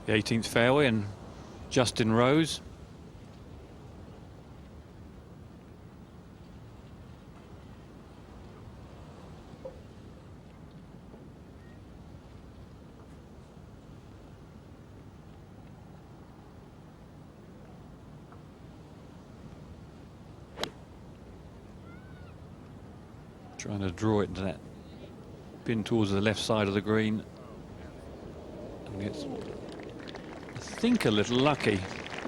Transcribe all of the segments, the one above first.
The 18th fairway, and Justin Rose. Trying to draw it into that pin towards the left side of the green. And gets, I think, a little lucky.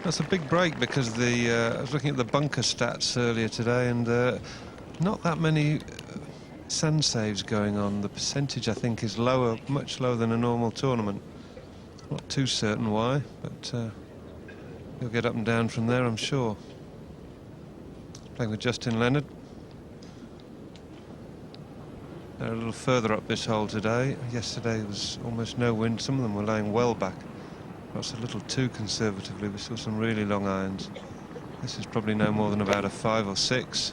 That's a big break, because I was looking at the bunker stats earlier today, and not that many sand saves going on. The percentage, I think, is lower, much lower than a normal tournament. Not too certain why, but he'll get up and down from there, I'm sure. Playing with Justin Leonard. They're a little further up this hole today. Yesterday there was almost no wind. Some of them were laying well back. Perhaps a little too conservatively. We saw some really long irons. This is probably no more than about a 5 or 6.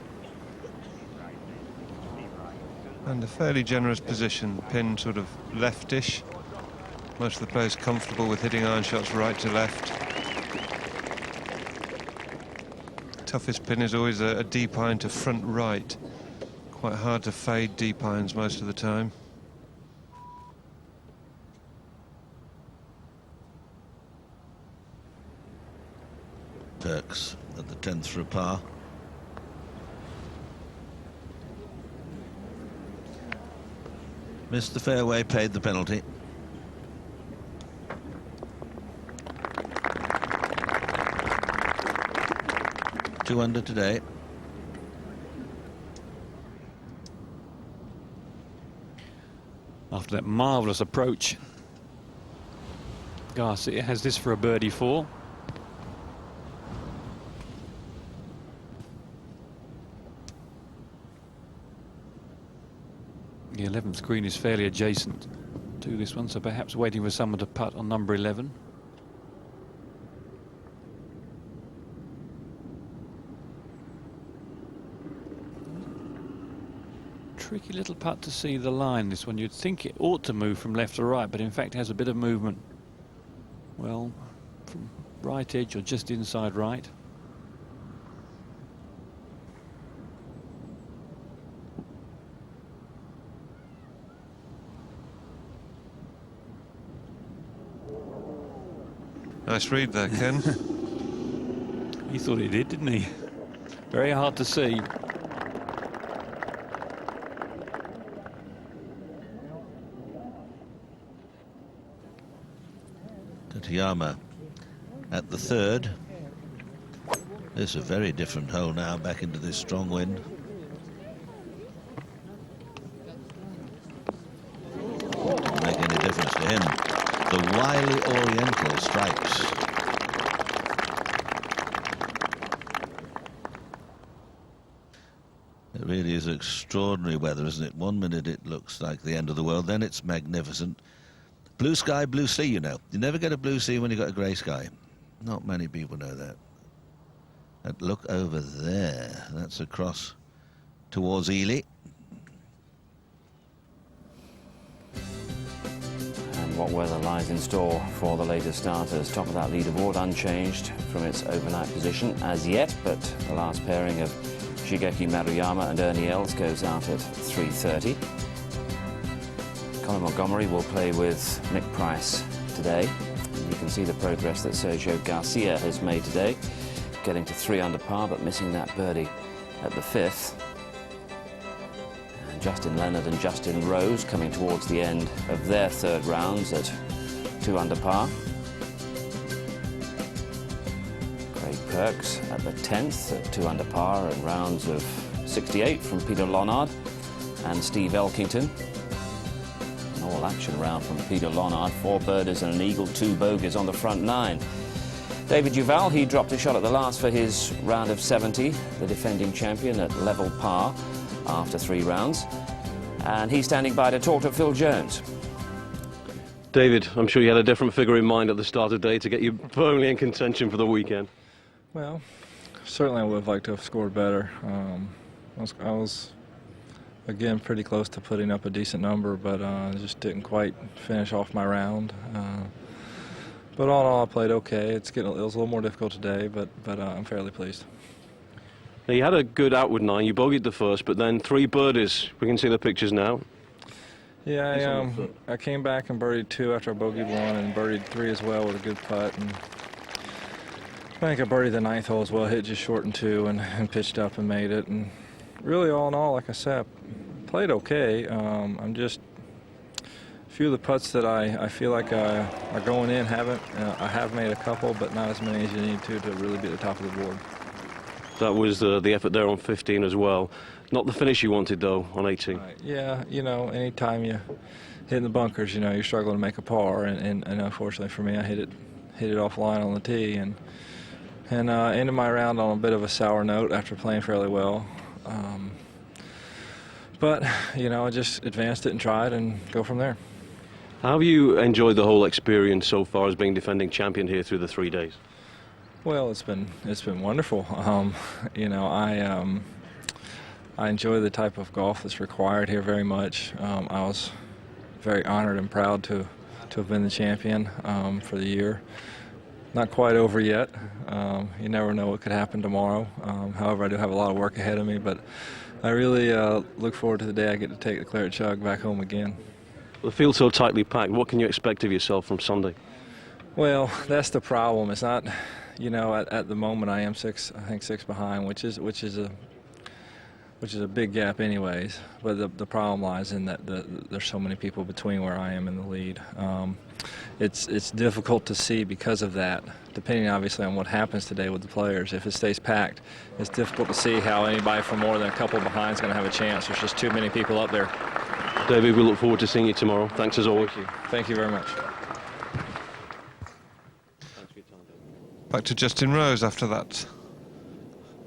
And a fairly generous position. Pin sort of leftish. Most of the players comfortable with hitting iron shots right to left. Toughest pin is always a deep iron to front right. Quite hard to fade deep irons most of the time. Turks at the 10th for a par. Missed the fairway, paid the penalty. Two under today. After that marvellous approach, Garcia has this for a birdie 4. The 11th green is fairly adjacent to this one, so perhaps waiting for someone to putt on number 11. Tricky little putt to see the line, this one. You'd think it ought to move from left to right, but in fact has a bit of movement. Well, from right edge or just inside right. Nice read there, Ken. He thought he did, didn't he? Very hard to see. Tatayama at the 3rd. This is a very different hole now, back into this strong wind. Doesn't make any difference to him. The wily Oriental strikes. It really is extraordinary weather, isn't it? One minute it looks like the end of the world, then it's magnificent. Blue sky, blue sea, you know. You never get a blue sea when you've got a grey sky. Not many people know that. And look over there. That's across towards Ely. And what weather lies in store for the latest starters? Top of that leaderboard, unchanged from its overnight position as yet, but the last pairing of Shigeki Maruyama and Ernie Els goes out at 3:30. Colin Montgomery will play with Nick Price today. And you can see the progress that Sergio Garcia has made today, getting to 3 under par, but missing that birdie at the 5th. And Justin Leonard and Justin Rose coming towards the end of their 3rd rounds at 2 under par. Craig Perks at the 10th at 2 under par, and rounds of 68 from Peter Lonard and Steve Elkington. All action round from Peter Lonard, 4 birdies and an eagle, 2 bogeys on the front 9. David Duval, he dropped a shot at the last for his round of 70, the defending champion at level par after 3 rounds. And he's standing by to talk to Phil Jones. David, I'm sure you had a different figure in mind at the start of the day to get you firmly in contention for the weekend. Well, certainly I would have liked to have scored better. I was again pretty close to putting up a decent number, but just didn't quite finish off my round. But all in all, I played okay. It was a little more difficult today, but I'm fairly pleased. Now, you had a good outward 9. You bogeyed the first, but then 3 birdies. We can see the pictures now. Yeah, I came back and birdied 2 after I bogeyed 1, and birdied 3 as well with a good putt. And I think I birdied the 9th hole as well, hit just short in 2, and pitched up and made it. And really, all in all, like I said, played okay. I'm just a few of the putts that I feel like are going in haven't. I have made a couple, but not as many as you need to really be at the top of the board. That was the effort there on 15 as well. Not the finish you wanted, though, on 18. Right. Yeah, anytime you hit in the bunkers, you're struggling to make a par, and unfortunately for me, I hit it offline on the tee, and ended my round on a bit of a sour note after playing fairly well. But I just advanced it and tried and go from there. How have you enjoyed the whole experience so far as being defending champion here through the 3 days? Well, it's been wonderful. I enjoy the type of golf that's required here very much. I was very honored and proud to have been the champion for the year. Not quite over yet. You never know what could happen tomorrow. However, I do have a lot of work ahead of me, but I really look forward to the day I get to take the Claret Jug back home again. The field's so tightly packed. What can you expect of yourself from Sunday? Well, that's the problem. It's not, at the moment I am 6 behind, which is a big gap anyways. But the problem lies in that there's so many people between where I am and the lead. It's difficult to see because of that, depending obviously on what happens today with the players. If it stays packed, it's difficult to see how anybody from more than a couple behind is going to have a chance. There's just too many people up there. David, we look forward to seeing you tomorrow. Thanks as always. Thank you very much. Back to Justin Rose after that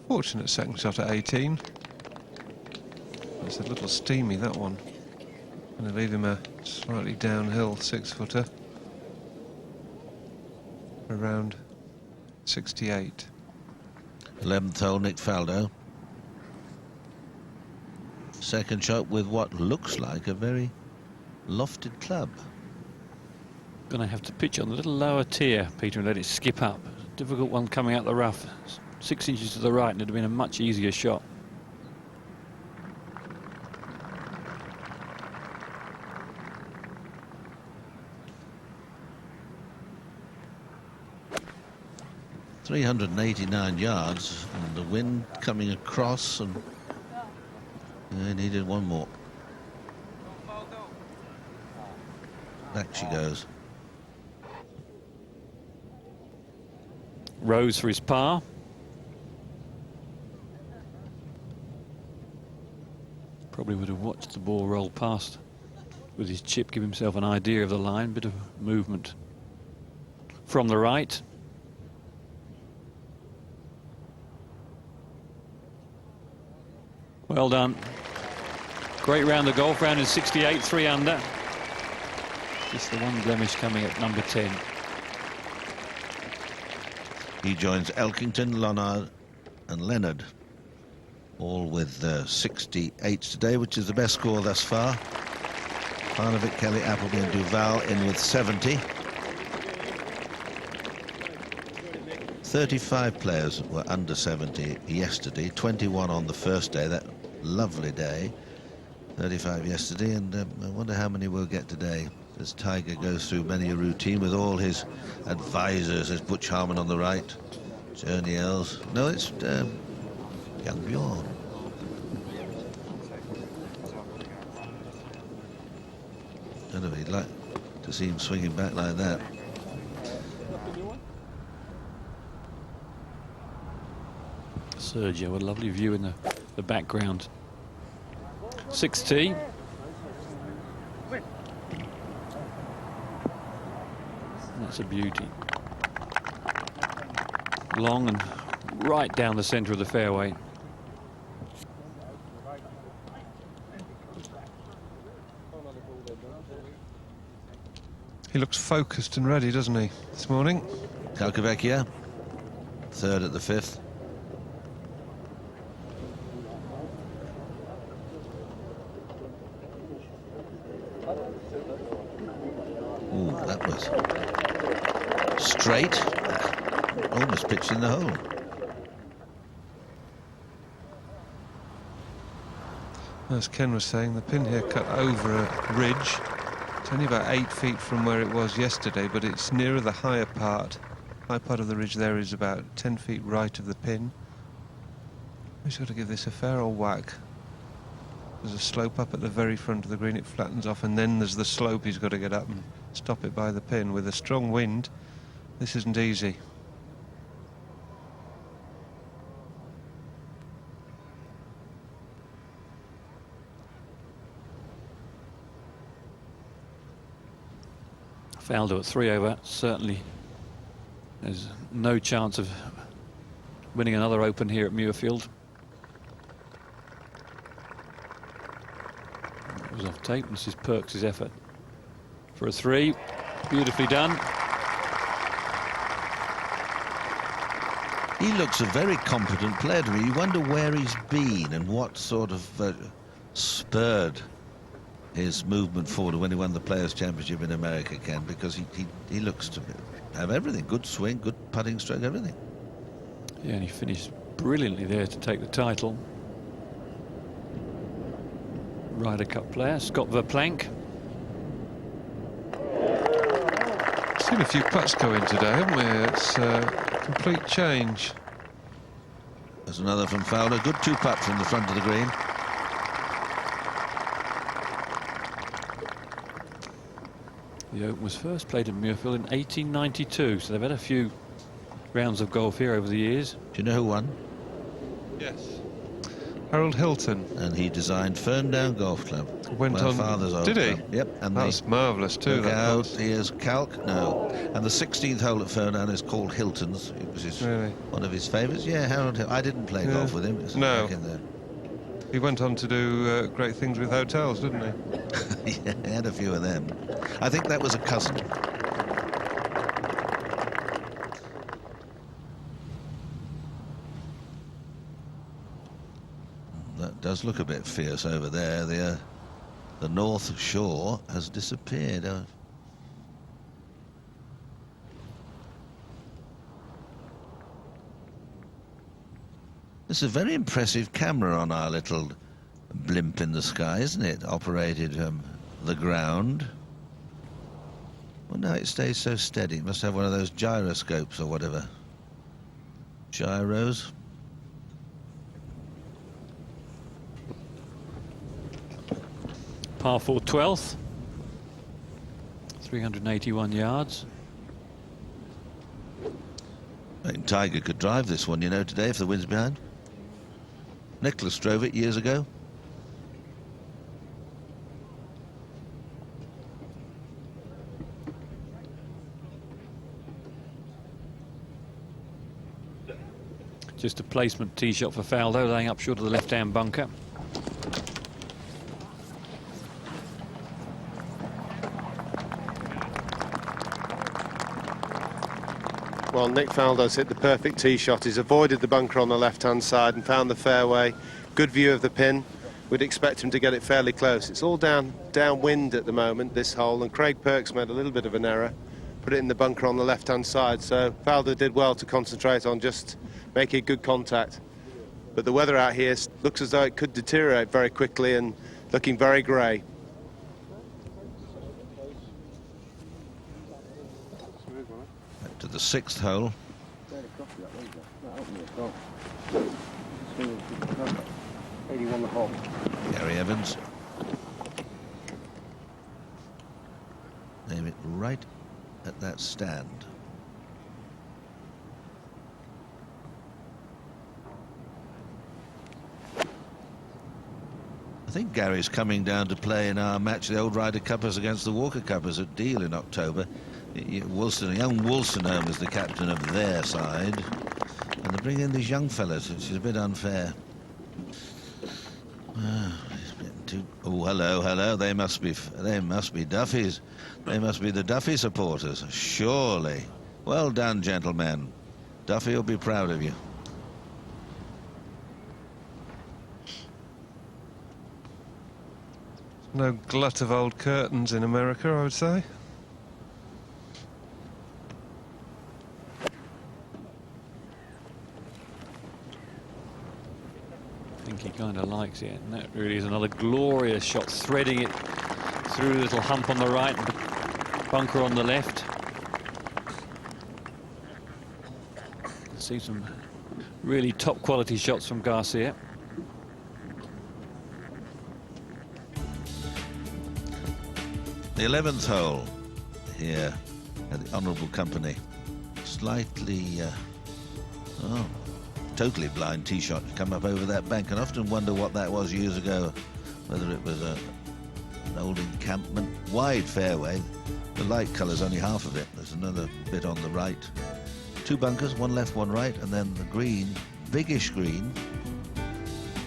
fortunate second shot at 18. It's a little steamy, that one. Going to leave him a slightly downhill 6-footer. Around 68. 11th hole, Nick Faldo. Second shot with what looks like a very lofted club. Going to have to pitch on a little lower tier, Peter, and let it skip up. Difficult one coming out the rough. 6 inches to the right, and it'd have been a much easier shot. .389 yards, and the wind coming across, and they needed one more. Back she goes. Rose for his par. Probably would have watched the ball roll past with his chip, give himself an idea of the line. Bit of movement from the right. Well done. Great round of golf, round in 68, 3 under. Just the one blemish coming at number 10. He joins Elkington, Lonard and Leonard, all with 68s today, which is the best score thus far. Parnevik, Kelly, Appleby and Duval in with 70. 35 players were under 70 yesterday, 21 on the first day, that lovely day. 35 yesterday, and I wonder how many we'll get today, as Tiger goes through many a routine with all his advisors. There's Butch Harmon on the right, Journey Els. No, it's young Bjorn. I don't know if he'd like to see him swinging back like that. Sergio, a lovely view in the background. 6 tee. That's a beauty. Long and right down the centre of the fairway. He looks focused and ready, doesn't he, this morning? Calcavecchia, third at the 5th. Ooh, that was Straight. Almost pitched in the hole. As Ken was saying, the pin here cut over a ridge. It's only about 8 feet from where it was yesterday, but it's nearer the higher part. High part of the ridge there is about 10 feet right of the pin. We've got to give this a fair old whack. There's a slope up at the very front of the green, it flattens off, and then there's the slope he's got to get up and stop it by the pin. With a strong wind, this isn't easy. Faldo at 3 over, certainly there's no chance of winning another Open here at Muirfield. It was off tape. This is Perks' effort for a 3. Beautifully done. He looks a very competent player to me. You wonder where he's been and what sort of spurred his movement forward when he won the Players' Championship in America, Ken, because he looks to have everything. Good swing, good putting stroke, everything. Yeah, and he finished brilliantly there to take the title. Ryder Cup player, Scott Verplank. Seen a few putts go in today, haven't we? It's a complete change. There's another from Fowler. Good 2-putt from the front of the green. The Open was first played in Muirfield in 1892, so they've had a few rounds of golf here over the years. Do you know who won? Yes. Harold Hilton. And he designed Ferndown Golf Club. Went my on. father's old Did he? club. Yep. And That's marvellous too. look That out, course. here's Calc. No. And the 16th hole at Ferndown is called Hilton's. It was his, Really? one of his favourites. Yeah, Harold Hilton. I didn't play golf with him. It was No. back in there. He went on to do great things with hotels, didn't he? Yeah, he had a few of them. I think that was a cousin. That does look a bit fierce over there. The North Shore has disappeared. This is a very impressive camera on our little blimp in the sky, isn't it? Operated the ground. Well, now it stays so steady. It must have one of those gyroscopes or whatever. Gyros. Par 4 12th. 381 yards. I think Tiger could drive this one, you know, today if the wind's behind. Nicklaus drove it years ago. Just a placement tee shot for Faldo, laying up short of the left-hand bunker. Well, Nick Faldo's hit the perfect tee shot. He's avoided the bunker on the left-hand side and found the fairway. Good view of the pin. We'd expect him to get it fairly close. It's all downwind at the moment, this hole, and Craig Perks made a little bit of an error. Put it in the bunker on the left-hand side, so Faldo did well to concentrate on just making good contact. But the weather out here looks as though it could deteriorate very quickly and looking very grey. Back to the 6th hole. Gary Evans. Aim it right at that stand. I think Gary's coming down to play in our match, the Old Ryder Cuppers against the Walker Cuppers at Deal in October. Wilson, young Wolstenholme is the captain of their side, and they bring in these young fellas, which is a bit unfair. Oh, hello. They must be Duffys. They must be the Duffy supporters, surely. Well done, gentlemen. Duffy will be proud of you. No glut of old curtains in America, I would say. think he kind of likes it, and that really is another glorious shot, threading it through the little hump on the right and the bunker on the left. See some really top quality shots from Garcia. The 11th hole here at the Honourable Company. Slightly, totally blind tee shot to come up over that bank, and often wonder what that was years ago, whether it was an old encampment. Wide fairway, the light colour's only half of it. There's another bit on the right. 2 bunkers, one left, one right, and then the green, biggish green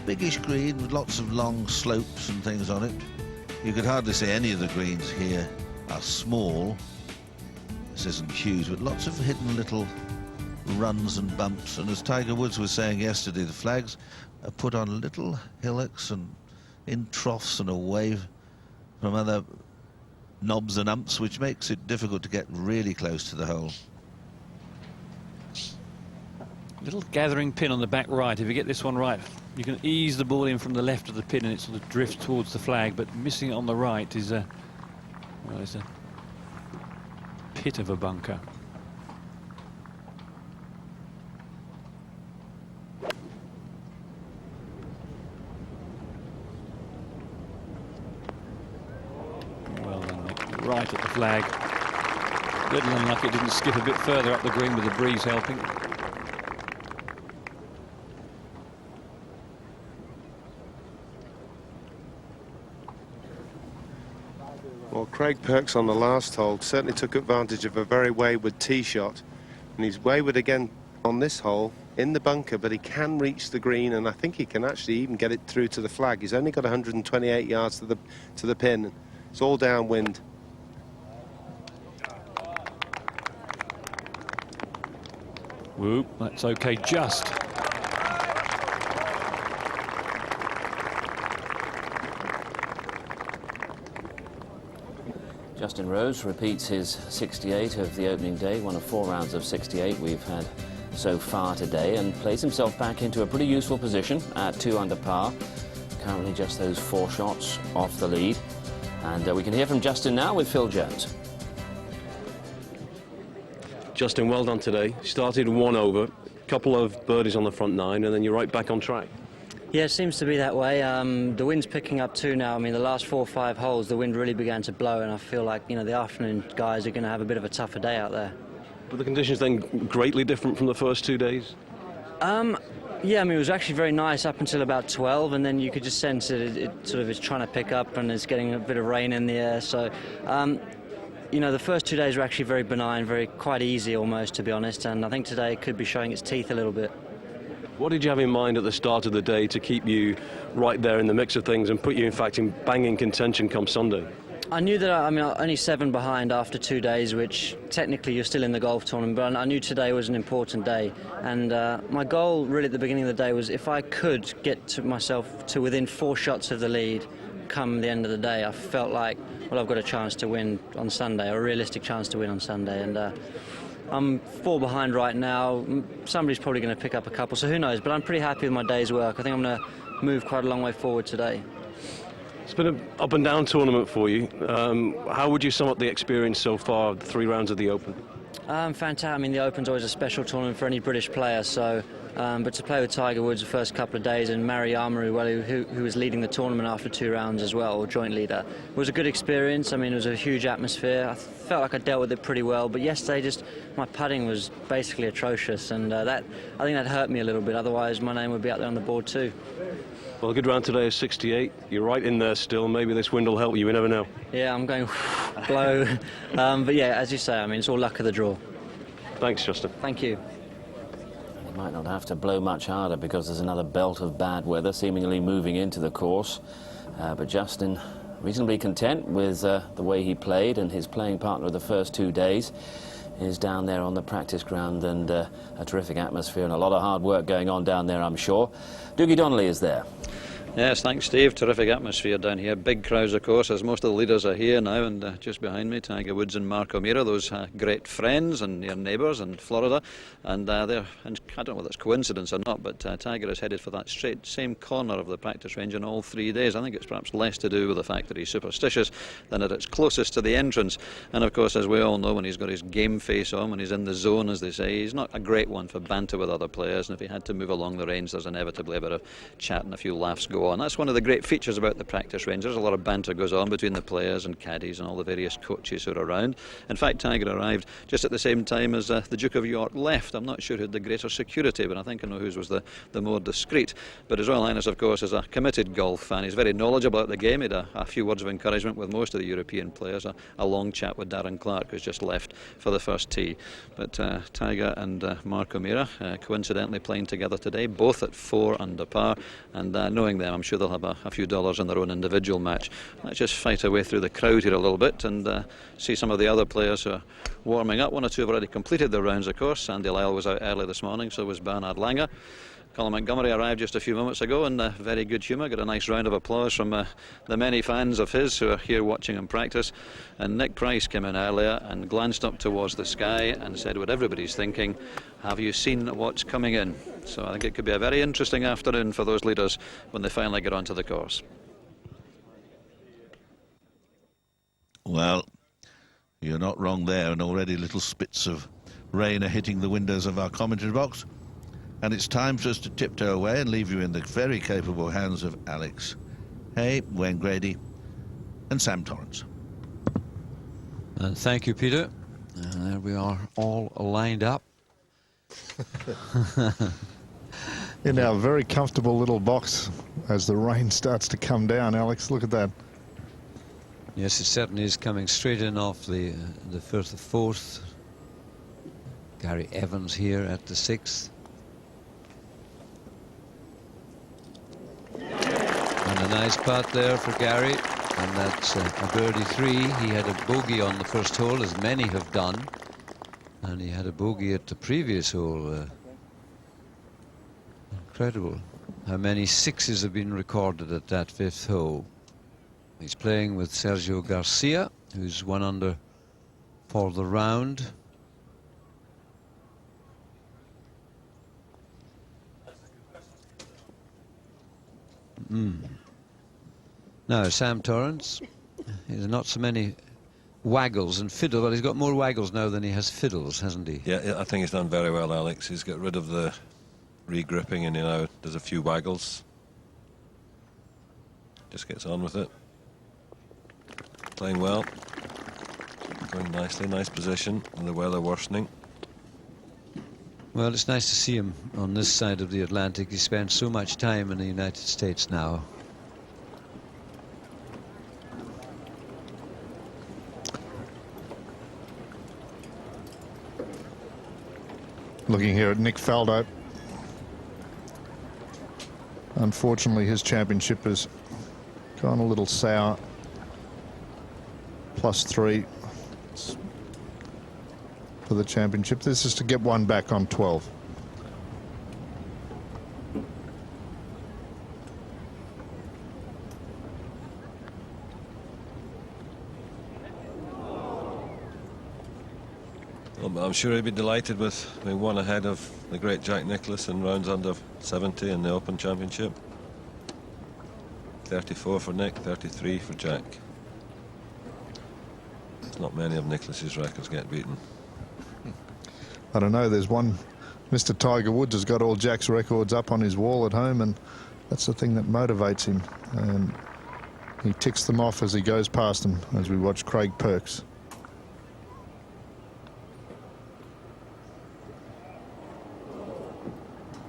with lots of long slopes and things on it. You could hardly say any of the greens here are small. This isn't huge, but lots of hidden little runs and bumps. And as Tiger Woods was saying yesterday, the flags are put on little hillocks and in troughs and away from other knobs and umps, which makes it difficult to get really close to the hole. Little gathering pin on the back right. If you get this one right, you can ease the ball in from the left of the pin and it sort of drifts towards the flag, but missing it on the right is a, well, it's a pit of a bunker. Well done, Nick. Right at the flag. Little unlucky it didn't skip a bit further up the green with the breeze helping. Well, Craig Perks on the last hole certainly took advantage of a very wayward tee shot, and he's wayward again on this hole in the bunker, but he can reach the green, and I think he can actually even get it through to the flag. He's only got 128 yards to the pin. It's all downwind. Whoop, that's okay, just. Justin Rose repeats his 68 of the opening day, one of 4 rounds of 68 we've had so far today, and plays himself back into a pretty useful position at 2 under par. Currently just those 4 shots off the lead. And we can hear from Justin now with Phil Jones. Justin, well done today. Started 1 over, couple of birdies on the front 9, and then you're right back on track. Yeah, it seems to be that way. The wind's picking up too now. I mean, the last 4 or 5 holes, the wind really began to blow, and I feel like, you know, the afternoon guys are going to have a bit of a tougher day out there. But the conditions then greatly different from the first 2 days? Yeah, I mean, it was actually very nice up until about 12, and then you could just sense it sort of is trying to pick up, and it's getting a bit of rain in the air. So, you know, the first 2 days were actually very benign, quite easy almost, to be honest, and I think today it could be showing its teeth a little bit. What did you have in mind at the start of the day to keep you right there in the mix of things and put you, in fact, in banging contention come Sunday? I knew that, I mean, only 7 behind after 2 days, which technically you're still in the golf tournament, but I knew today was an important day. And my goal really at the beginning of the day was if I could get myself to within 4 shots of the lead come the end of the day, I felt like, well, I've got a chance to win on Sunday, or a realistic chance to win on Sunday. And I'm 4 behind right now. Somebody's probably going to pick up a couple, so who knows? But I'm pretty happy with my day's work. I think I'm going to move quite a long way forward today. It's been an up and down tournament for you. How would you sum up the experience so far, the 3 rounds of the Open? Fantastic. I mean, the Open's always a special tournament for any British player, so but to play with Tiger Woods the first couple of days, and Mary Armour, who was leading the tournament after 2 rounds as well, or joint leader, it was a good experience. I mean, it was a huge atmosphere. I felt like I dealt with it pretty well, but yesterday just my putting was basically atrocious, and I think that hurt me a little bit. Otherwise, my name would be out there on the board too. Well, a good round today is 68. You're right in there still. Maybe this wind will help you. We never know. Yeah, I'm going blow. But yeah, as you say, I mean, it's all luck of the draw. Thanks, Justin. Thank you. It might not have to blow much harder because there's another belt of bad weather seemingly moving into the course. But Justin reasonably content with the way he played, and his playing partner of the first 2 days is down there on the practice ground, and a terrific atmosphere and a lot of hard work going on down there, I'm sure. Dougie Donnelly is there. Yes, thanks Steve. Terrific atmosphere down here. Big crowds of course, as most of the leaders are here now, and just behind me Tiger Woods and Mark O'Meara, those great friends and near neighbours in Florida, and they're, and I don't know whether it's coincidence or not, but Tiger is headed for that straight same corner of the practice range in all 3 days. I think it's perhaps less to do with the fact that he's superstitious than that it's closest to the entrance, and of course as we all know, when he's got his game face on, when he's in the zone as they say, he's not a great one for banter with other players, and if he had to move along the range there's inevitably a bit of chat and a few laughs go on. That's one of the great features about the practice range. There's a lot of banter goes on between the players and caddies and all the various coaches who are around. In fact, Tiger arrived just at the same time as the Duke of York left. I'm not sure who had the greater security, but I think I know whose was the more discreet. But His Royal Highness, of course, is a committed golf fan. He's very knowledgeable about the game. He had a few words of encouragement with most of the European players. A long chat with Darren Clarke, who's just left for the first tee. But Tiger and Mark O'Meara coincidentally playing together today, both at 4 under par, and knowing them, I'm sure they'll have a few dollars in their own individual match. Let's just fight our way through the crowd here a little bit and see some of the other players who are warming up. 1 or 2 have already completed their rounds, of course. Sandy Lyle was out early this morning, so was Bernard Langer. Colin Montgomery arrived just a few moments ago in very good humour, got a nice round of applause from the many fans of his who are here watching him practice. And Nick Price came in earlier and glanced up towards the sky and said what everybody's thinking, have you seen what's coming in? So I think it could be a very interesting afternoon for those leaders when they finally get onto the course. Well, you're not wrong there, and already little spits of rain are hitting the windows of our commentary box. And it's time for us to tiptoe away and leave you in the very capable hands of Alex Hay, Wayne Grady and Sam Torrance. And thank you, Peter. There we are, all lined up. In our very comfortable little box as the rain starts to come down. Alex, look at that. Yes, it certainly is coming straight in off the first, the 4th. Gary Evans here at the 6th. And a nice putt there for Gary, and that's a birdie 3. He had a bogey on the first hole, as many have done, and he had a bogey at the previous hole. Incredible how many 6s have been recorded at that 5th hole. He's playing with Sergio Garcia, who's 1 under for the round. Now Sam Torrance, there's not so many waggles and fiddle, but he's got more waggles now than he has fiddles, hasn't he? Yeah, I think he's done very well, Alex. He's got rid of the regripping and, you know, there's a few waggles. Just gets on with it. Playing well. Going nicely, nice position, and the weather worsening. Well, it's nice to see him on this side of the Atlantic. He spent so much time in the United States now. Looking here at Nick Faldo. Unfortunately, his championship has gone a little sour. +3 for the championship. This is to get 1 back on 12. Well, I'm sure he'd be delighted with being 1 ahead of the great Jack Nicklaus in rounds under 70 in the Open Championship. 34 for Nick, 33 for Jack. Not many of Nicklaus's records get beaten. I don't know, there's one. Mr. Tiger Woods has got all Jack's records up on his wall at home, and that's the thing that motivates him. And he ticks them off as he goes past them, as we watch Craig Perks.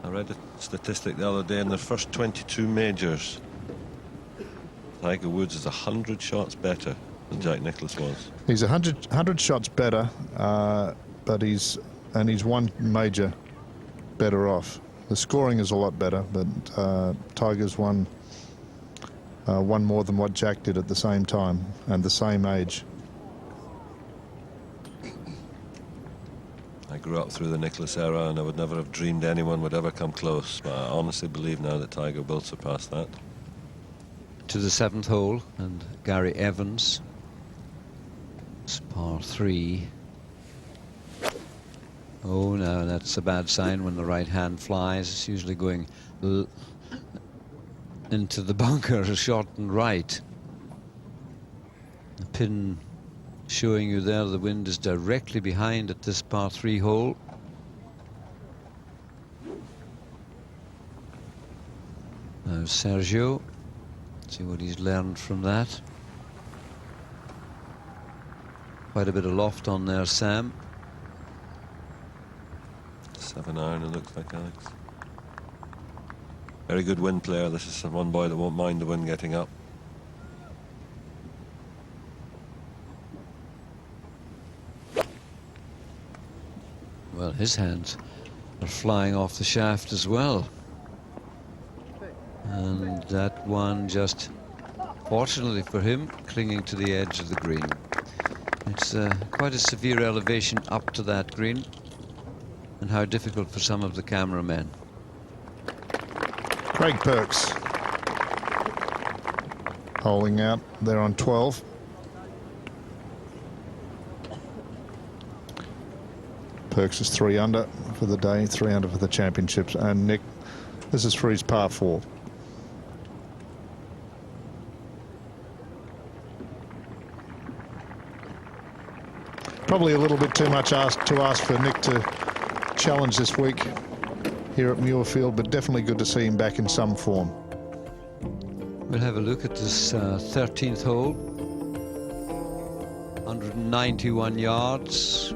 I read a statistic the other day, in the first 22 majors, Tiger Woods is 100 shots better than Jack Nicklaus was. He's 100 shots better, but he's 1 major better off. The scoring is a lot better, but Tiger's won more than what Jack did at the same time and the same age. I grew up through the Nicklaus era, and I would never have dreamed anyone would ever come close, but I honestly believe now that Tiger will surpass that. to the 7th hole, and Gary Evans. It's par 3. Oh, no, that's a bad sign when the right hand flies. It's usually going into the bunker, short and right. The pin showing you there, the wind is directly behind at this par 3 hole. Now Sergio, see what he's learned from that. Quite a bit of loft on there, Sam. 7 iron, it looks like, Alex. Very good wind player. This is one boy that won't mind the wind getting up. Well, his hands are flying off the shaft as well. And that one just, fortunately for him, clinging to the edge of the green. It's quite a severe elevation up to that green, and how difficult for some of the cameramen. Craig Perks holding out there on 12. Perks is 3 under for the day, 3 under for the championships. And Nick, this is for his par 4. Probably a little bit too much to ask for Nick to challenge this week here at Muirfield, but definitely good to see him back in some form. We'll have a look at this 13th hole. 191 yards.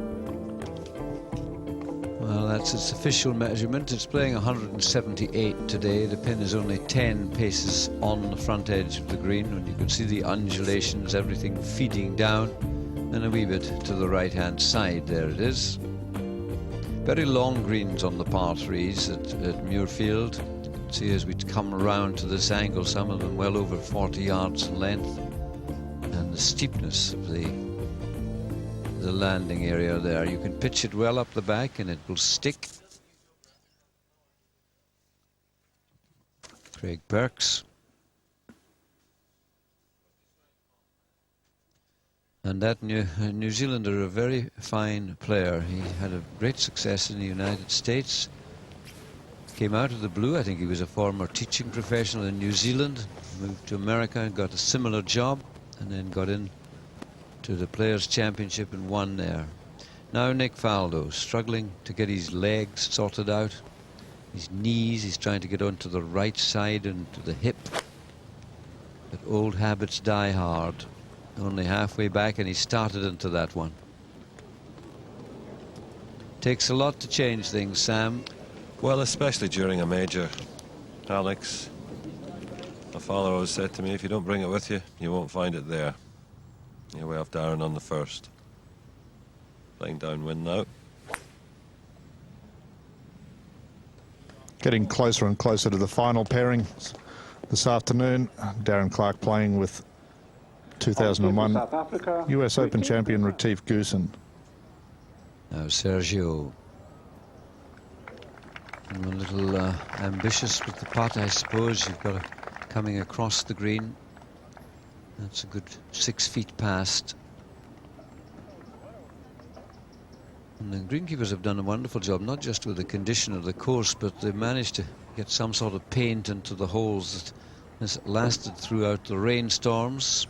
Well, that's its official measurement. It's playing 178 today. The pin is only 10 paces on the front edge of the green, and you can see the undulations, everything feeding down, and a wee bit to the right-hand side. There it is. Very long greens on the par 3s at Muirfield. You can see as we come around to this angle, some of them well over 40 yards in length, and the steepness of the landing area there. You can pitch it well up the back and it will stick. Craig Perks. And that New Zealander, a very fine player. He had a great success in the United States. Came out of the blue. I think he was a former teaching professional in New Zealand. Moved to America and got a similar job, and then got in to the Players' Championship and won there. Now Nick Faldo, struggling to get his legs sorted out. His knees, he's trying to get onto the right side and to the hip. But old habits die hard. Only halfway back, and he started into that one. Takes a lot to change things, Sam. Well, especially during a major, Alex. My father always said to me, if you don't bring it with you, you won't find it there. Here we have Darren on the first. Playing downwind now. Getting closer and closer to the final pairing this afternoon. Darren Clarke playing with 2001 US Open champion Retief Goosen. Now Sergio. A little ambitious with the putt, I suppose. You've got coming across the green. That's a good 6 feet past. And the greenkeepers have done a wonderful job, not just with the condition of the course, but they've managed to get some sort of paint into the holes that has lasted throughout the rainstorms.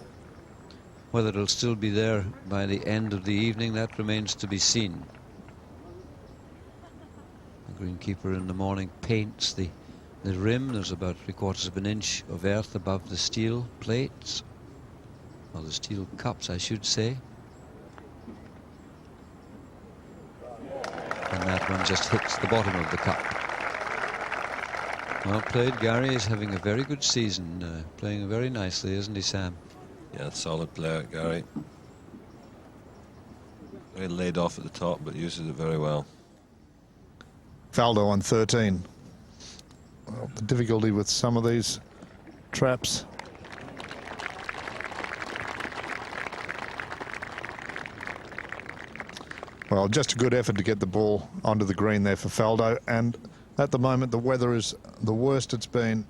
Whether it'll still be there by the end of the evening, that remains to be seen. The greenkeeper in the morning paints the rim. There's about 3/4 of an inch of earth above the steel plates, or the steel cups, I should say. And that one just hits the bottom of the cup. Well played. Gary is having a very good season, playing very nicely, isn't he, Sam? Yeah, solid player, Gary. Very laid off at the top, but uses it very well. Faldo on 13. Well, the difficulty with some of these traps. Well, just a good effort to get the ball onto the green there for Faldo. And at the moment, the weather is the worst it's been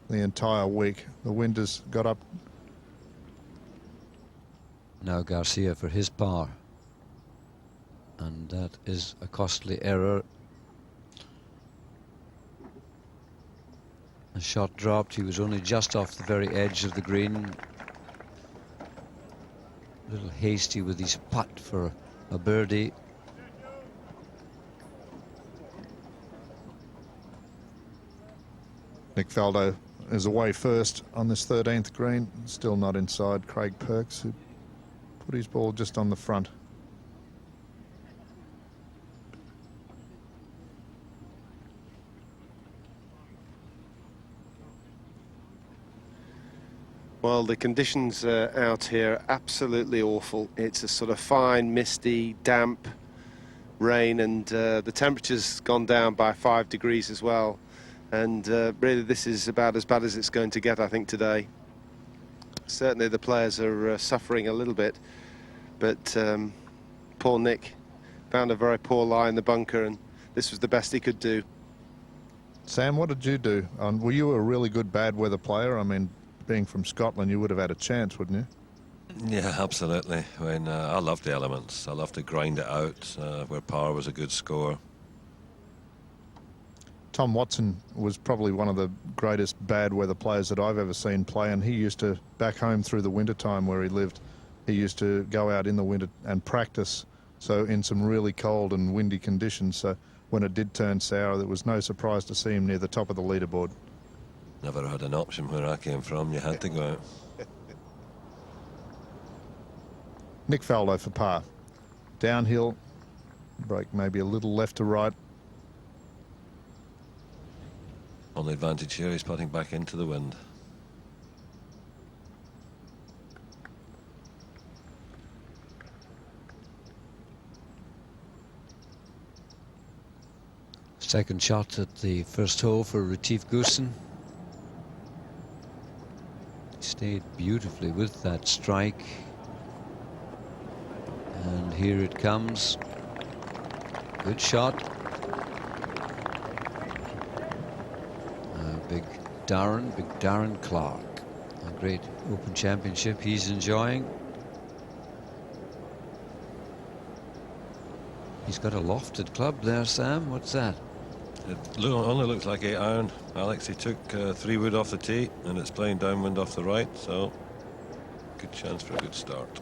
the entire week. The wind has got up. Now Garcia for his par. And that is a costly error. A shot dropped. He was only just off the very edge of the green. A little hasty with his putt for a birdie. Nick Faldo is away first on this 13th green. Still not inside Craig Perks, who put his ball just on the front. Well, the conditions out here are absolutely awful. It's a sort of fine, misty, damp rain, and the temperature's gone down by 5 degrees as well. And really, this is about as bad as it's going to get, I think, today. Certainly the players are suffering a little bit, but poor Nick found a very poor lie in the bunker, and this was the best he could do. Sam, what did you do? Were you a really good bad weather player? I mean, being from Scotland, you would have had a chance, wouldn't you? Yeah, absolutely. I mean, I love the elements. I love to grind it out where par was a good score. Tom Watson was probably one of the greatest bad weather players that I've ever seen play, and he used to, back home through the winter time where he lived, he used to go out in the winter and practice, so in some really cold and windy conditions, so when it did turn sour, there was no surprise to see him near the top of the leaderboard. Never had an option where I came from. You had to go out. Nick Faldo for par. Downhill, break maybe a little left to right. Only advantage here, he's putting back into the wind. Second shot at the first hole for Retief Goosen. Stayed beautifully with that strike, and here it comes. Good shot. Big Darren Clark, a great Open Championship he's enjoying. He's got a lofted club there, Sam. What's that? It only looks like 8 iron, Alex. He took 3 wood off the tee, and it's playing downwind off the right, so good chance for a good start.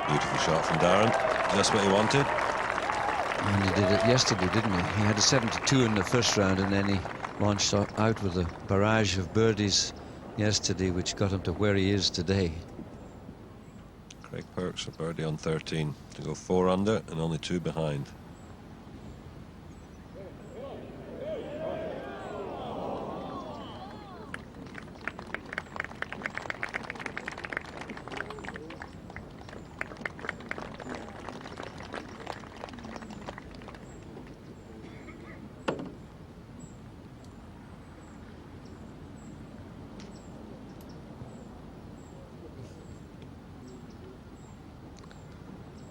Beautiful shot from Darren, just what he wanted. And he did it yesterday, didn't he? He had a 72 in the first round, and then he launched out with a barrage of birdies yesterday, which got him to where he is today. Craig Perks a birdie on 13 to go 4 under and only 2 behind.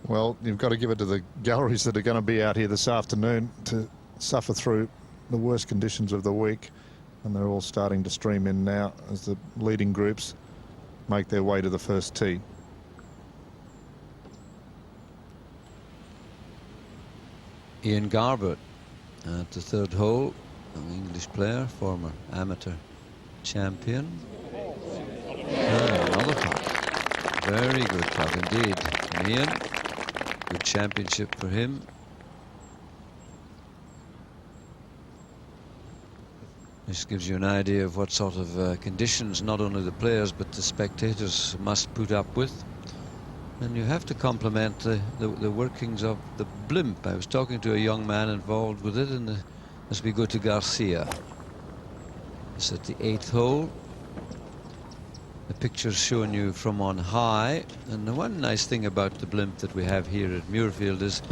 Well, you've got to give it to the galleries that are going to be out here this afternoon to suffer through the worst conditions of the week, and they're all starting to stream in now as the leading groups make their way to the first tee. Ian Garbett at the third hole, an English player, former amateur champion. Another putt. Very good putt indeed from Ian. Good championship for him. This gives you an idea of what sort of conditions not only the players but the spectators must put up with. And you have to compliment the workings of the blimp. I was talking to a young man involved with it, and as we go to Garcia. It's at the 8th hole. The picture's showing you from on high, and the one nice thing about the blimp that we have here at Muirfield is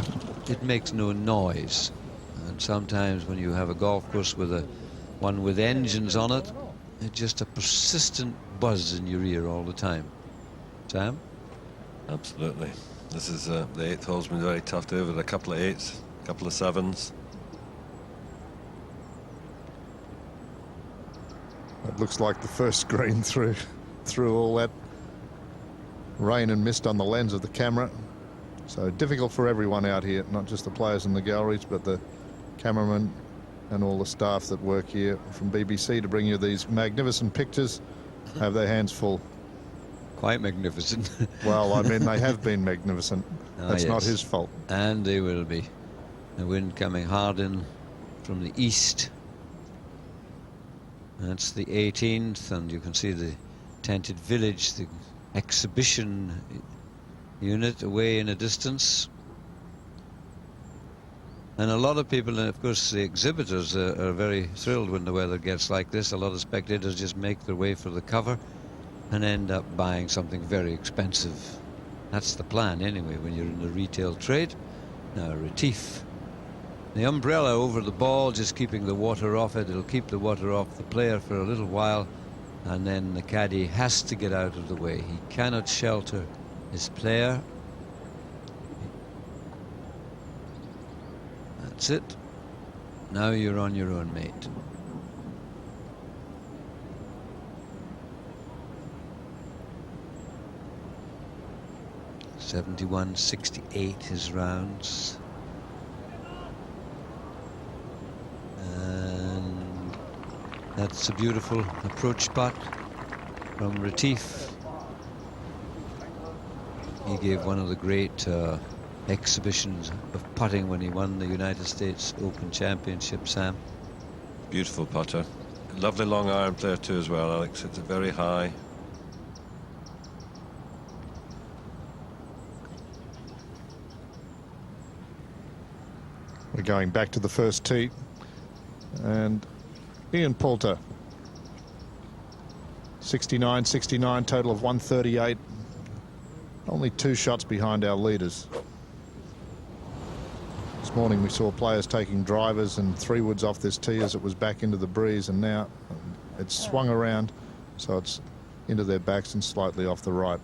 it makes no noise. And sometimes when you have a golf course with one with engines on it, it's just a persistent buzz in your ear all the time. Sam? Absolutely. This is the 8th hole's been very tough to do with a couple of 8s, a couple of 7s. It looks like the first screen through all that rain and mist on the lens of the camera. So difficult for everyone out here, not just the players in the galleries, but the cameramen and all the staff that work here from BBC to bring you these magnificent pictures. Have their hands full. Quite magnificent. Well, I mean, they have been magnificent. That's not his fault. And they will be. The wind coming hard in from the east. That's the 18th, and you can see the tented village, the exhibition unit away in a distance. And a lot of people, and of course the exhibitors, are very thrilled when the weather gets like this. A lot of spectators just make their way for the cover and end up buying something very expensive. That's the plan anyway when you're in the retail trade. Now Retief, the umbrella over the ball, just keeping the water off it. It'll keep the water off the player for a little while, and then the caddy has to get out of the way. He cannot shelter his player. That's it. Now you're on your own, mate. .71.68 his rounds. And that's a beautiful approach putt from Retief. He gave one of the great exhibitions of putting when he won the United States Open Championship, Sam. Beautiful putter. Lovely long iron player too as well, Alex. It's very high. We're going back to the first tee, and Ian Poulter, 69, total of 138, only 2 shots behind our leaders. This morning we saw players taking drivers and 3-woods off this tee as it was back into the breeze, and now it's swung around, so it's into their backs and slightly off the right.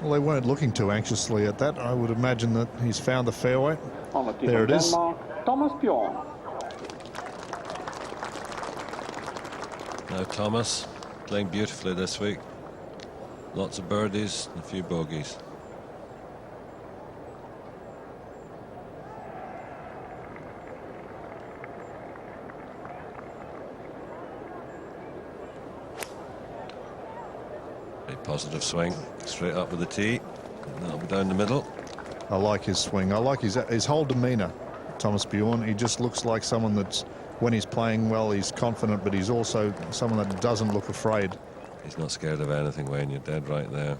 Well, they weren't looking too anxiously at that. I would imagine that he's found the fairway. There it is. Thomas Bjorn. Now Thomas playing beautifully this week. Lots of birdies and a few bogeys. Very positive swing, straight up with the tee. And that'll be down the middle. I like his swing. I like his whole demeanour, Thomas Bjorn. He just looks like someone that's, when he's playing well, he's confident, but he's also someone that doesn't look afraid. He's not scared of anything, Wayne. You're dead right there.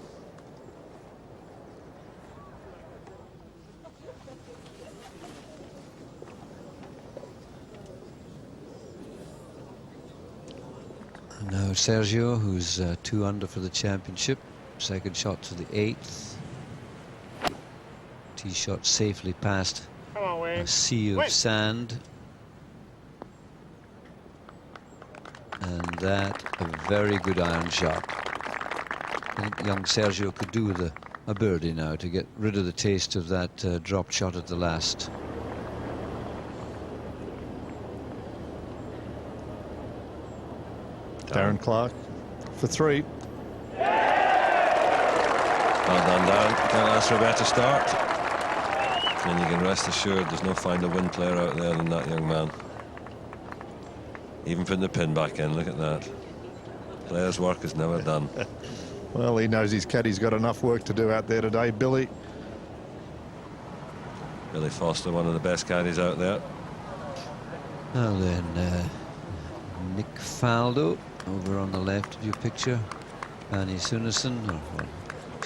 Now Sergio, who's 2 under for the championship. Second shot to the 8th. Tee shot safely past a sea of sand. And that a very good iron shot. I think young Sergio could do with a birdie now to get rid of the taste of that drop shot at the last. Darren Clark for 3. Well done, Darren. Can't ask for a better start. And you can rest assured there's no finer win player out there than that young man. Even putting the pin back in, look at that. Player's work is never done. Well, he knows his caddy's got enough work to do out there today. Billy Foster, one of the best caddies out there. Now then, Nick Faldo over on the left of your picture. Annie Sunesson,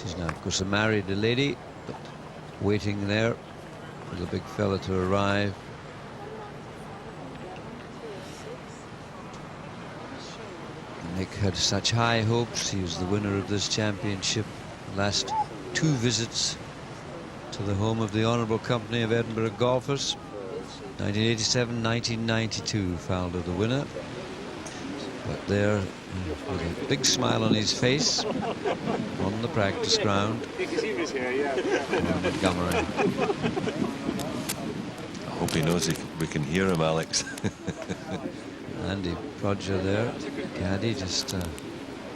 she's now of course a married lady, but waiting there for the big fella to arrive. Nick had such high hopes. He was the winner of this championship. Last 2 visits to the home of the Honourable Company of Edinburgh Golfers. 1987, 1992, Faldo the winner. But there, with a big smile on his face, on the practice ground, Montgomery. I hope he knows we can hear him, Alex. Andy Prodger there, caddy, just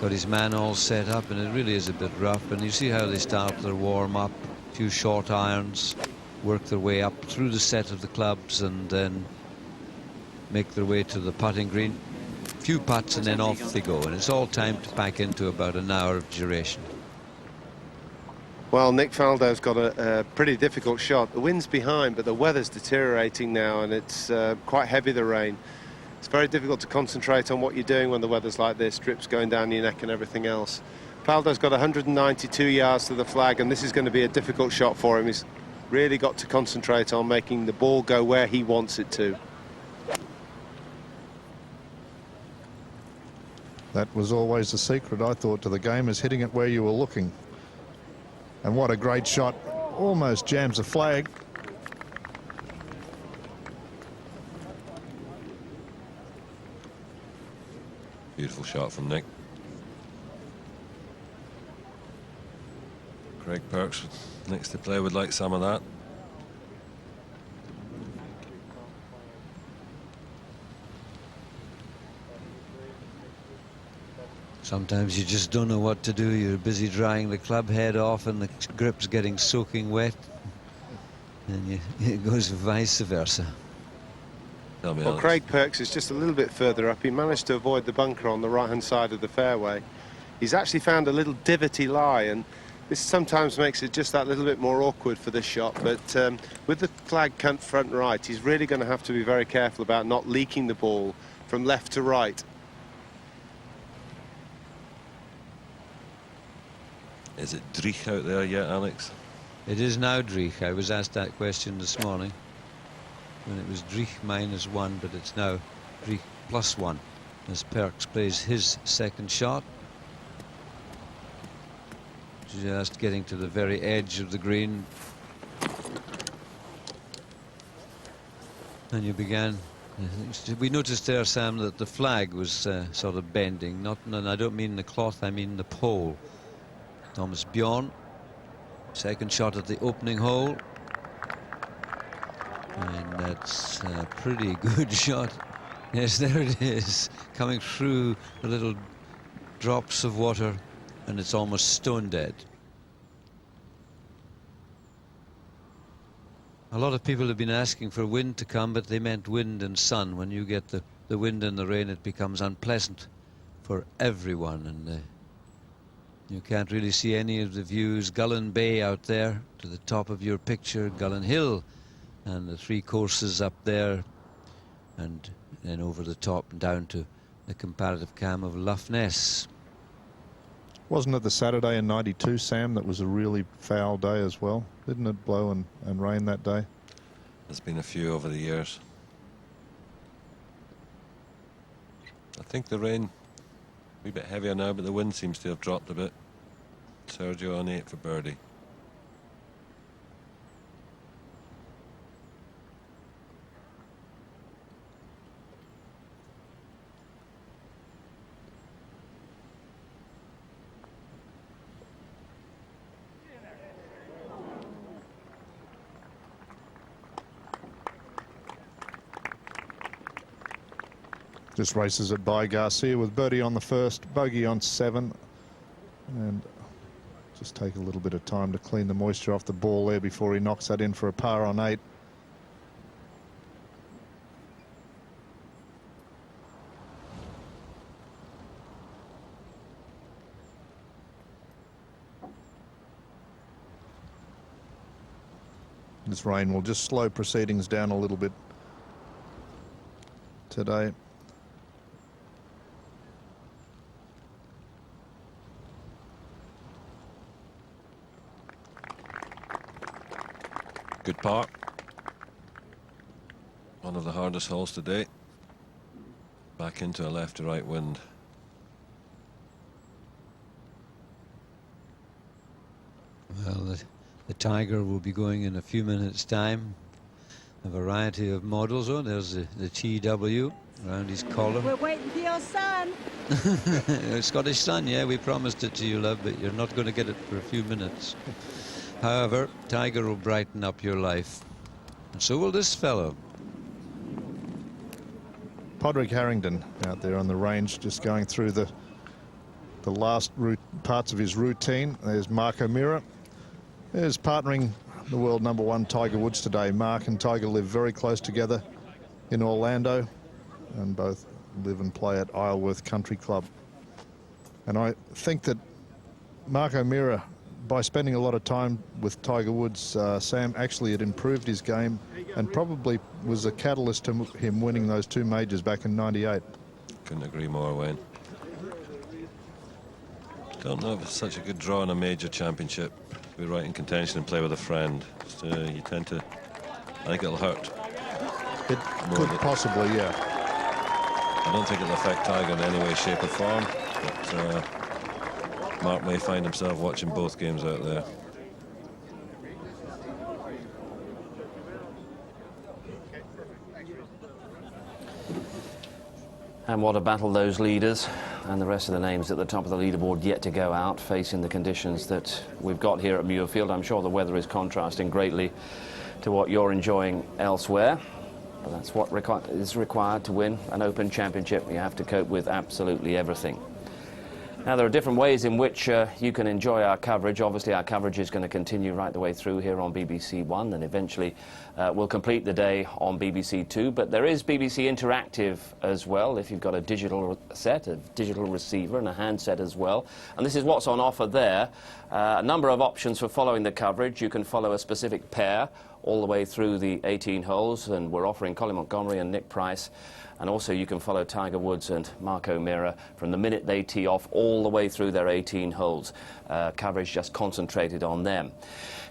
got his man all set up, and it really is a bit rough. And you see how they start their warm-up, a few short irons, work their way up through the set of the clubs, and then make their way to the putting green. Few putts and then off they go, and it's all timed to pack into about an hour of duration. Well, Nick Faldo's got a pretty difficult shot. The wind's behind, but the weather's deteriorating now, and it's quite heavy, the rain. It's very difficult to concentrate on what you're doing when the weather's like this, drips going down your neck and everything else. Faldo's got 192 yards to the flag, and this is going to be a difficult shot for him. He's really got to concentrate on making the ball go where he wants it to. That was always the secret, I thought, to the game, is hitting it where you were looking. And what a great shot. Almost jams the flag. Beautiful shot from Nick. Craig Perks next to play would like some of that. Sometimes you just don't know what to do. You're busy drying the club head off and the grip's getting soaking wet, and it goes vice versa. Tell me, Well, Alex. Craig Perks is just a little bit further up. He managed to avoid the bunker on the right-hand side of the fairway. He's actually found a little divoty lie, and this sometimes makes it just that little bit more awkward for this shot. But with the flag front right, he's really going to have to be very careful about not leaking the ball from left to right. Is it Dreich out there yet, Alex? It is now Dreich. I was asked that question this morning when it was Dreich -1, but it's now Dreich +1 as Perks plays his second shot. Just getting to the very edge of the green. And you began... We noticed there, Sam, that the flag was sort of bending. And I don't mean the cloth, I mean the pole. Thomas Bjorn, second shot at the opening hole. And that's a pretty good shot. Yes, there it is, coming through the little drops of water, and it's almost stone dead. A lot of people have been asking for wind to come, but they meant wind and sun. When you get the wind and the rain, it becomes unpleasant for everyone, and you can't really see any of the views. Gullen Bay out there to the top of your picture, Gullen Hill, and the 3 courses up there, and then over the top and down to the comparative cam of Lough Ness. Wasn't it the Saturday in '92, Sam, that was a really foul day as well? Didn't it blow and rain that day? There's been a few over the years. I think the rain a wee bit heavier now, but the wind seems to have dropped a bit. Sergio on 8 for birdie. Just races it by Garcia with birdie on the first, bogey on 7, and just take a little bit of time to clean the moisture off the ball there before he knocks that in for a par on 8. This rain will just slow proceedings down a little bit today. Good par. One of the hardest holes today. Back into a left to right wind. The Tiger will be going in a few minutes' time. A variety of models. Oh, there's the TW around his collar. We're waiting for your son. Scottish sun, yeah, we promised it to you, love, but you're not going to get it for a few minutes. However, Tiger will brighten up your life. And so will this fellow. Podrick Harrington out there on the range, just going through the last parts of his routine. There's Mark O'Meara. There's partnering the world #1 Tiger Woods today. Mark and Tiger live very close together in Orlando, and both live and play at Isleworth Country Club. And I think that Mark O'Meara, by spending a lot of time with Tiger Woods, Sam, actually had improved his game and probably was a catalyst to him winning those 2 majors back in '98. Couldn't agree more, Wayne. Don't know if it's such a good draw in a major championship. Be right in contention and play with a friend. So you tend to, I think it'll hurt. It could possibly, yeah. I don't think it'll affect Tiger in any way, shape or form, but Mark may find himself watching both games out there. And what a battle those leaders and the rest of the names at the top of the leaderboard yet to go out, facing the conditions that we've got here at Muirfield. I'm sure the weather is contrasting greatly to what you're enjoying elsewhere. But that's what is required to win an Open Championship. You have to cope with absolutely everything. Now, there are different ways in which you can enjoy our coverage. Obviously, our coverage is going to continue right the way through here on BBC One, and eventually we'll complete the day on BBC Two. But there is BBC Interactive as well, if you've got a digital set, a digital receiver, and a handset as well. And this is what's on offer there. A number of options for following the coverage. You can follow a specific pair all the way through the 18 holes, and we're offering Colin Montgomery and Nick Price. And also you can follow Tiger Woods and Mark O'Meara from the minute they tee off all the way through their 18 holes. Coverage just concentrated on them.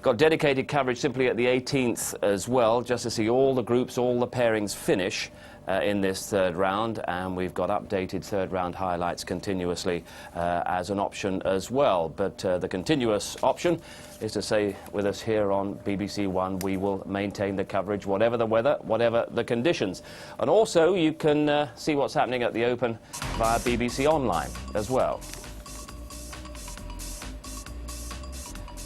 Got dedicated coverage simply at the 18th as well, just to see all the groups, all the pairings finish in this third round. And we've got updated third round highlights continuously as an option as well. But the continuous option is to say with us here on BBC One, we will maintain the coverage, whatever the weather, whatever the conditions. And also you can see what's happening at the Open via BBC Online as well.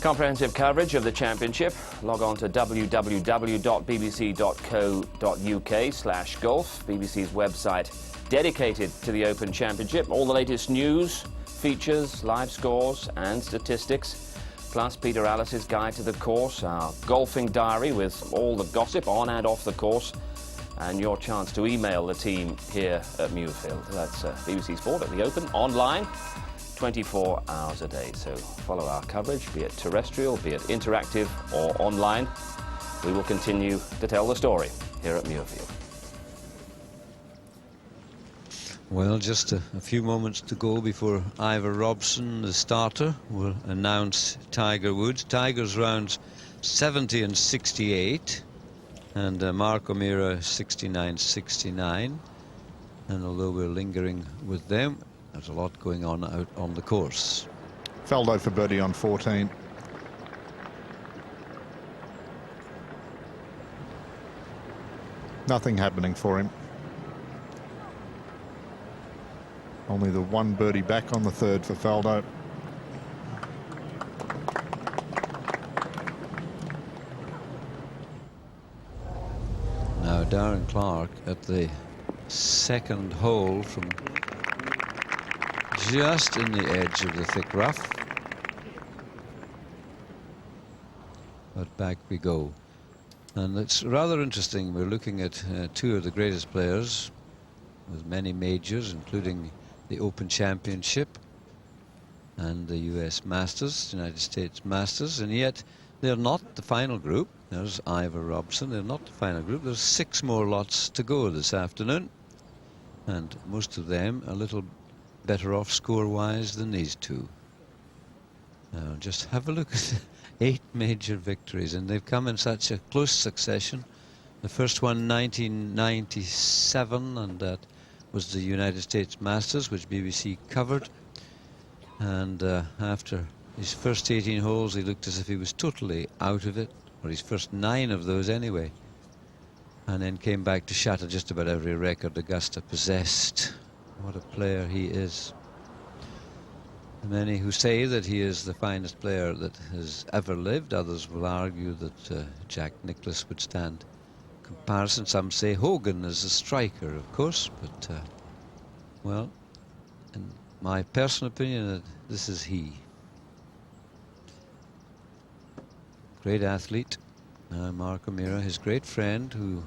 Comprehensive coverage of the championship. Log on to www.bbc.co.uk/golf, BBC's website dedicated to the Open Championship. All the latest news, features, live scores and statistics, plus Peter Allis's guide to the course, our golfing diary with all the gossip on and off the course, and your chance to email the team here at Muirfield. That's BBC Sport at the Open, online, 24 hours a day. So follow our coverage, be it terrestrial, be it interactive or online. We will continue to tell the story here at Muirfield. Well, just a few moments to go before Ivor Robson, the starter, will announce Tiger Woods. Tiger's rounds 70 and 68, and Mark O'Meara 69-69. And although we're lingering with them, there's a lot going on out on the course. Faldo for birdie on 14. Nothing happening for him. Only the one birdie back on the third for Faldo. Now Darren Clarke at the second hole from just in the edge of the thick rough. But back we go. And it's rather interesting. We're looking at two of the greatest players with many majors, including the Open Championship and the US Masters, United States Masters, and yet they're not the final group. There's Ivor Robson. They're not the final group. There's 6 more lots to go this afternoon, and most of them a little better off score-wise than these two. Now just have a look at 8 major victories, and they've come in such a close succession. The first one 1997, and that was the United States Masters, which BBC covered. And after His first 18 holes, he looked as if he was totally out of it, or his first 9 of those anyway, and then came back to shatter just about every record Augusta possessed. What a player he is. Many who say that he is the finest player that has ever lived. Others will argue that Jack Nicklaus would stand comparison. Some say Hogan is a striker, of course, but well, in my personal opinion, this is he. Great athlete. Mark O'Meara, his great friend, who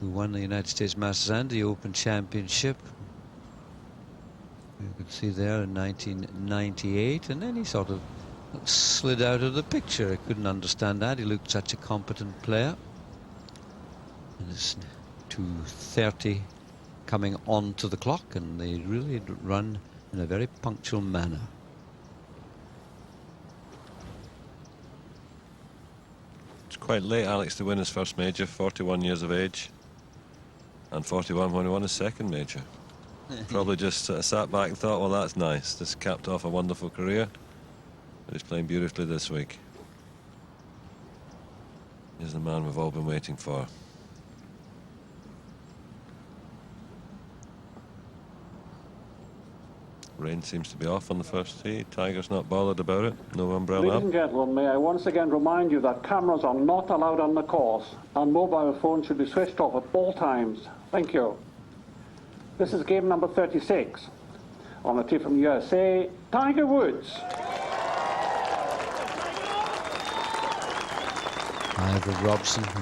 won the United States Masters and the Open Championship. You can see there in 1998, and then he sort of slid out of the picture. I couldn't understand that. He looked such a competent player. And it's 2:30 coming on to the clock, and they really run in a very punctual manner. It's quite late, Alex, to win his first major, 41 years of age, and 41 when he won his second major. Probably just sat back and thought, well, that's nice. This capped off a wonderful career, but he's playing beautifully this week. He's the man we've all been waiting for. Rain seems to be off on the first tee. Tiger's not bothered about it. No umbrella Ladies up. and gentlemen, may I once again remind you that cameras are not allowed on the course and mobile phones should be switched off at all times. Thank you. This is game number 36. On the tee from USA, Tiger Woods. Ivor Robson, who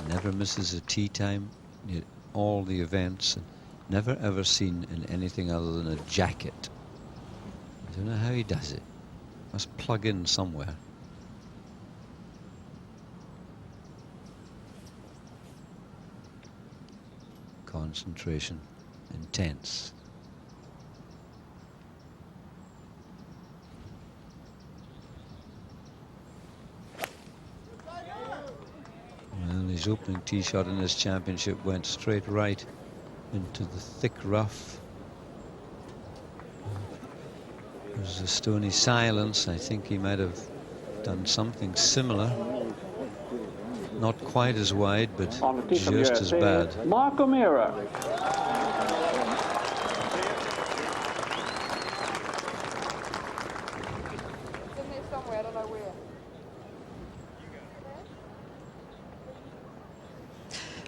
never misses a tee time in all the events, and never ever seen in anything other than a jacket. I don't know how he does it. Must plug in somewhere. Concentration, intense. Well, his opening tee shot in this championship went straight right into the thick rough. There's a stony silence. I think he might have done something similar. Not quite as wide, but just as bad. Mark O'Meara.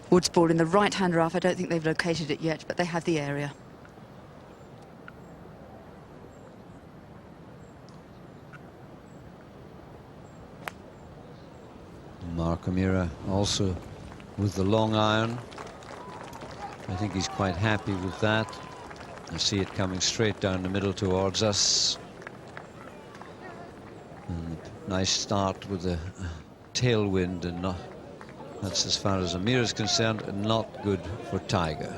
Woods ball in the right-hand rough. I don't think they've located it yet, but they have the area. Mark O'Meara also with the long iron. I think he's quite happy with that. I see it coming straight down the middle towards us. And nice start with a tailwind, and not, that's as far as O'Meara is concerned, not good for Tiger.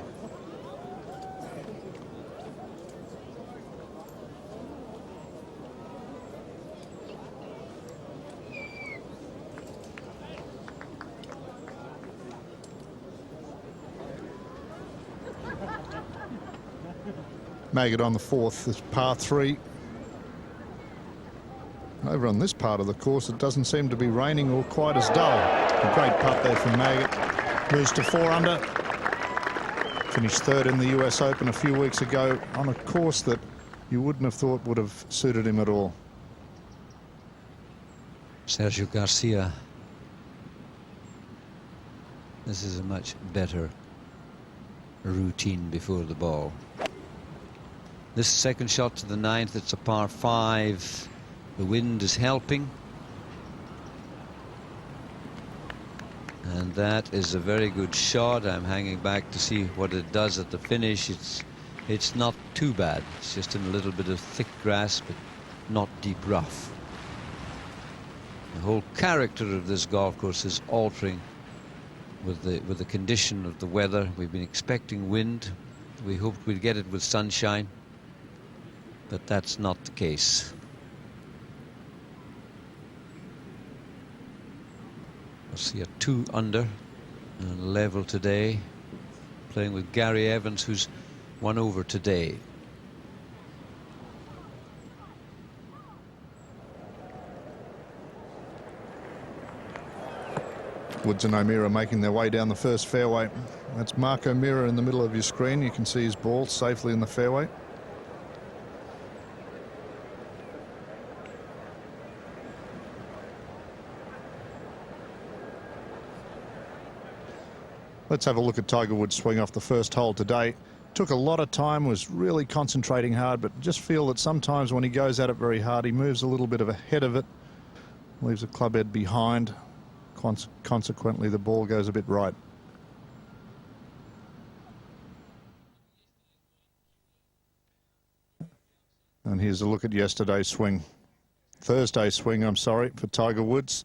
Maggott on the fourth, this par 3. Over on this part of the course, it doesn't seem to be raining or quite as dull. A great putt there from Maggott. Moves to 4 under. Finished third in the US Open a few weeks ago on a course that you wouldn't have thought would have suited him at all. Sergio Garcia. This is a much better routine before the ball. This second shot to the 9th, it's a par 5. The wind is helping. And that is a very good shot. I'm hanging back to see what it does at the finish. It's not too bad. It's just in a little bit of thick grass, but not deep rough. The whole character of this golf course is altering with the condition of the weather. We've been expecting wind. We hoped we'd get it with sunshine, but that's not the case. We'll see a 2 under and level today, playing with Gary Evans, who's 1 over today. Woods and O'Meara making their way down the first fairway. That's Mark O'Meara in the middle of your screen. You can see his ball safely in the fairway. Let's have a look at Tiger Woods' swing off the first hole today. Took a lot of time, was really concentrating hard, but just feel that sometimes when he goes at it very hard, he moves a little bit of ahead of it, leaves the club head behind. Consequently, the ball goes a bit right. And here's a look at yesterday's swing. Thursday's swing, I'm sorry, for Tiger Woods.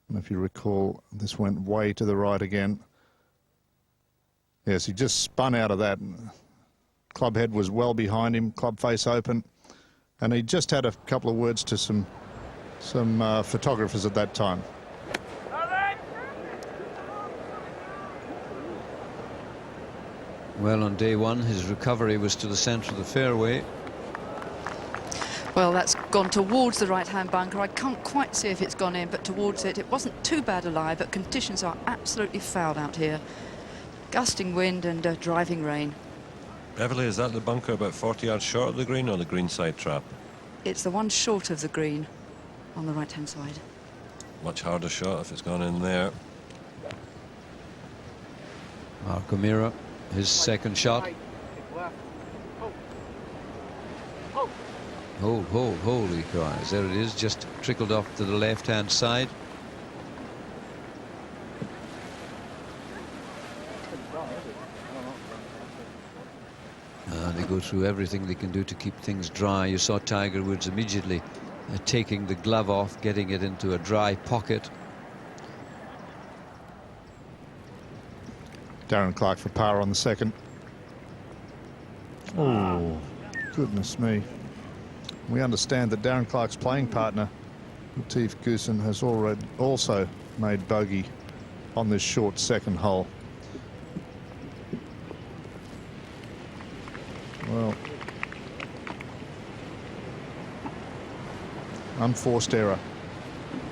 And if you recall, this went way to the right again. Yes, he just spun out of that. Club head was well behind him, club face open. And he just had a couple of words to some photographers at that time. Well, on day one, his recovery was to the centre of the fairway. Well, that's gone towards the right-hand bunker. I can't quite see if it's gone in, but towards it. It wasn't too bad a lie, but conditions are absolutely foul out here. Gusting wind and driving rain. Beverly, is that the bunker about 40 yards short of the green or the green side trap? It's the one short of the green on the right-hand side. Much harder shot if it's gone in there. Mark O'Meara, his second shot. Hold, hold, hold, he cries. There it is, just trickled off to the left-hand side. They go through everything they can do to keep things dry. You saw Tiger Woods immediately taking the glove off, getting it into a dry pocket. Darren Clarke for par on the second. Oh, goodness me. We understand that Darren Clarke's playing partner, Latif Goosen, has also made bogey on this short second hole. Well, unforced error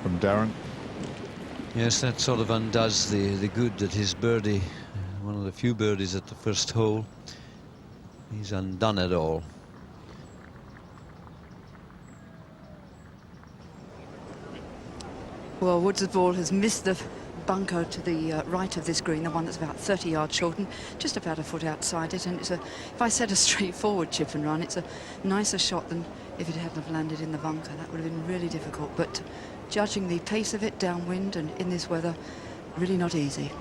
from Darren. Yes, that sort of undoes the good that his birdie, one of the few birdies at the first hole, he's undone it all. Well, Woods' ball has missed the bunker to the right of this green, the one that's about 30 yards short and just about a foot outside it. And it's if I said a straightforward chip and run, it's a nicer shot than if it hadn't have landed in the bunker. That would have been really difficult. But judging the pace of it downwind and in this weather, really not easy.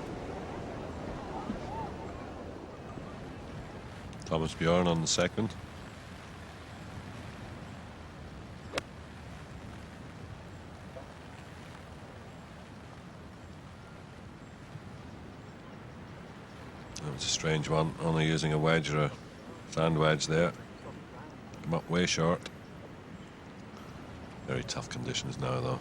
Thomas Bjorn on the second. That was a strange one, only using a wedge or a sand wedge there. Come up way short. Very tough conditions now, though.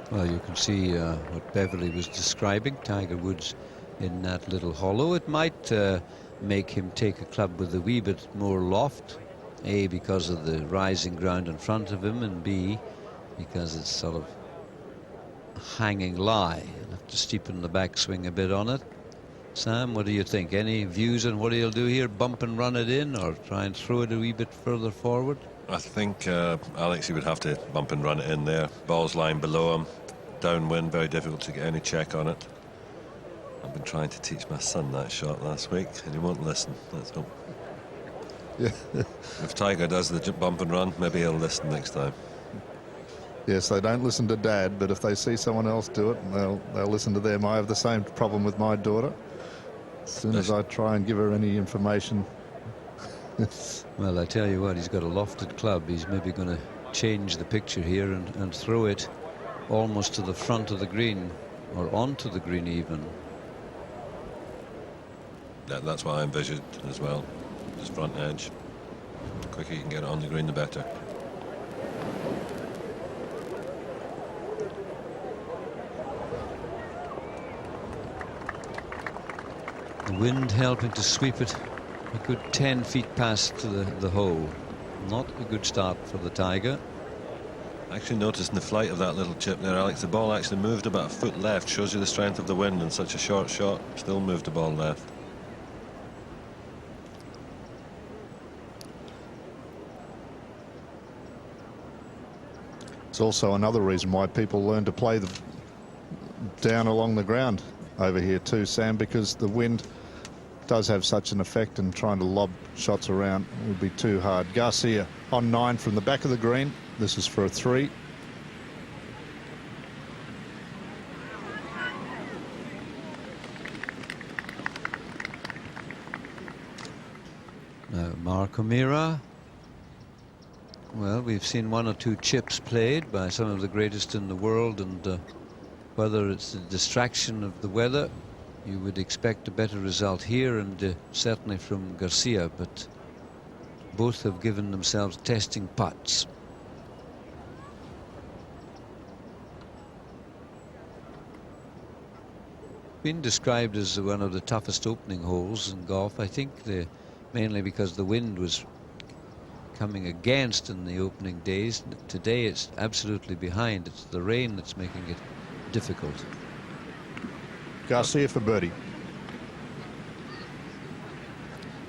Well, you can see what Beverly was describing. Tiger Woods in that little hollow. It might make him take a club with a wee bit more loft. A, because of the rising ground in front of him, and B, because it's sort of hanging lie. You'll have to steepen the backswing a bit on it. Sam, what do you think? Any views on what he'll do here? Bump and run it in, or try and throw it a wee bit further forward? I think, Alex, he would have to bump and run it in there. Ball's lying below him. Downwind, very difficult to get any check on it. I've been trying to teach my son that shot last week, and he won't listen. Let's hope. Yeah. If Tiger does the bump and run, maybe he'll listen next time. Yes, they don't listen to Dad, but if they see someone else do it, they'll listen to them. I have the same problem with my daughter. As soon as I try and give her any information. Well, I tell you what, he's got a lofted club. He's maybe going to change the picture here and throw it almost to the front of the green, or onto the green even. That's what I envisioned as well. Just front edge. The quicker you can get it on the green, the better. The wind helping to sweep it a good 10 feet past to the hole. Not a good start for the Tiger. Actually noticing the flight of that little chip there, Alex. The ball actually moved about a foot left. Shows you the strength of the wind, and such a short shot still moved the ball left. It's also another reason why people learn to play down along the ground over here too, Sam, because the wind does have such an effect, and trying to lob shots around would be too hard. Garcia on 9 from the back of the green. This is for a 3. Now Mark O'Meara. Well, we've seen 1 or 2 chips played by some of the greatest in the world, and whether it's the distraction of the weather, you would expect a better result here, and certainly from Garcia, but both have given themselves testing putts. Been described as one of the toughest opening holes in golf, I think, mainly because the wind was coming against in the opening days. Today it's absolutely behind. It's the rain that's making it difficult. Garcia for birdie.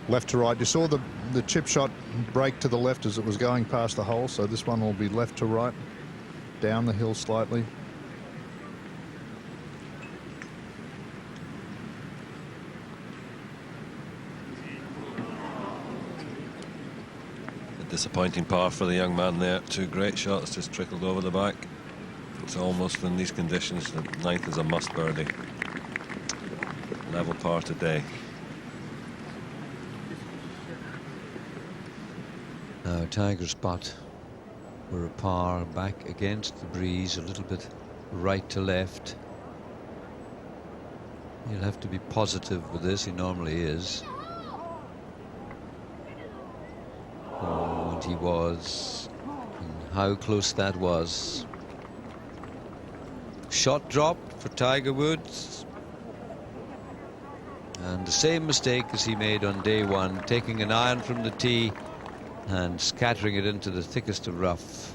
Left to right. You saw the chip shot break to the left as it was going past the hole, so this one will be left to right, down the hill slightly. Disappointing par for the young man there. 2 great shots just trickled over the back. It's almost, in these conditions, the 9th is a must birdie. Level par today. Now Tiger's putt for a par, back against the breeze, a little bit right to left. He'll have to be positive with this. He normally is. He was, and how close that was. Shot dropped for Tiger Woods, and the same mistake as he made on day 1, taking an iron from the tee and scattering it into the thickest of rough.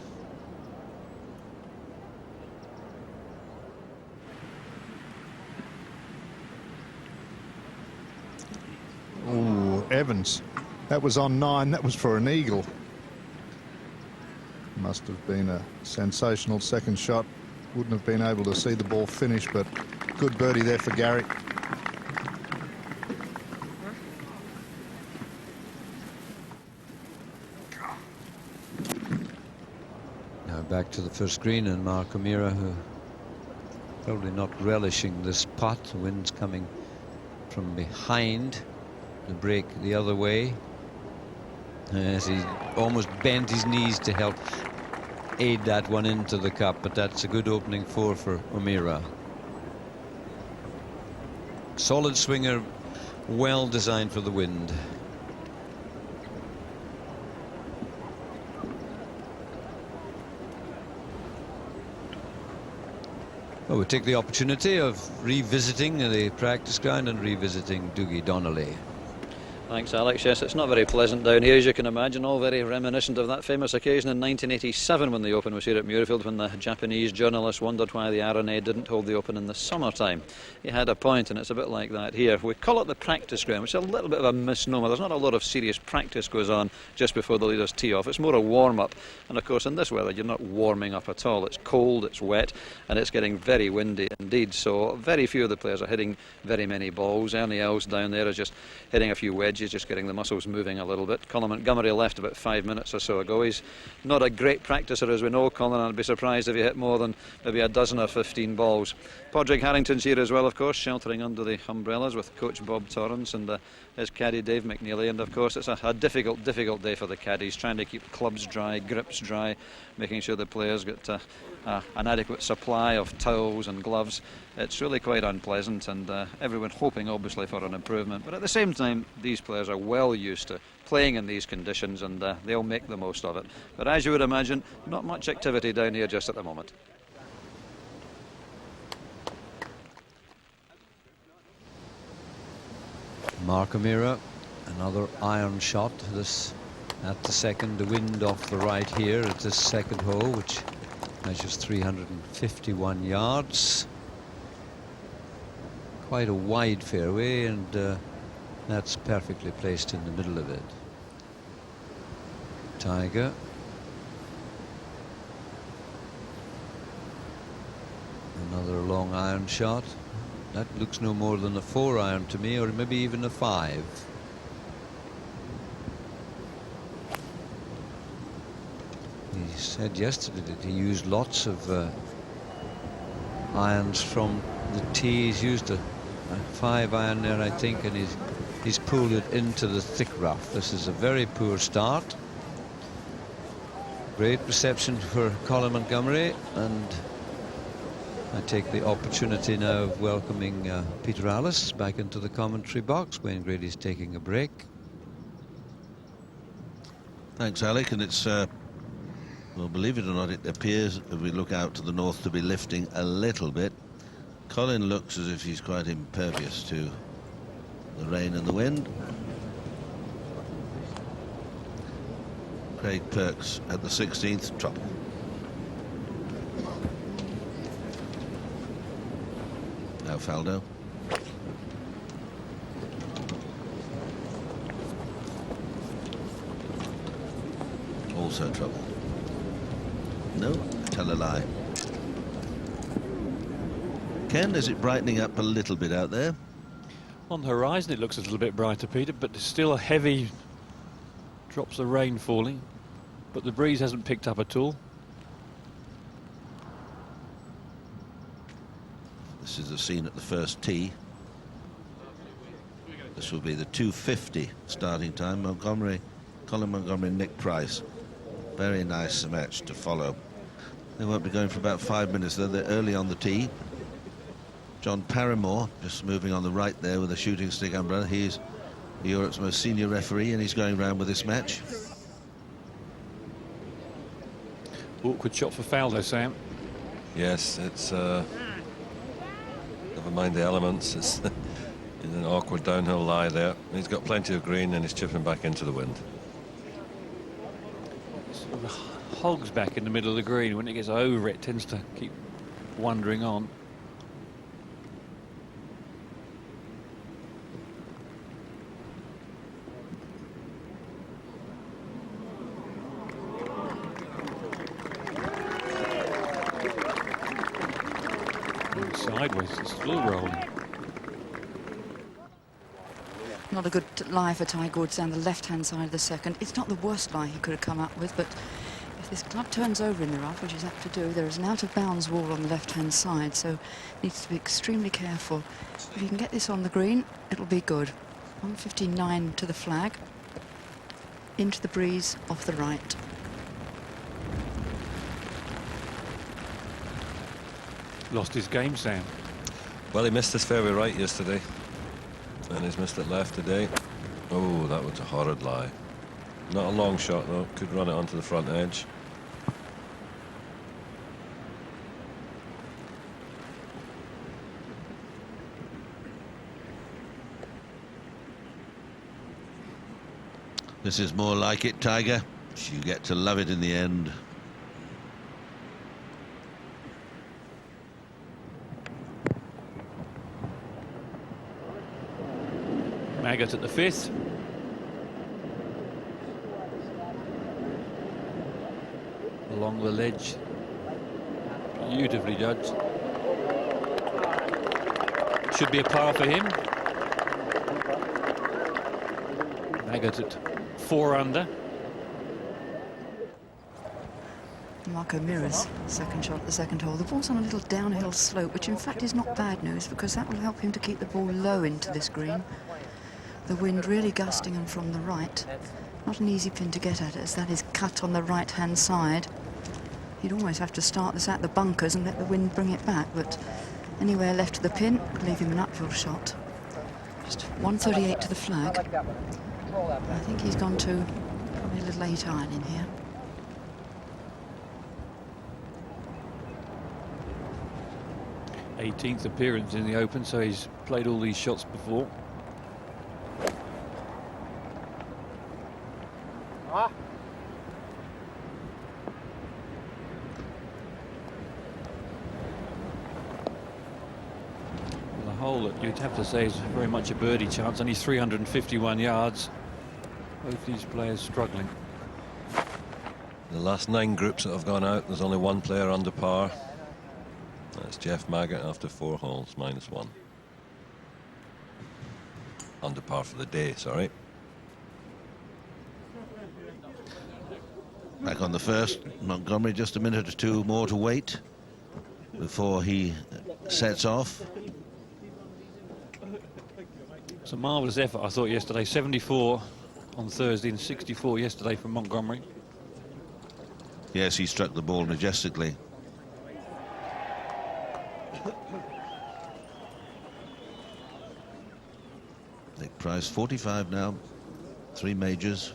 Ooh, Evans, that was on 9. That was for an eagle. Must have been a sensational second shot. Wouldn't have been able to see the ball finish, but good birdie there for Gary. Now back to the first green, and Mark O'Meara, who probably not relishing this putt. The wind's coming from behind, the break the other way, as he almost bent his knees to help aid that one into the cup, but that's a good opening 4 for O'Meara. Solid swinger, well designed for the wind. Well, we take the opportunity of revisiting the practice ground and revisiting Dougie Donnelly. Thanks, Alex. Yes, it's not very pleasant down here, as you can imagine. All very reminiscent of that famous occasion in 1987 when the Open was here at Muirfield, when the Japanese journalist wondered why the R&A didn't hold the Open in the summertime. He had a point, and it's a bit like that here. We call it the practice ground, which is a little bit of a misnomer. There's not a lot of serious practice goes on just before the leaders tee off. It's more a warm-up. And of course, in this weather, you're not warming up at all. It's cold, it's wet, and it's getting very windy indeed. So very few of the players are hitting very many balls. Ernie Els down there is just hitting a few wedges, just getting the muscles moving a little bit. Colin Montgomery left about 5 minutes or so ago. He's not a great practicer, as we know, Colin. I'd be surprised if he hit more than maybe a dozen or 15 balls. Padraig Harrington's here as well, of course, sheltering under the umbrellas with coach Bob Torrance and his caddy Dave McNeely. And of course, it's a difficult day for the caddies, trying to keep clubs dry, grips dry, making sure the players get an adequate supply of towels and gloves. It's really quite unpleasant, and everyone hoping obviously for an improvement, but at the same time these players are well used to playing in these conditions, and they'll make the most of it. But as you would imagine, not much activity down here just at the moment. Mark O'Meara, another iron shot. This at the second, the wind off the right here at this second hole, which Measures 351 yards. Quite a wide fairway, and that's perfectly placed in the middle of it. Tiger. Another long iron shot. That looks no more than a 4-iron to me, or maybe even a 5. He said yesterday that he used lots of irons from the tee. He's used a 5-iron there, I think, and he's pulled it into the thick rough. This is a very poor start. Great reception for Colin Montgomerie, and I take the opportunity now of welcoming Peter Alliss back into the commentary box. Wayne Grady's taking a break. Thanks, Alec, and it's well, believe it or not, it appears, if we look out to the north, to be lifting a little bit. Colin looks as if he's quite impervious to the rain and the wind. Craig Perks at the 16th, trouble. Now Faldo. Also trouble. No, tell a lie. Ken, is it brightening up a little bit out there? On the horizon it looks a little bit brighter, Peter, but there's still a heavy drops of rain falling, but the breeze hasn't picked up at all. This is the scene at the first tee. This will be the 2:50 starting time. Montgomerie, Colin Montgomerie, Nick Price. Very nice match to follow. They won't be going for about 5 minutes, though. They're early on the tee. John Paramore just moving on the right there with a shooting stick umbrella. He's Europe's most senior referee, and he's going round with this match. Awkward shot for Faldo, Sam. Yes, it's never mind the elements. It's in an awkward downhill lie there. He's got plenty of green, and he's chipping back into the wind. Sort of hogs back in the middle of the green. When it gets over, it tends to keep wandering on. Sideways, it's still rolling. Not a good lie for Tiger Woods down the left-hand side of the second. It's not the worst lie he could have come up with, but if this club turns over in the rough, which he's apt to do, there is an out-of-bounds wall on the left-hand side, so needs to be extremely careful. If you can get this on the green, it'll be good. 159 to the flag. Into the breeze, off the right. Lost his game, Sam. Well, he missed his fairway right yesterday, and he's missed it left today. Oh, that was a horrid lie. Not a long shot, though. Could run it onto the front edge. This is more like it, Tiger. You get to love it in the end. Maggott at the 5th. Along the ledge. Beautifully judged. Should be a par for him. Maggott at 4 under. Marco Mira's second shot at the second hole. The ball's on a little downhill slope, which in fact is not bad news because that will help him to keep the ball low into this green. The wind really gusting and from the right. Not an easy pin to get at, as that is cut on the right-hand side. You'd almost have to start this at the bunkers and let the wind bring it back, but anywhere left of the pin, leave him an uphill shot. Just 138 to the flag. I think he's gone to probably a little 8-iron in here. th appearance in the Open, so he's played all these shots before. hole that you'd have to say is very much a birdie chance. Only 351 yards. Both these players struggling. The last 9 groups that have gone out, there's only 1 player under par. That's Jeff Maggott after 4 holes, -1. Under par for the day, sorry. Back on the first, Montgomery, just a minute or 2 more to wait before he sets off. It's a marvellous effort, I thought, yesterday. 74 on Thursday and 64 yesterday from Montgomery. Yes, he struck the ball majestically. Nick Price, 45 now, 3 majors.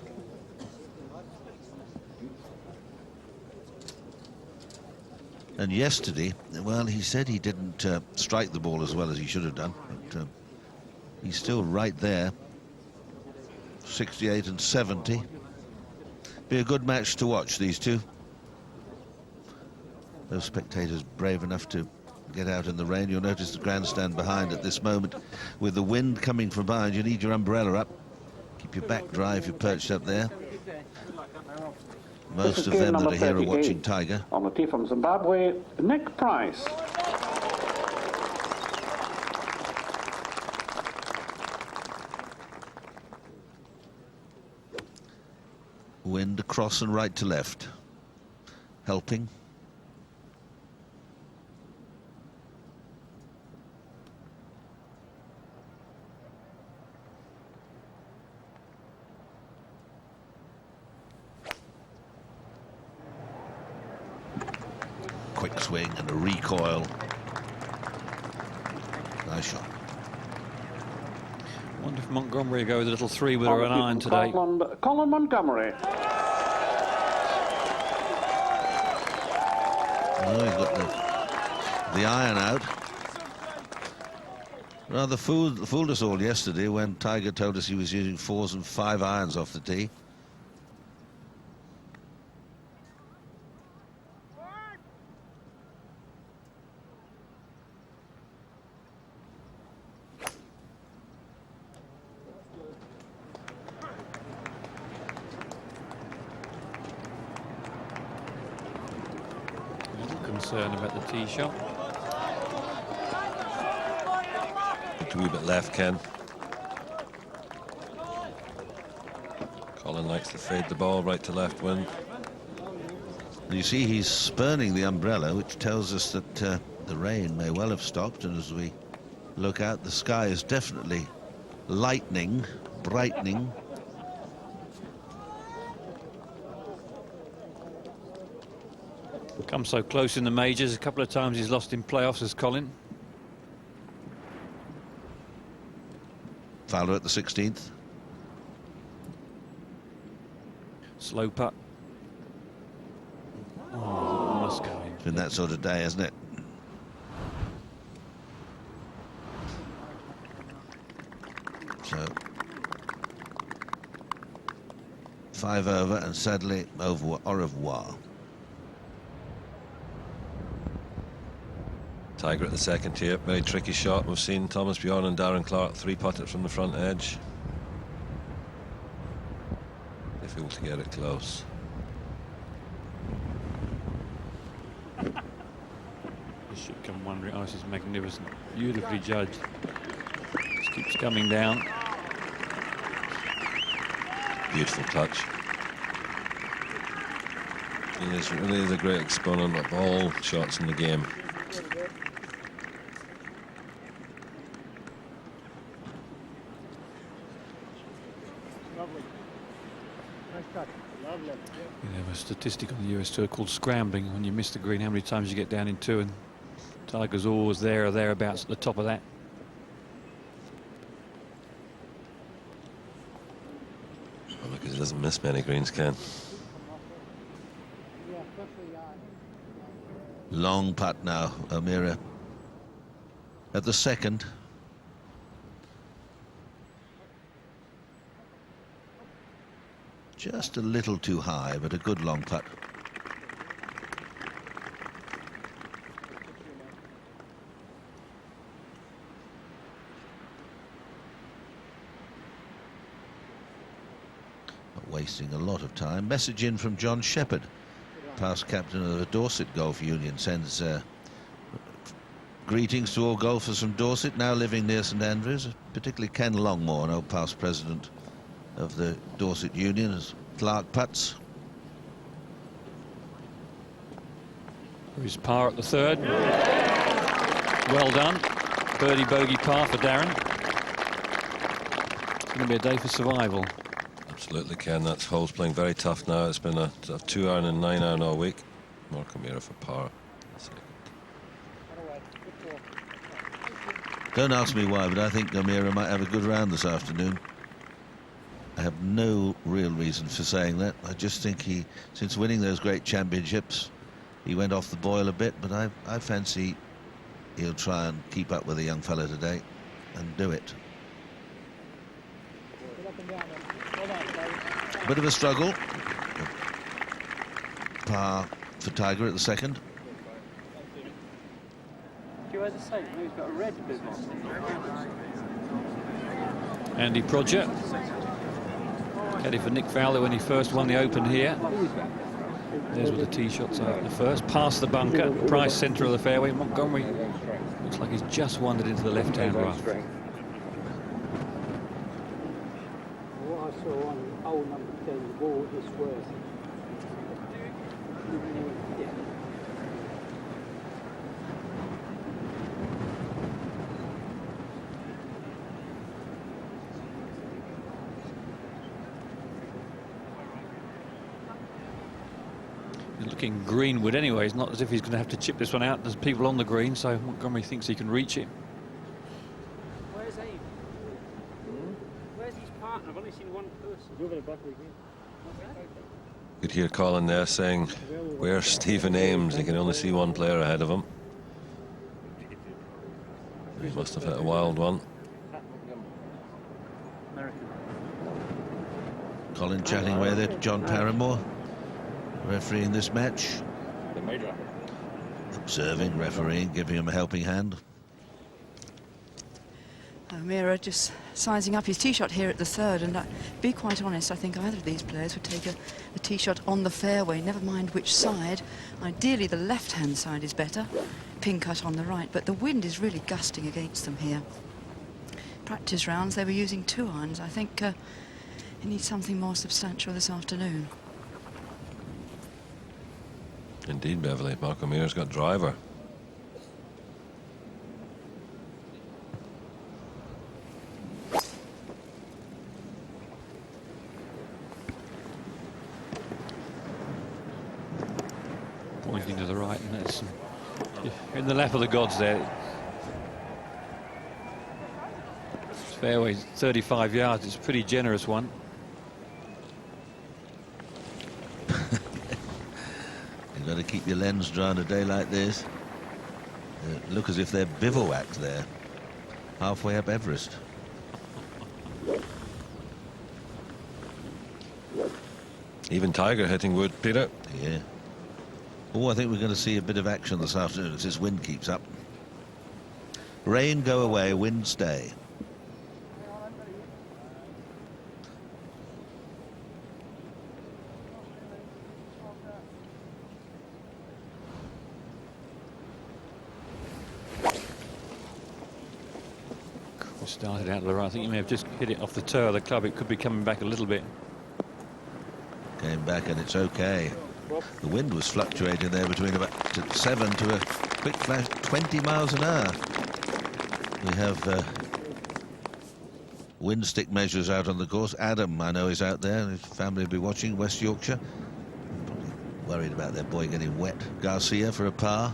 And yesterday, well, he said he didn't strike the ball as well as he should have done, but he's still right there. 68 and 70. Be a good match to watch, these two. Those spectators brave enough to get out in the rain. You'll notice the grandstand behind at this moment. With the wind coming from behind, you need your umbrella up. Keep your back dry if you're perched up there. Most of them that are here are watching Tiger. On the tee from Zimbabwe, Nick Price. Wind across and right to left. Helping. Quick swing and a recoil. Nice shot. I wonder if Montgomery will go with a little 3-wooder and iron today. Colin Montgomery. Oh, he's got the iron out. Rather fooled us all yesterday when Tiger told us he was using 4s and 5 irons off the tee. Concern about the tee shot. A wee bit left, Ken. Colin likes to fade the ball right to left wind. You see he's spurning the umbrella, which tells us that the rain may well have stopped, and as we look out, the sky is definitely lightening, brightening. Come so close in the majors. A couple of times he's lost in playoffs as Colin. Fowler at the 16th. Slow putt. Oh, must go in. It's been that sort of day, hasn't it? So 5 over, and sadly over. Au revoir. Tiger at the second tee, very tricky shot. We've seen Thomas Bjorn and Darren Clarke 3-putt it from the front edge. Difficult to get it close. This should come wondering. Oh, this is magnificent. Beautifully judged. Just keeps coming down. Beautiful touch. He is really the great exponent of all shots in the game. You have a statistic on the US Tour called scrambling. When you miss the green, how many times you get down in 2, and Tiger's always there or thereabouts at the top of that. Well, because he doesn't miss many greens, Ken. Long putt now, O'Meara. At the second. Just a little too high, but a good long putt. wasting a lot of time. Message in from John Shepherd, past captain of the Dorset Golf Union, sends greetings to all golfers from Dorset, now living near St Andrews, particularly Ken Longmore, an old past president of the Dorset Union, as Clark putts. Here's par at the third. Well done. Birdie bogey par for Darren. It's going to be a day for survival. Absolutely, Ken. That hole's playing very tough now. It's been a 2-iron and 9-iron all week. Mark O'Meara for par. Don't ask me why, but I think O'Meara might have a good round this afternoon. I have no real reason for saying that. I just think he, since winning those great championships, he went off the boil a bit, but I fancy he'll try and keep up with the young fella today and do it. Bit of a struggle. Par for Tiger at the second. Andy Prodger, caddy for Nick Fowler when he first won the Open here. There's where the tee shots are. The first, past the bunker, Price centre of the fairway. Montgomery looks like he's just wandered into the left-hand rough. What I saw on hole number 10, the ball this way. Looking greenwood anyway. It's not as if he's going to have to chip this one out. There's people on the green, so Montgomery thinks he can reach it. Where's Abe? Where's his partner? I've only seen one person. Could hear Colin there saying, where's Stephen Ames? He can only see one player ahead of him. He must have hit a wild one. Colin chatting away there to John Paramore, refereeing this match. Observing, refereeing, giving him a helping hand. O'Meara just sizing up his tee shot here at the third, and be quite honest, I think either of these players would take a tee shot on the fairway, never mind which side. Ideally the left-hand side is better, pin cut on the right, but the wind is really gusting against them here. Practice rounds they were using 2 irons. I think it needs something more substantial this afternoon. Indeed, Beverly. Mark O'Meara's got driver. Pointing to the right, and that's in the lap of the gods there. This fairway's 35 yards. It's a pretty generous one. Got to keep your lens dry on a day like this. Look as if they're bivouacked there, halfway up Everest. Even Tiger hitting wood, Peter. Yeah. Oh, I think we're going to see a bit of action this afternoon as this wind keeps up. Rain go away, wind stay. Started out to the right. I think you may have just hit it off the toe of the club. It could be coming back a little bit. Came back and it's okay. The wind was fluctuating there between about 7 to a quick flash 20 miles an hour. We have wind stick measures out on the course. Adam, I know, is out there. His family will be watching. West Yorkshire. Probably worried about their boy getting wet. Garcia for a par.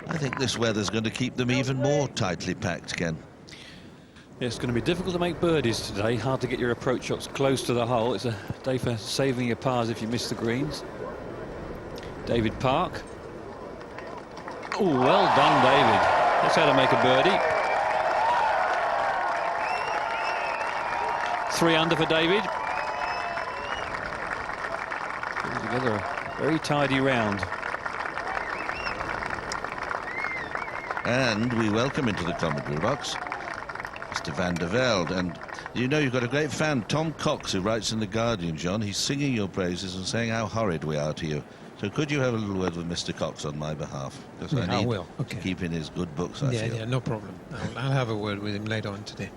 I think this weather's going to keep them even more tightly packed, Ken. It's going to be difficult to make birdies today. Hard to get your approach shots close to the hole. It's a day for saving your pars if you miss the greens. David Park. Oh, well done, David. That's how to make a birdie. 3 under for David. Putting together a Very tidy round. And we welcome into the commentary box Mr. Van der Velde. And you know, you've got a great fan, Tom Cox, who writes in The Guardian, John. He's singing your praises and saying how horrid we are to you. So could you have a little word with Mr. Cox on my behalf? Because Yeah, I need will. to Okay. keep in his good books, I feel. Yeah, no problem. I'll have a word with him later on today.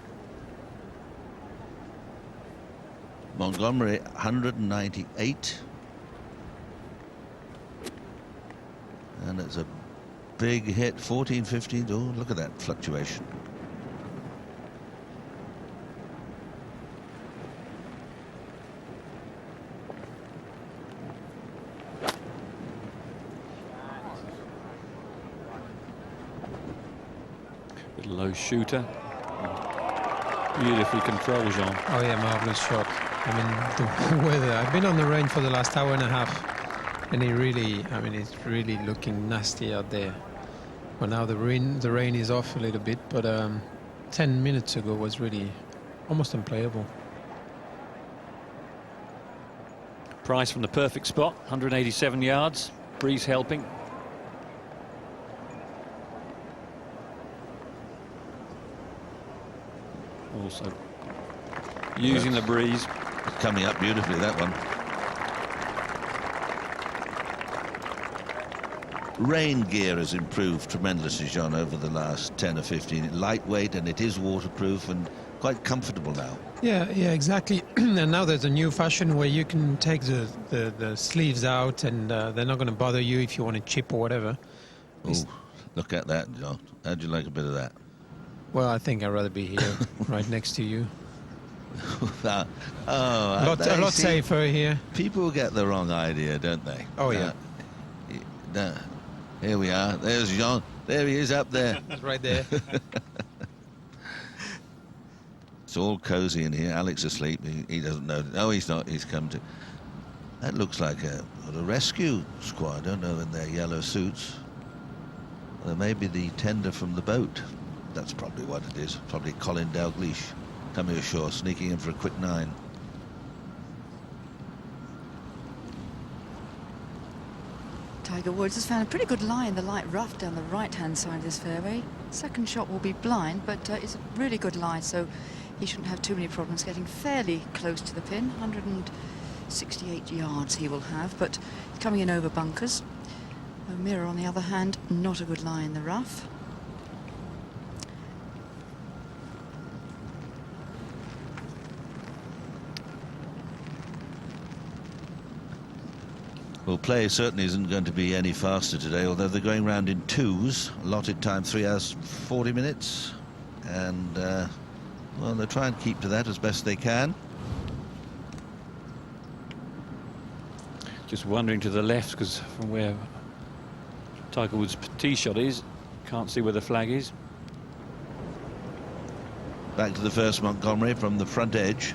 Montgomery, 198. And it's a big hit, 14, 15. Oh, look at that fluctuation. Little low shooter. Beautifully controlled, Jean. Oh yeah, marvelous shot. I mean, the weather. I've been on the range for the last hour and a half, and it's really looking nasty out there. Well, now the rain is off a little bit, but 10 minutes ago was really almost unplayable. Price from the perfect spot, 187 yards. Breeze helping. Also using the breeze. Coming up beautifully, that one. Rain gear has improved tremendously, John, over the last 10 or 15. It's lightweight and it is waterproof and quite comfortable now. Yeah, exactly. And now there's a new fashion where you can take the sleeves out, and they're not going to bother you if you want to chip or whatever. Oh, look at that, John. How'd you like a bit of that? Well, I think I'd rather be here, right next to you. A lot safer here. People get the wrong idea, don't they? Oh, yeah. Here we are. There's Jean. There he is up there. He's right there. It's all cozy in here. Alex asleep. He doesn't know. No, he's not. He's come to... That looks like a rescue squad. I don't know, in their yellow suits. There may be the tender from the boat. That's probably what it is. Probably Colin Dalglish coming ashore, sneaking in for a quick 9. Tiger Woods has found a pretty good lie in the light rough down the right-hand side of this fairway. Second shot will be blind, but it's a really good lie, so he shouldn't have too many problems getting fairly close to the pin. 168 yards he will have, but coming in over bunkers. O'Meara, on the other hand, not a good lie in the rough. Well, play certainly isn't going to be any faster today, although they're going round in twos. Allotted time 3 hours 40 minutes, and well, they'll try and keep to that as best they can. Just wandering to the left, because from where Tiger Woods' tee shot is, can't see where the flag is. Back to the first Montgomery from the front edge.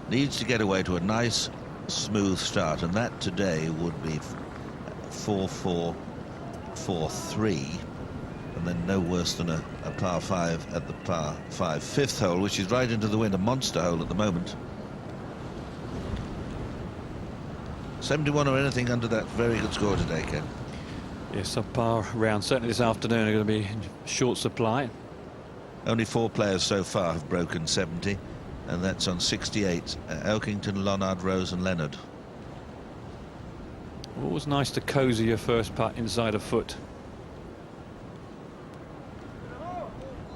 Needs to get away to a nice smooth start, and that today would be 4-4, 4-3, and then no worse than a par 5 at the par 5 fifth hole, which is right into the wind, a monster hole at the moment. 71 or anything under that very good score today, Ken. Yes, subpar round certainly this afternoon are going to be in short supply. Only 4 players so far have broken 70, and that's on 68. Elkington, Lonard, Rose and Leonard. Always nice to cozy your first putt inside a foot.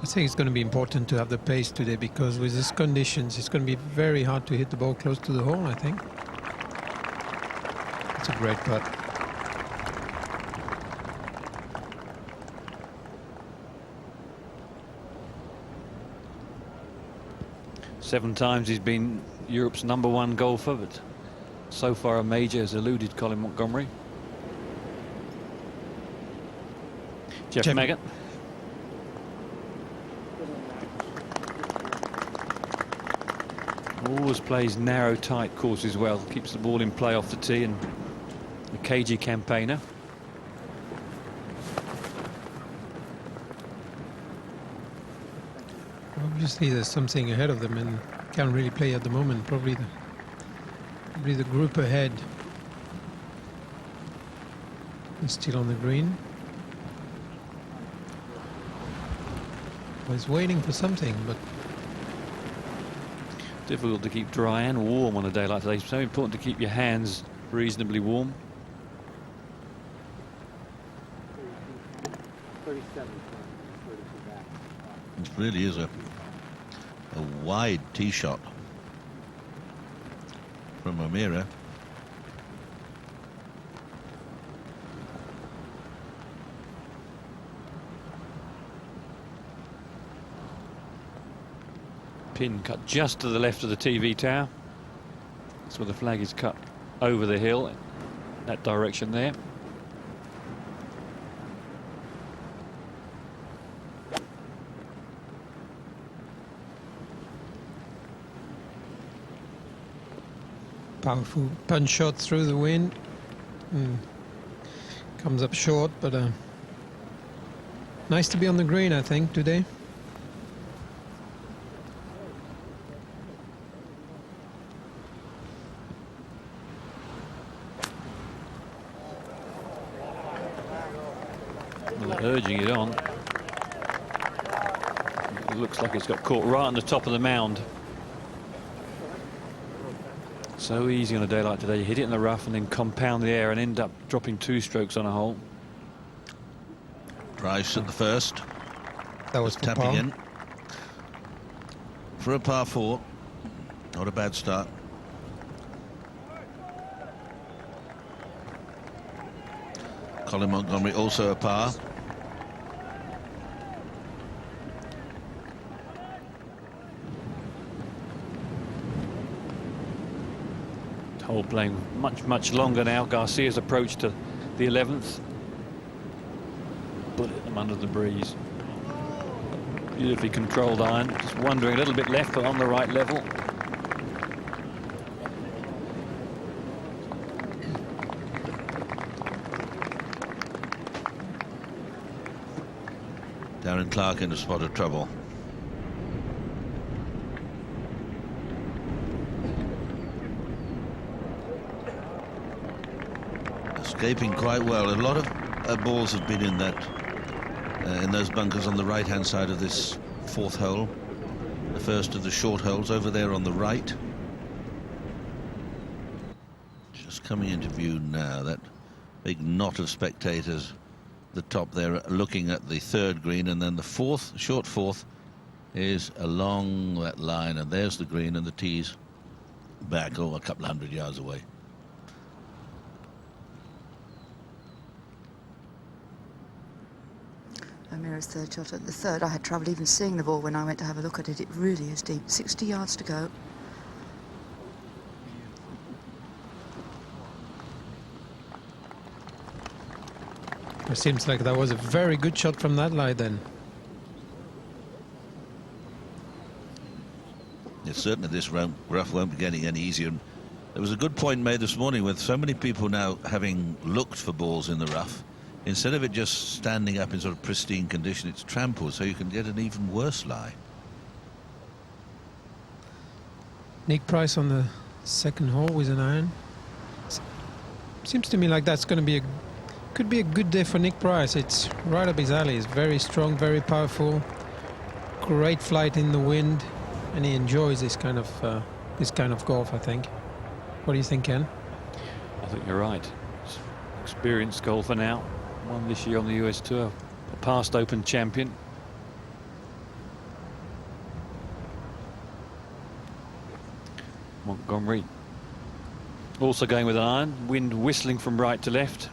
I think it's going to be important to have the pace today, because with these conditions it's going to be very hard to hit the ball close to the hole, I think. It's a great putt. Seven times he's been Europe's #1 golfer, but so far a major has eluded Colin Montgomery. Jeff Maggott. Always plays narrow, tight courses well. Keeps the ball in play off the tee, and a cagey campaigner. Obviously, there's something ahead of them and can't really play at the moment. Probably the group ahead is still on the green. I was waiting for something, but difficult to keep dry and warm on a day like today. It's so important to keep your hands reasonably warm. 37. It really is a wide tee shot from O'Meara. Pin cut just to the left of the TV tower. That's where the flag is cut over the hill, that direction there. powerful punch shot through the wind. Comes up short, but nice to be on the green, I think, today. Urging it on. It looks like it's got caught right on the top of the mound. So easy on a day like today. You hit it in the rough and then compound the air and end up dropping 2 strokes on a hole. Price at the first. That was tapping par. in for a par 4. Not a bad start. Colin Montgomery also a par. Hole playing much longer now. Garcia's approach to the 11th. Put them under the breeze. Beautifully controlled iron. Just wandering a little bit left, but on the right level. Darren Clark in a spot of trouble. Escaping quite well. A lot of balls have been in that in those bunkers on the right hand side of this 4th hole, the first of the short holes over there on the right. Just coming into view now, that big knot of spectators, the top there looking at the 3rd green, and then the 4th, short 4th, is along that line, and there's the green, and the tees back a couple hundred yards away. O'Meara's 3rd shot at the 3rd. I had trouble even seeing the ball when I went to have a look at it. It really is deep. 60 yards to go. It seems like that was a very good shot from that line then. Yes, certainly this rough won't be getting any easier. There was a good point made this morning with so many people now having looked for balls in the rough. Instead of it just standing up in sort of pristine condition, it's trampled, so you can get an even worse lie. Nick Price on the 2nd hole with an iron. Seems to me like that's going to be could be a good day for Nick Price. It's right up his alley. It's very strong, very powerful, great flight in the wind, and he enjoys this kind of golf, I think. What do you think, Ken? I think you're right. Experienced golfer now. Won this year on the US Tour. A past Open champion. Montgomery also going with an iron. Wind whistling from right to left.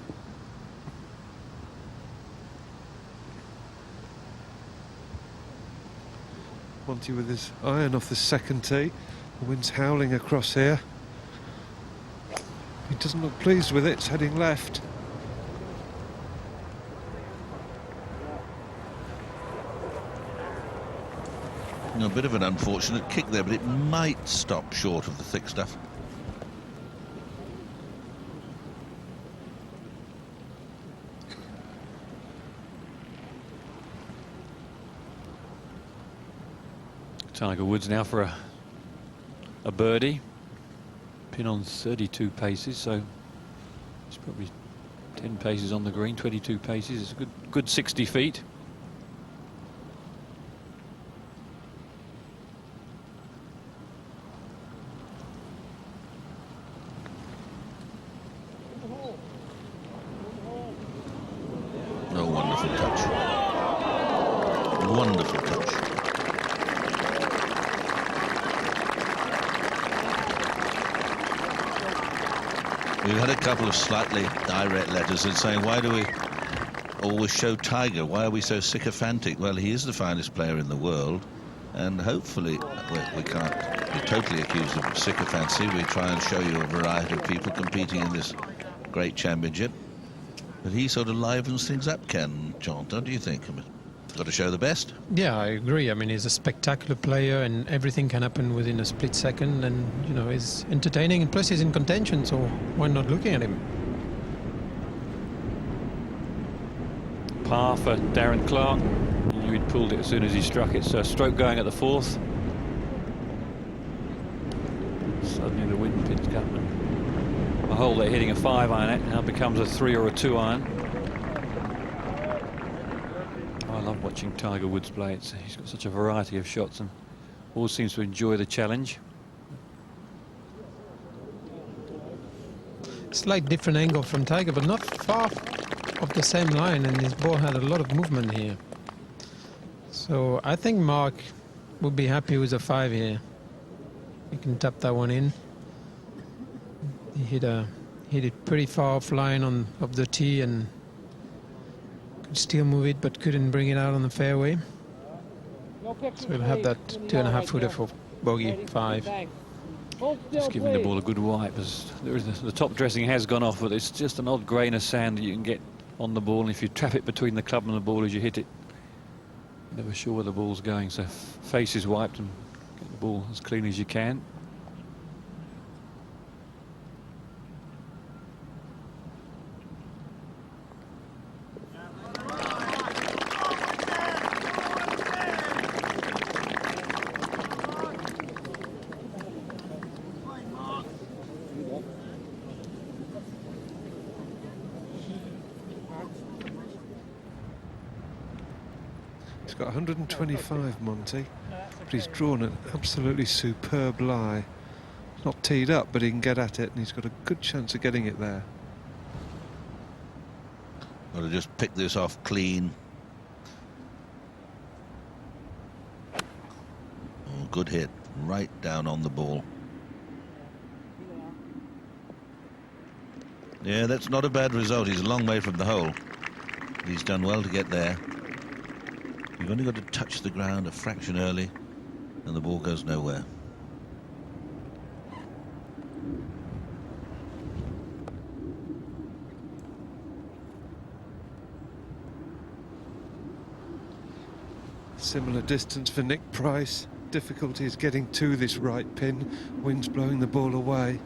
Monty with his iron off the 2nd tee. The wind's howling across here. He doesn't look pleased with it. It's heading left. A bit of an unfortunate kick there, but it might stop short of the thick stuff. Tiger Woods now for a birdie. Pin on 32 paces, so it's probably 10 paces on the green, 22 paces. It's a good 60 feet. Oh, wonderful touch. Wonderful touch. We've had a couple of slightly direct letters in saying, why do we always show Tiger? Why are we so sycophantic? Well, he is the finest player in the world, and hopefully we can't be totally accused of sycophancy. We try and show you a variety of people competing in this great championship. But he sort of livens things up, Ken, John, don't you think? I mean, got to show the best. Yeah, I agree. I mean, he's a spectacular player, and everything can happen within a split second. And you know, he's entertaining, and plus he's in contention. So why not looking at him? Par for Darren Clark. He knew he'd pulled it as soon as he struck it. So a stroke going at the fourth. Suddenly the wind pins up. A hole they're hitting a 5-iron at now becomes a 3 or a 2-iron. I love watching Tiger Woods play. He's got such a variety of shots and always seems to enjoy the challenge. Slight different angle from Tiger, but not far off the same line, and his ball had a lot of movement here. So I think Mark would be happy with a 5 here. He can tap that one in. He hit it pretty far offline of the tee and could still move it, but couldn't bring it out on the fairway. So we'll have that 2.5 footer for bogey 5. Just giving the ball a good wipe. The top dressing has gone off, but it's just an odd grain of sand that you can get on the ball. And if you trap it between the club and the ball as you hit it, you're never sure where the ball's going. So face is wiped and get the ball as clean as you can. He's got 125, Monty, but he's drawn an absolutely superb lie. Not teed up, but he can get at it, and he's got a good chance of getting it there. Got to just pick this off clean. Oh, good hit, right down on the ball. Yeah, that's not a bad result. He's a long way from the hole. He's done well to get there. You've only got to touch the ground a fraction early and the ball goes nowhere. Similar distance for Nick Price. Difficulty is getting to this right pin. Wind's blowing the ball away.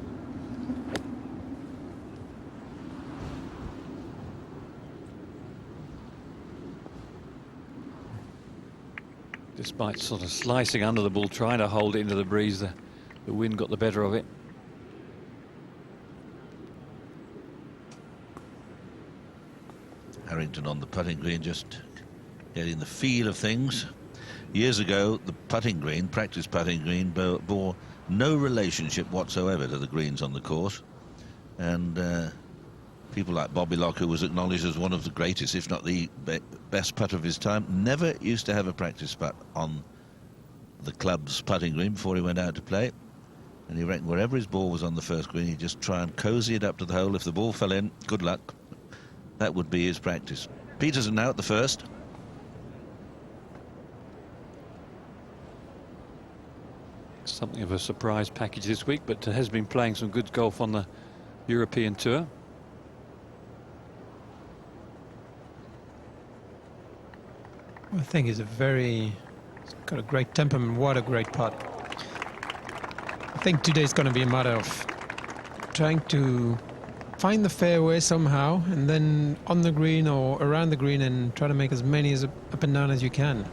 Despite sort of slicing under the ball, trying to hold it into the breeze, the wind got the better of it. Harrington on the putting green, just getting the feel of things. Years ago, the putting green, practice putting green, bore no relationship whatsoever to the greens on the course. And people like Bobby Locke, who was acknowledged as one of the greatest, if not the best putter of his time, never used to have a practice putt on the club's putting green before he went out to play. And he reckoned wherever his ball was on the first green, he'd just try and cozy it up to the hole. If the ball fell in, good luck. That would be his practice. Peterson now at the first. Something of a surprise package this week, but has been playing some good golf on the European Tour. I think he's he's got a great temperament. What a great putt. I think today's going to be a matter of trying to find the fairway somehow, and then on the green or around the green, and try to make as many as up and down as you can.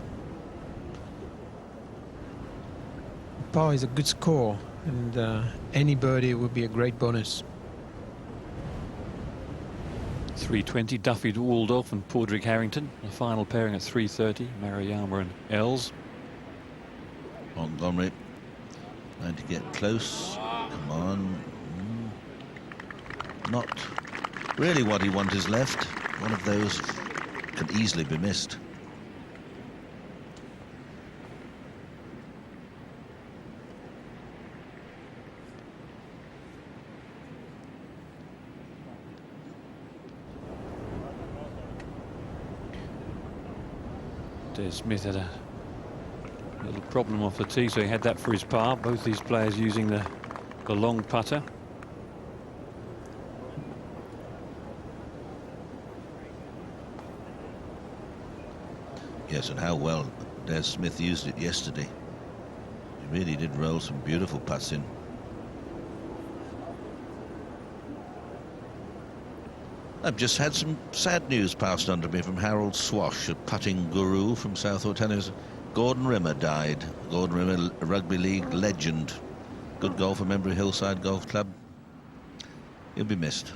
par is a good score, and any birdie would be a great bonus. 3:20, Duffy Waldorf and Padraig Harrington. The final pairing at 3:30, Maruyama and Els. Montgomery trying to get close. Come on. Not really what he wants is left. One of those can easily be missed. Des Smith had a little problem off the tee, so he had that for his par. Both these players using the long putter. Yes, and how well Des Smith used it yesterday. He really did roll some beautiful putts in. I've just had some sad news passed on to me from Harold Swash, a putting guru from Southall Tennis. Gordon Rimmer died. Gordon Rimmer, a rugby league legend. Good golfer, member of Hillside Golf Club. He'll be missed.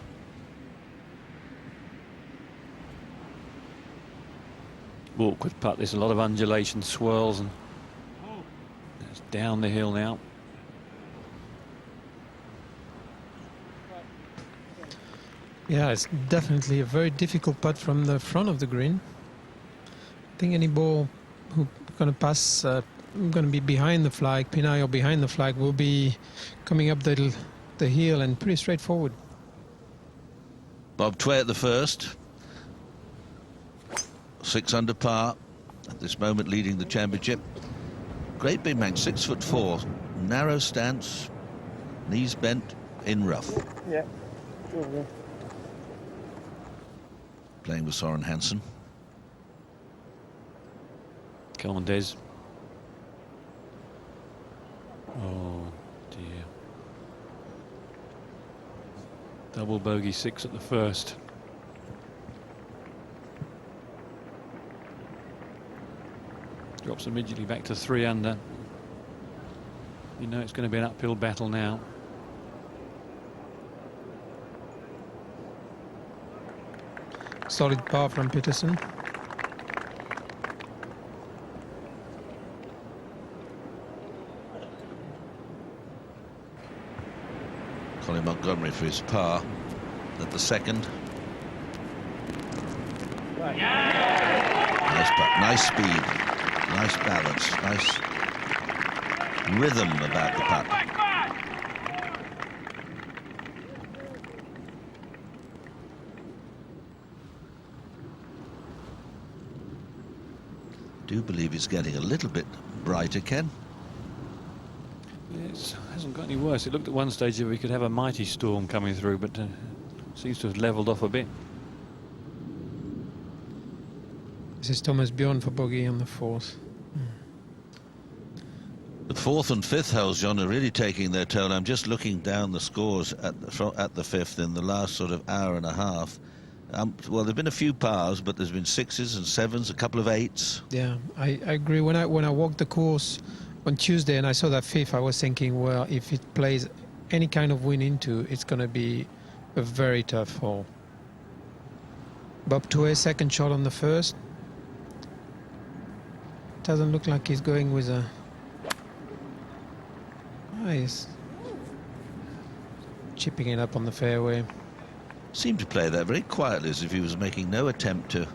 Awkward putt. There's a lot of undulation, swirls, and it's down the hill now. Yeah, it's definitely a very difficult putt from the front of the green. I think any ball who's going to pass, going to be behind the flag, pin eye or behind the flag, will be coming up the hill and pretty straightforward. Bob Tway at the first. 6 under par. At this moment leading the championship. Great big man, 6'4". Narrow stance, knees bent, in rough. Yeah. Playing with Soren Hansen. Come on, Des. Oh, dear. Double bogey 6 at the first. Drops immediately back to 3 under. You know it's going to be an uphill battle now. Solid par from Peterson. Colin Montgomery for his par at the second. Nice putt, nice speed, nice balance, nice rhythm about the putt. Do believe it's getting a little bit brighter, Ken. It hasn't got any worse. It looked at one stage that we could have a mighty storm coming through, but seems to have levelled off a bit. This is Thomas Bjorn for bogey on the 4th. The 4th and 5th holes, John, are really taking their toll. I'm just looking down the scores at the 5th in the last sort of hour and a half. Well, there've been a few pars, but there's been 6s and 7s, a couple of 8s. Yeah, I agree. When I walked the course on Tuesday and I saw that 5th, I was thinking, well, if it plays any kind of wind into, it's going to be a very tough hole. Bob Tway, second shot on the 1st. Doesn't look like he's going with a... He's chipping it up on the fairway. Seemed to play that very quietly, as if he was making no attempt to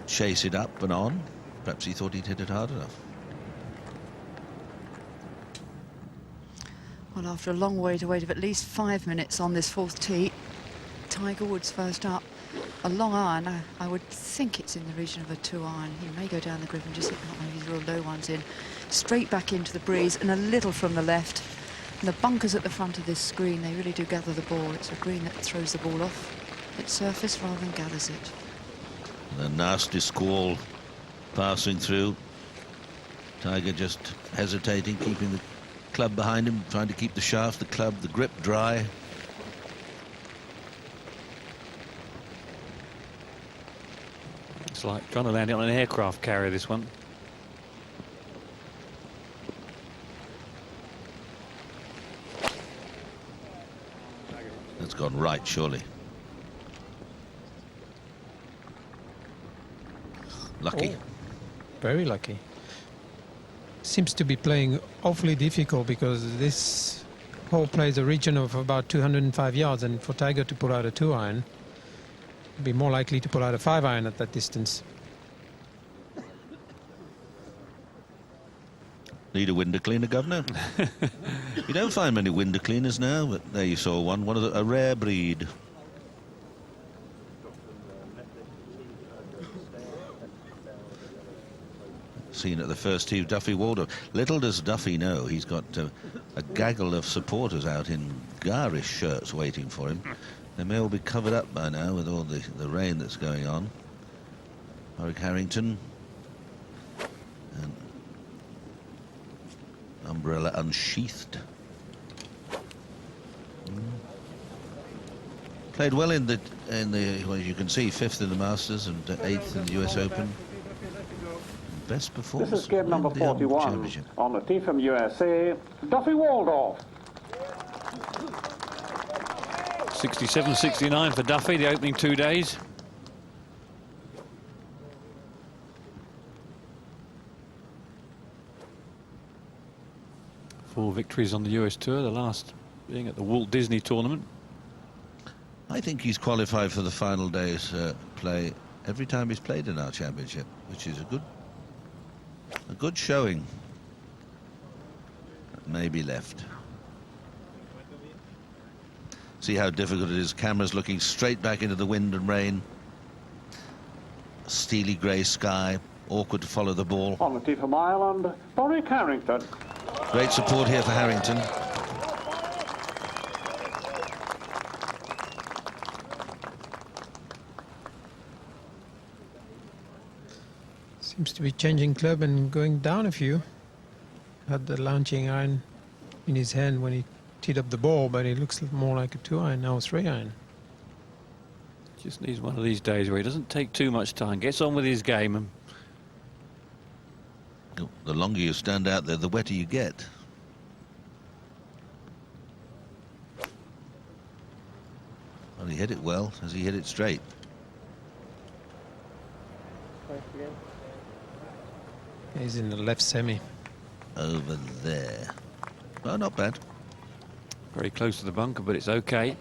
chase it up and on. Perhaps he thought he'd hit it hard enough. Well, after a long wait of at least 5 minutes on this 4th tee, Tiger Woods first up. A long iron, I would think it's in the region of a 2-iron. He may go down the grip and just hit one of these real low ones in. Straight back into the breeze and a little from the left. And the bunkers at the front of this green, they really do gather the ball. It's a green that throws the ball off its surface rather than gathers it. A nasty squall passing through. Tiger just hesitating, keeping the club behind him, trying to keep the shaft, the club, the grip dry. It's like trying to land it on an aircraft carrier, this one. That's gone right, surely. Lucky. Oh, very lucky. Seems to be playing awfully difficult because this hole plays a region of about 205 yards, and for Tiger to pull out a 2-iron, be more likely to pull out a 5-iron at that distance. Need a window cleaner, Governor? You don't find many window cleaners now, but there you saw one of a rare breed. Seen at the first tee, Duffy Waldorf. Little does Duffy know he's got a gaggle of supporters out in garish shirts waiting for him. They may all be covered up by now with all the rain that's going on. Padraig Harrington. And umbrella unsheathed. Played well in the well, as you can see, 5th in the Masters and 8th in the US Open. Best performance. This is game number 41 on the tee from USA, Duffy Waldorf. 67-69 for Duffy, the opening 2 days. Four victories on the US Tour, the last being at the Walt Disney tournament. I think he's qualified for the final day's play every time he's played in our championship, which is a good showing. Maybe left. See how difficult it is. Cameras looking straight back into the wind and rain. Steely grey sky. Awkward to follow the ball. On the tee from Ireland, Padraig Harrington. Great support here for Harrington. Seems to be changing club and going down a few. Had the launching iron in his hand when he teed up the ball, but it looks more like a 2-iron, now a 3-iron. Just needs one of these days where he doesn't take too much time, gets on with his game. And the longer you stand out there, the wetter you get. Well, he hit it well. Has he hit it straight? He's in the left semi. Over there. Oh, not bad. very close to the bunker, but it's okay.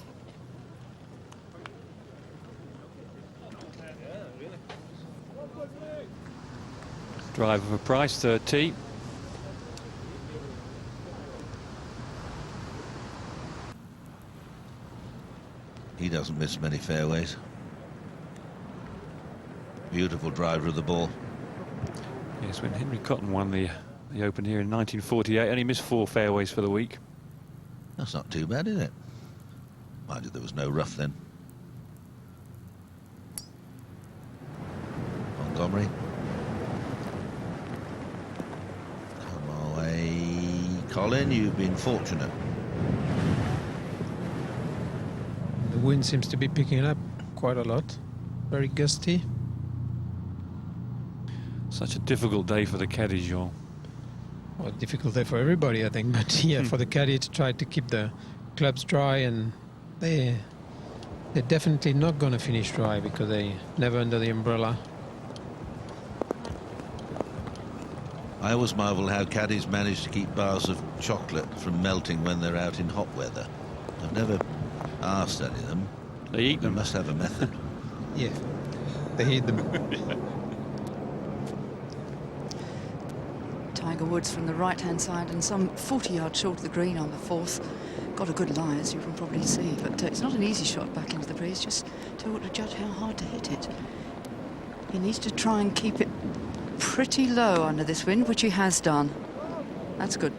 Driver for Price, third tee. He doesn't miss many fairways. Beautiful driver of the ball. Yes, when Henry Cotton won the Open here in 1948, only missed 4 fairways for the week. That's not too bad, is it? Mind you, there was no rough then. Montgomery. Come away. Colin, you've been fortunate. The wind seems to be picking up quite a lot. Very gusty. Such a difficult day for the caddies, Jean. Well, difficult day for everybody, I think. But yeah, for the caddy to try to keep the clubs dry, and they're definitely not going to finish dry because they never under the umbrella. I always marvel how caddies manage to keep bars of chocolate from melting when they're out in hot weather. I've never asked any of them. They eat them. They must have a method. Yeah, they eat them. Tiger Woods from the right-hand side and some 40 yards short of the green on the fourth. Got a good lie, as you can probably see, but it's not an easy shot back into the breeze, just difficult to judge how hard to hit it. He needs to try and keep it pretty low under this wind, which he has done. That's good.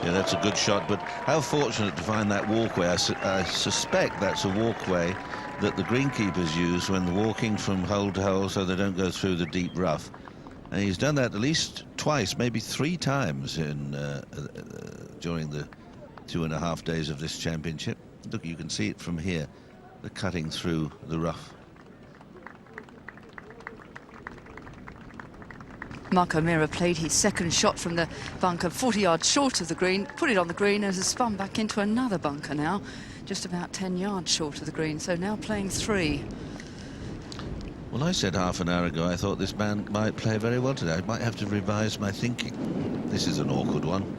Yeah, that's a good shot, but how fortunate to find that walkway. I suspect that's a walkway that the greenkeepers use when they're walking from hole to hole so they don't go through the deep rough. And he's done that at least twice, maybe 3 times in during the 2.5 days of this championship. Look, you can see it from here, the cutting through the rough. Mark O'Meara played his second shot from the bunker 40 yards short of the green, put it on the green and has spun back into another bunker now, just about 10 yards short of the green, so now playing 3. Well, I said half an hour ago I thought this man might play very well today. I might have to revise my thinking. This is an awkward one.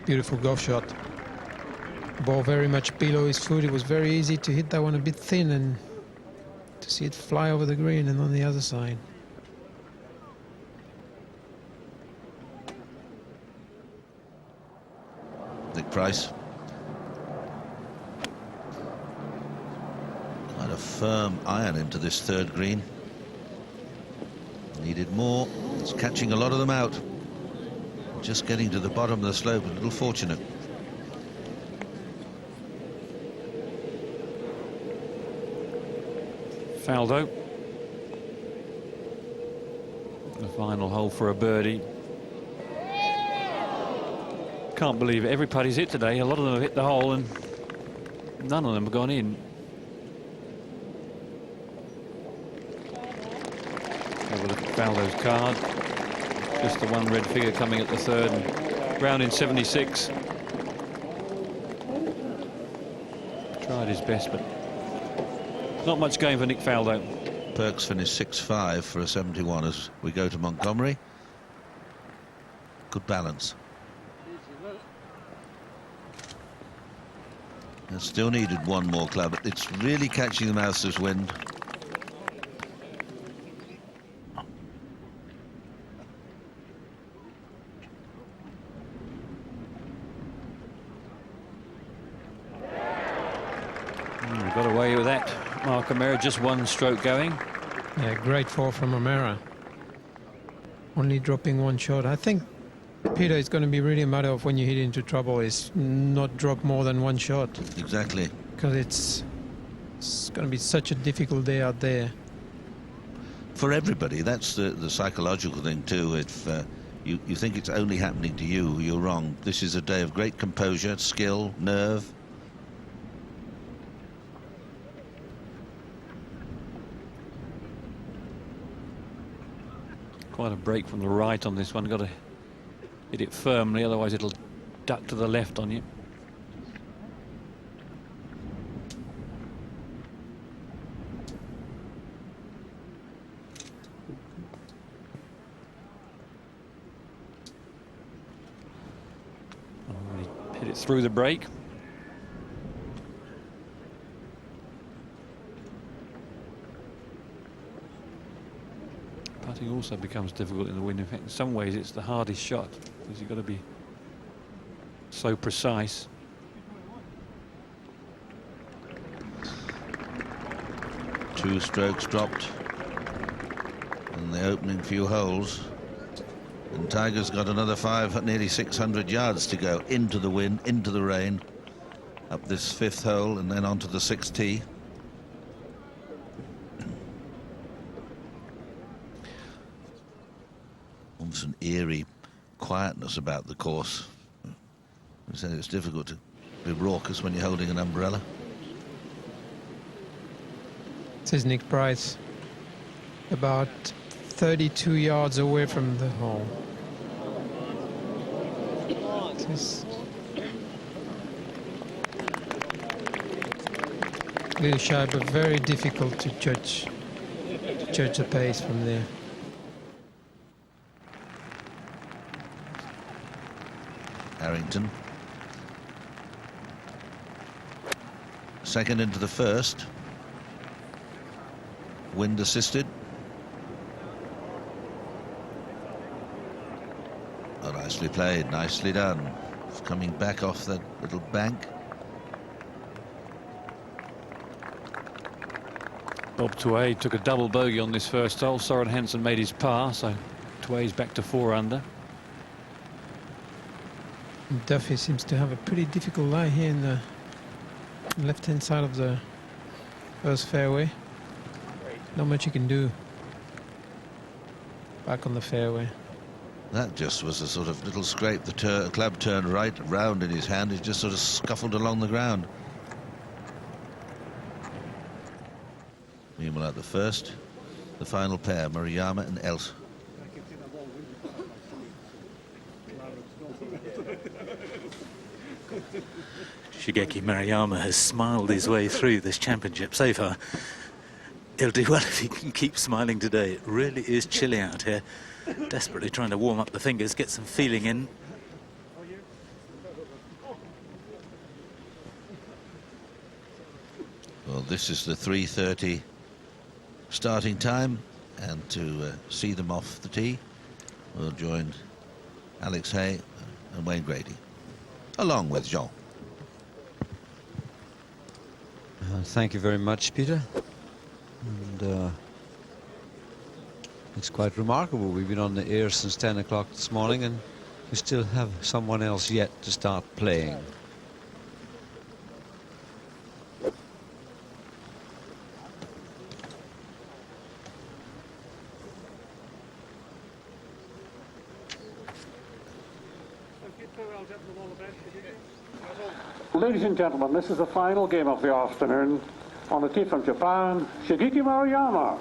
Beautiful golf shot. Ball very much below his foot. It was very easy to hit that one a bit thin and to see it fly over the green and on the other side. Nick Price. Quite a firm iron into this third green. Needed more. It's catching a lot of them out. Just getting to the bottom of the slope, a little fortunate. Faldo. The final hole for a birdie. Can't believe it. Every putty's hit today. A lot of them have hit the hole and none of them have gone in. Have a look at Faldo's card. Just the one red figure coming at the third. And Brown in 76. Tried his best, but not much going for Nick Faldo. Perks finished 6-5 for a 71 as we go to Montgomery. Good balance. And still needed one more club. It's really catching the Masters wind. Got away with that. Mark O'Meara, just one stroke going. Yeah, great fall from O'Meara. Only dropping one shot. I think, Peter, it's going to be really a matter of when you hit into trouble is not drop more than one shot. Exactly. Because it's going to be such a difficult day out there. For everybody, that's the psychological thing too. If you think it's only happening to you, you're wrong. This is a day of great composure, skill, nerve. Quite a break from the right on this one. Got to hit it firmly, otherwise it'll duck to the left on you. Oh, hit it through the break. Putting also becomes difficult in the wind. In fact, in some ways it's the hardest shot because you've got to be so precise. Two strokes dropped in the opening few holes, and Tiger's got another nearly 600 yards to go into the wind, into the rain, up this fifth hole and then onto the sixth tee. Almost an eerie quietness about the course. I said it's difficult to be raucous when you're holding an umbrella. This is Nick Price, about 32 yards away from the hole. This little shy, but very difficult to judge the pace from there. Harrington. Second into the first. Wind assisted. Oh, nicely played, nicely done. It's coming back off that little bank. Bob Tway took a double bogey on this first hole. Soren Hansen made his par, so Tway's back to 4 under. Duffy seems to have a pretty difficult lie here in the left-hand side of the first fairway. Not much you can do. Back on the fairway. That just was a sort of little scrape. The club turned right round in his hand. It just sort of scuffled along the ground. Meanwhile, at the final pair, Maruyama and Els. Shigeki Maruyama has smiled his way through this championship so far. He'll do well if he can keep smiling today. It really is chilly out here. Desperately trying to warm up the fingers, get some feeling in. Well, this is the 3:30 starting time, and to see them off the tee, we'll join Alex Hay and Wayne Grady, along with Jean. Thank you very much, Peter. And it's quite remarkable. We've been on the air since 10 o'clock this morning, and we still have someone else yet to start playing. Ladies and gentlemen, this is the final game of the afternoon. On the tee from Japan, Shigeki Maruyama.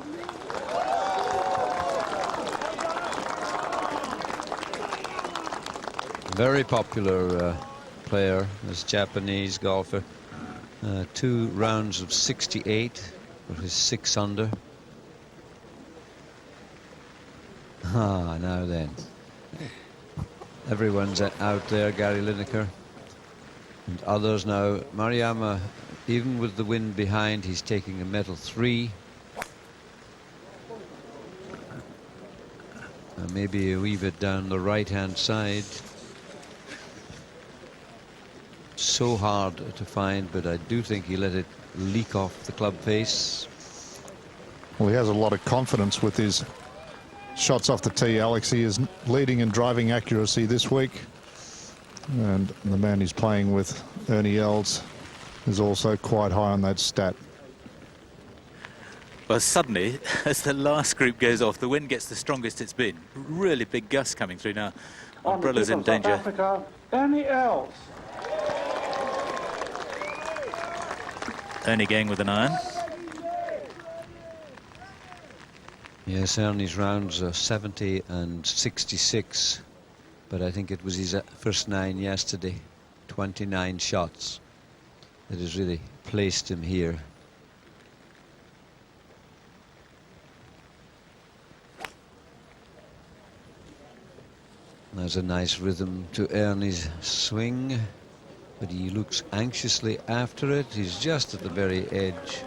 Very popular player, this Japanese golfer. 2 rounds of 68 for his 6 under. Now then. Everyone's out there, Gary Lineker and others now. Maruyama, even with the wind behind, he's taking a metal 3. Maybe a wee bit down the right-hand side. So hard to find, but I do think he let it leak off the club face. Well, he has a lot of confidence with his shots off the tee, Alex. He is leading in driving accuracy this week. And the man he's playing with, Ernie Els, is also quite high on that stat. Well, suddenly, as the last group goes off, the wind gets the strongest it's been. Really big gusts coming through now. Umbrella's in danger. South Africa, Ernie Els. Ernie going with an iron. Yes, Ernie's rounds are 70 and 66, but I think it was his first 9 yesterday. 29 shots that has really placed him here. There's a nice rhythm to Ernie's swing, but he looks anxiously after it. He's just at the very edge.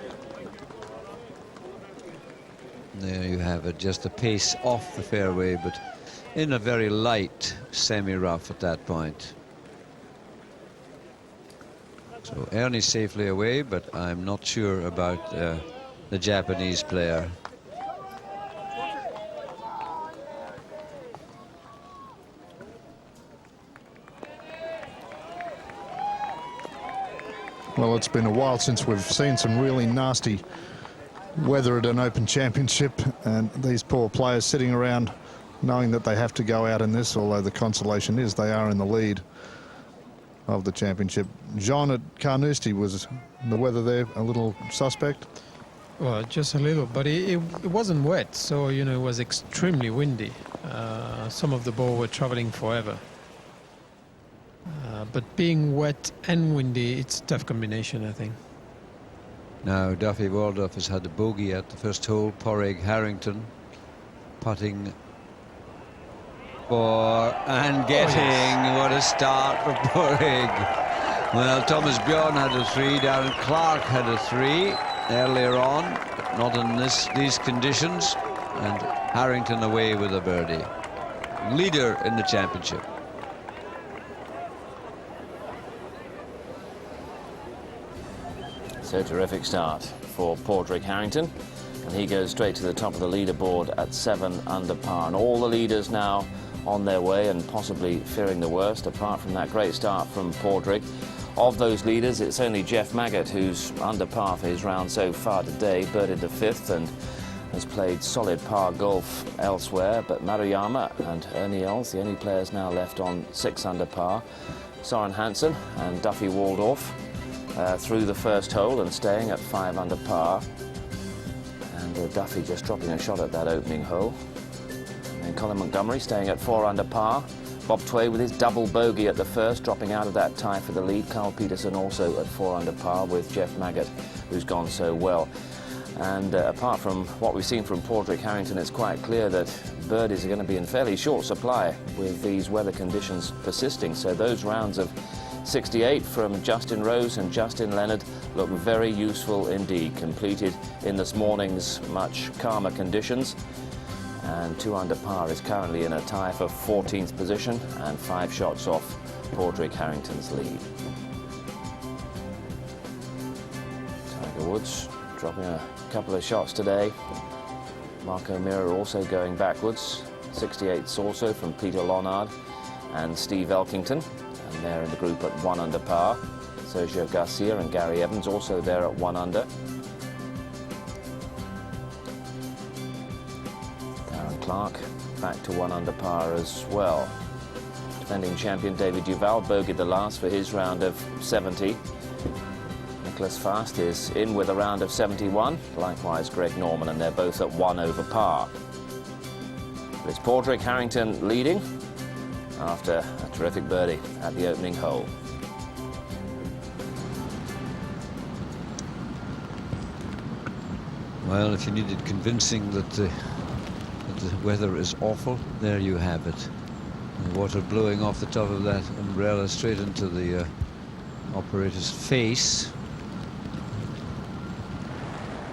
There you have it, just a pace off the fairway, but in a very light semi-rough at that point. So Ernie's safely away, but I'm not sure about the Japanese player. Well, it's been a while since we've seen some really nasty weather at an Open Championship, and these poor players sitting around knowing that they have to go out in this, although the consolation is they are in the lead of the championship. John, at Carnoustie, was the weather there a little suspect? Well, just a little, but it wasn't wet, so, you know, it was extremely windy. Some of the ball were traveling forever. But being wet and windy, it's a tough combination, I think. Now Duffy Waldorf has had a bogey at the first hole. Padraig Harrington putting for and getting. What a start for Padraig. Well, Thomas Bjorn had a 3, Darren Clark had a 3 earlier on, but not in these conditions, and Harrington away with a birdie. Leader in the championship. So terrific start for Padraig Harrington, and he goes straight to the top of the leaderboard at 7 under par, and all the leaders now on their way and possibly fearing the worst, apart from that great start from Padraig. Of those leaders, it's only Jeff Maggott who's under par for his round so far today, birdied the 5th, and has played solid par golf elsewhere, but Maruyama and Ernie Els, the only players now left on 6 under par. Soren Hansen and Duffy Waldorf through the first hole and staying at 5 under par. And Duffy just dropping a shot at that opening hole. And Colin Montgomerie staying at 4 under par. Bob Tway with his double bogey at the first, dropping out of that tie for the lead. Carl Peterson also at 4 under par with Jeff Maggott, who's gone so well. And apart from what we've seen from Padraig Harrington, it's quite clear that birdies are going to be in fairly short supply with these weather conditions persisting. So those rounds of 68 from Justin Rose and Justin Leonard look very useful indeed, completed in this morning's much calmer conditions. And 2 under par is currently in a tie for 14th position and 5 shots off Padraig Harrington's lead. Tiger Woods dropping a couple of shots today. Mark O'Meara also going backwards. 68s also from Peter Lonard and Steve Elkington. And they're in the group at 1 under par. Sergio Garcia and Gary Evans also there at 1 under. Darren Clark back to 1 under par as well. Defending champion David Duval bogeyed the last for his round of 70. Nicholas Fast is in with a round of 71. Likewise Greg Norman, and they're both at 1 over par. It's Padraig Harrington leading after a terrific birdie at the opening hole. Well, if you needed convincing that the weather is awful, there you have it. The water blowing off the top of that umbrella straight into the operator's face.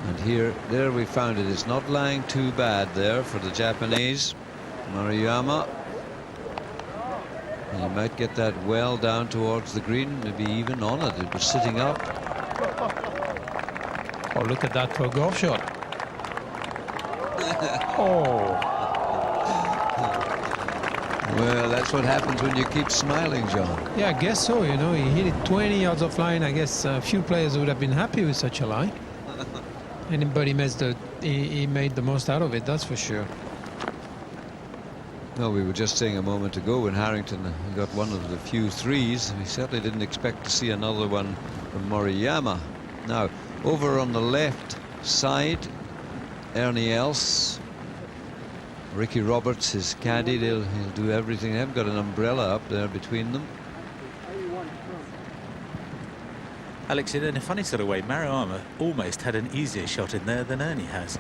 And there we found it. It's not lying too bad there for the Japanese. Maruyama. He might get that well down towards the green, maybe even on it. It was sitting up. Oh, look at that for a golf shot. Oh. Well, that's what happens when you keep smiling, John. Yeah, I guess so. You know, he hit it 20 yards off line. I guess a few players would have been happy with such a lie. Anybody he made the most out of it, that's for sure. No, we were just saying a moment ago when Harrington got one of the few threes, we certainly didn't expect to see another one from Maruyama. Now, over on the left side, Ernie Els, Ricky Roberts, his caddy, he'll do everything. They haven't got an umbrella up there between them. Alex, in a funny sort of way, Maruyama almost had an easier shot in there than Ernie has.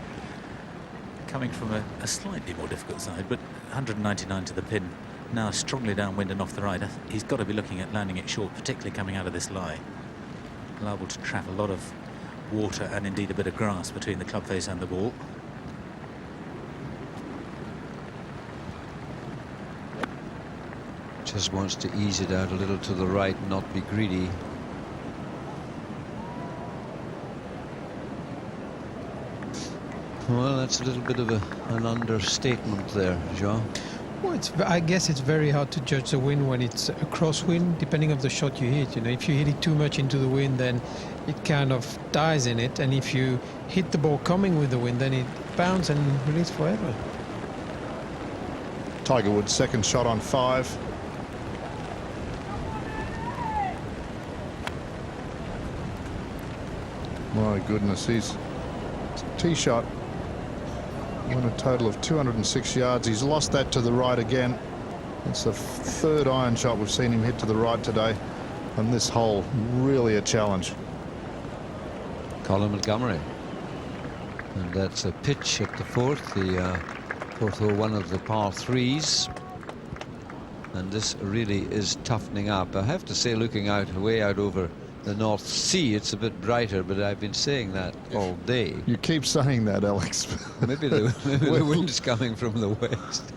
Coming from a slightly more difficult side, but 199 to the pin, now strongly downwind and off the right. He's got to be looking at landing it short, particularly coming out of this lie. Liable to trap a lot of water and indeed a bit of grass between the club face and the ball. Just wants to ease it out a little to the right, not be greedy. Well, that's a little bit of an understatement there, Jean. Well, I guess it's very hard to judge the wind when it's a crosswind, depending on the shot you hit. You know, if you hit it too much into the wind, then it kind of dies in it. And if you hit the ball coming with the wind, then it bounces and releases forever. Tiger Woods' second shot on 5. My goodness, his tee shot went a total of 206 yards. He's lost that to the right again. It's the 3rd iron shot we've seen him hit to the right today, and this hole really a challenge. Colin Montgomerie, and that's a pitch at the 4th, the 4th hole, one of the par 3s, and this really is toughening up. I have to say, looking way out over the North Sea, it's a bit brighter, but I've been saying that all day. You keep saying that, Alex. maybe the wind is coming from the west.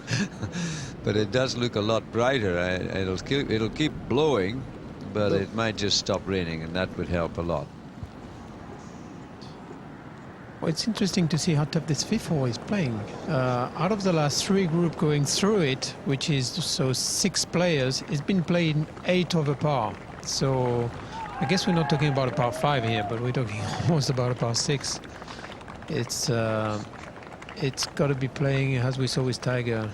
But it does look a lot brighter. It'll keep blowing, but it might just stop raining, and that would help a lot. Well, it's interesting to see how tough this 5th hole is playing. Out of the last 3 group going through it, which is so 6 players, it's been playing 8 over par. So I guess we're not talking about a par 5 here, but we're talking almost about a par 6. It's it's got to be playing, as we saw with Tiger,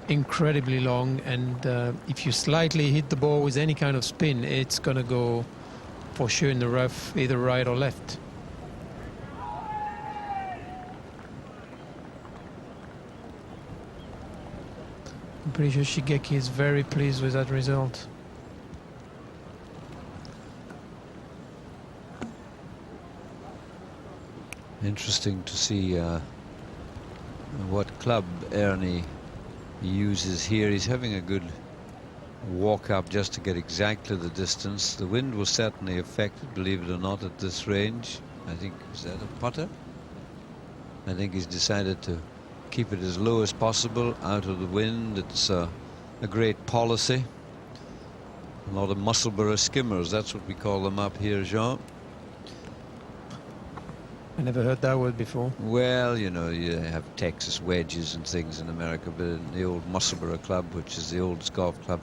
incredibly long, and if you slightly hit the ball with any kind of spin, it's going to go for sure in the rough, either right or left. I'm pretty sure Shigeki is very pleased with that result. Interesting to see what club Ernie uses here. He's having a good walk up just to get exactly the distance. The wind was certainly affected, believe it or not, at this range. I think, is that a putter? I think he's decided to keep it as low as possible out of the wind. It's a great policy. A lot of Musselburgh skimmers, that's what we call them up here, Jean. I never heard that word before. Well, you know, you have Texas wedges and things in America, but in the old Musselburgh Club, which is the oldest golf club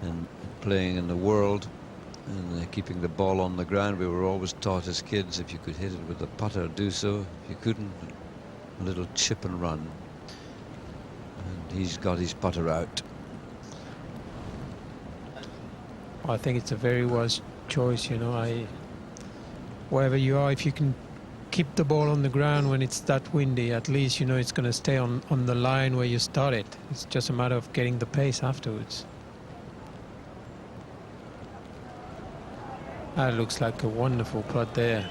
and playing in the world, and keeping the ball on the ground, we were always taught as kids, if you could hit it with a putter, do so. If you couldn't, a little chip and run. And he's got his putter out. I think it's a very wise choice, you know. Wherever you are, if you can keep the ball on the ground when it's that windy, at least you know it's going to stay on the line where you started. It's just a matter of getting the pace afterwards. That looks like a wonderful putt there.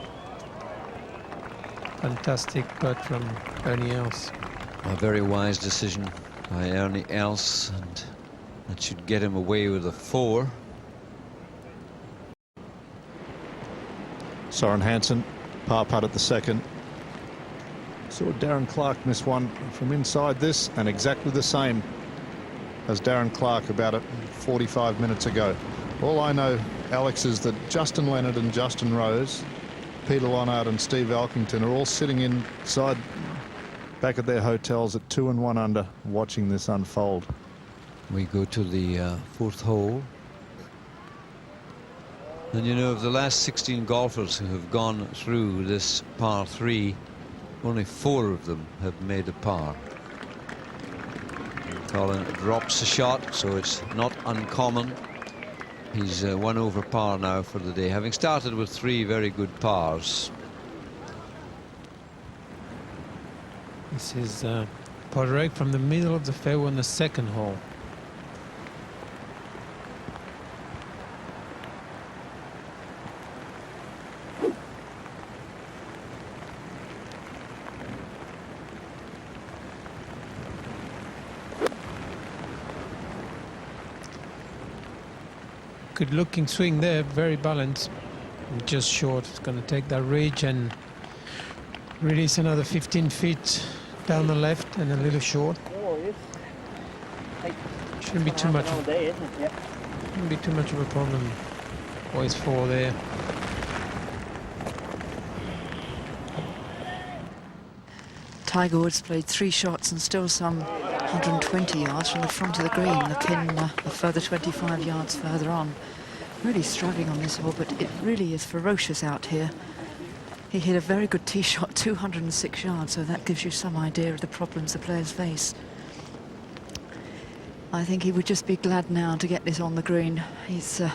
Fantastic putt from Ernie Els. A very wise decision by Ernie Els, and that should get him away with a 4. Soren Hansen, par putt at the second. Saw Darren Clark miss one from inside this, and exactly the same as Darren Clark about 45 minutes ago. All I know, Alex, is that Justin Leonard and Justin Rose, Peter Lonard and Steve Elkington are all sitting inside back at their hotels at 2 and 1 under, watching this unfold. We go to the 4th hole. And you know, of the last 16 golfers who have gone through this par 3, only 4 of them have made a par. Colin drops a shot, so it's not uncommon. He's 1 over par now for the day, having started with 3 very good pars. This is Padraig from the middle of the fairway on the 2nd hole. Good looking swing there, very balanced, just short. It's going to take that ridge and release another 15 feet down the left and a little short. Shouldn't be too much. Shouldn't be too much of a problem. Always 4 there. Tiger Woods played 3 shots and still some 120 yards from the front of the green. The pin a further 25 yards further on. Really struggling on this hole, but it really is ferocious out here. He hit a very good tee shot, 206 yards, so that gives you some idea of the problems the players face. I think he would just be glad now to get this on the green. He's a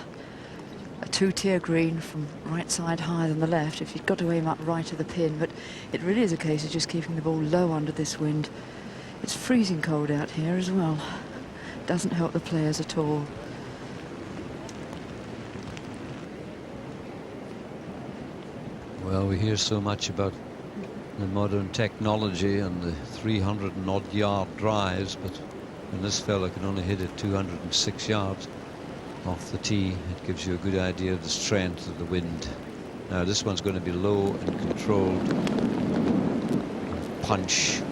2-tier green from right side higher than the left if you've got to aim up right of the pin, but it really is a case of just keeping the ball low under this wind. It's freezing cold out here as well. Doesn't help the players at all. Well, we hear so much about the modern technology and the 300 and odd yard drives, but when this fella can only hit it 206 yards off the tee, it gives you a good idea of the strength of the wind. Now this one's going to be low and controlled. Punch.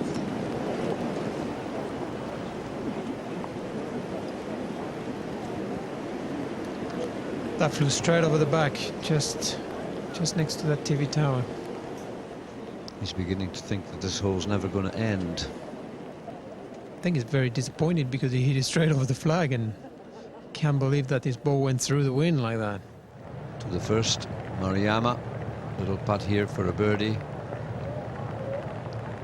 That flew straight over the back, just next to that TV tower. He's beginning to think that this hole's never going to end. I think he's very disappointed because he hit it straight over the flag and can't believe that his ball went through the wind like that. To the first, Maruyama. Little putt here for a birdie.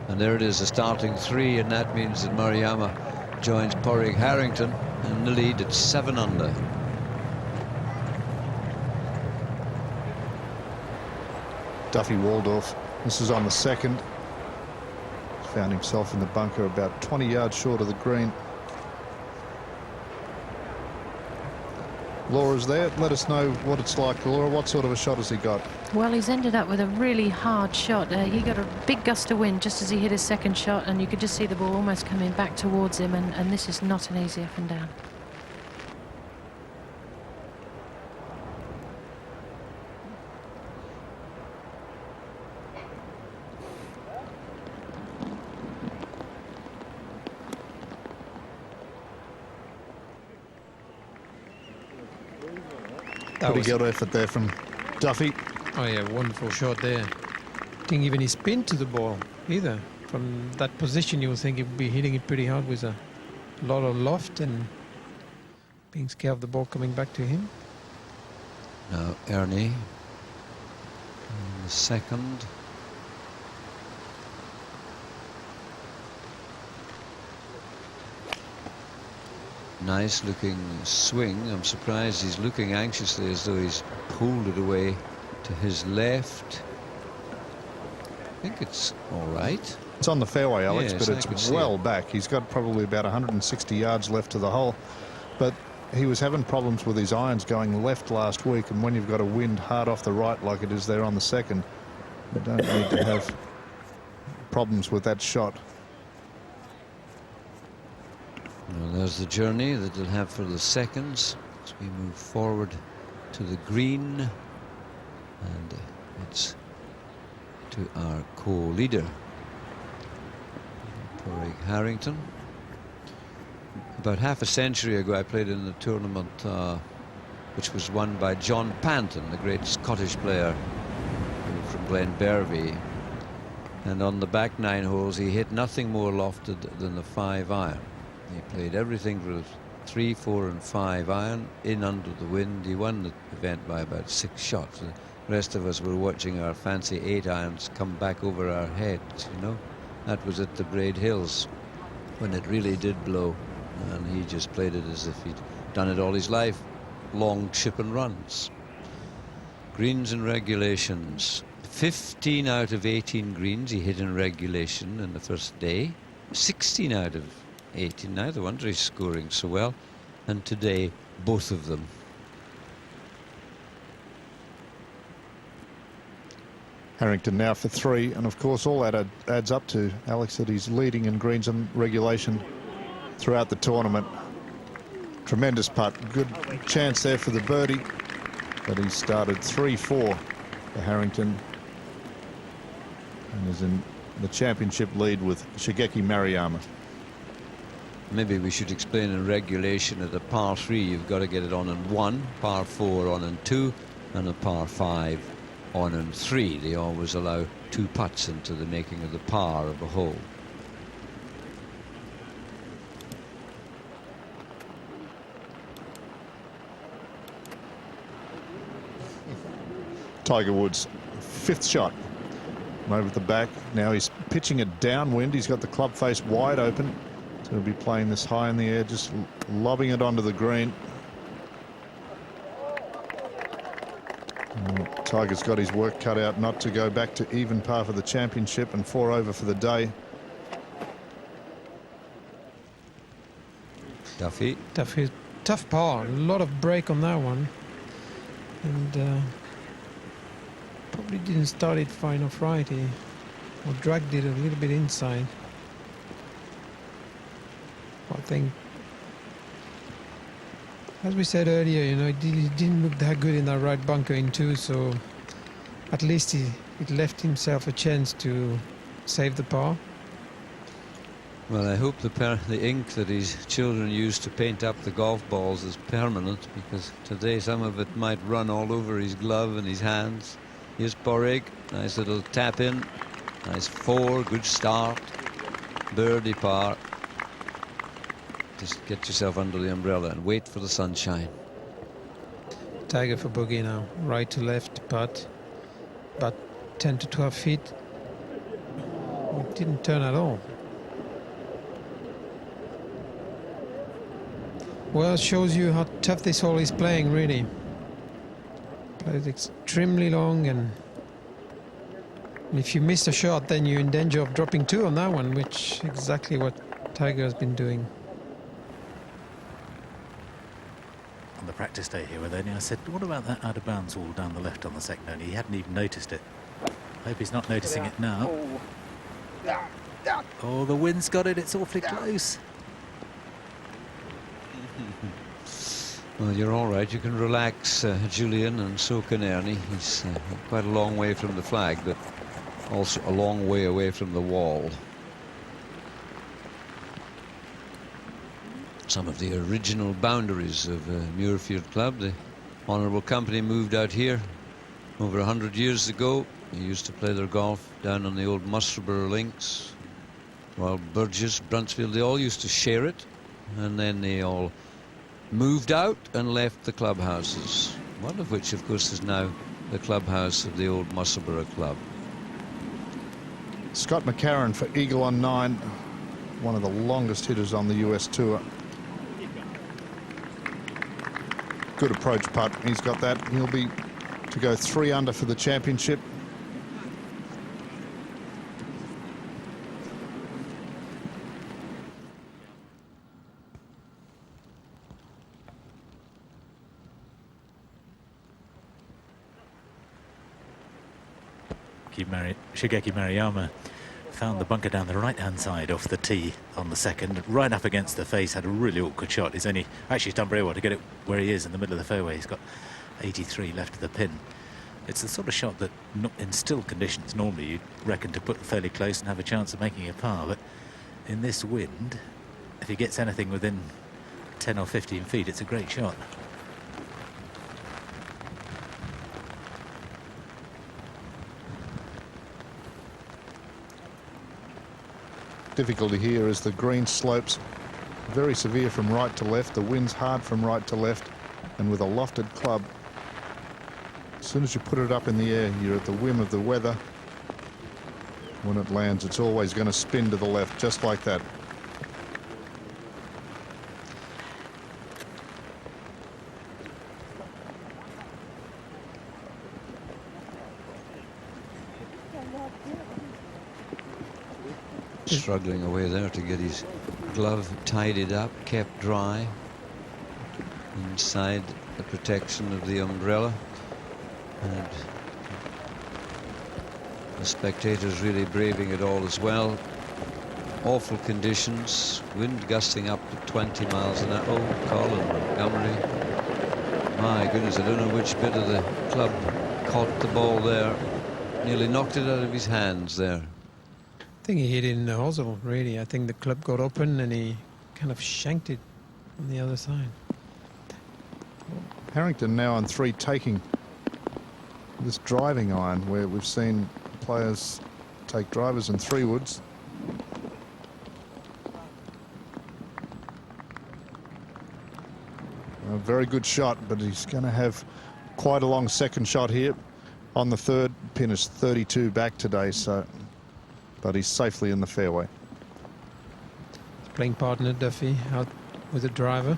And there it is, a starting 3, and that means that Maruyama joins Padraig Harrington in the lead at 7 under. Duffy Waldorf, this is on the second. He's found himself in the bunker about 20 yards short of the green. Laura's there. Let us know what it's like. Laura, what sort of a shot has he got? Well, he's ended up with a really hard shot. He got a big gust of wind just as he hit his second shot, and you could just see the ball almost coming back towards him, and this is not an easy up and down. Pretty good effort there from Duffy. Oh yeah, wonderful shot there. Didn't even he spin to the ball either. From that position you would think he'd be hitting it pretty hard with a lot of loft and being scared of the ball coming back to him. Now Ernie in the second. Nice looking swing. I'm surprised he's looking anxiously as though he's pulled it away to his left. I think it's all right. It's on the fairway, Alex, Yes, but it's well back. He's got probably about 160 yards left to the hole. But he was having problems with his irons going left last week, and when you've got a wind hard off the right like it is there on the second, you don't need to have problems with that shot. Well, there's the journey that they'll have for the seconds as we move forward to the green, and it's to our co-leader, Padraig Harrington. About half a century ago I played in the tournament which was won by John Panton, the great Scottish player from Glenbervie, and on the back 9 holes he hit nothing more lofted than the 5-iron. He played everything for a 3, 4 and 5 iron in under the wind. He won the event by about 6 shots. The rest of us were watching our fancy 8 irons come back over our heads, you know. That was at the Braid Hills when it really did blow, and he just played it as if he'd done it all his life. Long chip and runs. Greens and regulations. 15 out of 18 greens he hit in regulation in the first day. 16 out of 18 now, the wonder he's scoring so well, and today both of them. Harrington now for 3, and of course all that adds up to, Alex, that he's leading in greens and regulation throughout the tournament. Tremendous putt, good chance there for the birdie, but he started 3-4 for Harrington and is in the championship lead with Shigeki Maruyama. Maybe we should explain in regulation at a par 3 you've got to get it on in 1, par 4 on in 2, and a par 5 on in 3. They always allow 2 putts into the making of the par of a hole. Tiger Woods, 5th shot over the back. Now he's pitching it downwind. He's got the club face wide open. So he'll be playing this high in the air, just lobbing it onto the green. Tiger's got his work cut out not to go back to even par for the championship, and 4 over for the day. Duffy. Duffy, tough par, a lot of break on that one, and probably didn't start it far enough right. He dragged it a little bit inside. I think, as we said earlier, you know, he didn't look that good in that right bunker in 2, so at least he left himself a chance to save the par. Well, I hope the ink that his children used to paint up the golf balls is permanent, because today some of it might run all over his glove and his hands. Here's Padraig, nice little tap in, nice 4, good start, birdie par. Just get yourself under the umbrella and wait for the sunshine. Tiger for bogey now, right to left putt, about 10 to 12 feet. didn't turn at all. Well, it shows you how tough this hole is playing, really. Plays extremely long, and if you miss a shot, then you're in danger of dropping 2 on that one, which is exactly what Tiger has been doing. On the practice day here with Ernie, I said, what about that out of bounds all down the left on the second only? He hadn't even noticed it. Hope he's not noticing it now. Oh, the wind's got it. It's awfully close. Well, you're all right. You can relax, Julian, and so can Ernie. He's quite a long way from the flag, but also a long way away from the wall. Some of the original boundaries of Muirfield Club. The Honourable Company moved out here over 100 years ago. They used to play their golf down on the old Musselburgh links. While Burgess, Bruntsfield, they all used to share it, and then they all moved out and left the clubhouses, one of which, of course, is now the clubhouse of the old Musselburgh Club. Scott McCarron for eagle on 9, one of the longest hitters on the US Tour. Good approach putt. He's got that. He'll be to go 3 under for the championship. Shigeki Maruyama found the bunker down the right-hand side off the tee on the second, right up against the face, had a really awkward shot. He's done very well to get it where he is in the middle of the fairway. He's got 83 left of the pin. It's the sort of shot that in still conditions normally you'd reckon to put fairly close and have a chance of making a par, but in this wind, if he gets anything within 10 or 15 feet, it's a great shot. Difficulty here is the green slopes very severe from right to left. The wind's hard from right to left, and with a lofted club, as soon as you put it up in the air, you're at the whim of the weather. When it lands, it's always going to spin to the left, just like that. Struggling away there to get his glove tidied up, kept dry inside the protection of the umbrella, and the spectators really braving it all as well. Awful conditions, wind gusting up to 20 miles an hour. Oh, Colin Montgomery, my goodness, I don't know which bit of the club caught the ball there, nearly knocked it out of his hands there. I think he hit it in the hosel, really. I think the club got open and he kind of shanked it on the other side. Harrington now on 3, taking this driving iron, where we've seen players take drivers and 3-woods. A very good shot, but he's going to have quite a long second shot here. On the third, pin is 32 back today, so... but he's safely in the fairway. Playing partner Duffy out with a driver.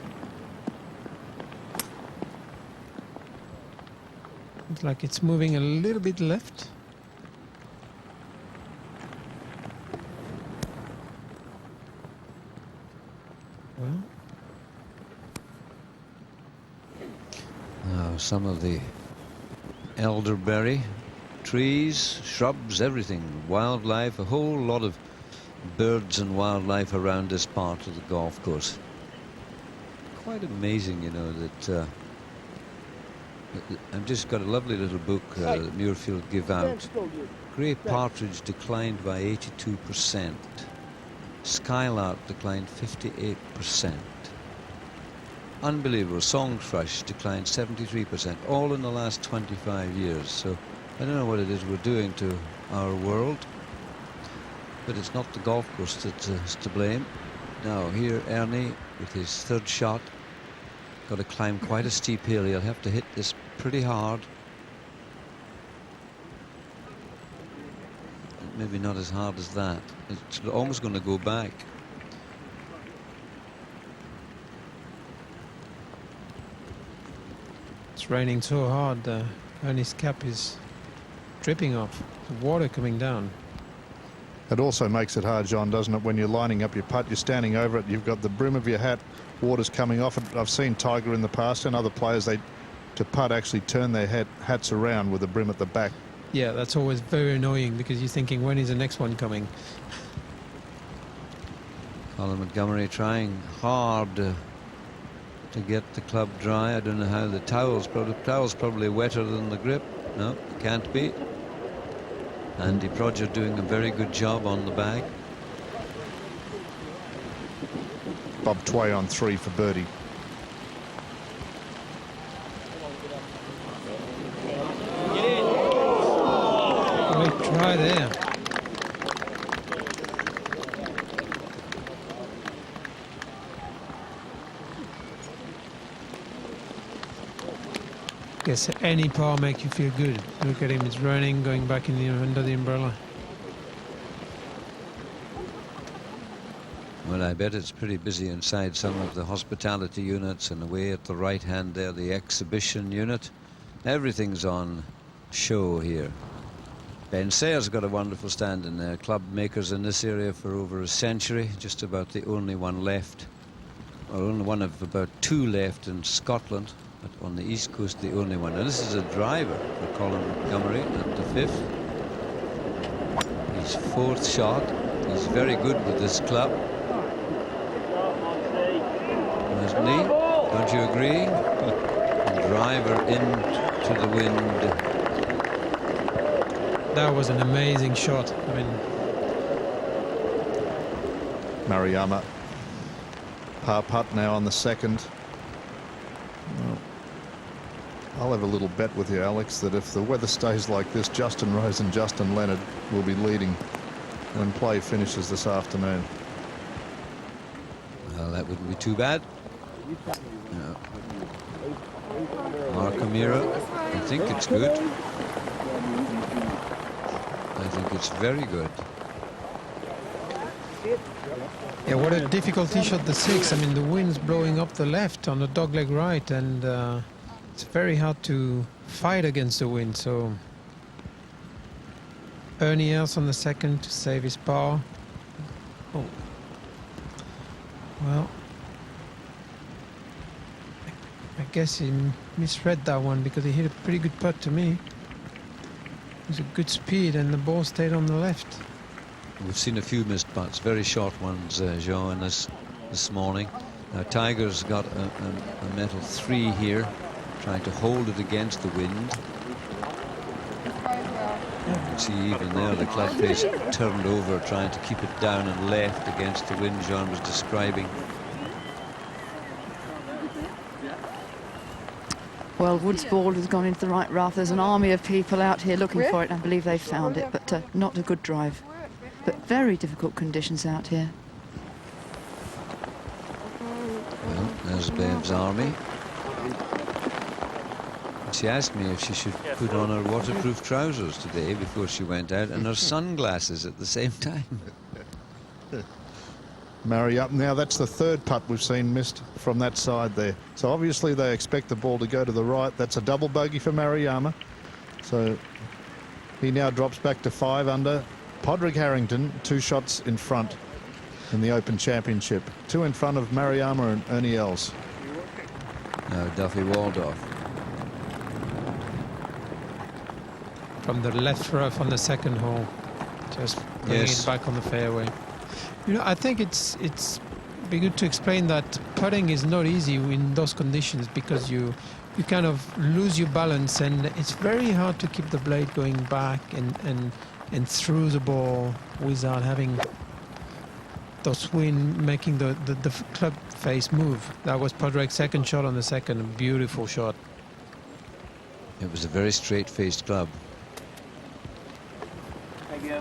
Looks like it's moving a little bit left. Well, now some of the elderberry trees, shrubs, everything, wildlife, a whole lot of birds and wildlife around this part of the golf course. Quite amazing, you know, that I've just got a lovely little book that Muirfield give out. Grey partridge declined by 82%. Skylark declined 58%. Unbelievable. Song thrush declined 73%, all in the last 25 years. So I don't know what it is we're doing to our world, but it's not the golf course that is to blame. Now here Ernie with his third shot, got to climb quite a steep hill. He'll have to hit this pretty hard. maybe not as hard as that. It's almost going to go back. It's raining so hard, Ernie's cap is dripping off. The water coming down. It also makes it hard, John, doesn't it? When you're lining up your putt, you're standing over it, you've got the brim of your hat, water's coming off it. I've seen Tiger in the past and other players, to putt, actually turn their hats around with the brim at the back. Yeah, that's always very annoying because you're thinking, when is the next one coming? Colin Montgomerie trying hard to get the club dry. I don't know how the towel's probably wetter than the grip. No, can't be. Andy Prodger doing a very good job on the bag. Bob Tway on 3 for birdie. Great try there. Guess any par make you feel good. Look at him, it's raining, going back in under the umbrella. Well, I bet it's pretty busy inside some of the hospitality units, and away at the right hand there, the exhibition unit. Everything's on show here. Ben Sayers got a wonderful stand in there. Club makers in this area for over a century, just about the only one left, or only one of about 2 left in Scotland. But on the East Coast, the only one. And this is a driver for Colin Montgomerie at the 5th. His 4th shot. He's very good with this club. Isn't he? Don't you agree? Driver into the wind. That was an amazing shot. I mean, Maruyama, par putt now on the 2nd. Well, I'll have a little bet with you, Alex, that if the weather stays like this, Justin Rose and Justin Leonard will be leading when play finishes this afternoon. Well, that wouldn't be too bad. No. Mark O'Meara, I think it's good. I think it's very good. yeah, what a difficult tee shot, the 6. I mean, the wind's blowing up the left on the dogleg right, and it's very hard to fight against the wind. So Ernie Els on the 2nd to save his par. Oh, well, I guess he misread that one because he hit a pretty good putt to me. It was a good speed and the ball stayed on the left. We've seen a few missed putts, very short ones, Jean, this morning. Now Tiger's got a metal 3 here, trying to hold it against the wind. You can see even there the club face turned over, trying to keep it down and left against the wind Jean was describing. Well, Wood's ball has gone into the right rough. There's an army of people out here looking for it. I believe they've found it, but not a good drive. But very difficult conditions out here. Well, there's Bev's army. She asked me if she should put on her waterproof trousers today before she went out, and her sunglasses at the same time. Maruyama, now that's the 3rd putt we've seen missed from that side there. So obviously they expect the ball to go to the right. That's a double bogey for Maruyama. So he now drops back to 5 under. Padraig Harrington, 2 shots in front in the Open Championship. 2 in front of Maruyama and Ernie Els. Now Duffy Waldorf. From the left rough on the 2nd hole, just bringing it back on the fairway. You know, I think it's be good to explain that putting is not easy in those conditions because you kind of lose your balance, and it's very hard to keep the blade going back and through the ball without having those wind making the club face move. That was Padraig's 2nd shot on the 2nd, a beautiful shot. It was a very straight-faced club. Thank you.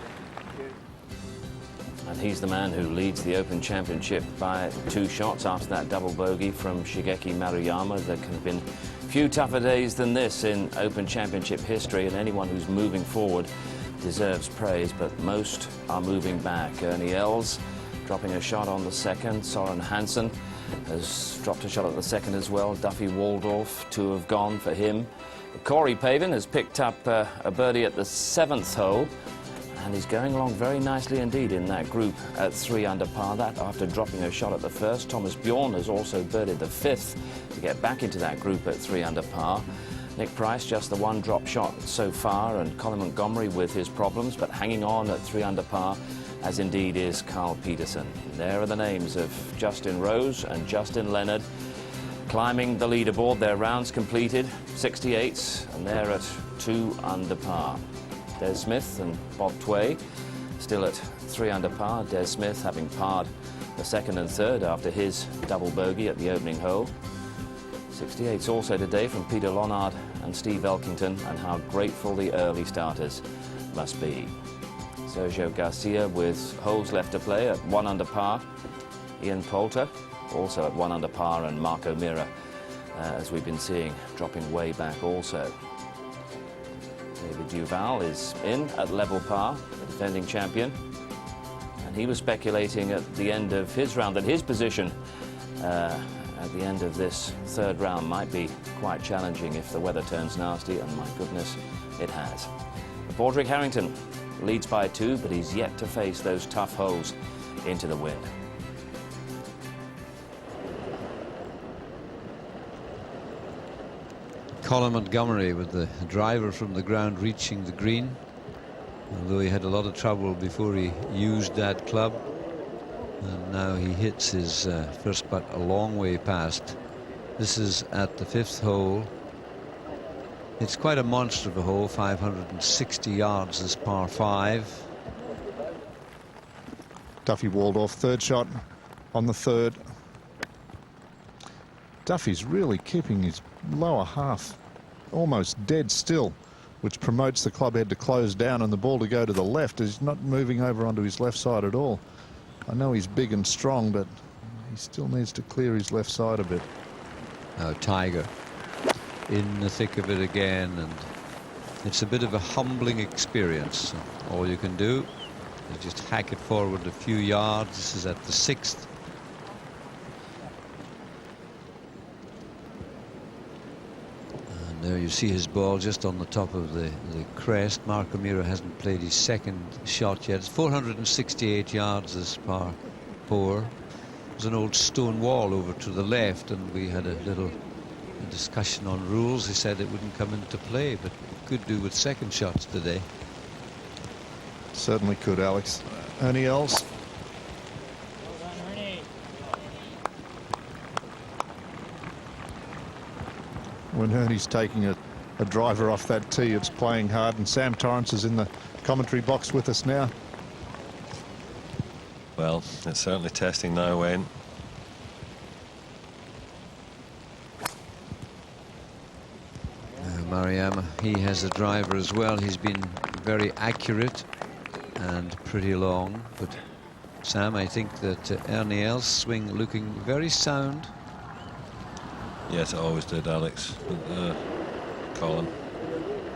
And he's the man who leads the Open Championship by 2 shots after that double bogey from Shigeki Maruyama. There can have been few tougher days than this in Open Championship history, and anyone who's moving forward deserves praise, but most are moving back. Ernie Els dropping a shot on the second. Soren Hansen has dropped a shot at the second as well. Duffy Waldorf, 2 have gone for him. Corey Pavin has picked up a birdie at the 7th hole, and he's going along very nicely indeed in that group at 3 under par. That after dropping a shot at the first. Thomas Bjorn has also birdied the 5th to get back into that group at 3 under par. Nick Price just the 1 drop shot so far, and Colin Montgomery with his problems, but hanging on at 3 under par, as indeed is Carl Peterson. There are the names of Justin Rose and Justin Leonard climbing the leaderboard. Their rounds completed, 68s, and they're at 2 under par. Des Smith and Bob Tway still at 3 under par. Des Smith having parred the 2nd and 3rd after his double bogey at the opening hole. 68s also today from Peter Lonard and Steve Elkington, and how grateful the early starters must be. Sergio Garcia with holes left to play at 1 under par. Ian Poulter also at 1 under par, and Mark O'Meara, as we've been seeing, dropping way back also. David Duval is in at level par, the defending champion, and he was speculating at the end of his round that his position at the end of this 3rd round might be quite challenging if the weather turns nasty, and my goodness, it has. Padraig Harrington leads by 2, but he's yet to face those tough holes into the wind. Colin Montgomery with the driver from the ground reaching the green, although he had a lot of trouble before he used that club, and now he hits his first putt a long way past. This is at the 5th hole. It's quite a monster of a hole, 560 yards, this par 5. Duffy Waldorf, 3rd shot on the 3rd. Duffy's really keeping his lower half almost dead still, which promotes the club head to close down and the ball to go to the left. He's not moving over onto his left side at all. I know he's big and strong, but he still needs to clear his left side a bit. Now Tiger in the thick of it again, and it's a bit of a humbling experience. All you can do is just hack it forward a few yards. This is at the 6th. And there you see his ball just on the top of the crest. Mark O'Meara hasn't played his 2nd shot yet. It's 468 yards this par 4. There's an old stone wall over to the left, and we had a little discussion on rules. He said it wouldn't come into play, but could do with 2nd shots today. Certainly could, Alex. Ernie Els. When Ernie's taking a driver off that tee, it's playing hard, and Sam Torrance is in the commentary box with us now. Well, it's certainly testing now, Wayne. Maruyama, he has a driver as well. He's been very accurate and pretty long, but Sam, I think that Ernie Els' swing looking very sound. Yes, it always did, Alex. But, Colin,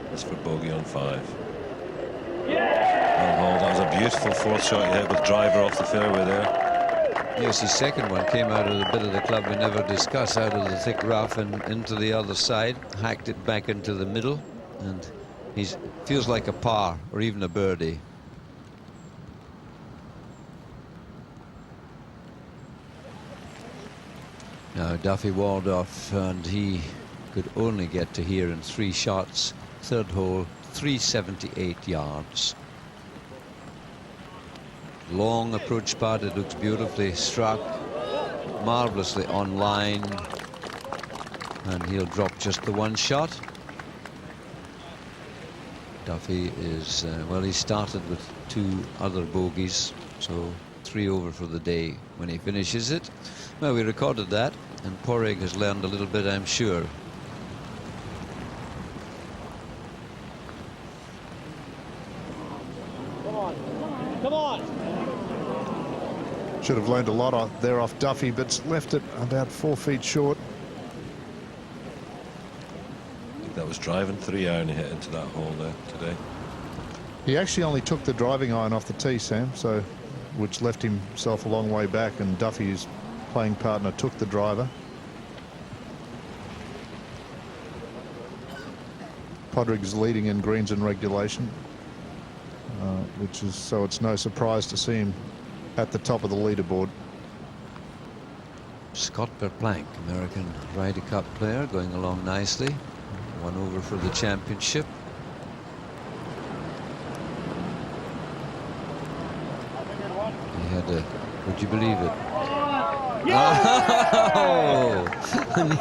that's for bogey on 5. Well, that was a beautiful 4th shot he hit with driver off the fairway there. Yes, his 2nd one came out of the bit of the club we never discuss, out of the thick rough and into the other side, hacked it back into the middle, and he feels like a par or even a birdie. Now Duffy Waldorf, and he could only get to here in 3 shots. 3rd hole, 378 yards. Long approach putt. It looks beautifully struck, marvelously on line, and he'll drop just the 1 shot. Duffy is well, he started with 2 other bogeys, so 3 over for the day when he finishes it. Well, we recorded that, and Padraig has learned a little bit, I'm sure. Come on. Should have learned a lot there off Duffy, but left it about 4 feet short. I think that was driving 3 iron he hit into that hole there today. He actually only took the driving iron off the tee, Sam, so which left himself a long way back, and Duffy, his playing partner, took the driver. Podrick's leading in greens and regulation, which is so it's no surprise to see him at the top of the leaderboard. Scott Verplank, American Ryder Cup player, going along nicely. 1 over for the championship. He had a, would you believe it? Oh, an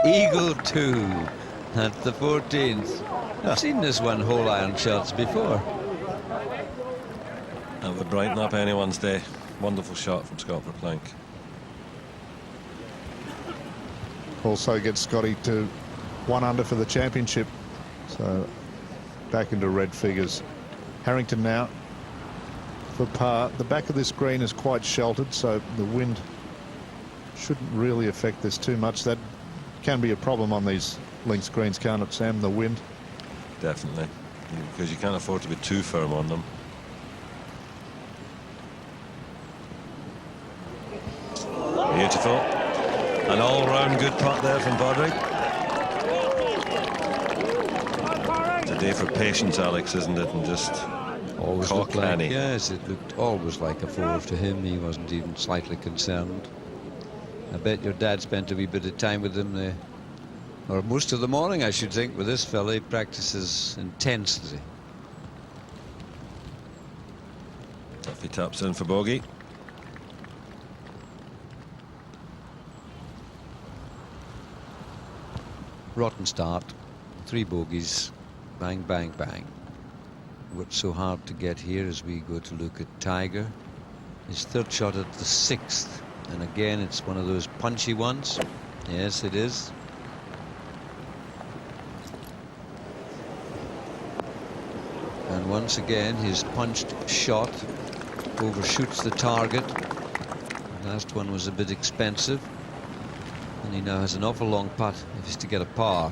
eagle 2 at the 14th. I've seen this one whole iron shots before. That would brighten up anyone's day. Wonderful shot from Scott Verplank. Also gets Scotty to 1 under for the championship, so back into red figures. Harrington now for par. The back of this green is quite sheltered, so the wind shouldn't really affect this too much. That can be a problem on these links greens, can't it, Sam? The wind. Definitely, because you can't afford to be too firm on them. Beautiful. An all-round good putt there from Podrick. It's a day for patience, Alex, isn't it? And just always looked like, canny. yes, it looked always like a 4 to him. He wasn't even slightly concerned. I bet your dad spent a wee bit of time with him there, or most of the morning, I should think, with this fella. He practices intensely. Duffy taps in for bogey. Rotten start, 3 bogeys, bang, bang, bang. What's so hard to get here as we go to look at Tiger? His 3rd shot at the 6th, and again it's one of those punchy ones. Yes, it is. And once again his punched shot overshoots the target. The last one was a bit expensive, and he now has an awful long putt if he's to get a par.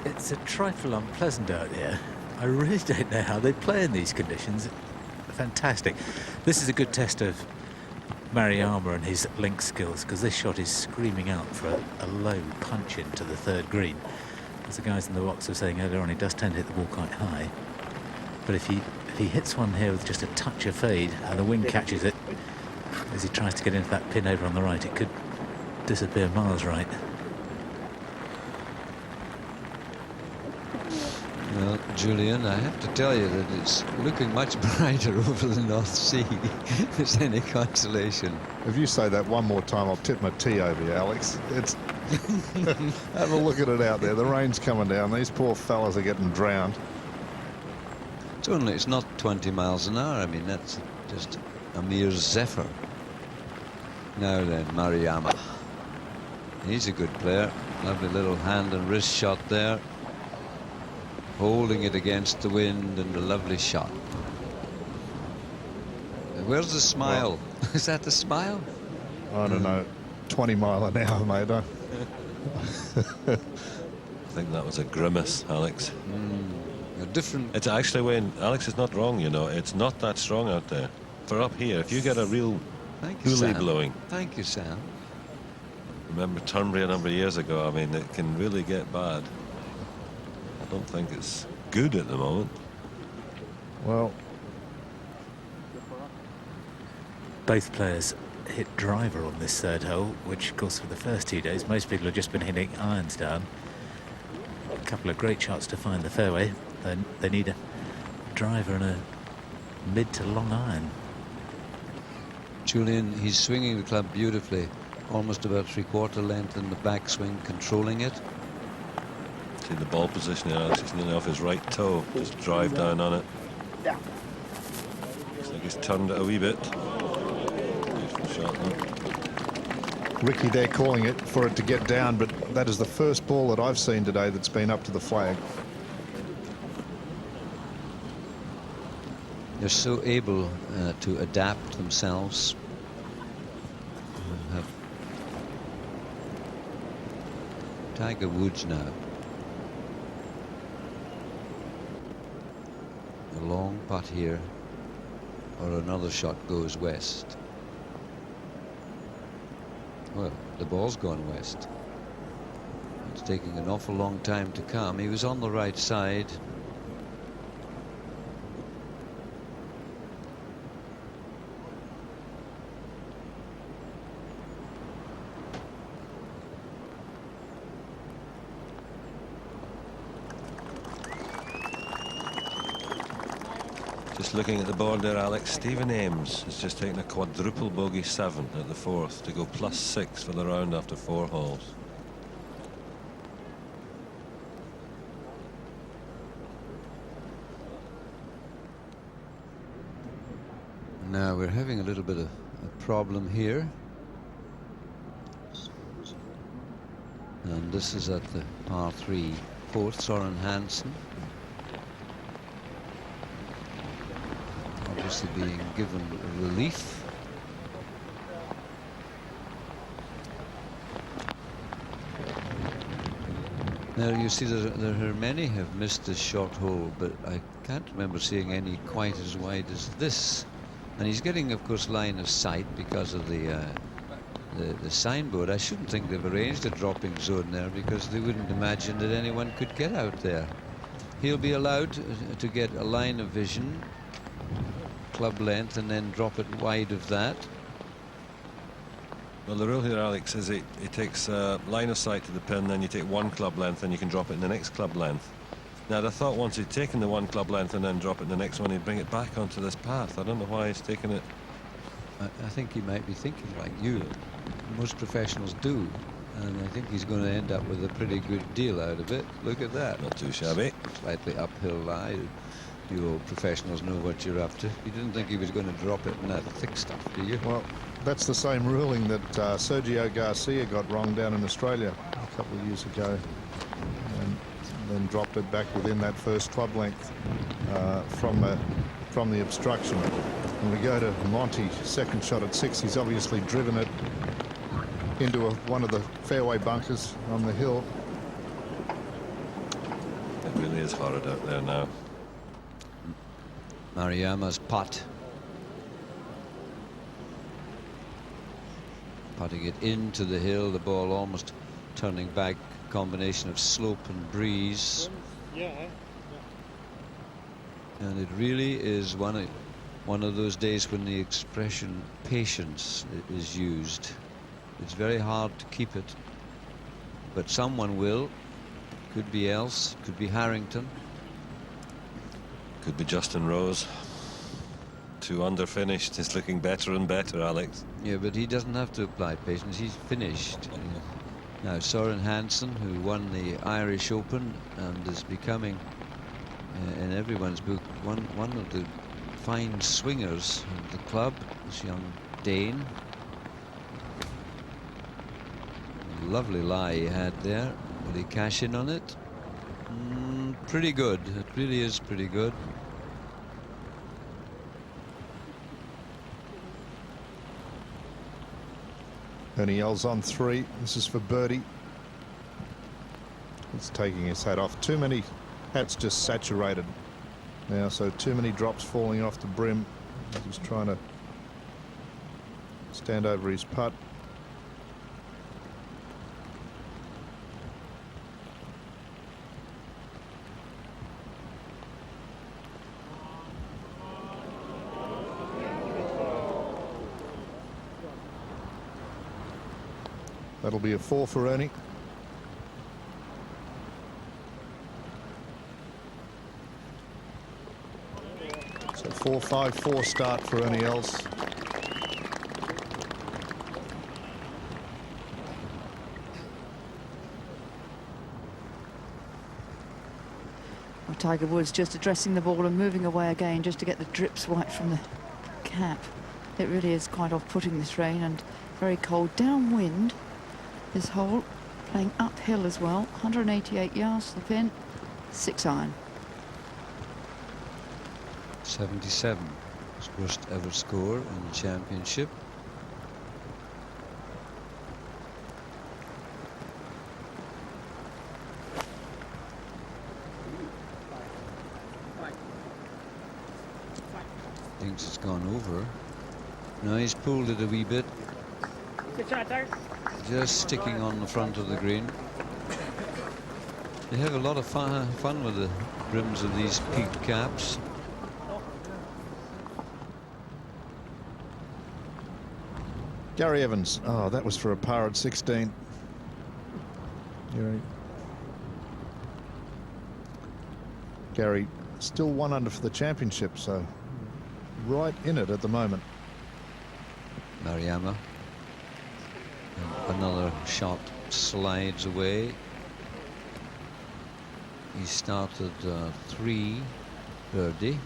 It's a trifle unpleasant out here. I really don't know how they play in these conditions. Fantastic. This is a good test of Maruyama and his link skills, because this shot is screaming out for a low punch into the 3rd green. As the guys in the box were saying earlier on, he does tend to hit the ball quite high. But if he hits one here with just a touch of fade and the wind catches it as he tries to get into that pin over on the right, it could disappear miles right. Well, Julian, I have to tell you that it's looking much brighter over the North Sea. If there's any consolation. If you say that one more time, I'll tip my tea over you, Alex. It's have a look at it out there. The rain's coming down. These poor fellas are getting drowned. It's not 20 miles an hour. I mean, that's just a mere zephyr. Now then, Maruyama. He's a good player. Lovely little hand and wrist shot there. Holding it against the wind, and a lovely shot. Where's the smile? Well, is that the smile? I don't know. 20 mile an hour, mate. I think that was a grimace, Alex. A different. It's actually, when Alex is not wrong, you know, it's not that strong out there. For up here, if you get a real hoolie blowing. Thank you, Sam. Remember Turnberry a number of years ago? I mean, it can really get bad. I don't think it's good at the moment. Well, both players hit driver on this 3rd hole, which of course for the first 2 days most people have just been hitting irons down. A couple of great shots to find the fairway. Then they need a driver and a mid to long iron. Julian, he's swinging the club beautifully, almost about 3/4 length in the backswing, controlling it. See the ball position here, Alex. It's nearly off his right toe. Just drive down on it. Looks like he's turned it a wee bit. Beautiful shot, though. Ricky, they're calling it for it to get down, but that is the first ball that I've seen today that's been up to the flag. They're so able to adapt themselves. Tiger Woods now. a long putt here, or another shot goes west. Well, the ball's gone west. It's taking an awful long time to come. He was on the right side. Just looking at the board there, Alex, Stephen Ames has just taken a quadruple bogey 7 at the 4th to go +6 for the round after 4 holes. Now we're having a little bit of a problem here. And this is at the par 3 4th, Soren Hansen. Obviously being given relief. Now you see there are many have missed this short hole, but I can't remember seeing any quite as wide as this. And he's getting, of course, line of sight because of the signboard. I shouldn't think they've arranged a dropping zone there, because they wouldn't imagine that anyone could get out there. He'll be allowed to get a line of vision, club length, and then drop it wide of that. Well, the rule here, Alex, is it takes line of sight to the pin, then you take 1 club length, and you can drop it in the next club length. Now, I thought once he'd taken the 1 club length and then drop it in the next one, he'd bring it back onto this path. I don't know why he's taken it. I think he might be thinking like you. Most professionals do. And I think he's going to end up with a pretty good deal out of it. Look at that. Not too shabby. Slightly uphill lie. You old professionals know what you're up to. You didn't think he was going to drop it in that thick stuff, do you? Well, that's the same ruling that Sergio Garcia got wrong down in Australia a couple of years ago, and then dropped it back within that first club length from the obstruction. And we go to Monty, second shot at 6. He's obviously driven it into one of the fairway bunkers on the hill. It really is horrid out there now. Mariyama's putt. Putting it into the hill, the ball almost turning back, combination of slope and breeze. And it really is one of those days when the expression patience is used. It's very hard to keep it, but someone will. Could be Else, could be Harrington. Could be Justin Rose. 2 under finished. It's looking better and better, Alex. Yeah, but he doesn't have to apply patience. He's finished. Now, Soren Hansen, who won the Irish Open and is becoming, in everyone's book, one of the fine swingers of the club, this young Dane. Lovely lie he had there. Will he cash in on it? Pretty good. It really is pretty good. Ernie Els on 3. This is for birdie. It's taking his hat off. Too many hats just saturated now, so too many drops falling off the brim. He's just trying to stand over his putt. That'll be a 4 for Ernie. So 4-5-4 start for Ernie Els. Well, Tiger Woods just addressing the ball and moving away again just to get the drips white from the cap. It really is quite off-putting, this rain, and very cold. Downwind. This hole, playing uphill as well. 188 yards to the pin. 6 iron. 77. His worst ever score in the championship. Thinks it's gone over. No, he's pulled it a wee bit. Good shot, Tiger. Just sticking on the front of the green. They have a lot of fun with the rims of these peaked caps. Gary Evans. Oh, that was for a par at 16. Gary still 1 under for the championship, so right in it at the moment. Maruyama. And another shot slides away. He started 3 birdie.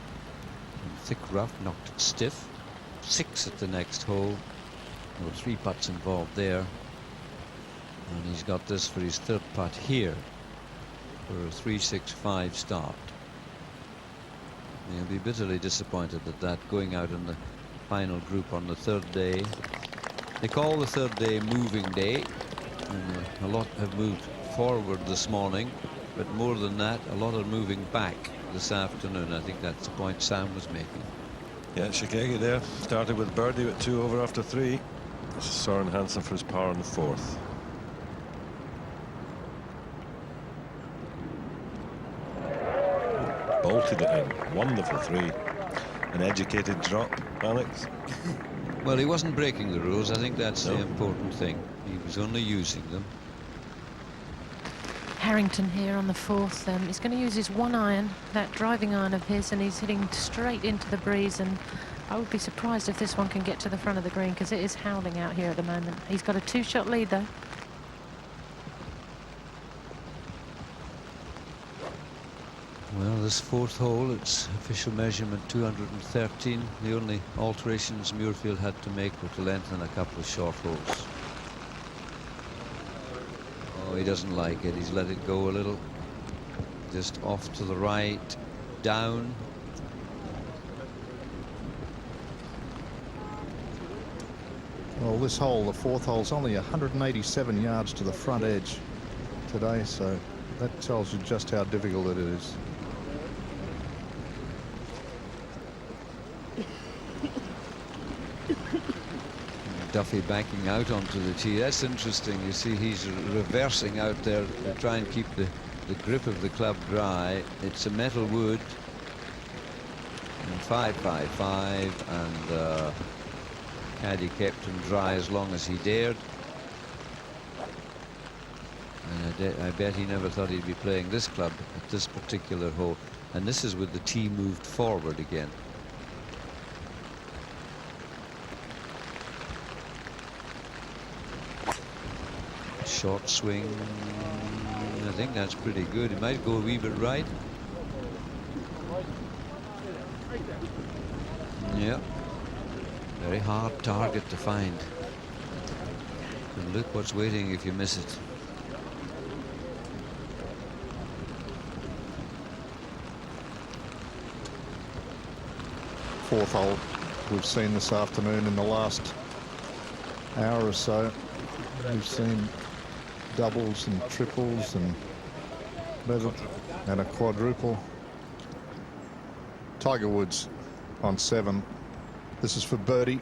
Thick rough, knocked it stiff. 6 at the next hole. There were 3 putts involved there. And he's got this for his 3rd putt here for a 3-6-5 start. He'll be bitterly disappointed at that, going out in the final group on the 3rd day. They call the 3rd day moving day, and a lot have moved forward this morning, but more than that, a lot are moving back this afternoon. I think that's the point Sam was making. Yeah, Shigeki there started with birdie with 2 over after 3. Soren Hansen for his par on the 4th. Bolted it in. Wonderful 3. An educated drop, Alex. Well, he wasn't breaking the rules. I think that's the important thing. He was only using them. Harrington here on the 4th. He's going to use his 1 iron, that driving iron of his, and he's hitting straight into the breeze. And I would be surprised if this one can get to the front of the green, because it is howling out here at the moment. He's got a 2-shot lead, though. Well, this 4th hole, it's official measurement 213. The only alterations Muirfield had to make were to lengthen a couple of short holes. Oh, he doesn't like it. He's let it go a little. Just off to the right, down. Well, this hole, the 4th hole, is only 187 yards to the front edge today, so that tells you just how difficult it is. Duffy backing out onto the tee. That's interesting. You see he's reversing out there to try and keep the grip of the club dry. It's a metal wood. And 5-5-5, and caddy kept him dry as long as he dared. And I bet he never thought he'd be playing this club at this particular hole. And this is with the tee moved forward again. Short swing. I think that's pretty good. He might go a wee bit right. Yeah. Very hard target to find. And look what's waiting if you miss it. Fourth hole we've seen this afternoon in the last hour or so. We've seen doubles and triples and a quadruple. Tiger Woods on 7. This is for birdie.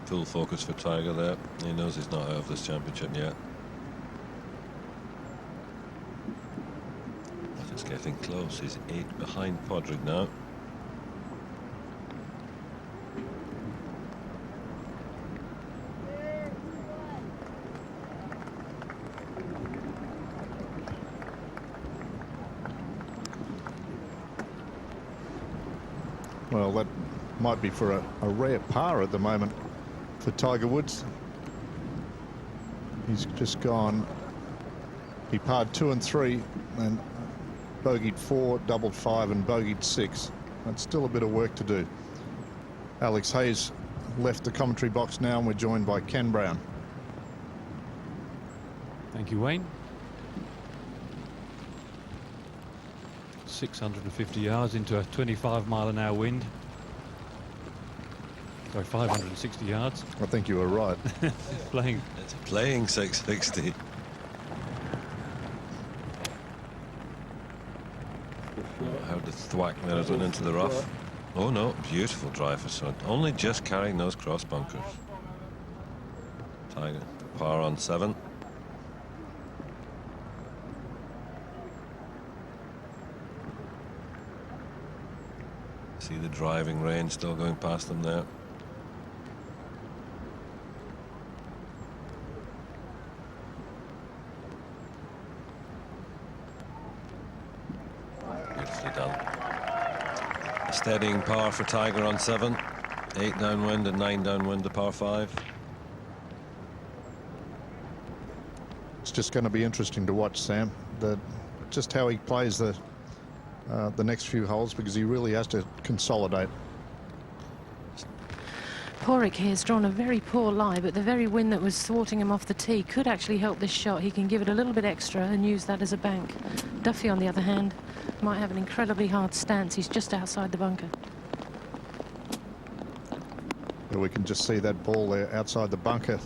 Full focus for Tiger there. He knows he's not out of this championship yet. It's getting close. He's 8 behind Padraig now. Well, that might be for a rare par at the moment for Tiger Woods. He's just gone. He parred 2 and 3 and bogeyed 4, doubled 5 and bogeyed 6. That's still a bit of work to do. Alex Hayes left the commentary box now, and we're joined by Ken Brown. Thank you, Wayne. 650 yards into a 25-mile-an-hour wind. Sorry, 560 yards. I think you were right. Playing 660. How the thwack there has went into the rough. Oh no, beautiful drive for Sun. Only just carrying those cross bunkers. Tiger, par on 7. See the driving range still going past them there. Beautifully done. A steadying par for Tiger on 7. 8 downwind and 9 downwind to par 5. It's just going to be interesting to watch, Sam, just how he plays the next few holes, because he really has to consolidate. Pádraig here has drawn a very poor lie, but the very wind that was thwarting him off the tee could actually help this shot. He can give it a little bit extra and use that as a bank. Duffy, on the other hand, might have an incredibly hard stance. He's just outside the bunker. Yeah, we can just see that ball there outside the bunker.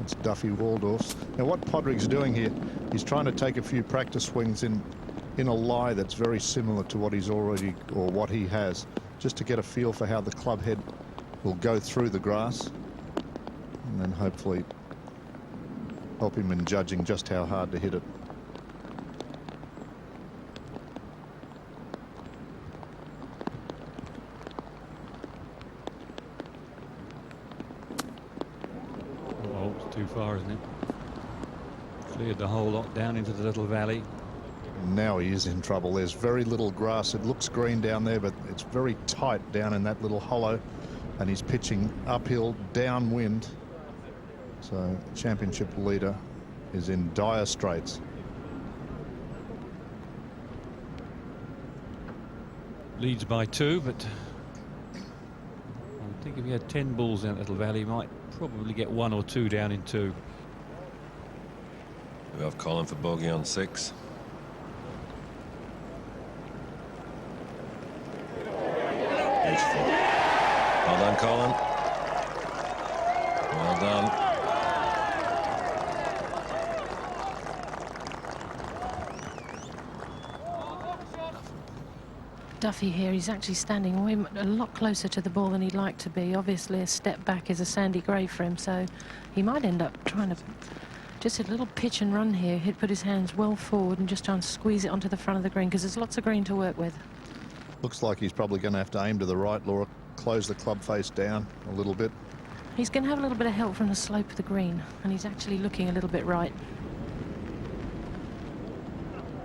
It's Duffy Waldorf's. Now what Pádraig's doing here, he's trying to take a few practice swings in a lie that's very similar to what he's already, or what he has, just to get a feel for how the club head will go through the grass, and then hopefully help him in judging just how hard to hit it. Oh, it's too far, isn't it? Cleared the whole lot down into the little valley. Now he is in trouble. There's very little grass. It looks green down there, but it's very tight down in that little hollow, and he's pitching uphill, downwind. So championship leader is in dire straits. Leads by 2, but I would think if he had 10 balls in that little valley, he might probably get 1 or 2 down in 2. We have Colin for bogey on 6. Beautiful. Well done, Colin. Well done. Duffy here, he's actually standing a lot closer to the ball than he'd like to be. Obviously a step back is a sandy grave for him, so he might end up trying to just hit a little pitch and run here. He'd put his hands well forward and just try and squeeze it onto the front of the green, because there's lots of green to work with. Looks like he's probably going to have to aim to the right, Laura. Close the club face down a little bit. He's going to have a little bit of help from the slope of the green, and he's actually looking a little bit right.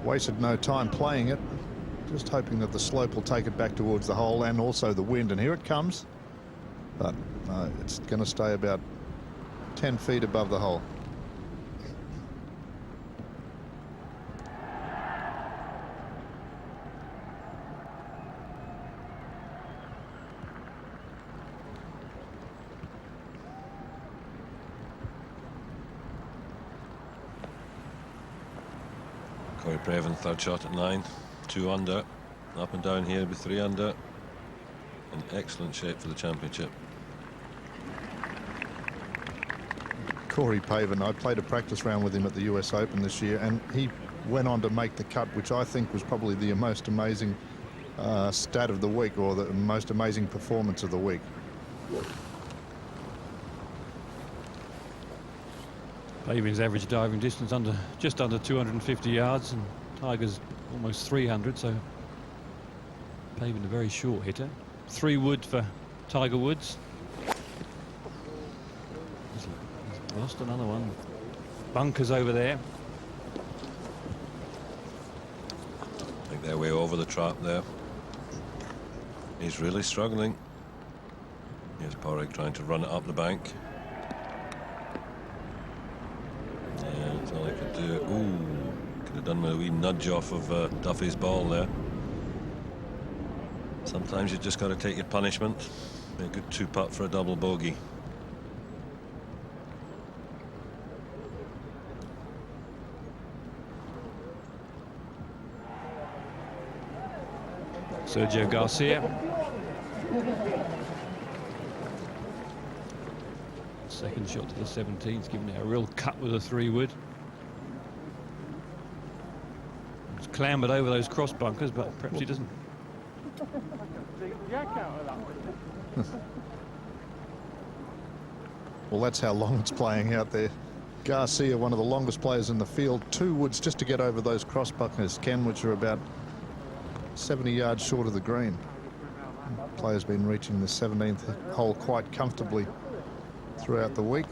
Wasted no time playing it. Just hoping that the slope will take it back towards the hole, and also the wind. And here it comes. But no, it's going to stay about 10 feet above the hole. Corey Craven, third shot at 9. 2 under. Up and down here with 3 under. In excellent shape for the championship. Corey Pavin, I played a practice round with him at the US Open this year, and he went on to make the cut, which I think was probably the most amazing stat of the week, or the most amazing performance of the week. Pavin's average diving distance just under 250 yards, and Tiger's almost 300, so Pavin a very short hitter. 3 wood for Tiger Woods. He's lost another one. Bunkers over there. I think they're way over the trap there. He's really struggling. Here's Pádraig trying to run it up the bank. Yeah, that's all I could do. Ooh, could have done with a wee nudge off of Duffy's ball there. Sometimes you just got to take your punishment. A good 2-putt for a double bogey. Sergio Garcia. Second shot to the 17th, giving it a real cut with a 3-wood. He's clambered over those cross bunkers, but perhaps he doesn't. Well, that's how long it's playing out there. Garcia, one of the longest players in the field, 2 woods just to get over those cross bunkers, Ken, which are about 70 yards short of the green. Player's been reaching the 17th hole quite comfortably throughout the week.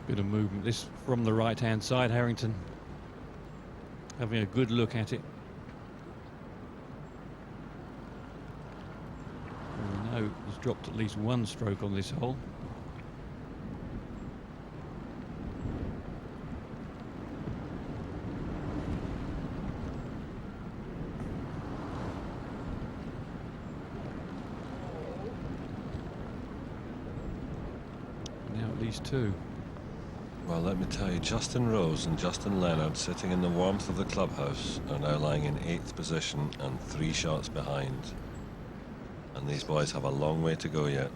Bit of movement. This from the right-hand side. Harrington having a good look at it. We know he's dropped at least 1 stroke on this hole. Now at least 2. Well, let me tell you, Justin Rose and Justin Leonard, sitting in the warmth of the clubhouse, are now lying in 8th position and 3 shots behind. And these boys have a long way to go yet.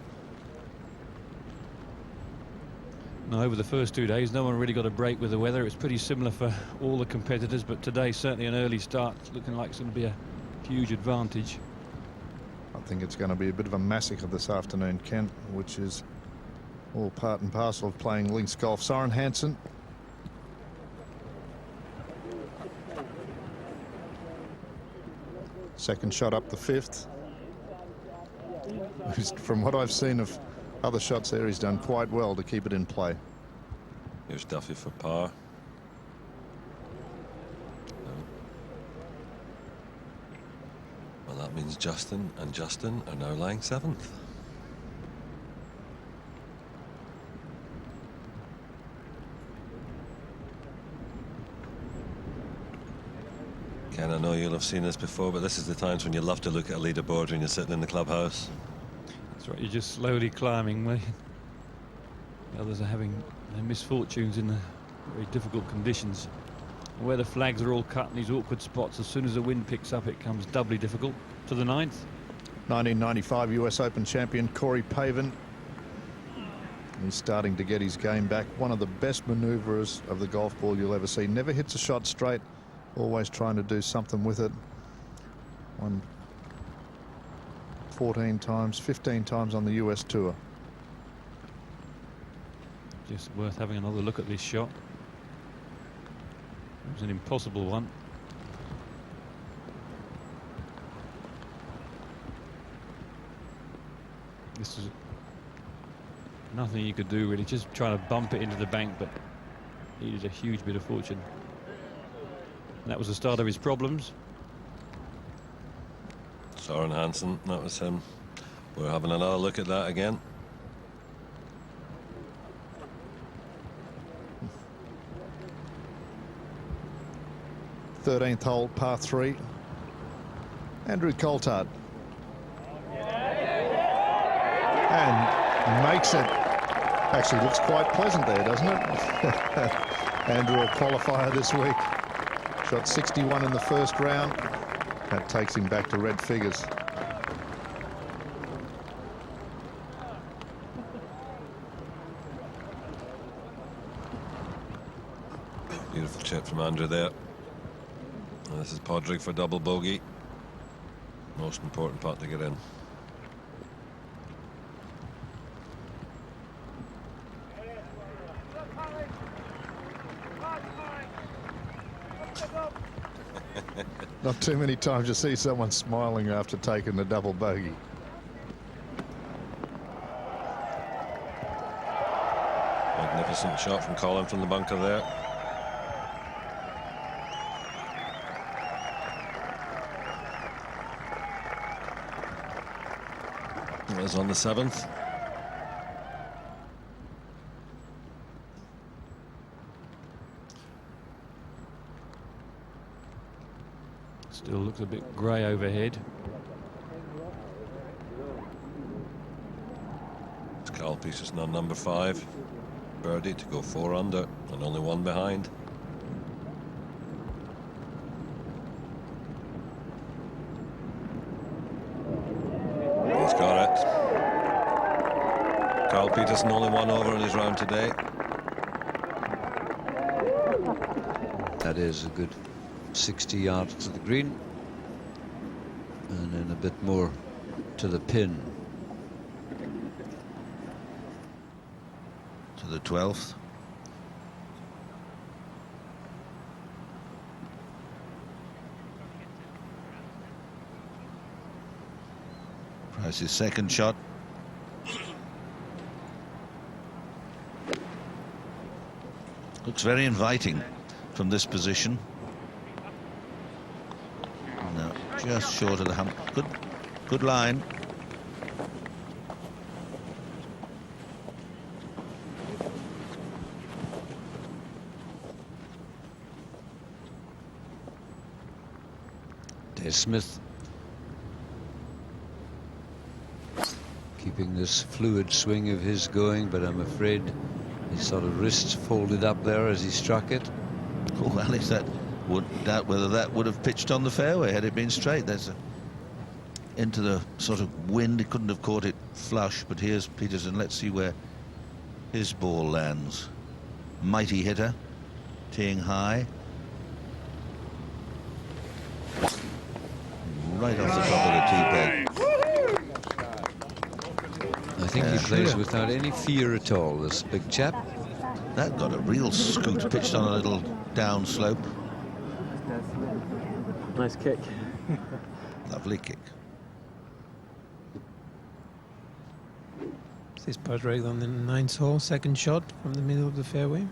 Now, over the first 2 days, no one really got a break with the weather. It's pretty similar for all the competitors, but today certainly an early start. It's looking like it's going to be a huge advantage. I think it's going to be a bit of a massacre this afternoon, Ken, which is all part and parcel of playing links golf. Soren Hansen. Second shot up the 5th. From what I've seen of other shots there, he's done quite well to keep it in play. Here's Duffy for par. Well, that means Justin and Justin are now lying 7th. Ken, I know you'll have seen this before, but this is the times when you love to look at a leaderboard when you're sitting in the clubhouse. That's right, you're just slowly climbing. The others are having their misfortunes in the very difficult conditions. Where the flags are all cut in these awkward spots, as soon as the wind picks up, it comes doubly difficult. To the 9th. 1995 US Open champion Corey Pavin. He's starting to get his game back. One of the best manoeuvrers of the golf ball you'll ever see. Never hits a shot straight. Always trying to do something with it. Won 14 times, 15 times on the US tour. Just worth having another look at this shot. It was an impossible one. This is nothing you could do really, just trying to bump it into the bank, but he needed a huge bit of fortune. And that was the start of his problems. Soren Hansen, that was him. We're having another look at that again. Thirteenth hole, par 3. Andrew Coulthard. And makes it. Actually looks quite pleasant there, doesn't it? Andrew, a qualifier this week. Shot 61 in the first round. That takes him back to red figures. Beautiful chip from Andrew there. And this is Podrick for double bogey. Most important putt to get in. Not too many times you see someone smiling after taking the double bogey. Magnificent shot from Colin from the bunker there. It was on the 7th. Still looks a bit grey overhead. It's Carl Peterson on number 5. Birdie to go 4 under and only 1 behind. He's got it. Carl Peterson only 1 over in his round today. That is a good 60 yards to the green, and then a bit more to the pin. To the 12th. Price's second shot. Looks very inviting from this position. No, just short of the hump. Good line. Des Smith keeping this fluid swing of his going, but I'm afraid his sort of wrists folded up there as he struck it. Oh, Alex, that would doubt whether that would have pitched on the fairway had it been straight. That's into the sort of wind. He couldn't have caught it flush, but here's Peterson. Let's see where his ball lands. Mighty hitter, teeing high. Right off the top of the tee peg. I think he plays without any fear at all, this big chap. That got a real scoot, pitched on a little down slope. Nice kick. Lovely kick. This Padraig on the 9th hole, second shot from the middle of the fairway.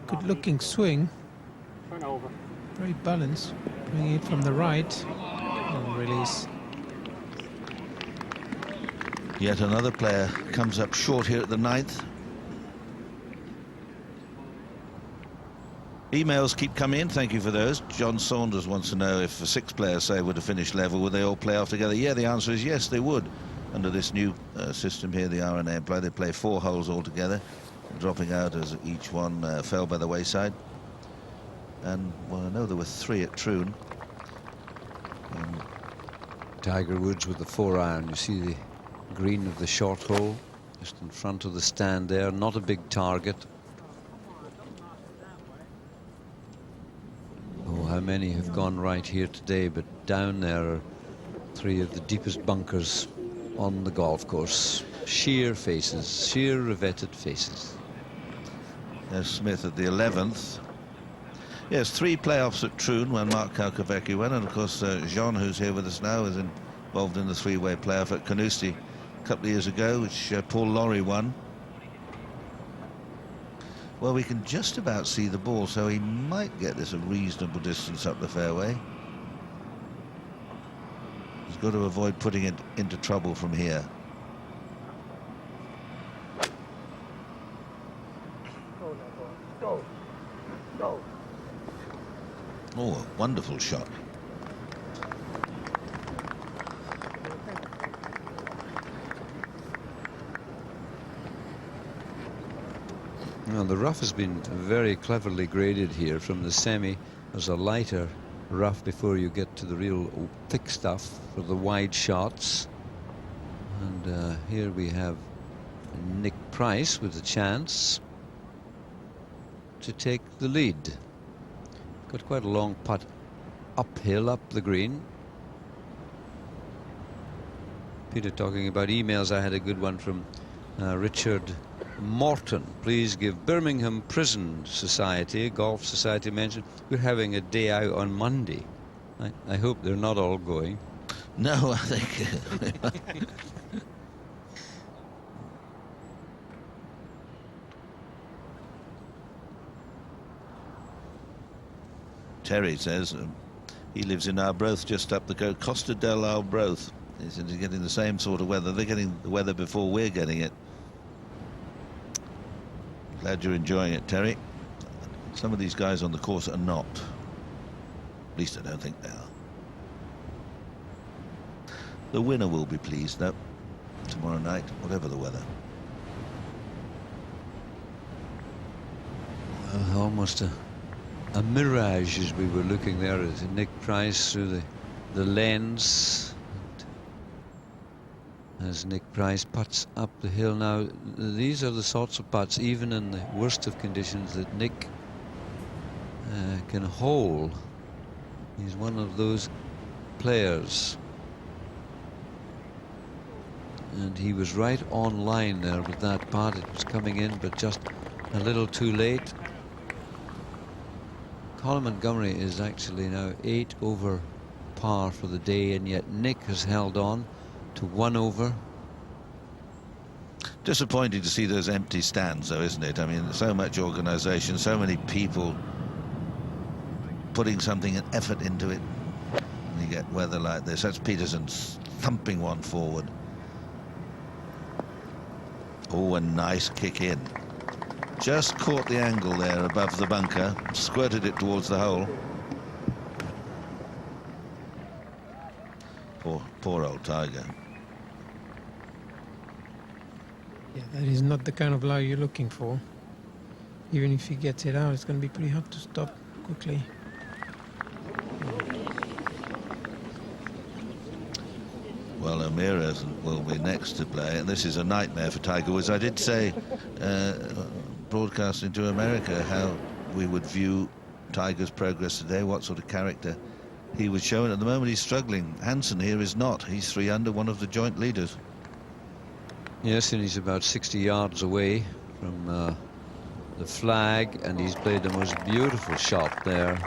Good looking swing. Turn over. Very balanced. Bringing it from the right and release. Yet another player comes up short here at the 9th. Emails keep coming in, thank you for those. John Saunders wants to know if the 6 players, say, were to finish level, would they all play off together? Yeah, the answer is yes, they would. Under this new system here, the R&A play, they play 4 holes altogether, dropping out as each one fell by the wayside. And, well, I know there were 3 at Troon. Tiger Woods with the 4-iron. You see the green of the short hole just in front of the stand there. Not a big target. Oh, how many have gone right here today, but down there are 3 of the deepest bunkers on the golf course. Sheer faces, sheer revetted faces. There's Smith at the 11th. Yes, 3 playoffs at Troon when Mark Kaukoväki went, and of course Jean, who's here with us now, is involved in the 3-way playoff at Carnoustie a couple of years ago, which Paul Lawrie won. Well, we can just about see the ball, so he might get this a reasonable distance up the fairway. He's got to avoid putting it into trouble from here. Oh, a wonderful shot. Well, the rough has been very cleverly graded here. From the semi, there's a lighter rough before you get to the real thick stuff for the wide shots. And here we have Nick Price with a chance to take the lead. Got quite a long putt uphill up the green. Peter talking about emails. I had a good one from Richard Morton. Please give Birmingham Prison Society, Golf Society mentioned, we're having a day out on Monday. I hope they're not all going. No, I think... Terry says he lives in Arbroath, just up the coast, Costa del Arbroath. He said he's getting the same sort of weather. They're getting the weather before we're getting it. Glad you're enjoying it, Terry. Some of these guys on the course are not. At least I don't think they are. The winner will be pleased, though, tomorrow night, whatever the weather. Well, almost a mirage as we were looking there at Nick Price through the lens. As Nick Price putts up the hill now, these are the sorts of putts, even in the worst of conditions, that Nick can hole. He's one of those players. And he was right on line there with that putt. It was coming in, but just a little too late. Colin Montgomerie is actually now 8 over par for the day, and yet Nick has held on to 1 over. Disappointing to see those empty stands, though, isn't it? I mean, so much organisation, so many people putting something, an effort into it. And you get weather like this. That's Peterson thumping one forward. Oh, a nice kick in. Just caught the angle there above the bunker, squirted it towards the hole. Poor old Tiger. Yeah, that is not the kind of lie you're looking for. Even if he gets it out, it's going to be pretty hard to stop quickly. Well, O'Meara will be next to play, and this is a nightmare for Tiger Woods. I did say, broadcasting to America, how we would view Tiger's progress today, what sort of character he was showing. At the moment, he's struggling. Hansen here is not. He's 3 under, one of the joint leaders. Yes, and he's about 60 yards away from the flag, and he's played the most beautiful shot there.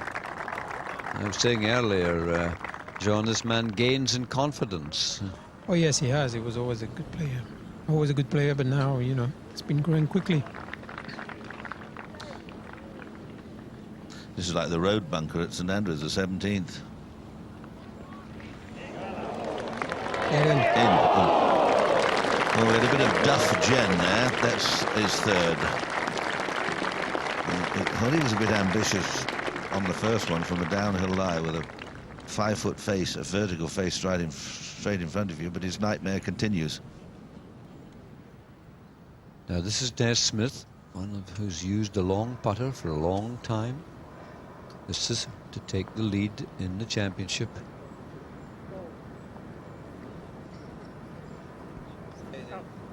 I was saying earlier, John, this man gains in confidence. Oh yes, he has. He was always a good player. Always a good player, but now, you know, it's been growing quickly. This is like the road bunker at St Andrews, the 17th. In. Oh, we had a bit of Duff Jen there. That's his 3rd. I thought he was a bit ambitious on the first one from a downhill lie with a 5-foot face, a vertical face straight in front of you, but his nightmare continues. Now this is Des Smith, one of who's used a long putter for a long time. This is to take the lead in the championship.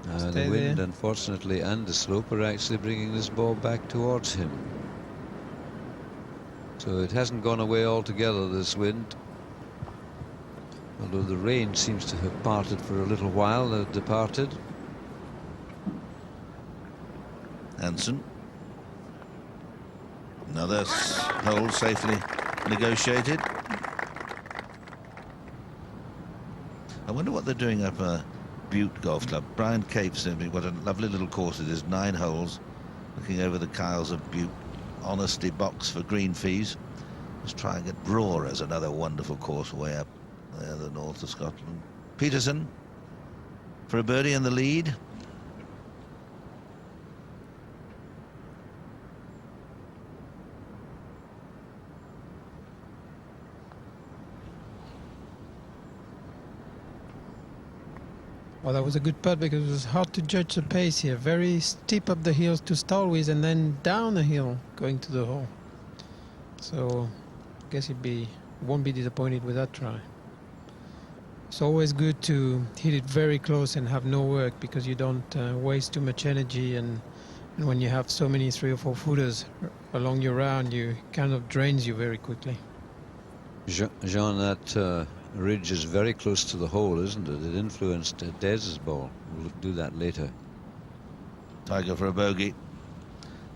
The wind, unfortunately, and the slope are actually bringing this ball back towards him. So it hasn't gone away altogether, this wind. Although the rain seems to have parted for a little while, departed. Hansen. Another hole safely negotiated. I wonder what they're doing up Butte Golf Club. Brian Cape said to me what a lovely little course it is, 9 holes, looking over the Kyles of Butte. Honesty box for green fees. Let's try and get Brough as another wonderful course way up there, the north of Scotland. Peterson for a birdie in the lead. Well, that was a good putt because it was hard to judge the pace here. Very steep up the hills to start with, and then down the hill going to the hole. So I guess he won't be disappointed with that try. It's always good to hit it very close and have no work, because you don't waste too much energy, and when you have so many 3 or 4 footers along your round, you kind of drains you very quickly. Jean, that ridge is very close to the hole, isn't it? It influenced Dez's ball. We'll do that later. Tiger for a bogey.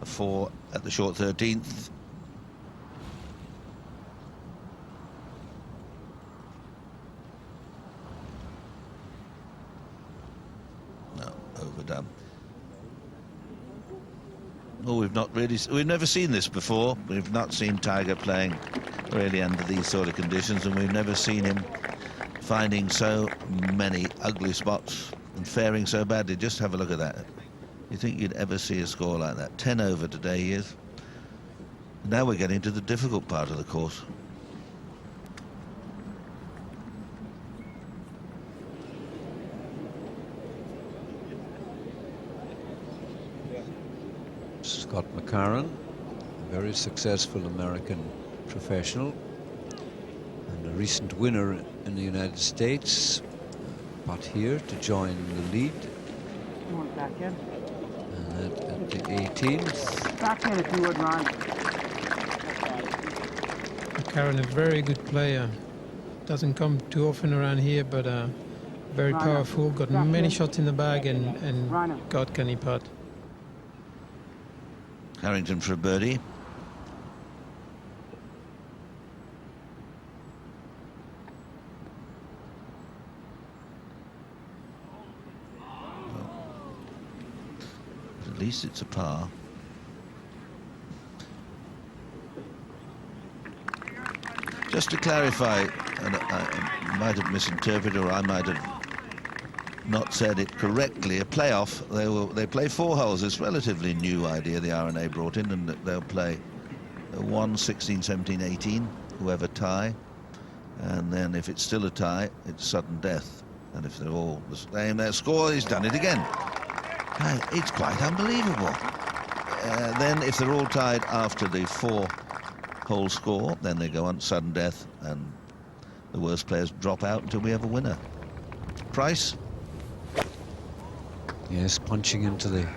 A 4 at the short 13th. No, overdone. Oh, we've never seen this before. We've not seen Tiger playing really under these sort of conditions, and we've never seen him finding so many ugly spots and faring so badly. Just have a look at that. You think you'd ever see a score like that? 10 over today he is. Now we're getting to the difficult part of the course. Scott McCarron, a very successful American professional and a recent winner in the United States, but here to join the lead. Come on, back in. And at the 18th. Back in if you would, Ron. Karen, a very good player. Doesn't come too often around here, but very powerful. Got many shots in the bag, and God can he putt. Harrington for a birdie. At least it's a par. Just to clarify, and I might have misinterpreted, or I might have not said it correctly, a playoff, they play 4 holes. It's a relatively new idea the R&A brought in, and they'll play 1, 16, 17, 18, whoever tie, and then if it's still a tie, it's sudden death, and if they're all the same, their score, he's done it again. It's quite unbelievable. Then if they're all tied after the 4-hole score, then they go on sudden death, and the worst players drop out until we have a winner. Price? Yes, punching into the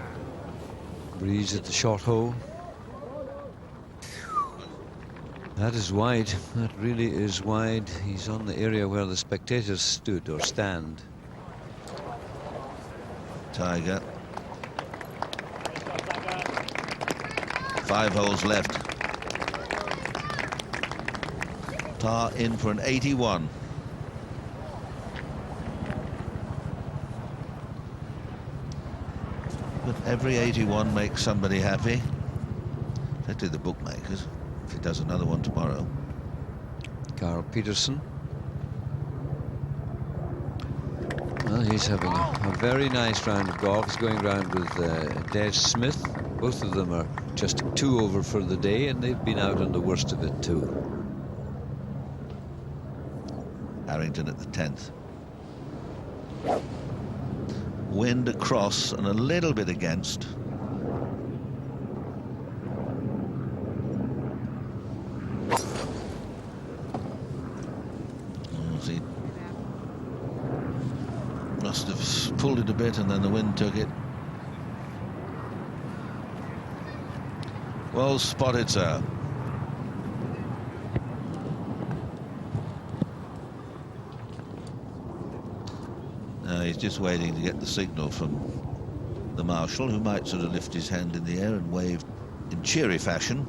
breeze at the short hole. That is wide. That really is wide. He's on the area where the spectators stood or stand. Tiger. 5 holes left. Tar in for an 81. But every 81 makes somebody happy, particularly the bookmakers, if he does another one tomorrow. Carl Peterson. Well, he's having a very nice round of golf. He's going round with Des Smith. Both of them are just 2 over for the day, and they've been out on the worst of it too. Harrington at the 10th. Wind across and a little bit against. He must have pulled it a bit and then the wind took it. Well spotted, sir. He's just waiting to get the signal from the marshal, who might sort of lift his hand in the air and wave in cheery fashion.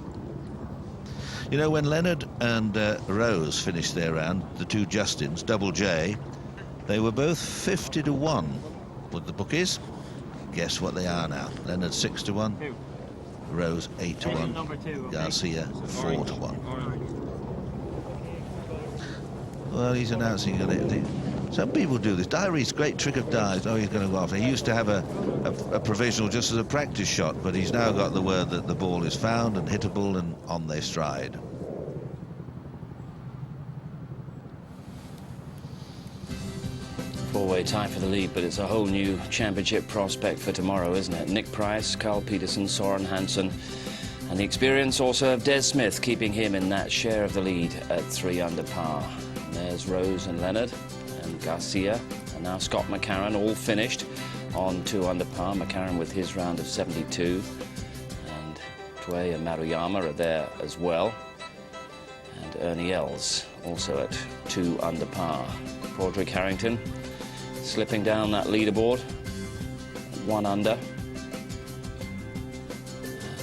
You know, when Leonard and Rose finished their round, the 2 Justins, Double J, they were both 50 to 1 with the bookies. Guess what they are now? Leonard 6 to 1, Rose 8 to 1, Garcia 4 to 1. Well, he's announcing it. Some people do this. Diary's great trick of Diary's. Oh, he's going to go off. He used to have a provisional just as a practice shot, but he's now got the word that the ball is found and hittable, and on they stride. Four-way tie for the lead, but it's a whole new championship prospect for tomorrow, isn't it? Nick Price, Carl Peterson, Soren Hansen, and the experience also of Des Smith, keeping him in that share of the lead at 3 under par. And there's Rose and Leonard and Garcia, and now Scott McCarron, all finished on 2 under par. McCarron with his round of 72, and Tway and Maruyama are there as well, and Ernie Els also at 2 under par. Padraig Harrington slipping down that leaderboard, 1 under,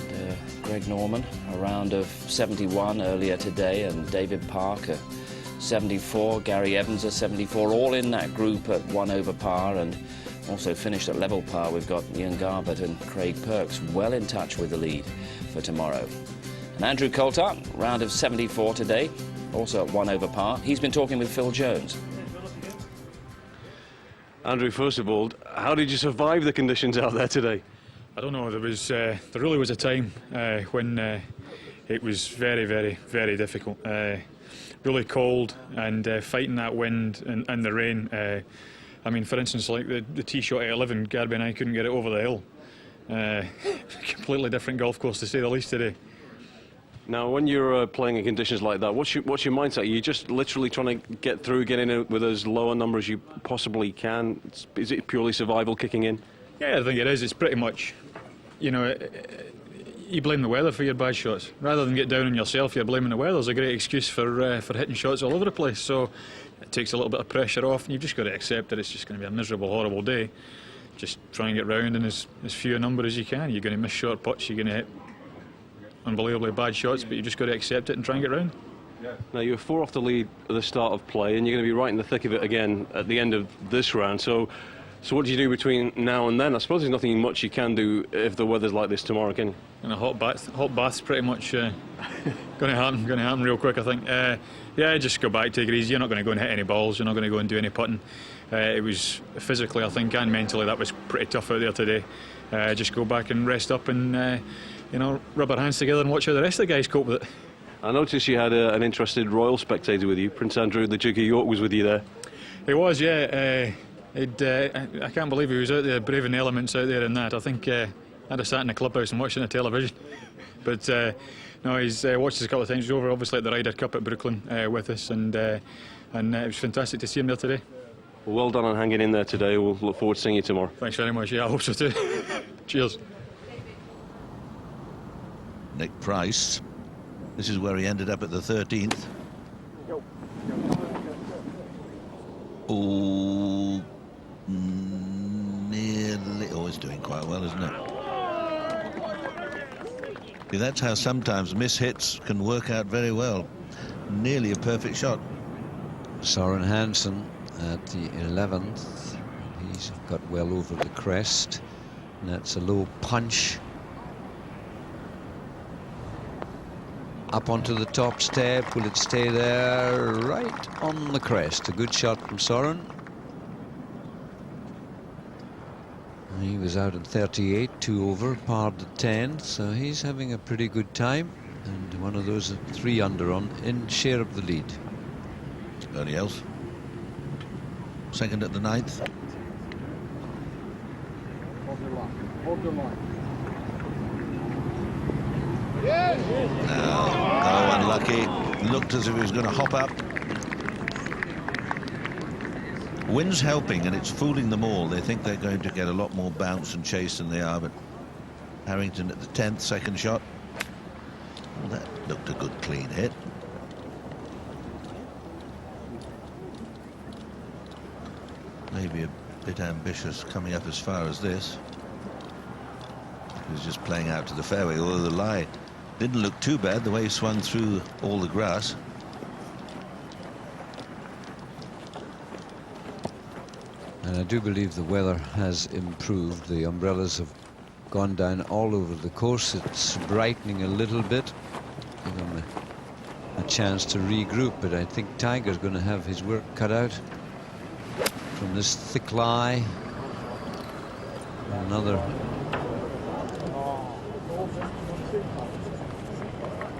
and Greg Norman a round of 71 earlier today, and David Parker 74, Gary Evans a 74, all in that group at 1 over par, and also finished at level par. We've got Ian Garbett and Craig Perks well in touch with the lead for tomorrow. And Andrew Coulthard, round of 74 today, also at 1 over par. He's been talking with Phil Jones. Andrew, first of all, how did you survive the conditions out there today? I don't know. There really was a time when it was very difficult. Really cold and fighting that wind and the rain. I mean, for instance, like the tee shot at 11, Garby and I couldn't get it over the hill. Completely different golf course to say the least today. Now, when you're playing in conditions like that, what's your mindset? Are you just literally trying to get through, get in with as low a number as you possibly can? Is it purely survival kicking in? Yeah, I think it is. It's pretty much, you know, you blame the weather for your bad shots. Rather than get down on yourself, you're blaming the weather. There's a great excuse for hitting shots all over the place. So it takes a little bit of pressure off, and you've just got to accept that it's just going to be a miserable, horrible day. Just try and get round in as few a number as you can. You're going to miss short putts, you're going to hit unbelievably bad shots, but you just got to accept it and try and get round. Now, you're 4 off the lead at the start of play, and you're going to be right in the thick of it again at the end of this round. So what do you do between now and then? I suppose there's nothing much you can do if the weather's like this tomorrow, can you? And a hot bath's pretty much going to happen real quick, I think. Yeah, just go back, take it easy. You're not going to go and hit any balls. You're not going to go and do any putting. It was physically, I think, and mentally, that was pretty tough out there today. Just go back and rest up and, you know, rub our hands together and watch how the rest of the guys cope with it. I noticed you had an interested royal spectator with you. Prince Andrew, the Duke of York, was with you there. He was, yeah. I can't believe he was out there braving the elements out there in that. I think I'd have sat in the clubhouse and watched it on the television. But no, he's watched us a couple of times. He was over, obviously, at the Ryder Cup at Brooklyn with us, and it was fantastic to see him there today. Well done on hanging in there today. We'll look forward to seeing you tomorrow. Thanks very much. Yeah, I hope so too. Cheers. Nick Price. This is where he ended up at the 13th. Oh, nearly. Oh, he's doing quite well, isn't it? See, that's how sometimes miss-hits can work out very well. Nearly a perfect shot. Soren Hansen at the 11th. He's got well over the crest. And that's a low punch. Up onto the top step. Will it stay there? Right on the crest. A good shot from Soren. He was out at 38, 2 over, parred at 10, so he's having a pretty good time. And one of those 3 under on in share of the lead. Anybody else? Second at the 9th. Hold the line. No, unlucky. Looked as if he was going to hop up. Wind's helping, and it's fooling them all. They think they're going to get a lot more bounce and chase than they are, but Harrington at the 10th, second shot. Well, that looked a good clean hit. Maybe a bit ambitious coming up as far as this. He was just playing out to the fairway, although the lie didn't look too bad, the way he swung through all the grass. And I do believe the weather has improved. The umbrellas have gone down all over the course. It's brightening a little bit. Give him a chance to regroup, but I think Tiger's going to have his work cut out from this thick lie. Another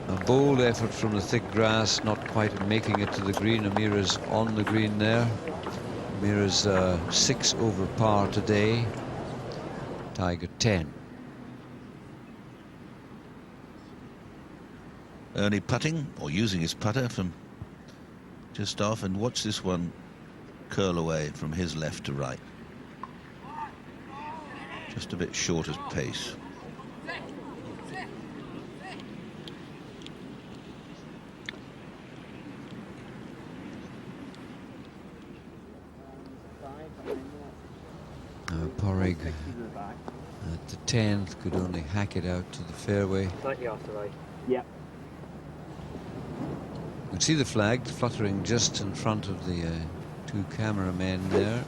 a bold effort from the thick grass, not quite making it to the green. Amira's on the green there. Amira's 6 over par today. Tiger 10. Ernie putting, or using his putter from just off, and watch this one curl away from his left to right. Just a bit short of pace. Porrig at the 10th could only hack it out to the fairway. Slightly off the right. Yeah. You can see the flag fluttering just in front of the 2 cameramen there.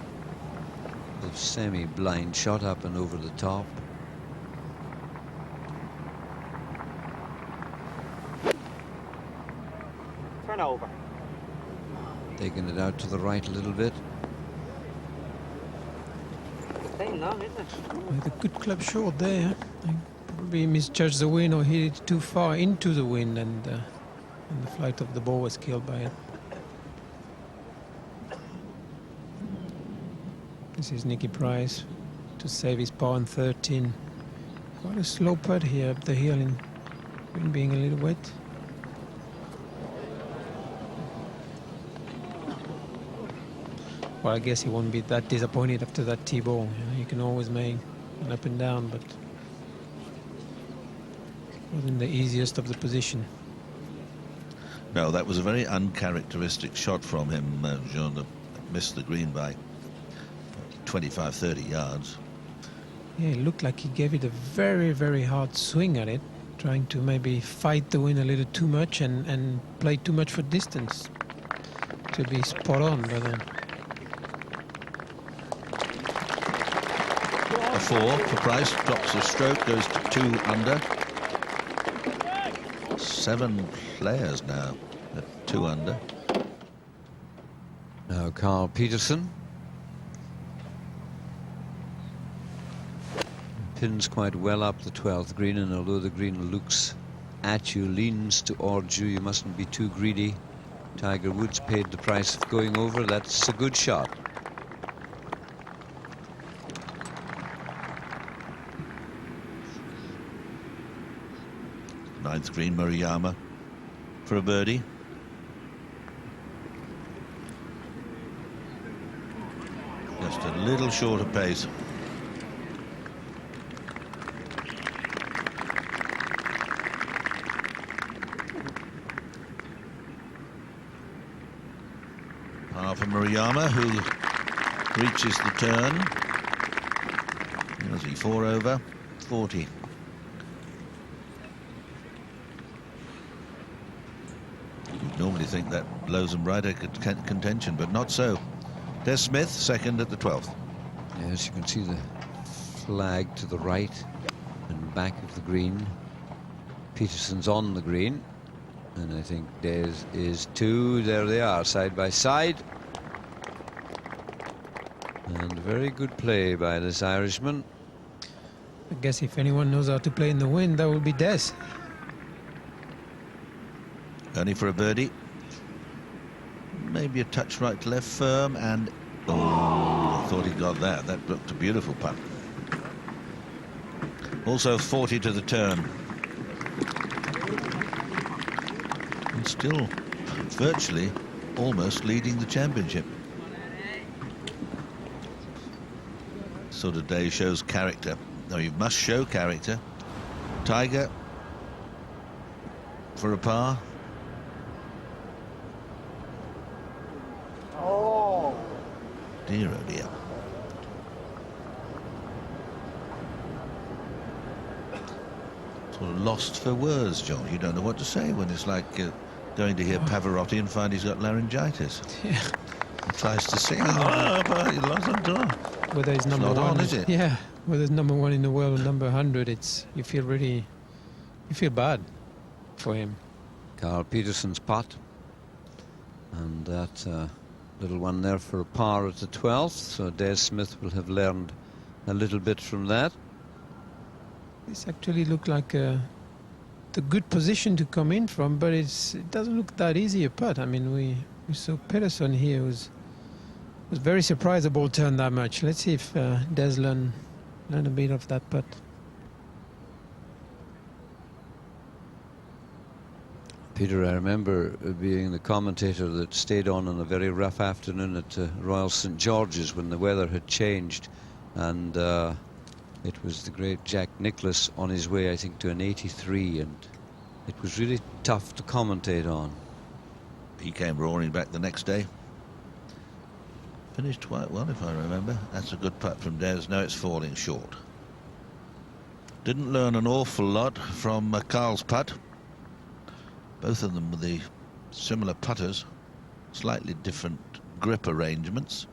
The semi-blind shot up and over the top. Turn over. Taking it out to the right a little bit. With a good club short there. I probably misjudged the wind or hit it too far into the wind, and the flight of the ball was killed by it. This is Nicky Price to save his par on 13. Quite a slow putt here up the hill, in wind being a little wet. Well, I guess he won't be that disappointed after that tee ball. You know, you can always make an up and down, but wasn't the easiest of the position. No, that was a very uncharacteristic shot from him, Jean, that missed the green by 25, 30 yards. Yeah, it looked like he gave it a very, very hard swing at it, trying to maybe fight the wind a little too much and play too much for distance to be spot on, but A 4 for Price, drops a stroke, goes to 2 under. 7 players now at 2 under. Now Carl Peterson. Pins quite well up the 12th green, and although the green looks at you, leans towards you, you mustn't be too greedy. Tiger Woods paid the price of going over. That's a good shot. Ninth green, Murayama for a birdie. Just a little short of pace. Par for Murayama, who reaches the turn. Was he 4 over? 40. Normally think that blows them right at contention, but not so. Des Smith, second at the 12th. Yes, you can see the flag to the right and back of the green. Peterson's on the green, and I think Des is too. There they are, side by side. And very good play by this Irishman. I guess if anyone knows how to play in the wind, that would be Des. Only for a birdie. Maybe a touch right to left, firm, and oh, I thought he got that. That looked a beautiful putt. Also 40 to the turn. And still virtually almost leading the championship. Sort of day shows character. No, you must show character. Tiger for a par. Dear, oh dear. Sort of lost for words, John. You don't know what to say when it's like going to hear Pavarotti and find he's got laryngitis. Yeah. He tries to sing. Oh, but he lost on door. Whether he's number not one, on, is it? Yeah. Whether it's number 1 in the world or number 100, it's you feel bad for him. Carl Peterson's putt, and that little one there for a par at the 12th, so Des Smith will have learned a little bit from that. This actually looked like the good position to come in from, but it doesn't look that easy a putt. I mean, we saw Peterson here was very surprised the ball turned that much. Let's see if Des learn a bit of that putt. Peter, I remember being the commentator that stayed on a very rough afternoon at Royal St George's when the weather had changed, and it was the great Jack Nicklaus on his way, I think, to an 83, and it was really tough to commentate on. He came roaring back the next day. Finished quite well, if I remember. That's a good putt from Des. Now it's falling short. Didn't learn an awful lot from Carl's putt. Both of them with the similar putters, slightly different grip arrangements.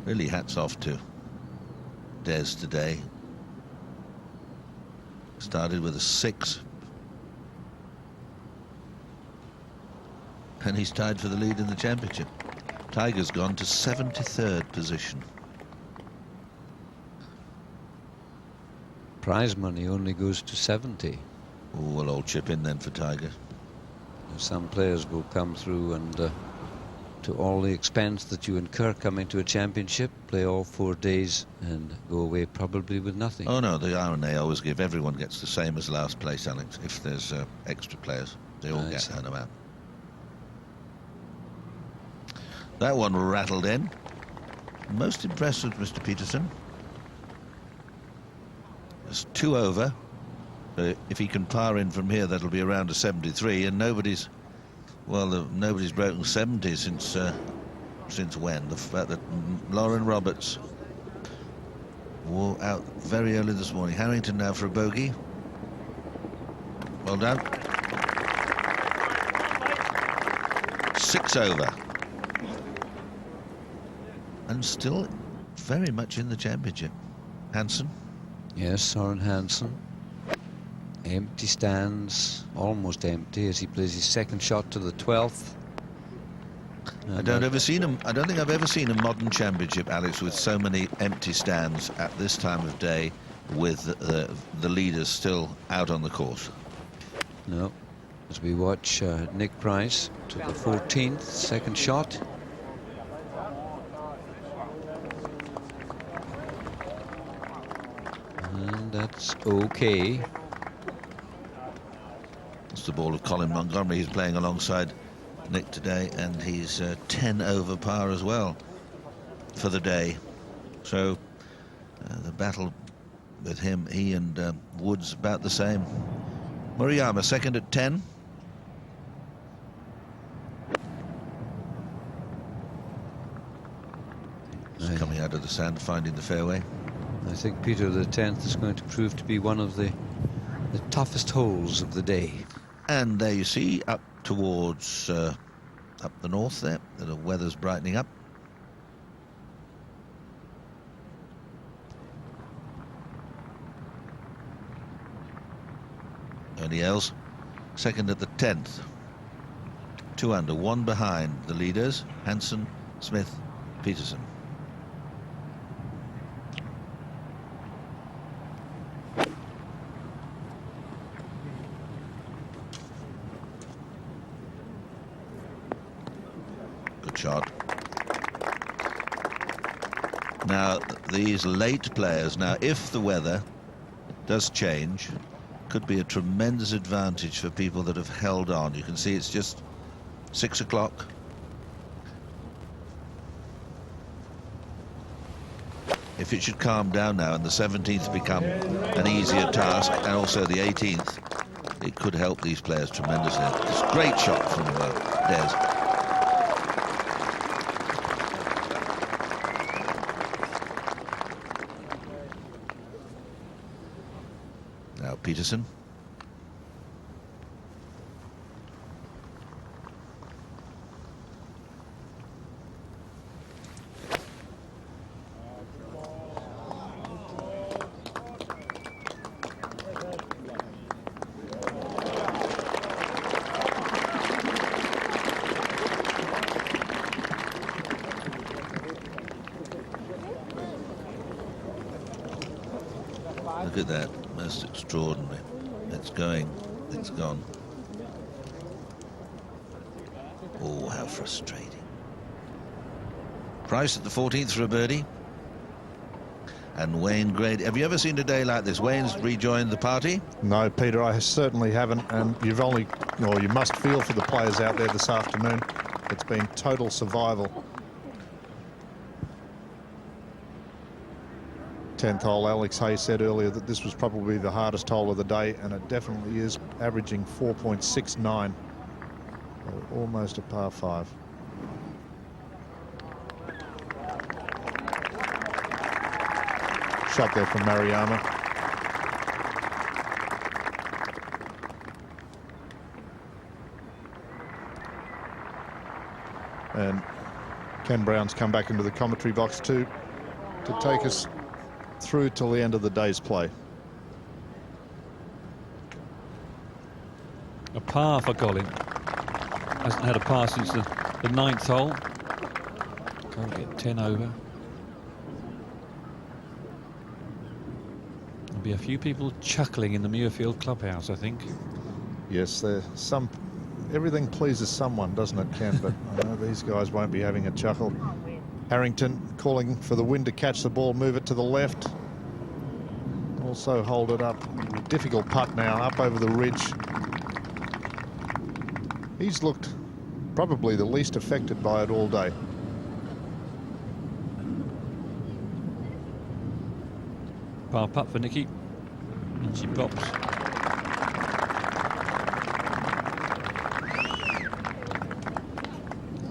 Really hats off to Des today. Started with a 6. And he's tied for the lead in the championship. Tiger's gone to 73rd position. Prize money only goes to 70. Oh, well, I'll chip in then for Tiger. Some players will come through and to all the expense that you incur coming to a championship, play all 4 days and go away probably with nothing. Oh no, the R&A always give, everyone gets the same as last place, Alex. If there's extra players, they all get an amount. That one rattled in. Most impressed with Mr. Peterson. It's 2 over. If he can par in from here, that'll be around a 73, and nobody's broken 70 since when? The fact that Lauren Roberts wore out very early this morning. Harrington now for a bogey. Well done. 6 over. And still very much in the championship. Hansen. Yes, Soren Hansen. Empty stands, almost empty, as he plays his second shot to the 12th. I don't think I've ever seen a modern championship, Alex, with so many empty stands at this time of day, with the leaders still out on the course. No, as we watch Nick Price to the 14th, second shot. And that's okay. It's the ball of Colin Montgomery. He's playing alongside Nick today, and he's 10 over par as well for the day. So the battle with him, he and Woods about the same. Murayama second at 10. He's coming out of the sand, finding the fairway. I think Peter, the 10th is going to prove to be one of the toughest holes of the day. And there you see, up towards up the north there, the weather's brightening up. Ernie Els, second at the 10th. 2 under, 1 behind the leaders, Hansen, Smith, Peterson. Shot. Now these late players, now if the weather does change, could be a tremendous advantage for people that have held on. You can see it's just 6 o'clock. If it should calm down now and the 17th become an easier task, and also the 18th, it could help these players tremendously. It's a great shot from Des. Peterson. Look at that, most extraordinary. It's going, it's gone. Oh, how frustrating. Price at the 14th for a birdie. And Wayne Grady. Have you ever seen a day like this? Wayne's rejoined the party? No, Peter, I certainly haven't, and you must feel for the players out there this afternoon. It's been total survival. 10th hole, Alex Hay said earlier that this was probably the hardest hole of the day, and it definitely is, averaging 4.69. Almost a par 5. Shot there from Murayama. And Ken Brown's come back into the commentary box too to take us through till the end of the day's play. A par for Colin. Hasn't had a par since the ninth hole. Can't get 10 over. There'll be a few people chuckling in the Muirfield clubhouse, I think. Yes, everything pleases someone, doesn't it, Ken? But I know these guys won't be having a chuckle. Harrington calling for the wind to catch the ball, move it to the left. Also hold it up. Difficult putt now, up over the ridge. He's looked probably the least affected by it all day. Par putt for Nikki. And she pops.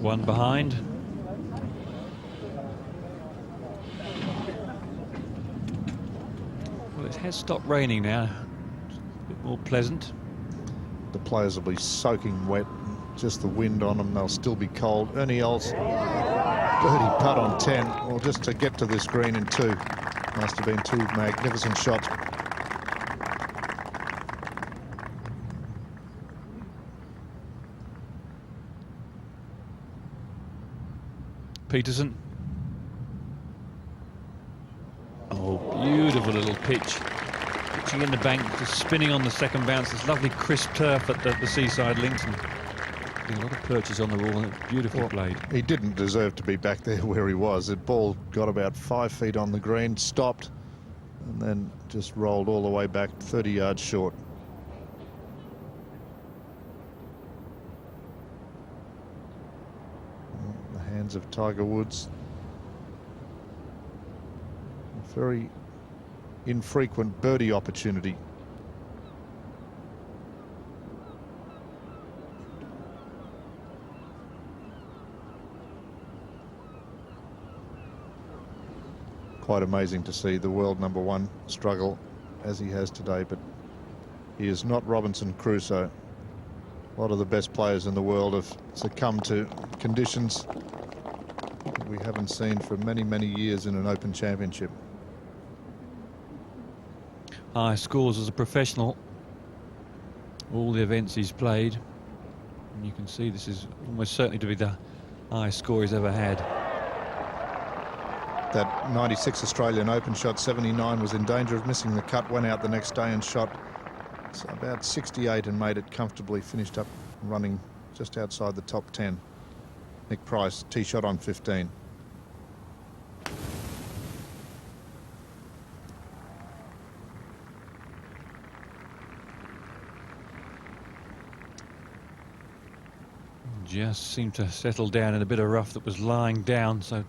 One behind. Well, it has stopped raining now. It's a bit more pleasant. The players will be soaking wet. Just the wind on them, they'll still be cold. Ernie Els, birdie putt on 10. Well, just to get to this green in 2. Must have been 2 magnificent shots. Peterson. Oh, beautiful little pitch. Pitching in the bank, just spinning on the second bounce. This lovely crisp turf at the Seaside Links. And a lot of perches on the wall, and it's beautifully played. He didn't deserve to be back there where he was. The ball got about 5 feet on the green, stopped, and then just rolled all the way back 30 yards short. The hands of Tiger Woods. A very infrequent birdie opportunity. Quite amazing to see the world #1 struggle as he has today, but he is not Robinson Crusoe. A lot of the best players in the world have succumbed to conditions that we haven't seen for many, many years in an Open Championship. High scores as a professional. All the events he's played. And you can see this is almost certainly to be the highest score he's ever had. That 96 Australian Open shot 79 was in danger of missing the cut, went out the next day and shot about 68 and made it comfortably, finished up running just outside the top 10. Nick Price, tee shot on 15. Just seemed to settle down in a bit of rough that was lying down, so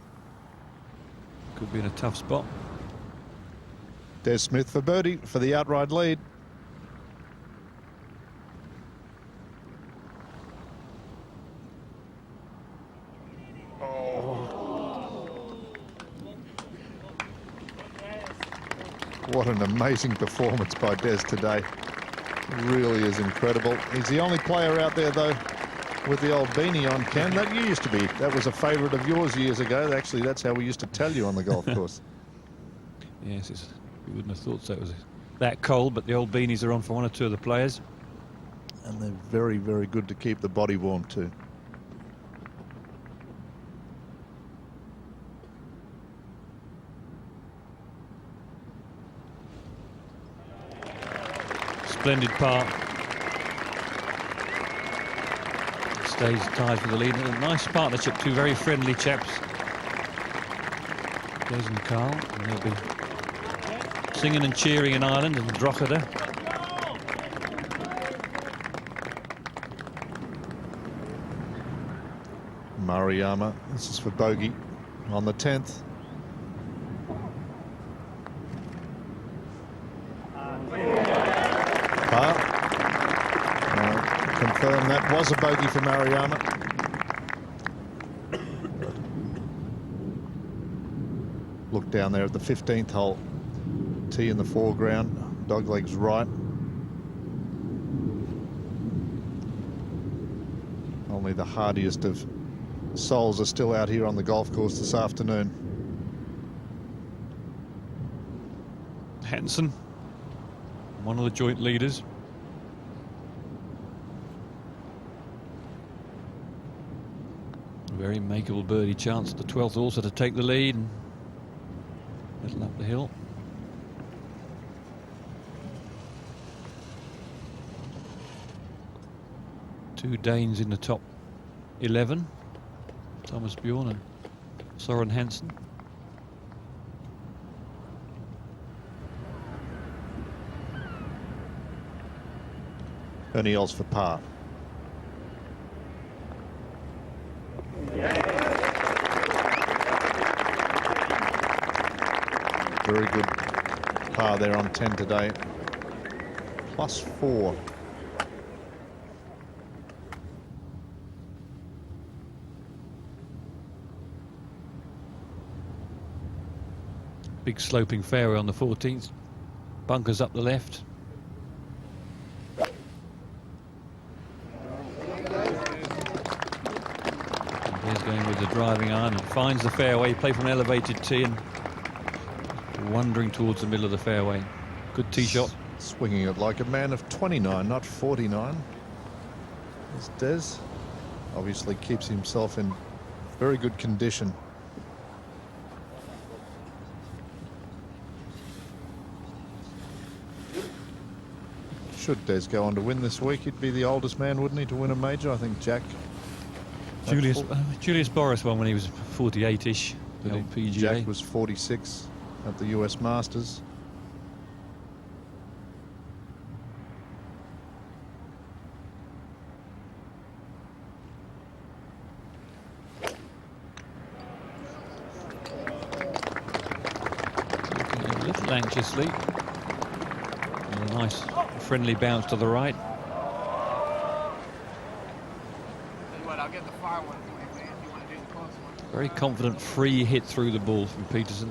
could be in a tough spot. Des Smith for birdie for the outright lead. What an amazing performance by Des today. It really is incredible. He's the only player out there, though, with the old beanie on, Ken. That you used to be. That was a favourite of yours years ago. Actually, that's how we used to tell you on the golf course. Yes, you wouldn't have thought so. It was that cold, but the old beanies are on for one or two of the players. And they're very, very good to keep the body warm, too. Splendid par. Stays tied for the lead. A nice partnership, two very friendly chaps. Des and Carl. And they'll be singing and cheering in Ireland and Drogheda. Maruyama, this is for bogey on the 10th. Confirm that was a bogey for Maruyama. Look down there at the 15th hole. Tee in the foreground, doglegs right. Only the hardiest of souls are still out here on the golf course this afternoon. Hansen, one of the joint leaders. Very makeable birdie chance at the 12th also to take the lead and little up the hill. Two Danes in the top 11, Thomas Bjorn and Soren Hansen. Ernie Els for par. Very good par there on 10 today. +4. Big sloping fairway on the 14th. Bunkers up the left. And here's going with the driving iron and finds the fairway. Play from an elevated tee and wandering towards the middle of the fairway. Good tee shot. Swinging it like a man of 29, not 49. As Des obviously keeps himself in very good condition. Should Des go on to win this week, he'd be the oldest man, wouldn't he, to win a major? I think Jack. Julius Boris won when he was 48-ish. The old PGA. Jack was 46 at the US Masters. Looking a little anxiously. And a nice friendly bounce to the right. Very confident free hit through the ball from Peterson.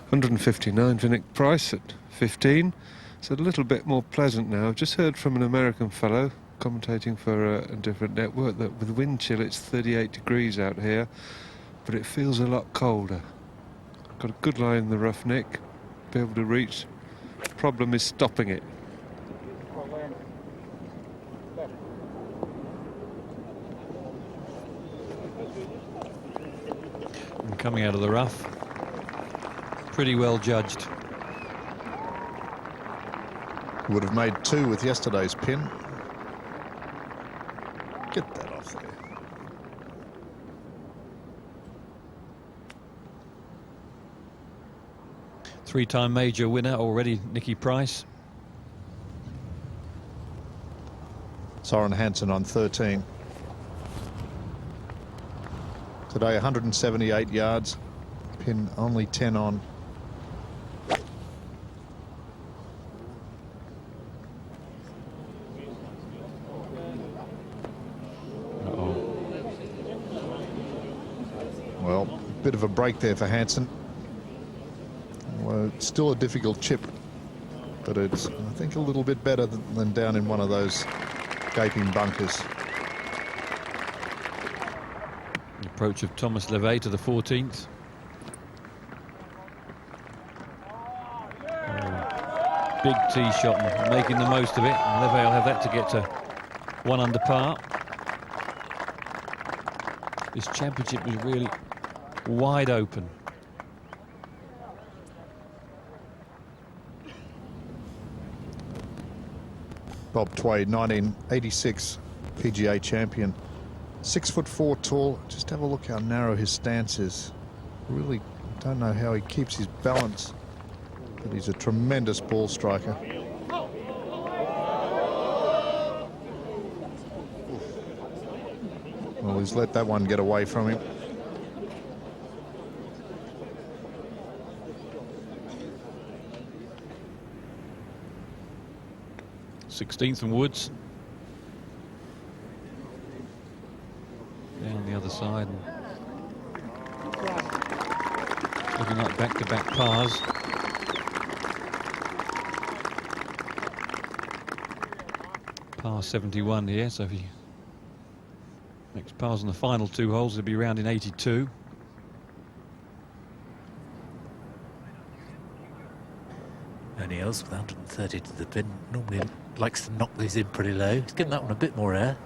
159 for Nick Price at 15. It's a little bit more pleasant now. I've just heard from an American fellow commentating for a different network that with wind chill it's 38 degrees out here, but it feels a lot colder. Got a good lie in the rough, Nick. Be able to reach. Problem is stopping it. And coming out of the rough, pretty well judged. Would have made 2 with yesterday's pin. Get that off there. Three-time major winner already, Nicky Price. Soren Hansen on 13. Today 178 yards, pin only 10 on. Well, a bit of a break there for Hansen. Well, it's still a difficult chip, but it's, I think, a little bit better than down in one of those gaping bunkers. Approach of Thomas Levay to the 14th. Oh, big tee shot and making the most of it. And Levay will have that to get to 1 under par. This championship was really wide open. Bob Twade, 1986 PGA champion. 6'4" tall. Just have a look how narrow his stance is. Really don't know how he keeps his balance, but he's a tremendous ball striker. Well, he's let that one get away from him. Sixteenth and Woods. Down the other side. Looking like back-to-back pars. Par 71 here, so if he makes pars on the final 2 holes, he'll be round in 82. Ernie Els with 130 to the pin. Normally likes to knock these in pretty low. He's given that one a bit more air.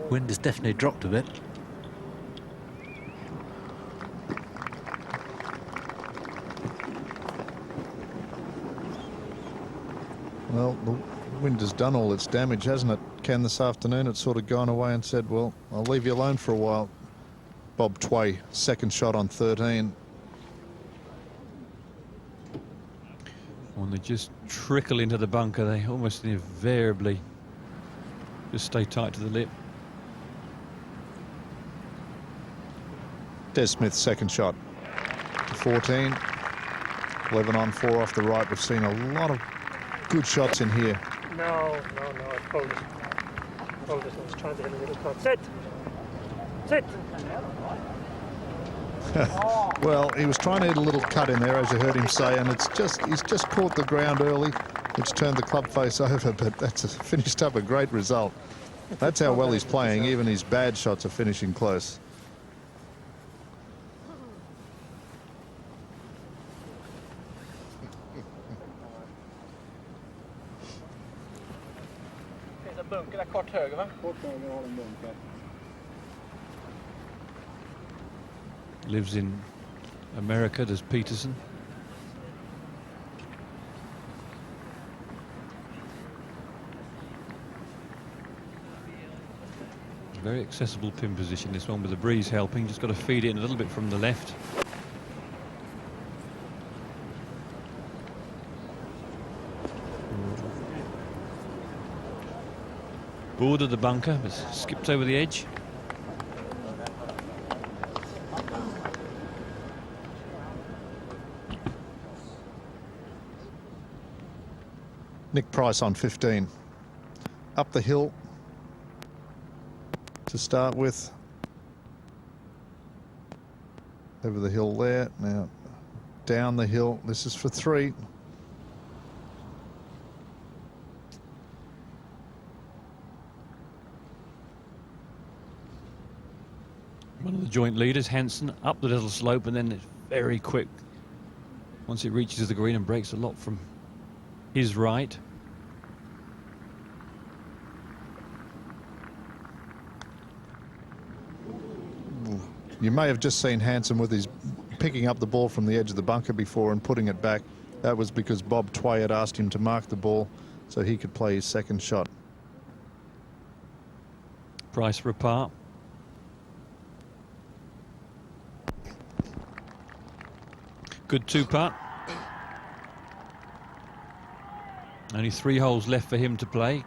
Wind has definitely dropped a bit. Well, the wind has done all its damage, hasn't it, Ken, this afternoon? It's sort of gone away and said, well, I'll leave you alone for a while. Bob Tway, second shot on 13. When they just trickle into the bunker, they almost invariably just stay tight to the lip. Des Smith's second shot. 14. 11 on 4 off the right. We've seen a lot of good shots in here. No, I folded. I was trying to hit a little cut. Sit! Sit! Well, he was trying to hit a little cut in there, as you heard him say, and he's just caught the ground early, which turned the club face over, but that's finished up a great result. That's how well he's playing. Even his bad shots are finishing close. Bunken är kort höger, va? Kort höger har en bunker. Lives in America, does Peterson. Very accessible pin position, this one, with the breeze helping. Just got to feed it in a little bit from the left. Bordered the bunker, but skipped over the edge. Nick Price on 15. Up the hill to start with. Over the hill there. Now down the hill. This is for 3. One of the joint leaders, Hansen, up the little slope, and then it's very quick once it reaches the green and breaks a lot from his right. You may have just seen Hansen with his picking up the ball from the edge of the bunker before and putting it back. That was because Bob Tway had asked him to mark the ball so he could play his second shot. Price for a par. Good 2-putt. Only 3 holes left for him to play.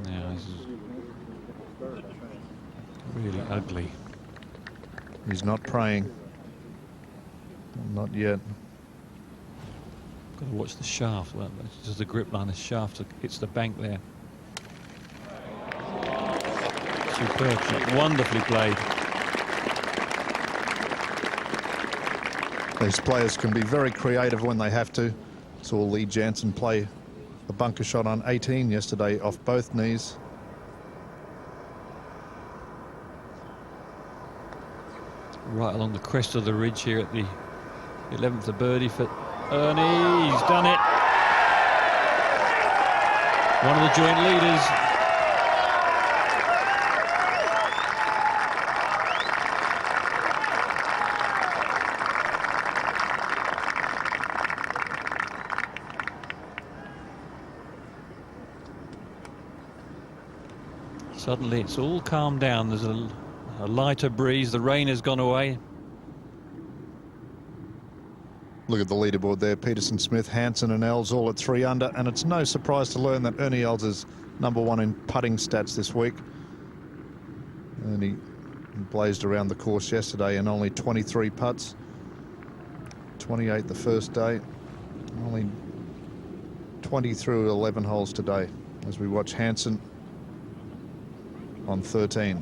Now this is really ugly. He's not praying. Not yet. Got to watch the shaft. Well, it's just the grip line. The shaft hits the bank there. Superb shot. Wonderfully played. These players can be very creative when they have to. Saw Lee Jansen play a bunker shot on 18 yesterday off both knees. Right along the crest of the ridge here at the 11th, the birdie for Ernie. He's done it. One of the joint leaders. Suddenly it's all calmed down. There's a lighter breeze. The rain has gone away. Look at the leaderboard there. Peterson, Smith, Hansen and Els all at 3 under. And it's no surprise to learn that Ernie Els is #1 in putting stats this week. And he blazed around the course yesterday in only 23 putts. 28 the first day. Only 20 through 11 holes today as we watch Hansen on 13.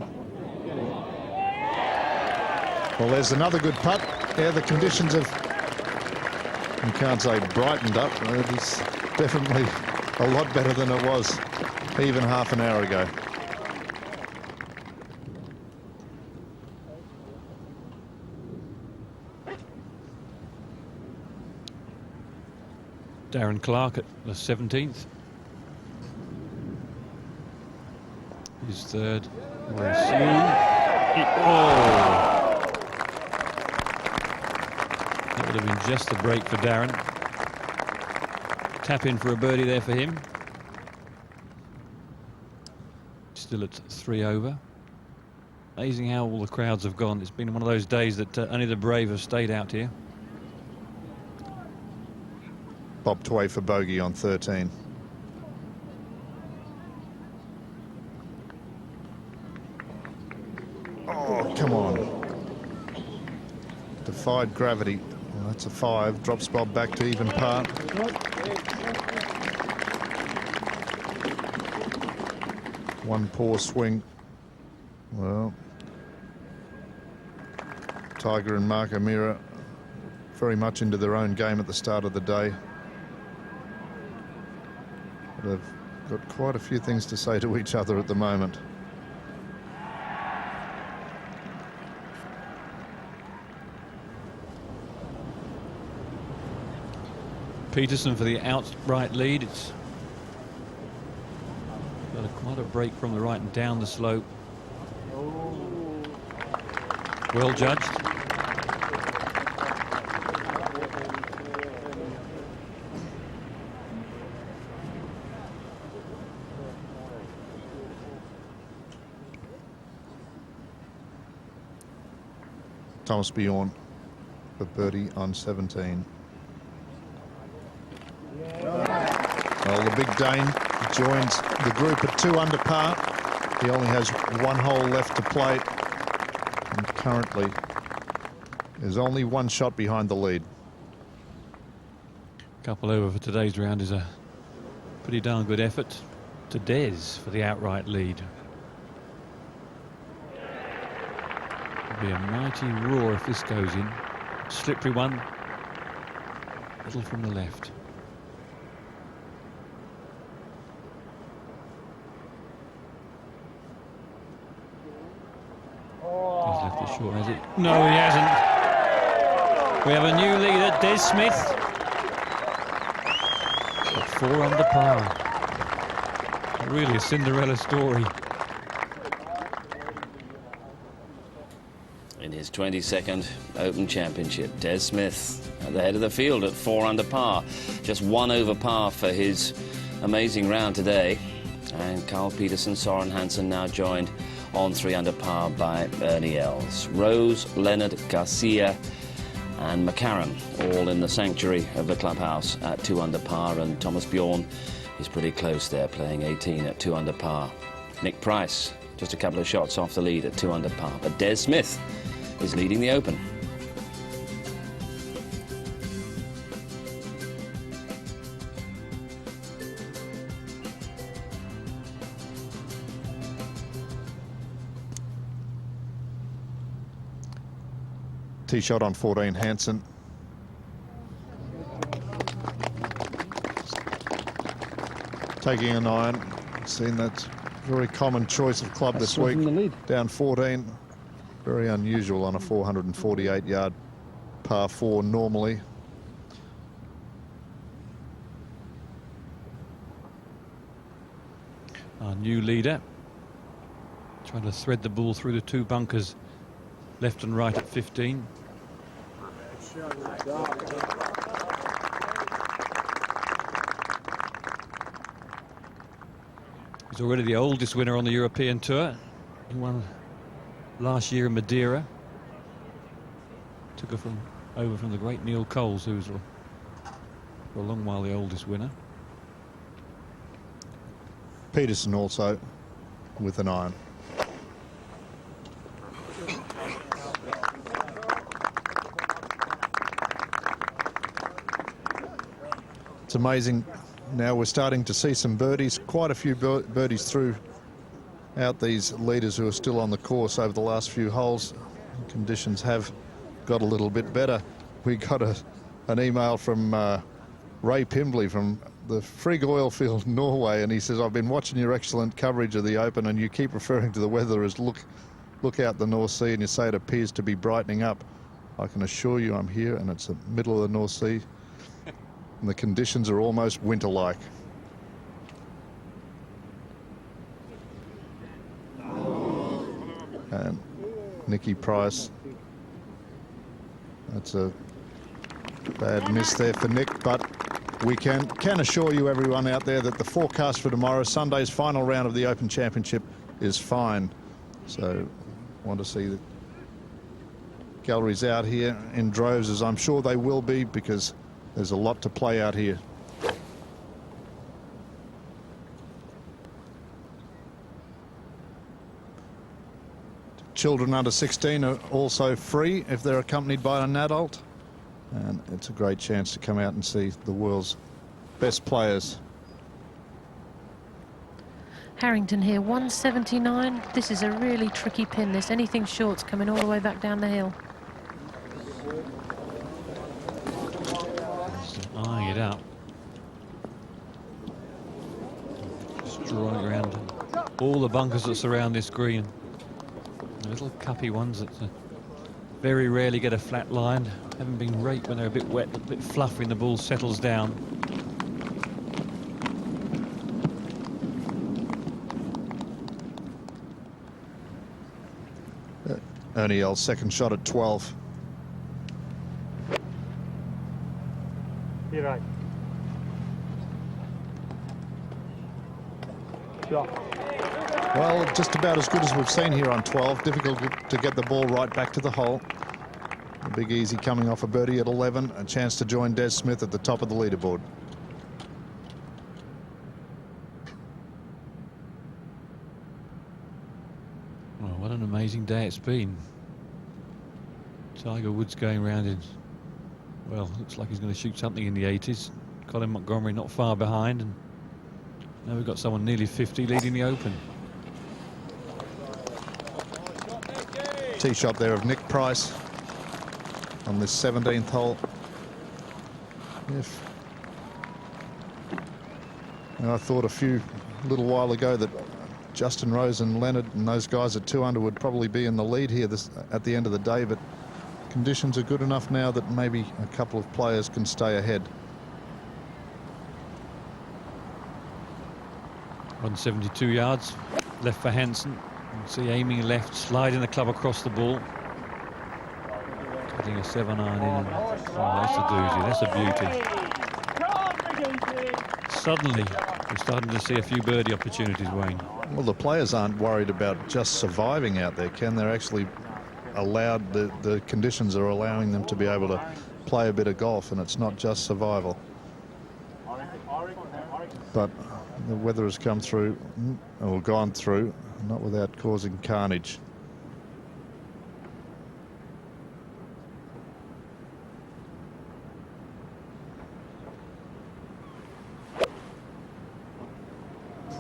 Well, there's another good putt. Yeah, the conditions have, you can't say brightened up. It is definitely a lot better than it was even half an hour ago. Darren Clark at the 17th. His third. That would have been just the break for Darren. Tap in for a birdie there for him. Still at 3 over. Amazing how all the crowds have gone. It's been one of those days that only the brave have stayed out here. Bob Tway for bogey on 13. Oh, come on. Defied gravity. Well, that's a 5. Drops Bob back to even par. One poor swing. Well, Tiger and Mark O'Meara very much into their own game at the start of the day. But they've got quite a few things to say to each other at the moment. Peterson for the outright lead. It's got quite a break from the right and down the slope. Well judged. Thomas Bjorn for birdie on 17. Well, the big Dane joins the group at 2 under par. He only has 1 hole left to play, and currently is only 1 shot behind the lead. Couple over for today's round is a pretty darn good effort to Des for the outright lead. It'll be a mighty roar if this goes in. Slippery one. Little from the left. He's left it short, has he? No, he hasn't. We have a new leader, Des Smith. At 4 under par. Really a Cinderella story. In his 22nd Open Championship, Des Smith at the head of the field at 4 under par. Just 1 over par for his amazing round today. And Carl Peterson, Soren Hansen now joined on 3 under par by Ernie Els. Rose, Leonard, Garcia and McCarron all in the sanctuary of the clubhouse at 2 under par, and Thomas Bjorn is pretty close there, playing 18 at 2 under par. Nick Price just a couple of shots off the lead at 2 under par, but Des Smith is leading the Open. Tee shot on 14, Hansen. Taking an iron. Seen that very common choice of club this week. Down 14. Very unusual on a 448-yard par 4 normally. Our new leader. Trying to thread the ball through the 2 bunkers, left and right at 15. He's already the oldest winner on the European Tour. He won last year in Madeira. Took her over from the great Neil Coles, who was for a long while the oldest winner. Peterson also with an iron. It's amazing. Now we're starting to see some birdies, quite a few birdies throughout these leaders who are still on the course over the last few holes. Conditions have got a little bit better. We got an email from Ray Pimbley from the Frigg Oilfield, Norway, and he says, I've been watching your excellent coverage of the Open, and you keep referring to the weather as look out the North Sea, and you say it appears to be brightening up. I can assure you I'm here, and it's the middle of the North Sea. And the conditions are almost winter-like. And Nicky Price. That's a bad miss there for Nick, but we can assure you, everyone out there, that the forecast for tomorrow, Sunday's final round of the Open Championship, is fine. So want to see the galleries out here in droves, as I'm sure they will be, because there's a lot to play out here. Children under 16 are also free if they're accompanied by an adult, and it's a great chance to come out and see the world's best players. Harrington here, 179. This is a really tricky pin, this. Anything short's coming all the way back down the hill. Eyeing it out. Just drawing around all the bunkers that surround this green. The little cuppy ones that very rarely get a flat line. Haven't been raked when they're a bit wet, a bit fluffy, and the ball settles down. Ernie Els, second shot at 12. You're right. Shot. Well, just about as good as we've seen here on 12. Difficult to get the ball right back to the hole. The Big Easy coming off a birdie at 11. A chance to join Des Smith at the top of the leaderboard. Oh, what an amazing day it's been. Tiger Woods going round in, well, looks like he's going to shoot something in the 80s. Colin Montgomery not far behind, and now we've got someone nearly 50 leading the Open. Tee shot there of Nick Price on this 17th hole. And I thought a little while ago that Justin Rose and Leonard and those guys at 2 under would probably be in the lead here at the end of the day, but conditions are good enough now that maybe a couple of players can stay ahead. 172 yards left for Hansen. You can see aiming left, sliding the club across the ball. Getting a 7-iron in. And, oh, that's a doozy. That's a beauty. Suddenly, we're starting to see a few birdie opportunities, Wayne. Well, the players aren't worried about just surviving out there, Ken. They're actually allowed, the conditions are allowing them to be able to play a bit of golf, and it's not just survival. But the weather has come through, or gone through, not without causing carnage.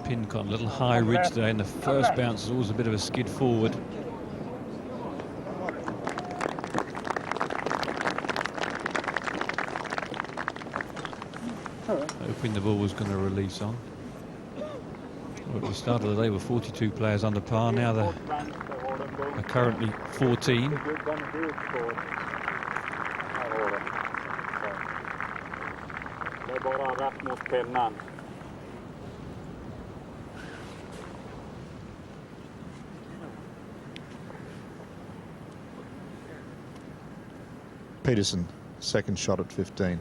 Pin got a little high ridge there, and the first bounce is always a bit of a skid forward. Hoping the ball was going to release on. Well, at the start of the day were 42 players under par. Now there are currently 14. Peterson, second shot at 15.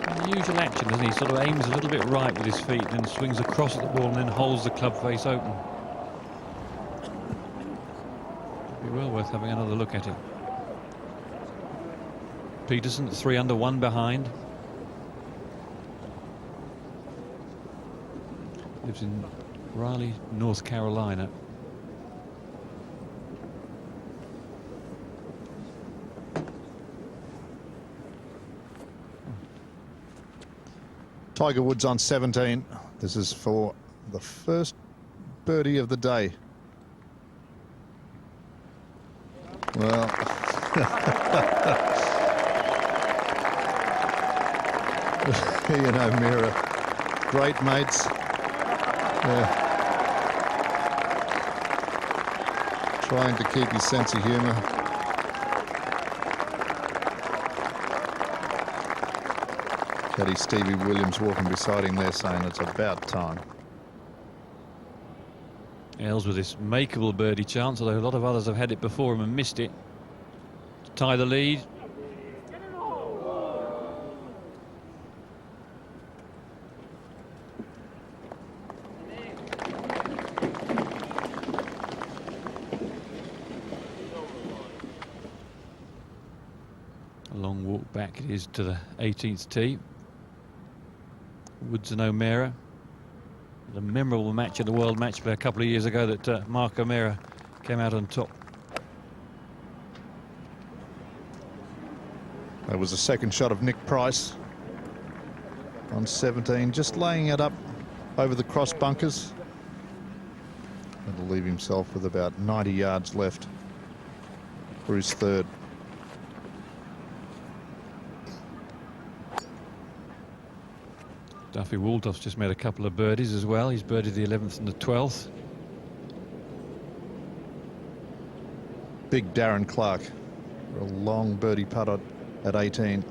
Unusual action, doesn't he? Sort of aims a little bit right with his feet, then swings across at the ball and then holds the club face open. Be well worth having another look at it. Peterson 3 under, 1 behind. Lives in Raleigh, North Carolina. Tiger Woods on 17. This is for the first birdie of the day. Well, you know, Mira, great mates. Yeah. Trying to keep his sense of humour. Caddy Stevie Williams walking beside him there saying it's about time. Els with this makeable birdie chance, although a lot of others have had it before him and missed it. To tie the lead. A long walk back it is to the 18th tee. Woods and O'Meara. The memorable match in the World Match Play a couple of years ago that Mark O'Meara came out on top. That was the second shot of Nick Price on 17, just laying it up over the cross bunkers. That'll leave himself with about 90 yards left for his third. Duffy Waldorf's just made a couple of birdies as well. He's birdied the 11th and the 12th. Big Darren Clark for a long birdie putt at 18.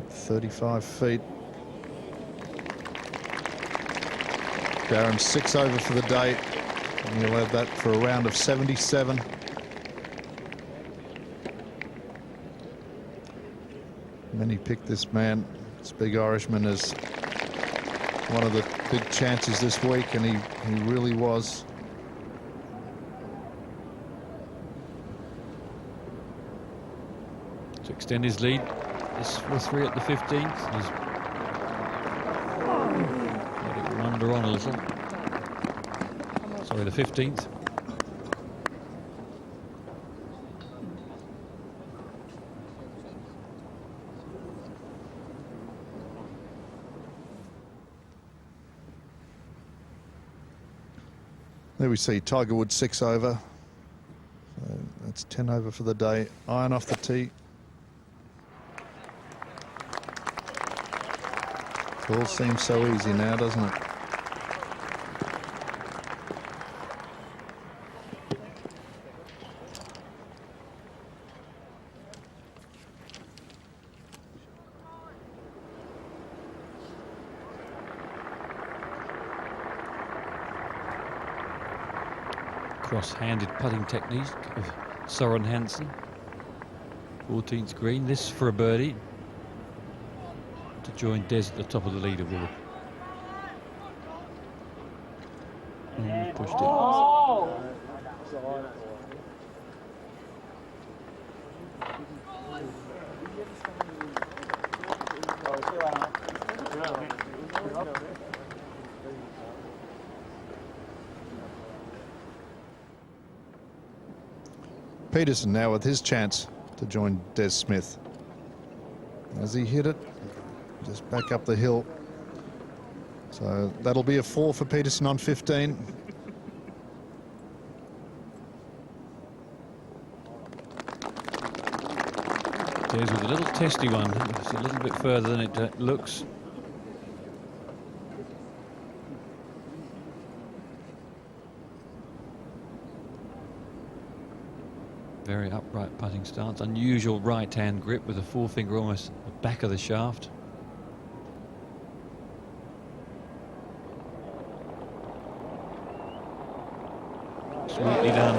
35 feet. Darren 6 over for the day. And he'll have that for a round of 77. Many picked this man, this big Irishman, as one of the big chances this week, and he really was. To extend his lead, this for 3 at the 15th. He's let it wander on a little. Sorry, the 15th. There we see Tiger Woods 6 over. So that's 10 over for the day. Iron off the tee. It all seems so easy now, doesn't it? Cross-handed putting technique of Soren Hansen. 14th green, this for a birdie to join Des at the top of the leaderboard. And pushed it. Peterson now with his chance to join Des Smith. As he hit it, just back up the hill. So that'll be a 4 for Peterson on 15. Des with a little testy one. It's a little bit further than it looks. Very upright putting stance. Unusual right-hand grip with a forefinger almost the back of the shaft. Sweetly done.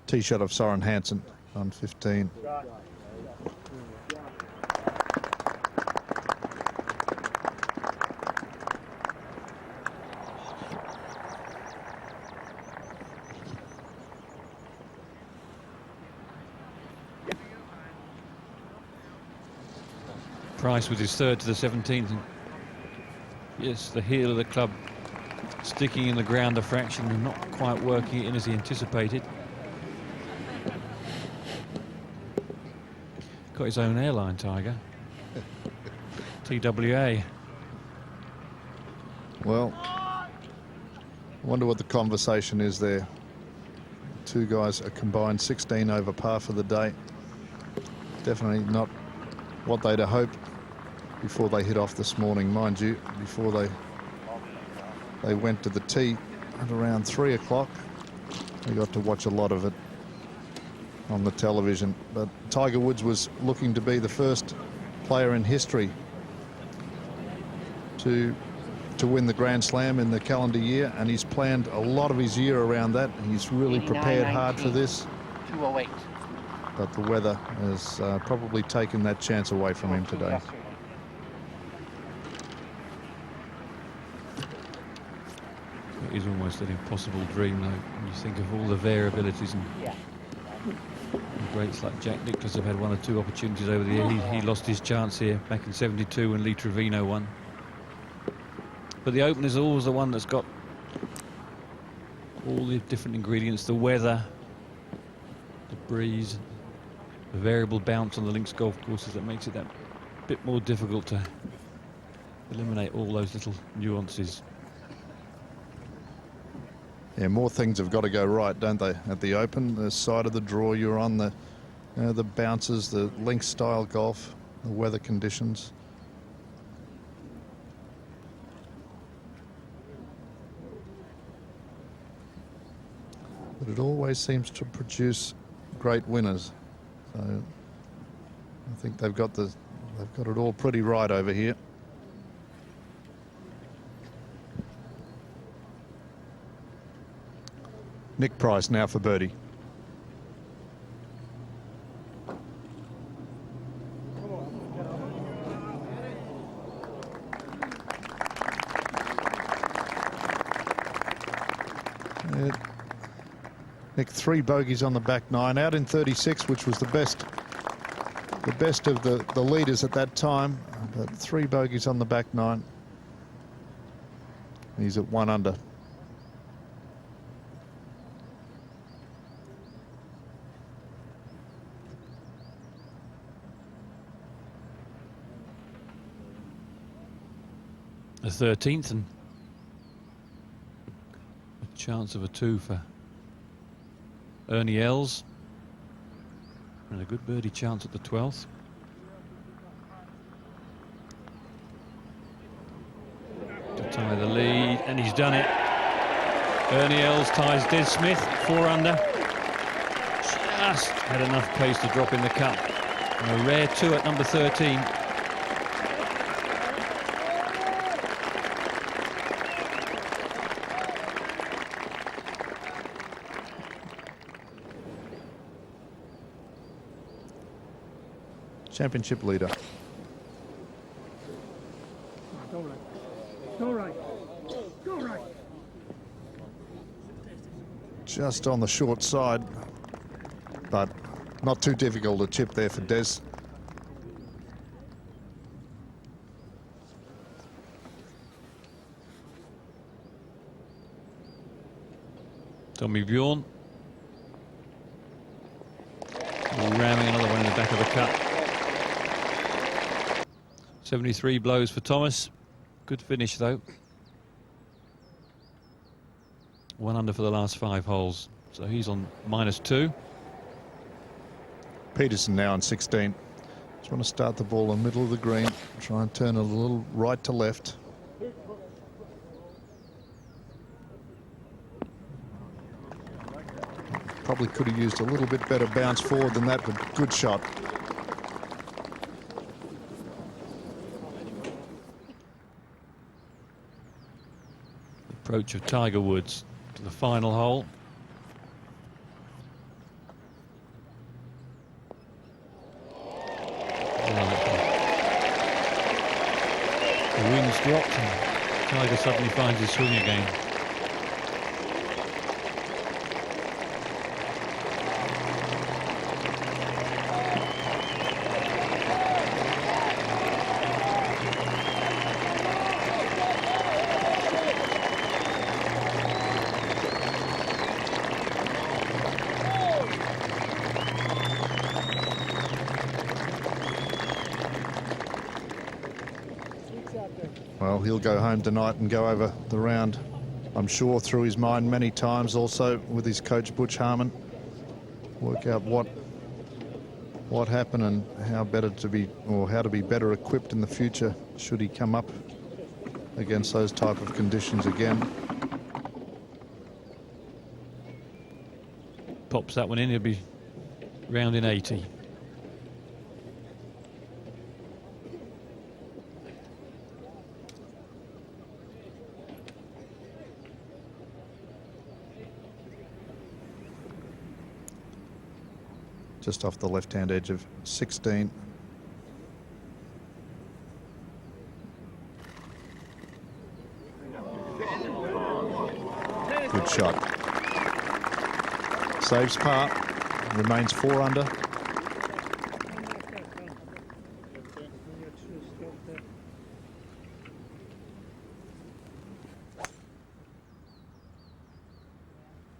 Tee shot of Soren Hansen on 15. Price with his third to the 17th. And yes, the heel of the club sticking in the ground a fraction and not quite working it in as he anticipated. Got his own airline, Tiger. TWA. Well, I wonder what the conversation is there. two guys a combined 16 over par for the day. Definitely not what they'd have hoped before they hit off this morning, mind you. Before they went to the tee at around 3 o'clock, we got to watch a lot of it on the television. But Tiger Woods was looking to be the first player in history to win the Grand Slam in the calendar year, and he's planned a lot of his year around that. He's really prepared hard for this. 208. But the weather has probably taken that chance away from him today. It is almost an impossible dream, though, when you think of all the variabilities and greats like Jack Nicklaus have had one or two opportunities over the year. He lost his chance here back in '72 when Lee Trevino won. But the Open is always the one that's got all the different ingredients: the weather, the breeze, the variable bounce on the links golf courses that makes it that bit more difficult to eliminate all those little nuances. Yeah, more things have got to go right, don't they? At the Open, the side of the draw you're on, the bounces, the links style golf, the weather conditions. But it always seems to produce great winners. So I think they've got it all pretty right over here. Nick Price now for birdie. Nick, 3 bogeys on the back 9, out in 36, which was the best of the leaders at that time. But 3 bogeys on the back 9. He's at 1 under. The 13th, and a chance of a 2 for Ernie Els, and a good birdie chance at the 12th. To tie the lead, and he's done it. Ernie Els ties Des Smith, 4 under. Just had enough pace to drop in the cup. And a rare 2 at number 13. Championship leader. Go right. Go right. Go right. Just on the short side, but not too difficult to chip there for Des. Tommy Bjorn ramming another one in the back of the cup. 73 blows for Thomas. Good finish, though. 1 under for the last 5 holes. So he's on -2. Peterson now on 16. Just want to start the ball in the middle of the green. Try and turn a little right to left. Probably could have used a little bit better bounce forward than that, but good shot. Approach of Tiger Woods to the final hole. The wind's dropped and Tiger suddenly finds his swing again. Well, he'll go home tonight and go over the round I'm sure through his mind many times also with his coach Butch Harmon. Work out what happened and how better to be, or how to be better equipped in the future should he come up against those type of conditions again. Pops that one in, he'll be round in 80. Just off the left-hand edge of 16. Good shot. Saves par. Remains 4 under.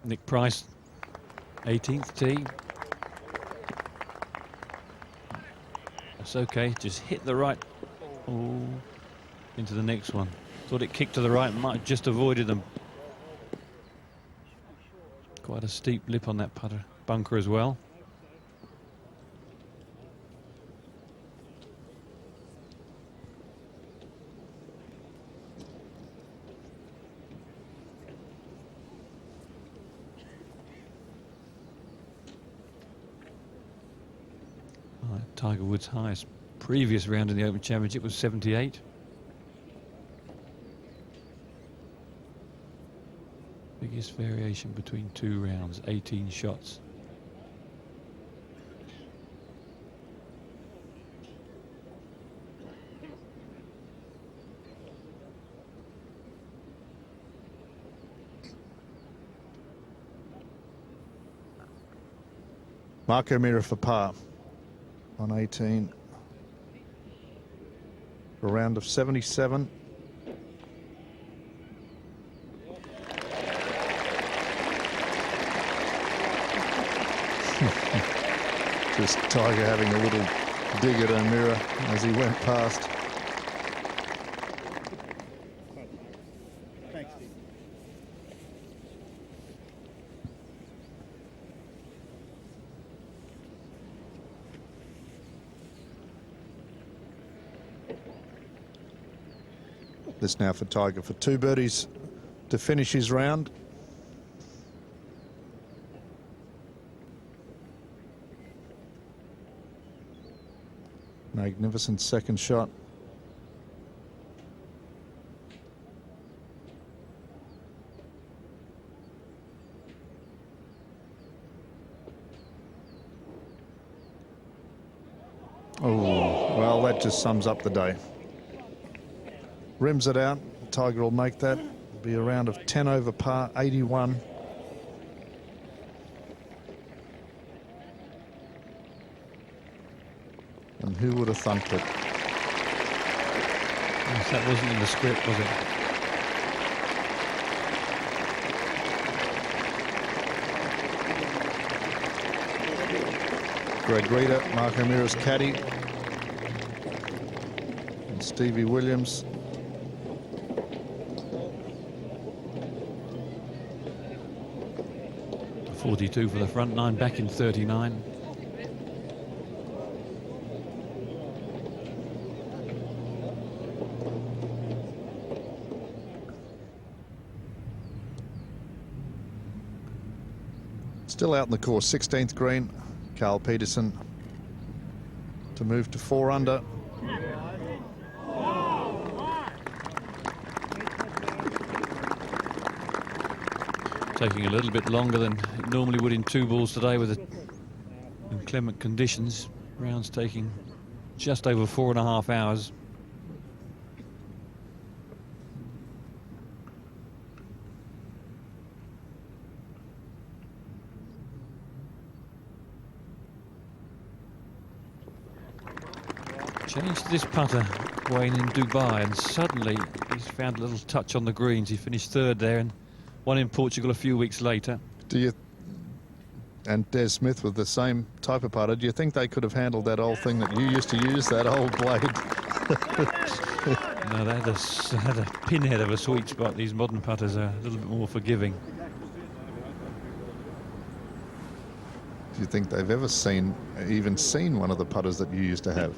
Nick Price, 18th tee. That's okay, just hit the right. Oh, into the next one. Thought it kicked to the right, might have just avoided them. Quite a steep lip on that putter bunker as well. Tiger Woods' highest previous round in the Open Championship was 78. Biggest variation between 2 rounds, 18 shots. Mark O'Meara for par on 18. A round of 77. Just Tiger having a little dig at O'Meara as he went past. Thanks, Steve. This now for Tiger for 2 birdies to finish his round. Magnificent second shot. Oh, well, that just sums up the day. Rims it out. Tiger will make that. Be a round of 10 over par, 81. And who would have thumped it? Yes, that wasn't in the script, was it? Greg Reeder, Mark O'Meara's caddy. And Stevie Williams. .42 for the front 9, back in 39. Still out in the course, 16th green. Carl Peterson to move to 4 under. Taking a little bit longer than it normally would in 2 balls today with the inclement conditions. Rounds taking just over 4.5 hours. Changed this putter, Wayne, in Dubai, and suddenly he's found a little touch on the greens. He finished 3rd there and won in Portugal a few weeks later. Do you, and Des Smith with the same type of putter, do you think they could have handled that old thing that you used to use, that old blade? No, they had a pinhead of a sweet spot. These modern putters are a little bit more forgiving. Do you think they've ever even seen one of the putters that you used to have?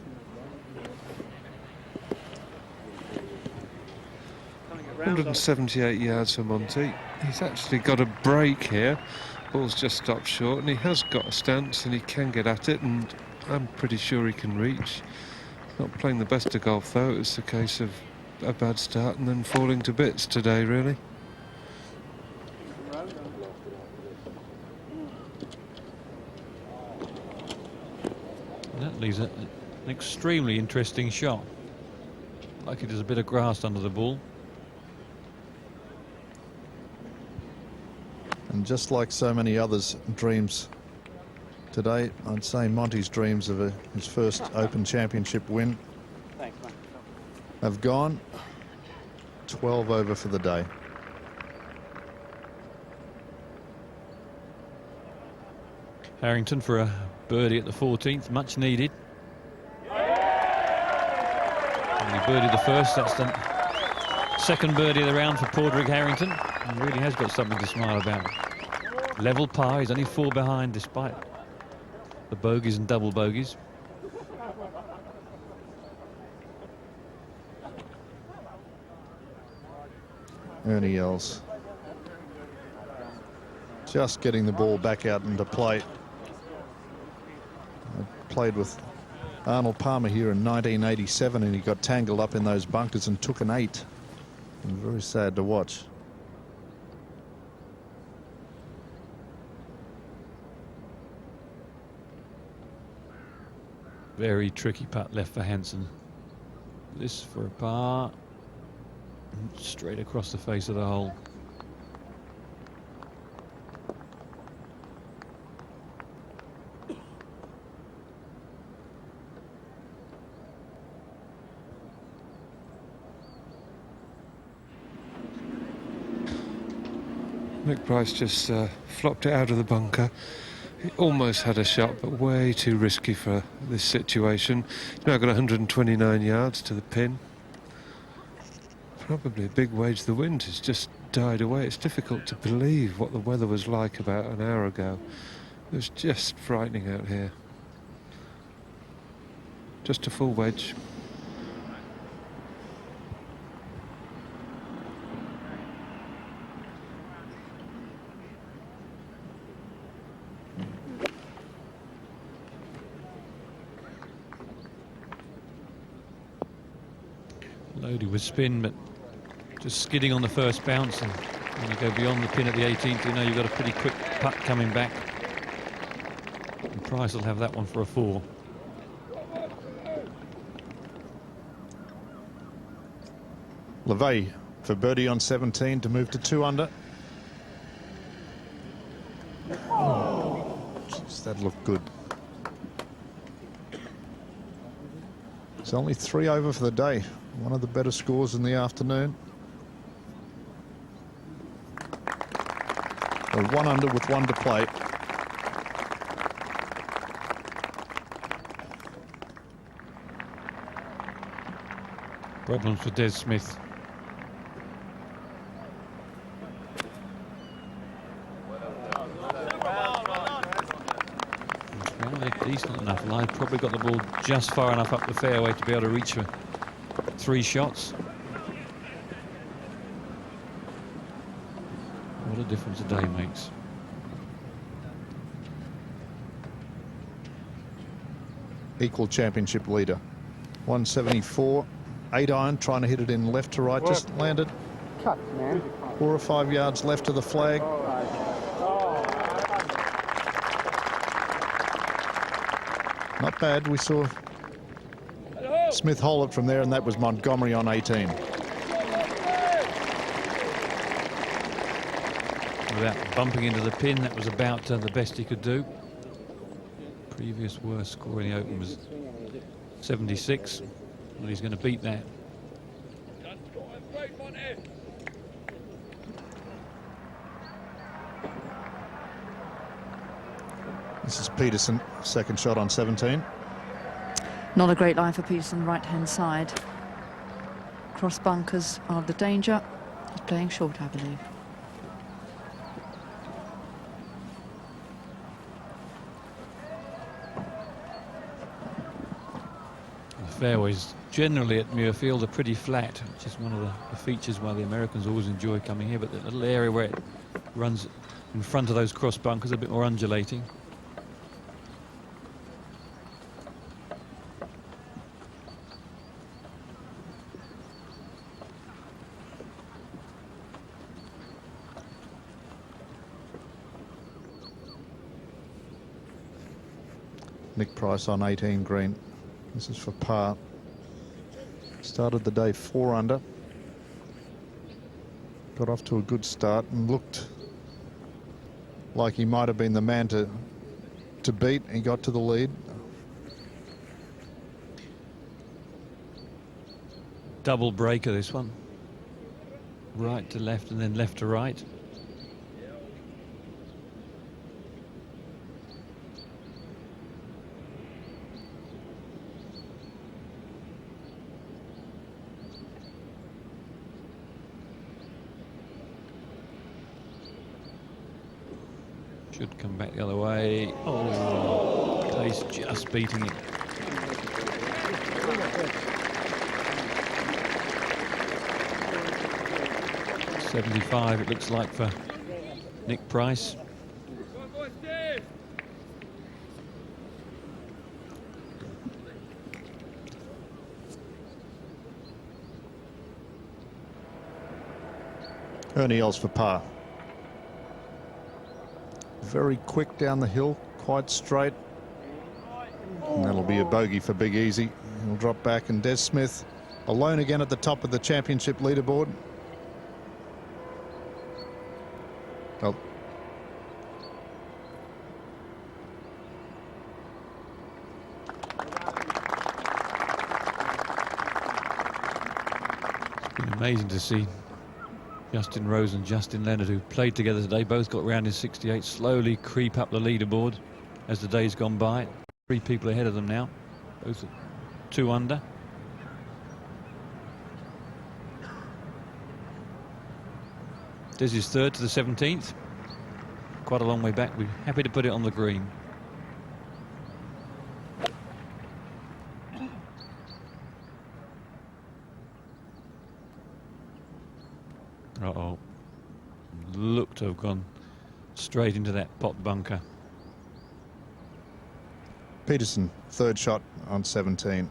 .178 yards for Monty. He's actually got a break here. Ball's just stopped short, and he has got a stance and he can get at it, and I'm pretty sure he can reach. Not playing the best of golf though. It's a case of a bad start and then falling to bits today, really. That leaves an extremely interesting shot. Like there's a bit of grass under the ball. And just like so many others' dreams today, I'd say Monty's dreams of his first Open Championship win have gone. 12 over for the day. Harrington for a birdie at the 14th, much needed. And he birdied the first, that's the second birdie of the round for Padraig Harrington. He really has got something to smile about. Level par, he's only 4 behind despite the bogeys and double bogeys. Ernie Els just getting the ball back out into play. I played with Arnold Palmer here in 1987 and he got tangled up in those bunkers and took an 8. And very sad to watch. Very tricky putt left for Hansen. This for a par. Straight across the face of the hole. Nick Price just flopped it out of the bunker. He almost had a shot, but way too risky for this situation. He's now got 129 yards to the pin. Probably a big wage. The wind has just died away. It's difficult to believe what the weather was like about an hour ago. It was just frightening out here. Just a full wedge. Loaded with spin, but just skidding on the first bounce, and when you go beyond the pin at the 18th, you know you've got a pretty quick putt coming back. And Price will have that one for a 4. LeVay for birdie on 17 to move to 2 under. Oh, geez, that looked good. It's only 3 over for the day. One of the better scores in the afternoon. 1 under with 1 to play. Problems for Des Smith. Decent enough line, probably got the ball just far enough up the fairway to be able to reach for 3 shots. What a difference a day makes. Equal championship leader. 174, 8 iron, trying to hit it in left to right, just landed. Cut, man. 4 or 5 yards left of the flag. Not bad. We saw Smith hole it from there, and that was Montgomery on 18. Without bumping into the pin, that was about the best he could do. Previous worst score in the Open was 76. Well, he's going to beat that. This is Peterson, second shot on 17. Not a great line for Peterson, right-hand side. cross bunkers are the danger. He's playing short, I believe. The fairways generally at Muirfield are pretty flat, which is one of the features why the Americans always enjoy coming here, but the little area where it runs in front of those cross bunkers a bit more undulating. Nick Price on 18 green. This is for par. Started the day 4 under. Got off to a good start and looked like he might have been the man to beat. He got to the lead. Double breaker, this one. Right to left and then left to right. Should come back the other way. Oh, he's just beating it. .75 it looks like for Nick Price. Ernie Els for par. Very quick down the hill, quite straight. And that'll be a bogey for Big Easy. He'll drop back, and Des Smith alone again at the top of the championship leaderboard. Oh. It's been amazing to see Justin Rose and Justin Leonard, who played together today, both got round in 68, slowly creep up the leaderboard as the day's gone by. 3 people ahead of them now, both at 2 under. Des is third to the 17th. Quite a long way back. We're happy to put it on the green. Uh-oh. Looked to have gone straight into that pot bunker. Peterson, third shot on 17.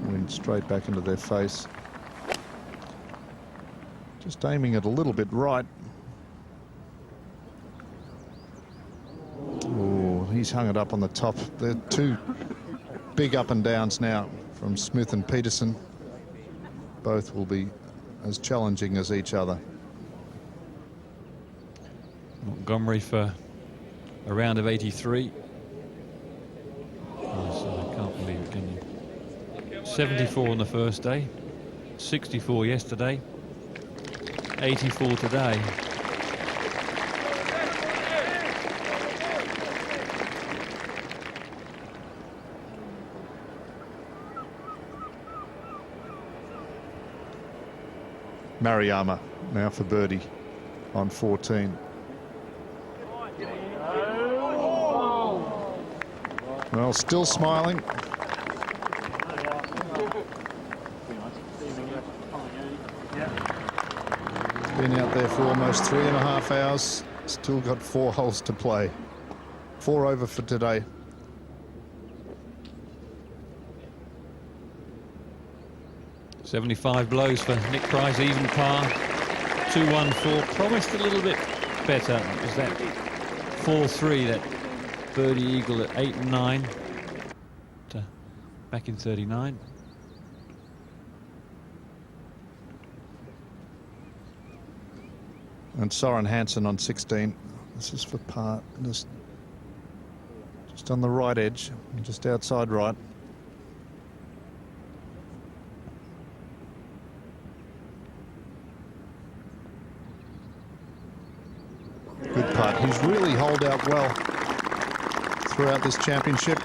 Went straight back into their face. Just aiming it a little bit right. Oh, he's hung it up on the top. They're 2 big up and downs now from Smith and Peterson. Both will be as challenging as each other. Montgomery for a round of 83. Oh, I can't believe it, can you? 74 on the first day, 64 yesterday, 84 today. Mariyama now for birdie on 14. Well, still smiling. Been out there for almost 3.5 hours. Still got 4 holes to play. 4 over for today. .75 blows for Nick Price, even par. 2-1-4, promised a little bit better. It was that 4-3, that birdie eagle at 8 and 9. Back in 39. And Soren Hansen on 16. This is for par. Just on the right edge, just outside right. Good putt. He's really holed out well throughout this championship.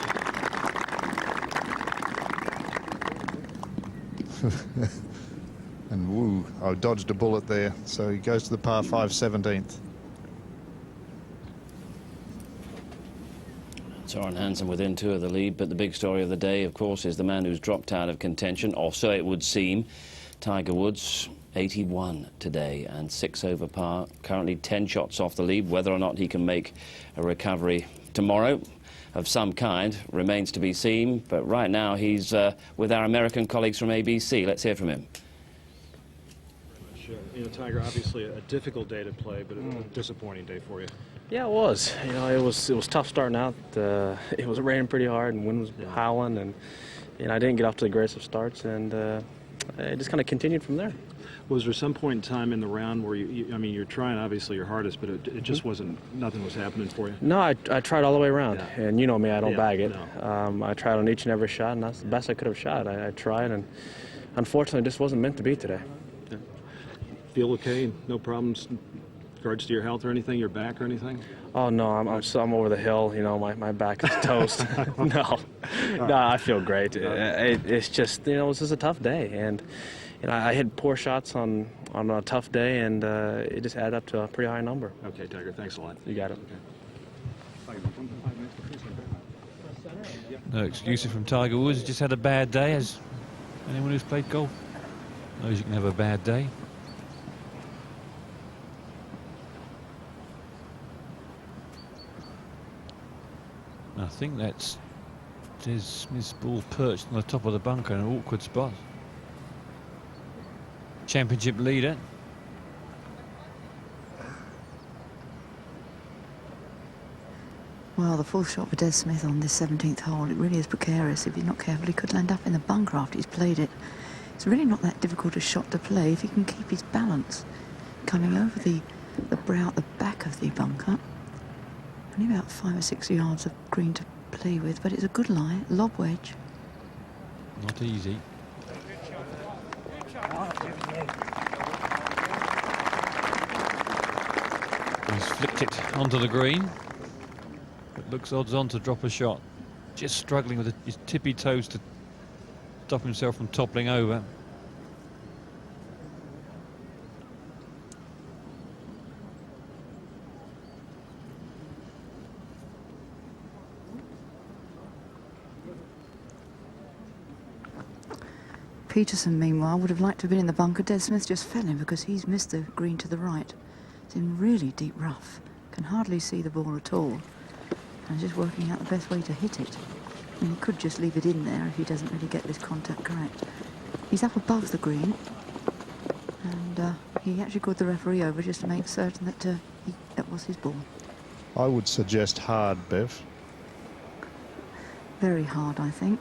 And woo, I dodged a bullet there. So he goes to the par 5 17th. Soren Hansen within 2 of the lead, but the big story of the day, of course, is the man who's dropped out of contention, or so it would seem. Tiger Woods, 81 today and 6 over par, currently 10 shots off the lead. Whether or not he can make a recovery tomorrow of some kind remains to be seen, but right now he's with our American colleagues from ABC. Let's hear from him. You know, Tiger, obviously a difficult day to play, but a disappointing day for you. Yeah, it was. You know, it was tough starting out. It was raining pretty hard, and wind was howling, and you know, I didn't get off to the greatest of starts, and it just kind of continued from there. Was there some point in time in the round where I mean, you're trying obviously your hardest, but it just wasn't, nothing was happening for you? No, I tried all the way around, and you know me, I don't bag it. No. I tried on each and every shot, and that's the best I could have shot. I tried, and unfortunately, it just wasn't meant to be today. Feel okay? No problems in regards to your health or anything, your back or anything? Oh no, I'm over the hill. You know, my back is toast. No, I feel great. It's just, you know, this is a tough day, and you know, I hit poor shots on a tough day, and it just added up to a pretty high number. Okay, Tiger, thanks a lot. You got it. Okay. No excuses from Tiger Woods. He just had a bad day, as anyone who's played golf knows you can have a bad day. I think that's Des Smith's ball perched on the top of the bunker in an awkward spot. Championship leader. Well, the full shot for Des Smith on this 17th hole, it really is precarious. If he's not careful, he could land up in the bunker after he's played it. It's really not that difficult a shot to play if he can keep his balance. Coming over the brow at the back of the bunker. Only about 5 or 6 yards of green to play with, but it's a good lie, lob wedge. Not easy. He's flicked it onto the green. It looks odds on to drop a shot. Just struggling with his tippy toes to stop himself from toppling over. Peterson, meanwhile, would have liked to have been in the bunker. Des Smith just fell in because he's missed the green to the right. It's in really deep rough. Can hardly see the ball at all. And just working out the best way to hit it. And he could just leave it in there if he doesn't really get this contact correct. He's up above the green. And he actually called the referee over just to make certain that that was his ball. I would suggest hard, Bev. Very hard, I think.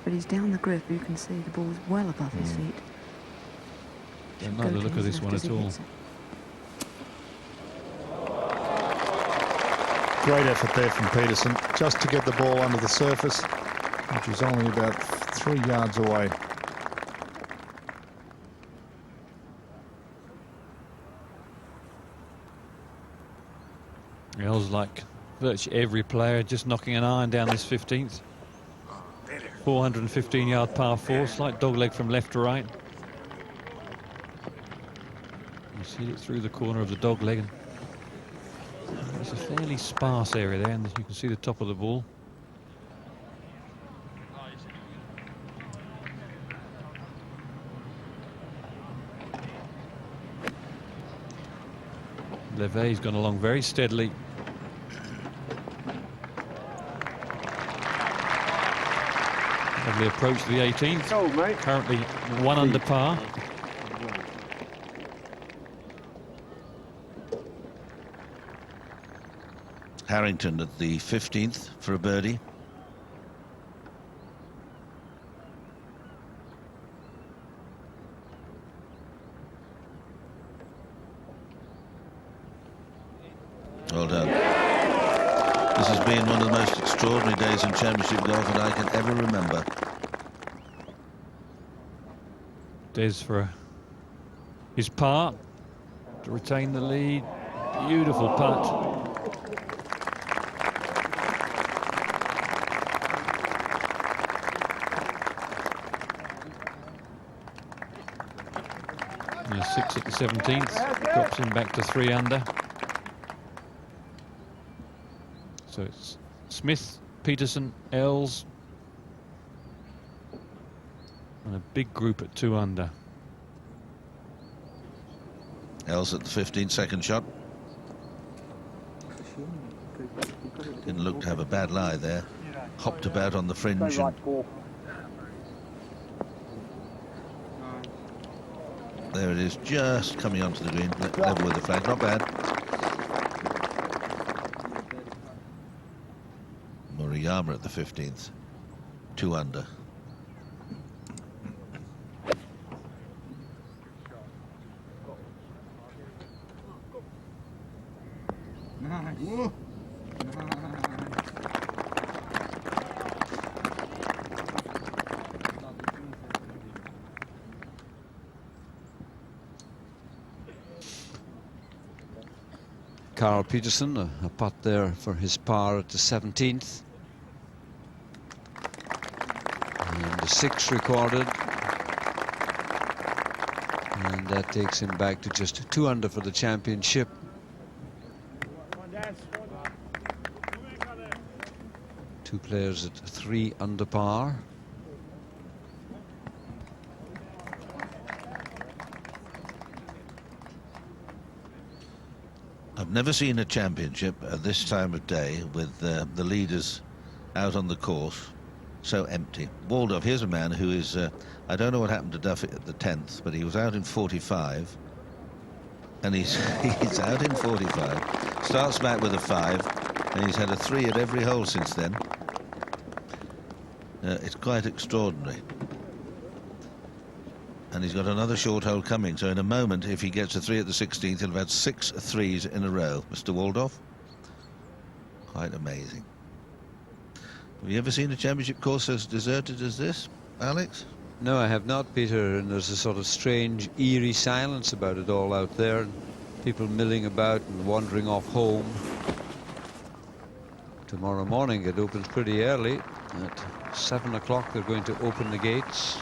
But he's down the grip. You can see the ball's well above his feet. Don't like the look of this one at all. Great effort there from Peterson, just to get the ball under the surface, which is only about 3 yards away. Feels like virtually every player just knocking an iron down this 15th. 415-yard par 4, slight dogleg from left to right. You see it through the corner of the dogleg. It's a fairly sparse area there, and you can see the top of the ball. Leve's gone along very steadily. Lovely approach to the 18th. Currently 1 under par. Harrington at the 15th for a birdie. Well done. This has been one of the most extraordinary days in championship golf that I can ever remember. Des for his par to retain the lead. Beautiful putt. a 6 at the 17th, drops him back to 3 under. So it's Smith, Peterson, Els, and a big group at 2 under. Els at the 15-second shot. Didn't look to have a bad lie there. Hopped about on the fringe. And there it is, just coming onto the green, level with the flag. Not bad. Murayama at the 15th, 2 under. Carl Peterson, a putt there for his par at the 17th. And the 6 recorded. And that takes him back to just 2 under for the championship. Two players at 3 under par. I've never seen a championship at this time of day with the leaders out on the course so empty. Waldorf, here's a man who is, I don't know what happened to Duffy at the 10th, but he was out in 45, and he's out in 45, starts back with a 5, and he's had a 3 at every hole since then. It's quite extraordinary. And he's got another short hole coming, so in a moment, if he gets a 3 at the 16th, he'll have had 6 threes in a row. Mr. Waldorf, quite amazing. Have you ever seen a championship course as deserted as this, Alex? No, I have not, Peter, and there's a sort of strange, eerie silence about it all out there, and people milling about and wandering off home. Tomorrow morning it opens pretty early. At 7 o'clock they're going to open the gates.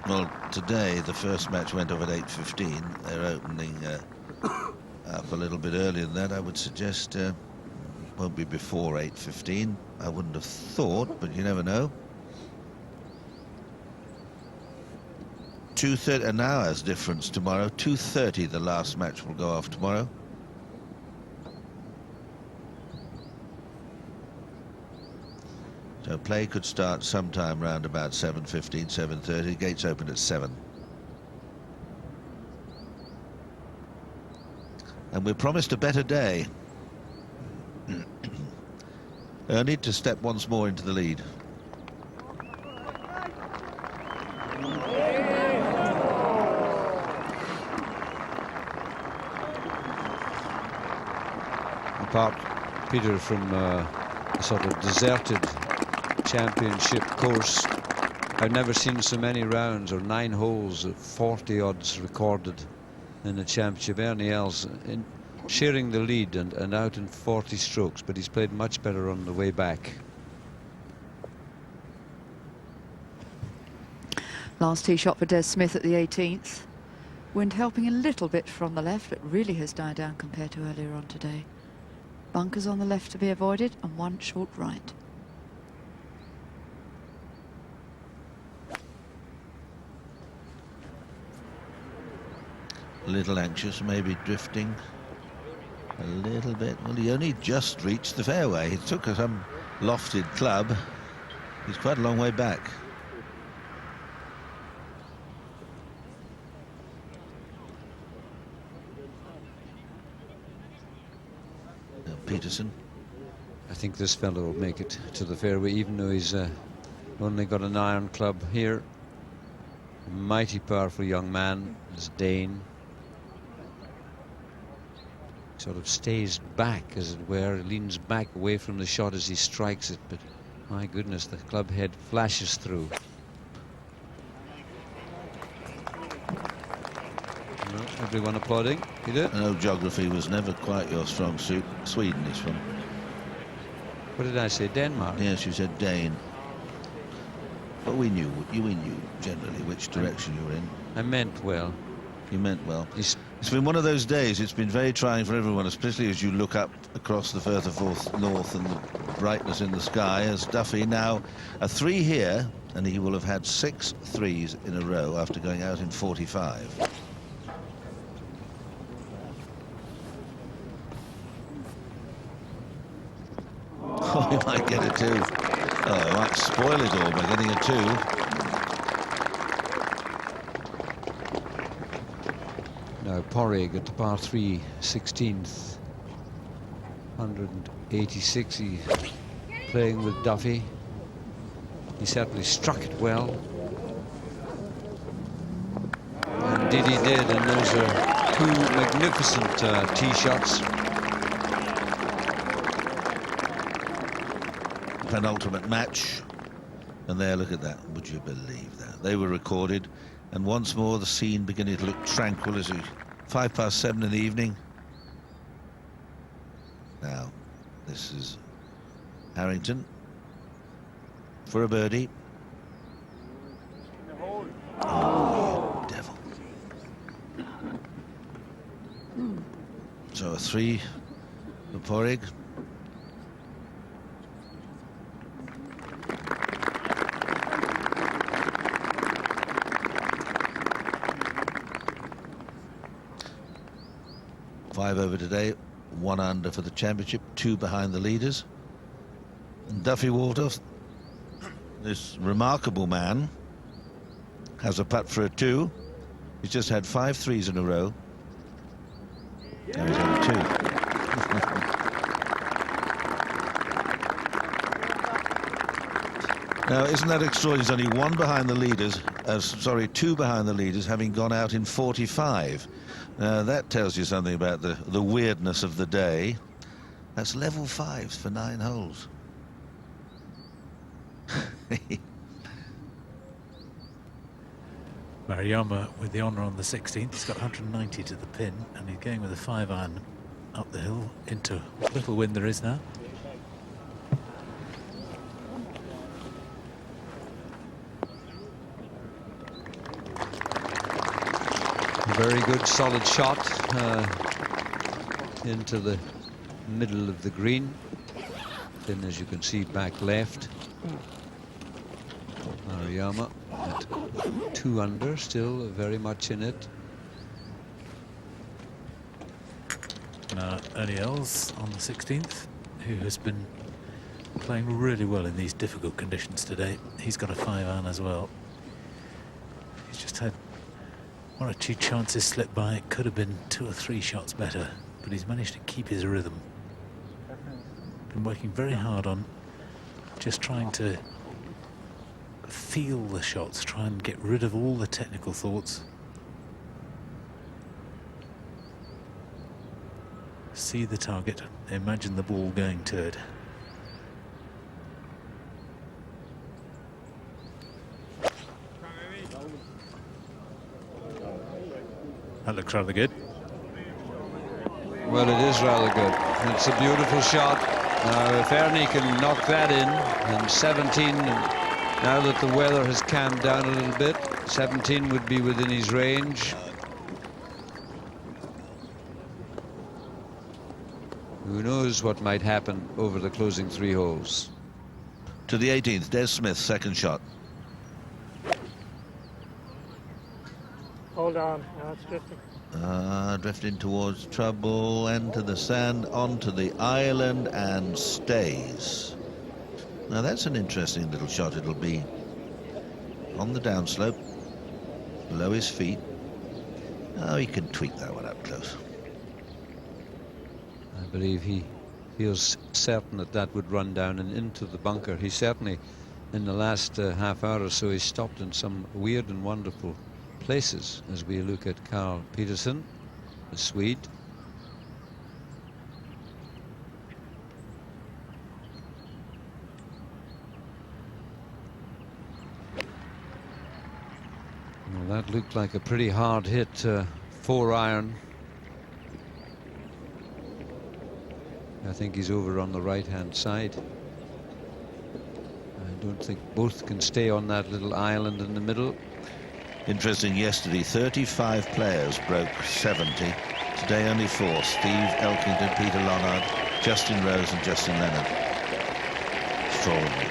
Well, today the first match went off at 8:15. They're opening up a little bit earlier than that. I would suggest won't be before 8:15. I wouldn't have thought, but you never know. 2:30, an hour's difference tomorrow. 2:30 the last match will go off tomorrow. So play could start sometime round about 7:15, 7:30. Gates open at 7. And we're promised a better day. Ernie to step once more into the lead. Apart, Peter, from a sort of deserted championship course, I've never seen so many rounds or 9 holes at 40 odds recorded in the championship. Ernie Els sharing the lead and out in 40 strokes, but he's played much better on the way back. Last tee shot for Des Smith at the 18th. Wind helping a little bit from the left, but really has died down compared to earlier on today. Bunkers on the left to be avoided and 1 short right. A little anxious, maybe drifting a little bit. Well, he only just reached the fairway. He took some lofted club. He's quite a long way back. Peterson. I think this fellow will make it to the fairway, even though he's only got an iron club here. A mighty powerful young man, this Dane. Sort of stays back, as it were, leans back away from the shot as he strikes it, but my goodness, the club head flashes through. Well, everyone applauding. He did. I know geography was never quite your strong suit. Sweden is from. What did I say, Denmark? Yes, you said Dane. But we knew generally which direction you were in. I meant well. You meant well. It's been one of those days. It's been very trying for everyone, especially as you look up across the further north and the brightness in the sky. As Duffy now a 3 here, and he will have had 6 threes in a row after going out in 45. Oh, he might get a 2. Oh, he might spoil it all by getting a 2. Now Porrig at the par 3, 16th, 186. He's playing with Duffy. He certainly struck it well. Indeed he did, and those are 2 magnificent tee shots. Penultimate match, and there, look at that. Would you believe that? They were recorded, and once more the scene beginning to look tranquil as 7:05 in the evening. Now this is Harrington for a birdie. Oh, you devil. So a 3 for Porrig. Five over today, 1 under for the championship, 2 behind the leaders. And Duffy Waltoff, this remarkable man, has a putt for a 2. He's just had 5 threes in a row. Now he's on a 2. Now, isn't that extraordinary? He's only 1 behind the leaders, 2 behind the leaders, having gone out in 45. That tells you something about the weirdness of the day. That's level 5s for 9 holes. Maruyama with the honour on the 16th. He's got 190 to the pin, and he's going with a 5-iron up the hill into what little wind there is now. Very good solid shot into the middle of the green. Then, as you can see, back left. Maruyama at 2 under, still very much in it. Now Ernie Els on the 16th, who has been playing really well in these difficult conditions today. He's got a 5-iron as well. He's just had 1 or 2 chances slip by. It could have been 2 or 3 shots better, but he's managed to keep his rhythm. Been working very hard on just trying to feel the shots, try and get rid of all the technical thoughts. See the target, imagine the ball going to it. That looks rather good. Well, it is rather good. It's a beautiful shot. Now, if Ernie can knock that in, and 17, now that the weather has calmed down a little bit, 17 would be within his range. Who knows what might happen over the closing 3 holes. To the 18th, Des Smith, 2nd shot. Hold on, now it's drifting. Drifting towards trouble, and to the sand, onto the island, and stays. Now that's an interesting little shot. It'll be on the downslope, below his feet. Oh, he can tweak that one up close. I believe he feels certain that that would run down and into the bunker. He certainly, in the last half hour or so, he stopped in some weird and wonderful places as we look at Carl Peterson, the Swede. Well, that looked like a pretty hard hit, 4-iron. I think he's over on the right-hand side. don't think both can stay on that little island in the middle. Interesting, yesterday 35 players broke 70. Today only 4. Steve Elkington, Peter Lonard, Justin Rose and Justin Leonard. Extraordinary.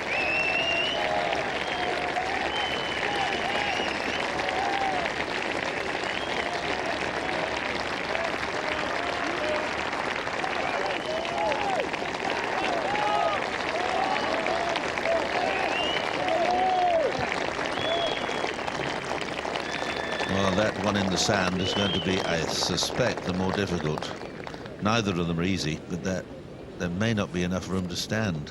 Well, that one in the sand is going to be, I suspect, the more difficult. Neither of them are easy, but there may not be enough room to stand.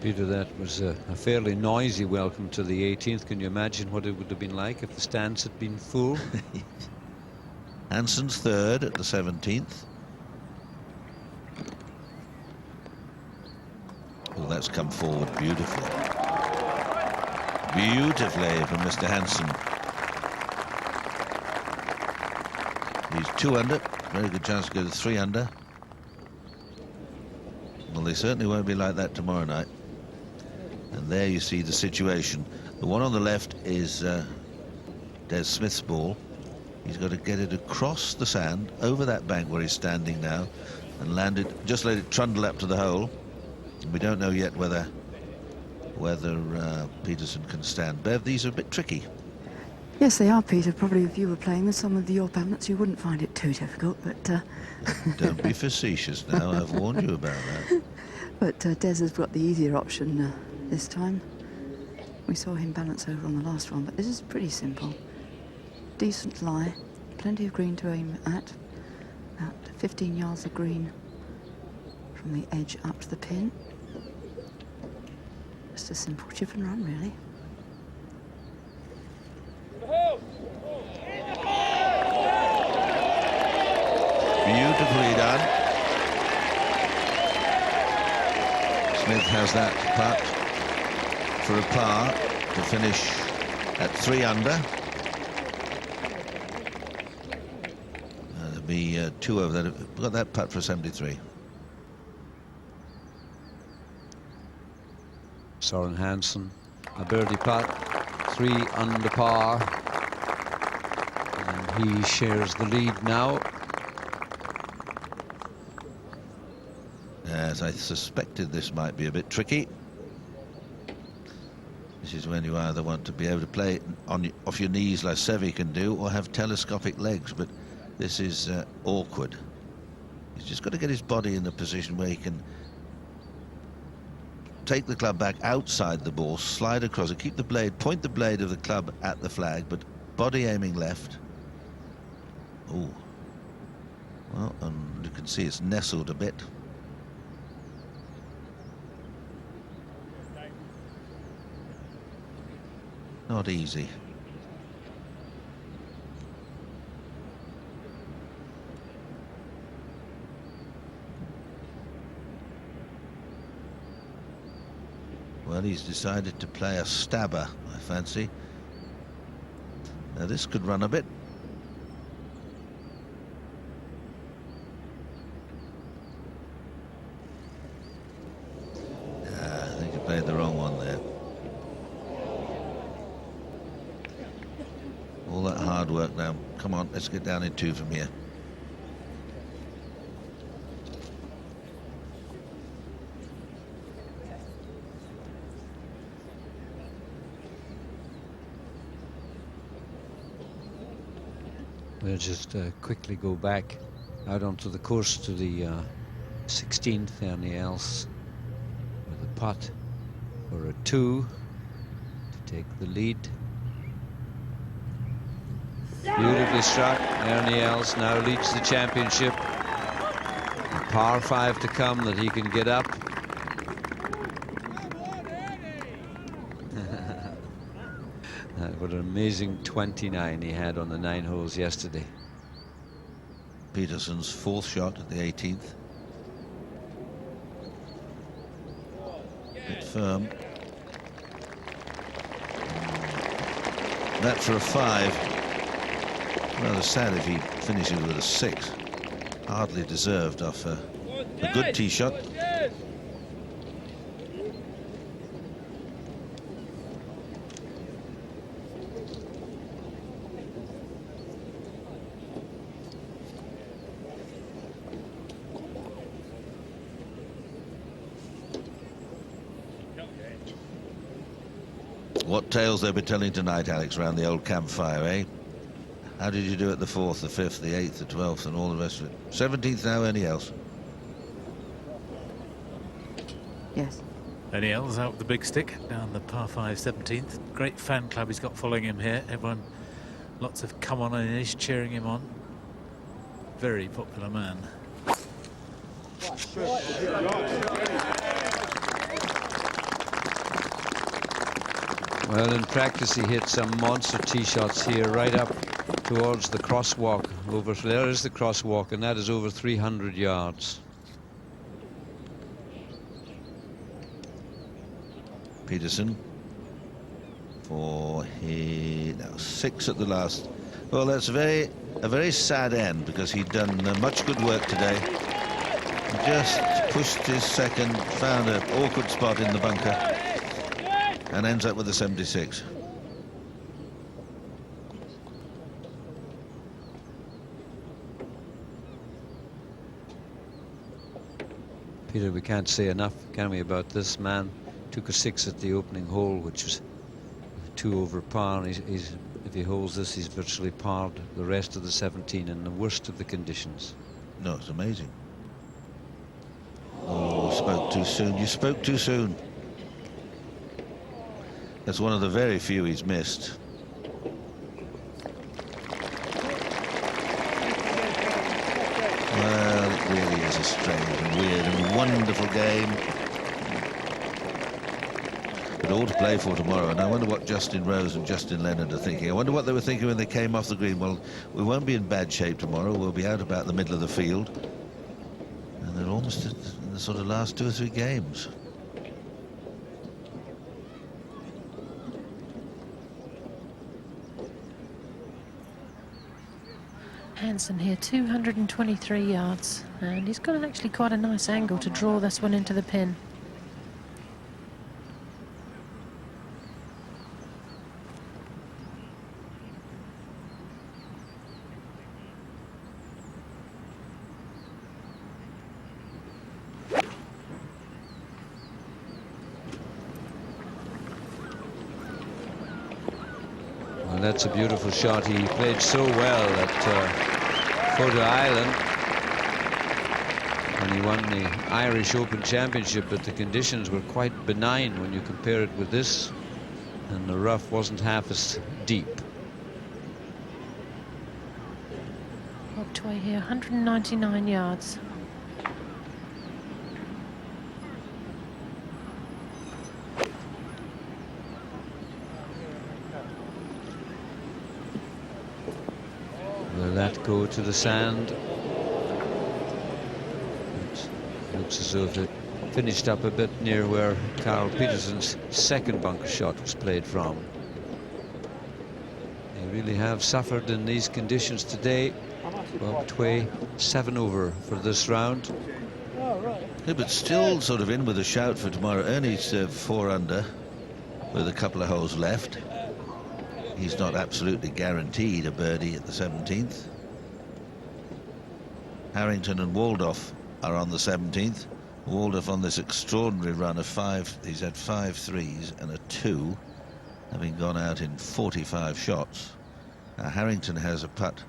Peter, that was a fairly noisy welcome to the 18th. Can you imagine what it would have been like if the stands had been full? Hansen's third at the 17th. Oh, that's come forward beautifully. Beautifully from Mr. Hansen. He's 2 under. Very good chance to go to 3 under. Well, they certainly won't be like that tomorrow night. And there you see the situation. The one on the left is Des Smith's ball. He's got to get it across the sand, over that bank where he's standing now, and land it, just let it trundle up to the hole. And we don't know yet whether Peterson can stand. Bev, these are a bit tricky. Yes, they are, Peter. Probably if you were playing with some of your balance, you wouldn't find it too difficult, but... Don't be facetious now. I've warned you about that. But Des has got the easier option this time. We saw him balance over on the last one, but this is pretty simple. Decent lie, plenty of green to aim at. About 15 yards of green from the edge up to the pin. Just a simple chip and run, really. Beautifully done. Smith has that putt for a par to finish at 3 under. That'll be 2 over that. We've got that putt for 73. Søren Hansen, a birdie putt, 3 under par. And he shares the lead now. As I suspected, this might be a bit tricky. This is when you either want to be able to play off your knees like Seve can do, or have telescopic legs, but this is awkward. He's just got to get his body in a position where he can take the club back outside the ball, slide across it, keep the blade, point the blade of the club at the flag, but body aiming left. Oh, well, and you can see it's nestled a bit. Not easy. Well, he's decided to play a stabber, I fancy. Now this could run a bit. I think he played the wrong one there. All that hard work now. Come on, let's get down in 2 from here. We'll just quickly go back out onto the course to the 16th, Ernie Els with a putt for a 2 to take the lead. Beautifully struck. Ernie Els now leads the championship. A par 5 to come that he can get up. What an amazing 29 he had on the 9 holes yesterday. Peterson's 4th shot at the 18th. Bit firm. That for a 5. Rather sad if he finishes with a 6. Hardly deserved off a good tee shot. What tales they'll be telling tonight, Alex, around the old campfire, eh? How did you do at the 4th, the 5th, the 8th, the 12th, and all the rest of it? 17th now, any else? Yes. Ernie Els out with the big stick down the par 5 17th. Great fan club he's got following him here. Everyone, lots of come on and is cheering him on. Very popular man. Well, in practice he hit some monster tee shots here, right up towards the crosswalk. Over there is the crosswalk, and that is over 300 yards. Peterson for his 6 at the last. Well, that's a very sad end, because he'd done much good work today. He just pushed his second, found an awkward spot in the bunker, and ends up with a 76. Peter, we can't say enough, can we, about this man? Took a 6 at the opening hole, which was 2 over par. And he's, if he holds this, he's virtually parred the rest of the 17 in the worst of the conditions. No, it's amazing. Oh, spoke too soon. You spoke too soon. That's one of the very few he's missed. Well, it really is a strange and weird and wonderful game. But all to play for tomorrow, and I wonder what Justin Rose and Justin Leonard are thinking. I wonder what they were thinking when they came off the green. Well, we won't be in bad shape tomorrow. We'll be out about the middle of the field. And they're almost in the sort of last 2 or 3 games. Hansen here, 223 yards, and he's got actually quite a nice angle to draw this one into the pin. Well, that's a beautiful shot. He played so well at Photo Island when he won the Irish Open Championship, but the conditions were quite benign when you compare it with this, and the rough wasn't half as deep. Rob Tway here, 199 yards. Will that go to the sand? It looks as though it finished up a bit near where Carl Peterson's second bunker shot was played from. They really have suffered in these conditions today. Bob Tway 7 over for this round. Yeah, but still sort of in with a shout for tomorrow. Ernie's 4 under with a couple of holes left. He's not absolutely guaranteed a birdie at the 17th. Harrington and Waldorf are on the 17th. Waldorf on this extraordinary run of 5. He's had 5 threes and a 2, having gone out in 45 shots. Now Harrington has a putt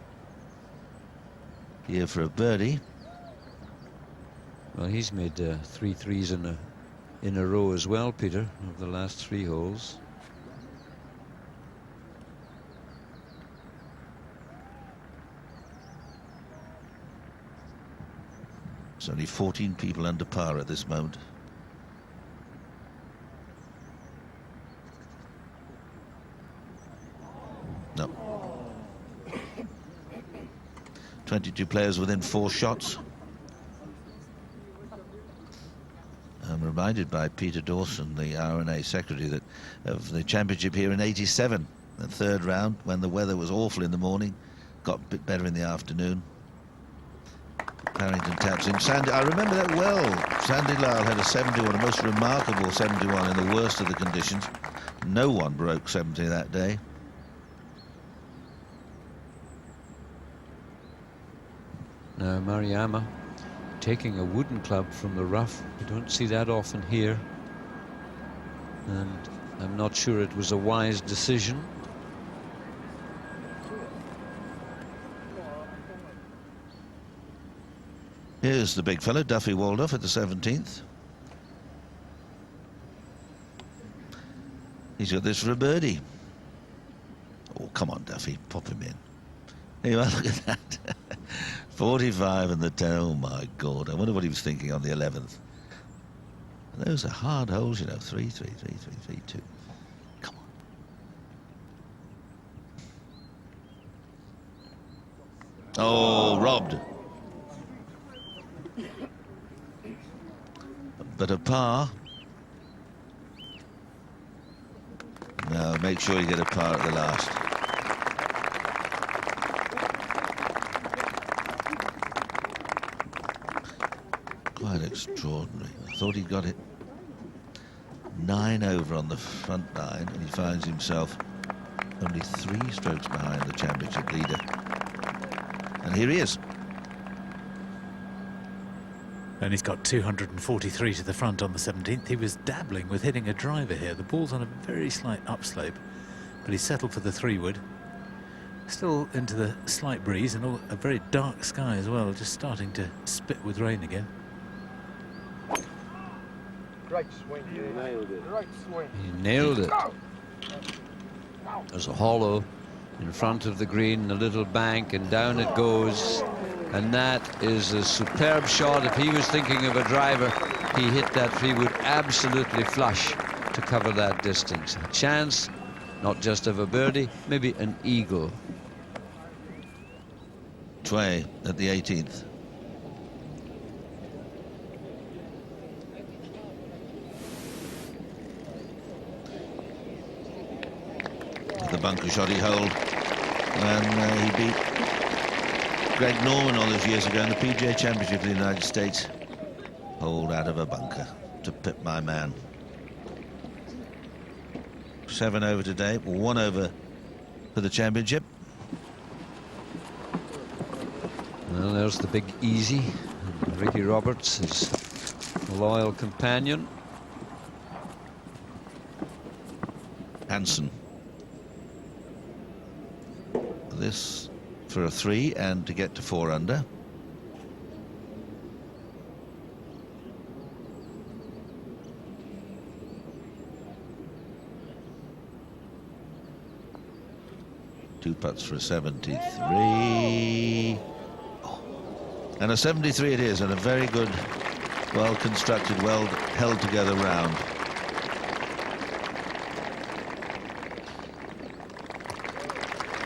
here for a birdie. Well, he's made 3 threes in a row as well, Peter, of the last 3 holes. There's only 14 people under par at this moment. No. 22 players within 4 shots. I'm reminded by Peter Dawson, the R&A secretary, that of the championship here in '87, the 3rd round, when the weather was awful in the morning, got a bit better in the afternoon. Harrington taps in. Sandy, I remember that well. Sandy Lyle had a 71, a most remarkable 71 in the worst of the conditions. No one broke 70 that day. Now Maruyama taking a wooden club from the rough. You don't see that often here. And I'm not sure it was a wise decision. Here's the big fellow, Duffy Waldorf, at the 17th. He's got this for a birdie. Oh, come on, Duffy, pop him in. There you are, look at that. 45 and the 10. Oh, my God. I wonder what he was thinking on the 11th. Those are hard holes, you know. 3, 3, 3, 3, 3, 2. Come on. Oh, robbed. But a par. Now, make sure you get a par at the last. Quite extraordinary. I thought he got it 9 over on the front nine, and he finds himself only 3 strokes behind the championship leader. And here he is. And he's got 243 to the front on the 17th. He was dabbling with hitting a driver here. The ball's on a very slight upslope, but he settled for the 3-wood. Still into the slight breeze and a very dark sky as well, just starting to spit with rain again. Right swing. You nailed it. Right swing. He nailed it. There's a hollow in front of the green, a little bank, and down it goes. And that is a superb shot. If he was thinking of a driver, he hit that 3-wood absolutely flush to cover that distance. A chance, not just of a birdie, maybe an eagle. Tway at the 18th. The bunker shot he holed when he beat Greg Norman all those years ago in the PGA Championship of the United States. Holed out of a bunker to pip my man. 7 over today, 1 over for the championship. Well, there's the big easy. Ricky Roberts, his loyal companion. Hansen. This for a 3 and to get to 4 under. Two putts for a 73. Oh. And a 73 it is, and a very good, well constructed, well held together round.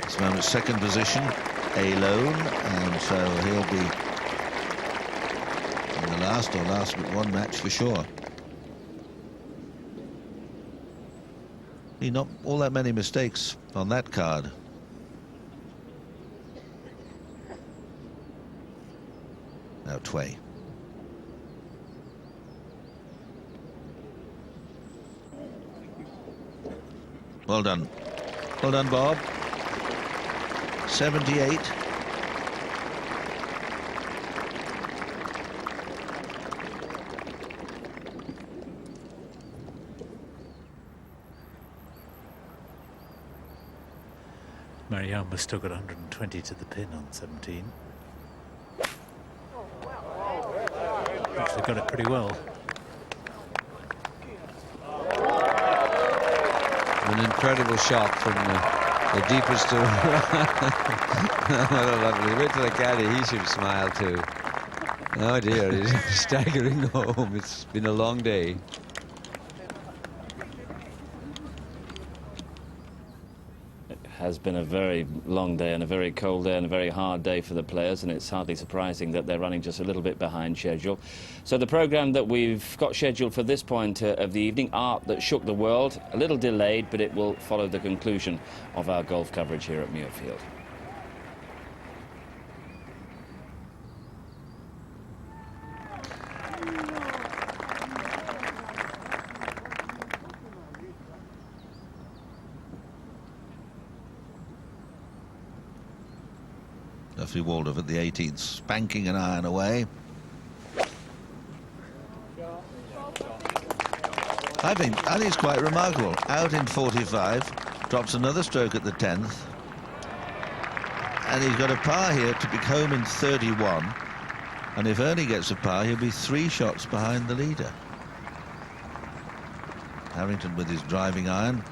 This moment, second position, alone, and so he'll be in the last but one match for sure. Not all that many mistakes on that card. Now Tway. Well done. Well done, Bob. 78. Mariyama's still got 120 to the pin on 17. Actually got it pretty well. An incredible shot from the deepest to... What a lovely... Wait till the caddy, he should smile too. Oh dear, he's staggering home. It's been a long day. Has been a very long day and a very cold day and a very hard day for the players, and it's hardly surprising that they're running just a little bit behind schedule. So the programme that we've got scheduled for this point of the evening, Art That Shook the World, a little delayed, but it will follow the conclusion of our golf coverage here at Muirfield. Duffy Waldorf at the 18th, spanking an iron away. I think it's quite remarkable. Out in 45, drops another stroke at the 10th, and he's got a par here to be home in 31. And if Ernie gets a par, he'll be 3 shots behind the leader. Harrington with his driving iron.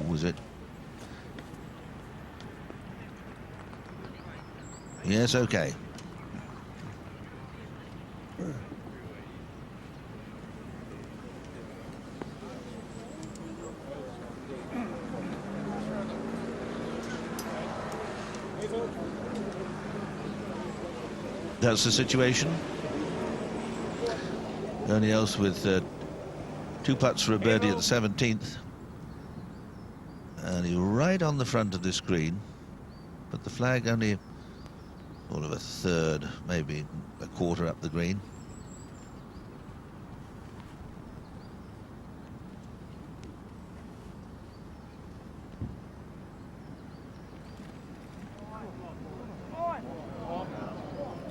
Was it? Yes, okay. That's the situation. Ernie Els with 2 putts for a birdie at the 17th. And he's right on the front of this green. But the flag only sort of a third, maybe a quarter up the green.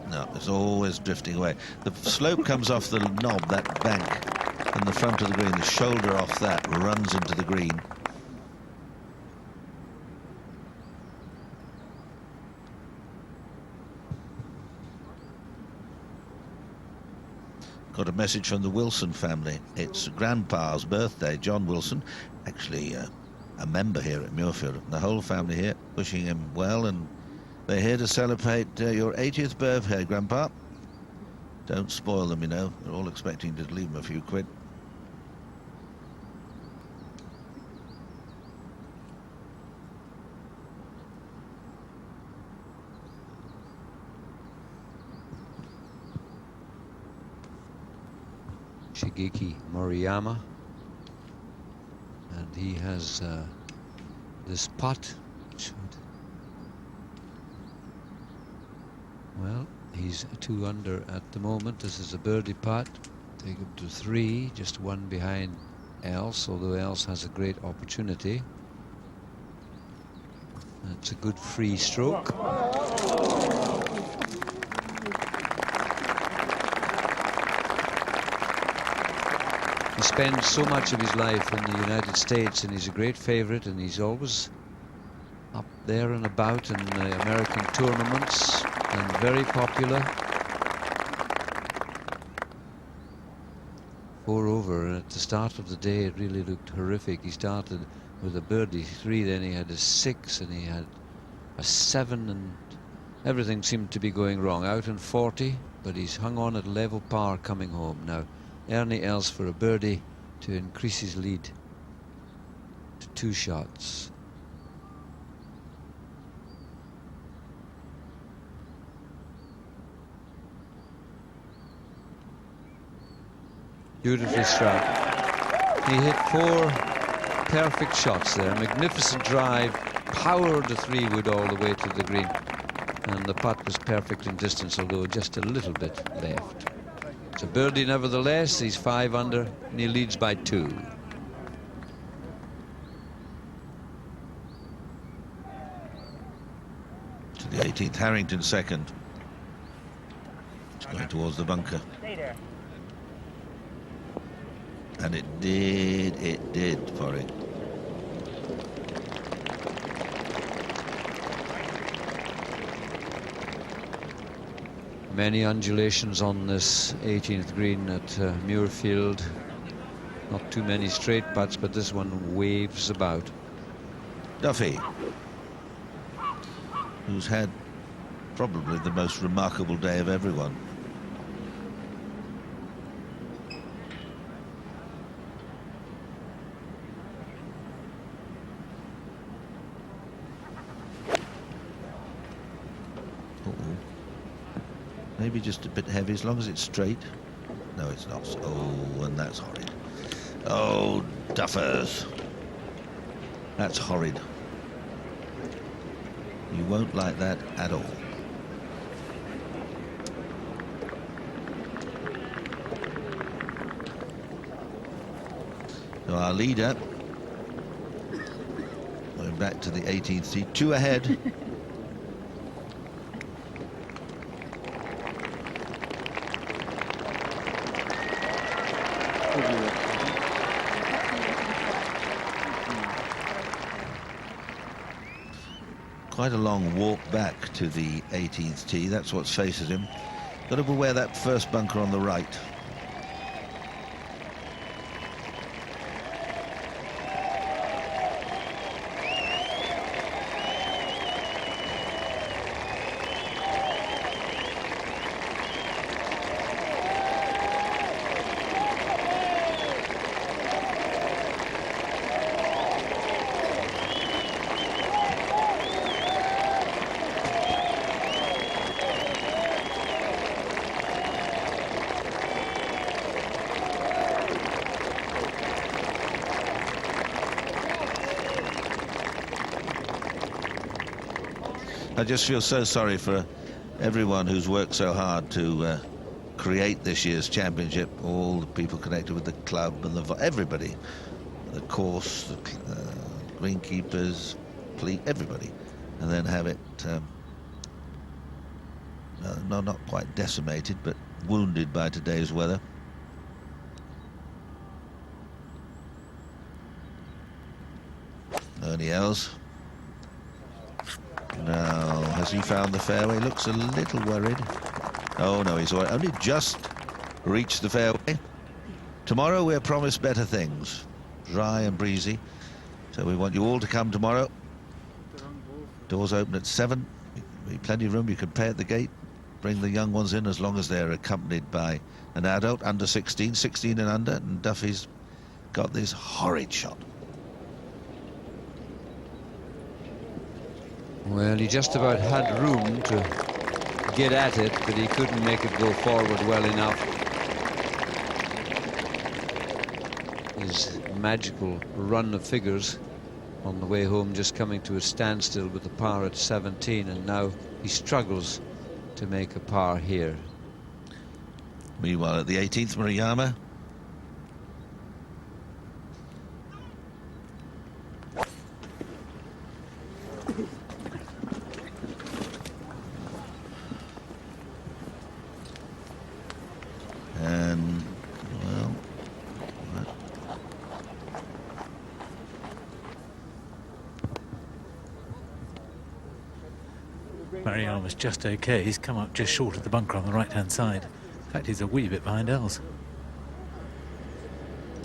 No, it's always drifting away. The slope comes off the knob, that bank, and the front of the green, the shoulder off that runs into the green. Got a message from the Wilson family. It's Grandpa's birthday, John Wilson, actually a member here at Muirfield. The whole family here wishing him well, and they're here to celebrate your 80th birthday, Grandpa. Don't spoil them, you know. They're all expecting to leave them a few quid. Shigeki Moriyama, and he has this putt. Well, he's 2 under at the moment. This is a birdie putt. Take him to 3, just 1 behind Els, although Els has a great opportunity. That's a good free stroke. He spends so much of his life in the United States, and he's a great favourite, and he's always up there and about in the American tournaments, and very popular. 4 over, and at the start of the day it really looked horrific. He started with a birdie 3, then he had a 6, and he had a 7, and everything seemed to be going wrong. Out in 40, but he's hung on at level par coming home. Now Ernie Els for a birdie to increase his lead to 2 shots. Beautifully struck. He hit 4 perfect shots there. Magnificent drive, powered the 3-wood all the way to the green, and the putt was perfect in distance, although just a little bit left. It's a birdie nevertheless. He's 5 under, and he leads by 2. To the 18th, Harrington second. It's going towards the bunker. And it did for him. Many undulations on this 18th green at Muirfield. Not too many straight putts, but this one waves about. Duffy, who's had probably the most remarkable day of everyone. Maybe just a bit heavy, as long as it's straight. No, it's not. Oh, and that's horrid. Oh, duffers. That's horrid. You won't like that at all. So our leader, going back to the 18th tee, 2 ahead. Quite a long walk back to the 18th tee. That's what faces him. Got to beware that first bunker on the right. I just feel so sorry for everyone who's worked so hard to create this year's championship, all the people connected with the club and everybody, the course, the greenkeepers, everybody, and then have it not quite decimated, but wounded by today's weather. Ernie Els. Now, has he found the fairway? Looks a little worried. Oh no, he's only just reached the fairway. Tomorrow we're promised better things, dry and breezy. So we want you all to come tomorrow. Doors open at 7. Be plenty of room. You can pay at the gate. Bring the young ones in as long as they're accompanied by an adult under 16, 16 and under. And Duffy's got this horrid shot. Well, he just about had room to get at it, but he couldn't make it go forward well enough. His magical run of figures on the way home just coming to a standstill with the par at 17, and now he struggles to make a par here. Meanwhile, at the 18th, Murayama. And, well, Murayama's just okay. He's come up just short of the bunker on the right-hand side. In fact, he's a wee bit behind Els.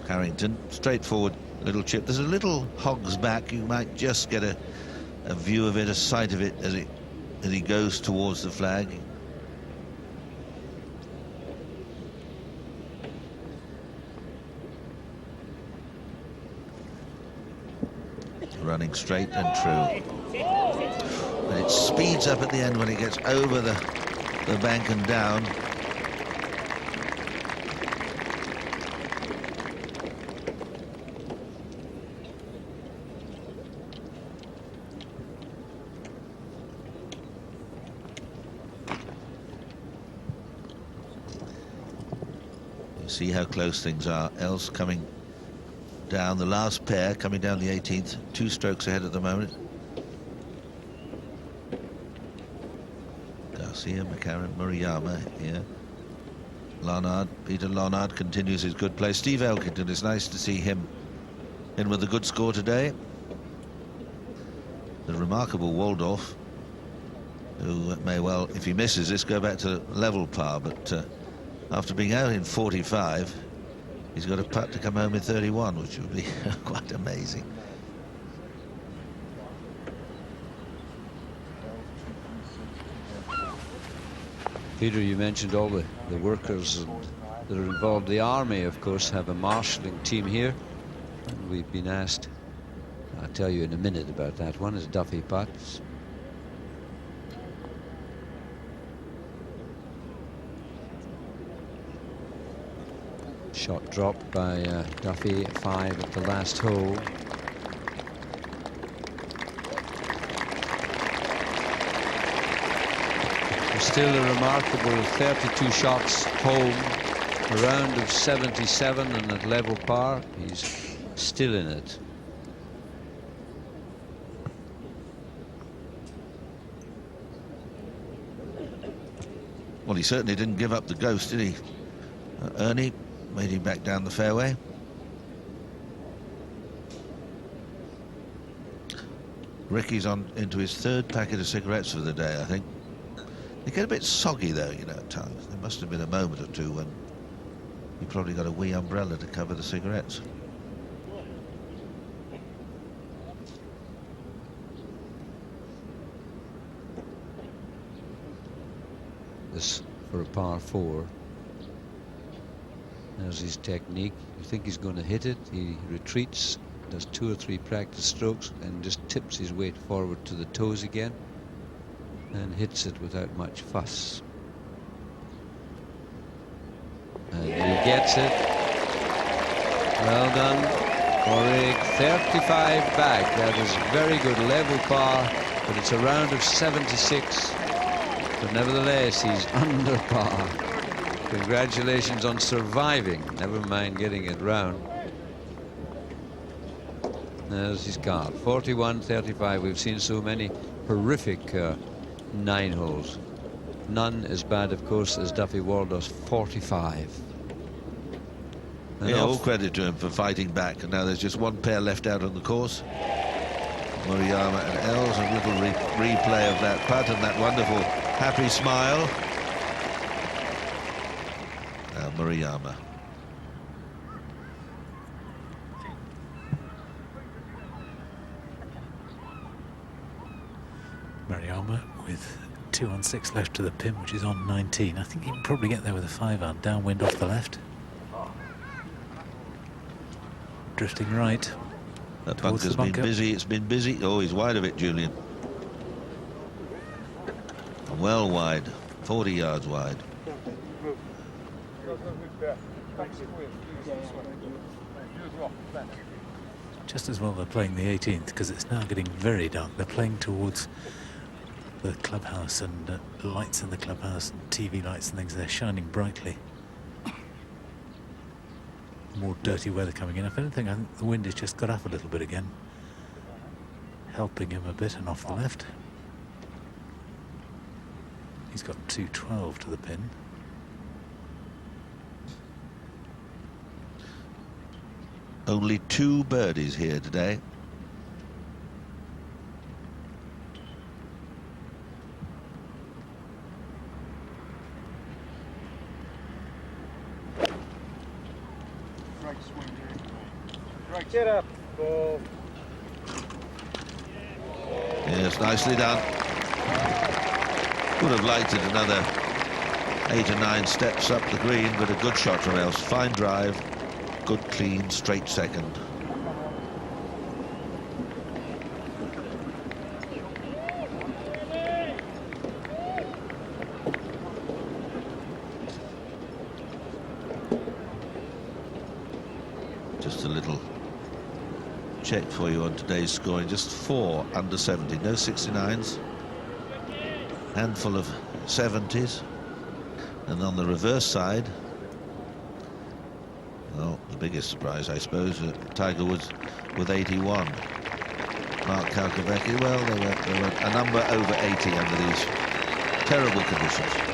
Harrington, straightforward little chip. There's a little hog's back. You might just get a view of it, a sight of it as he goes towards the flag. Running straight and true. But it speeds up at the end when it gets over the bank and down. You see how close things are. Els coming down, the last pair coming down the 18th, 2 strokes ahead at the moment. Garcia, McCarron, Murayama here. Lonard, Peter Lonard continues his good play. Steve Elkington, it's nice to see him in with a good score today. The remarkable Waldorf, who may well, if he misses this, go back to level par, but after being out in 45, he's got a putt to come home in 31, which would be quite amazing. Peter, you mentioned all the workers that are involved. The Army, of course, have a marshalling team here. And we've been asked, I'll tell you in a minute about that one, is Duffy putts. Shot dropped by Duffy at 5 at the last hole. Still a remarkable 32 shots home, a round of 77 and at level par. He's still in it. Well, he certainly didn't give up the ghost, did he? Ernie waiting back down the fairway. Ricky's on into his third packet of cigarettes for the day, I think. They get a bit soggy though, you know, at times. There must have been a moment or two when you probably got a wee umbrella to cover the cigarettes. This for a par 4. There's his technique. You think he's going to hit it, he retreats, does 2 or 3 practice strokes and just tips his weight forward to the toes again and hits it without much fuss. And he gets it. Well done, Corey. 35 back. That is very good level par, but it's a round of 76. But nevertheless, he's under par. Congratulations on surviving. Never mind getting it round. There's his card. 41-35. We've seen so many horrific 9 holes. None as bad, of course, as Duffy Waldorf's 45. And yeah, all credit to him for fighting back. And now there's just one pair left out on the course. Murayama and Els. A little replay of that putt and that wonderful happy smile. Now Murayama. Murayama with 2 on 6 left to the pin, which is on 19. I think he can probably get there with a 5-iron, downwind off the left. Drifting right. That bunker's been busy, it's been busy. Oh, he's wide of it, Julian. Well wide, 40 yards wide. Just as well they're playing the 18th, because it's now getting very dark. They're playing towards the clubhouse, and lights in the clubhouse and TV lights and things, they're shining brightly. More dirty weather coming in. If anything, I think the wind has just got up a little bit again, helping him a bit, and off the left. He's got 212 to the pin. Only 2 birdies here today. Get up, ball. Yes, nicely done. Would have liked it another 8 or 9 steps up the green, but a good shot from Els. Fine drive, good clean straight second. Just a little check for you on today's scoring. Just 4 under 70, no 69s. Handful of 70s. And on the reverse side, well, the biggest surprise, I suppose, Tiger Woods with 81. Mark Kalkavecki, well, they were a number over 80 under these terrible conditions.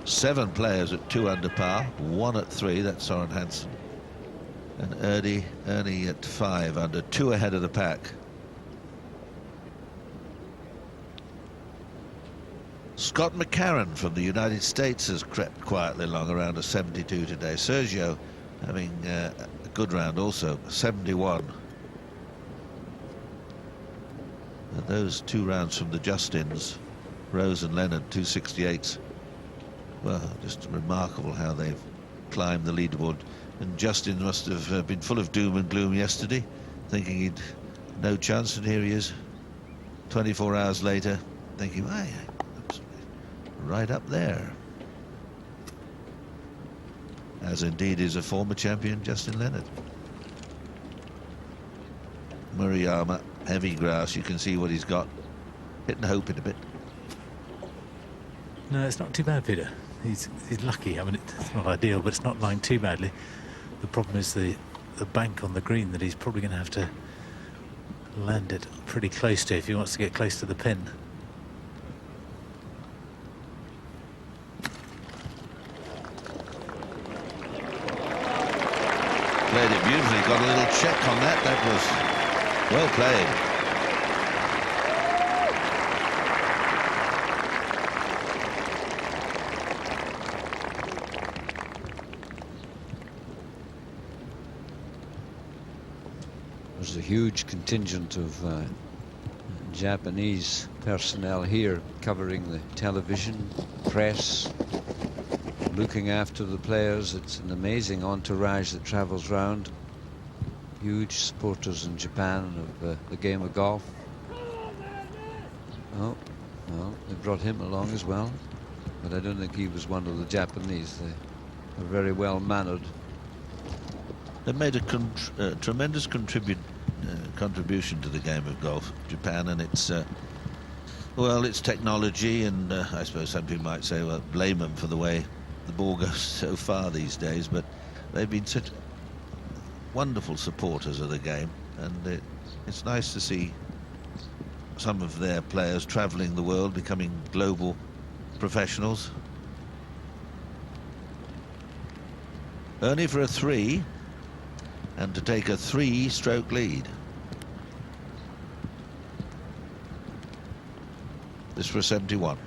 Seven players at 2 under par, 1 at 3, that's Soren Hansen. And Ernie at 5 under, 2 ahead of the pack. Scott McCarron from the United States has crept quietly along around a 72 today. Sergio having a good round also, 71. And those 2 rounds from the Justins Rose and Leonard, 268s. Well, just remarkable how they've climbed the leaderboard. And Justin must have been full of doom and gloom yesterday, thinking he'd no chance, and here he is 24 hours later thinking, hey, right up there, as indeed is a former champion, Justin Leonard. Murayama, heavy grass, you can see what he's got, hitting hope in a bit. No, it's not too bad, Peter. He's lucky. I mean, it's not ideal, but it's not lying too badly. The problem is the bank on the green that he's probably going to have to land it pretty close to if he wants to get close to the pin. Played it beautifully, got a little check on that. That was well played. There's a huge contingent of Japanese personnel here covering the television, press, looking after the players. It's an amazing entourage that travels round. Huge supporters in Japan of the game of golf. Oh, well, they brought him along as well, but I don't think he was one of the Japanese. They are very well mannered. They made a tremendous contribution to the game of golf, Japan, and its well, its technology, and I suppose some people might say, well, blame them for the way the ball goes so far these days, but they've been such wonderful supporters of the game, and it's nice to see some of their players travelling the world, becoming global professionals. Only for a 3, and to take a 3-stroke lead. This for a 71.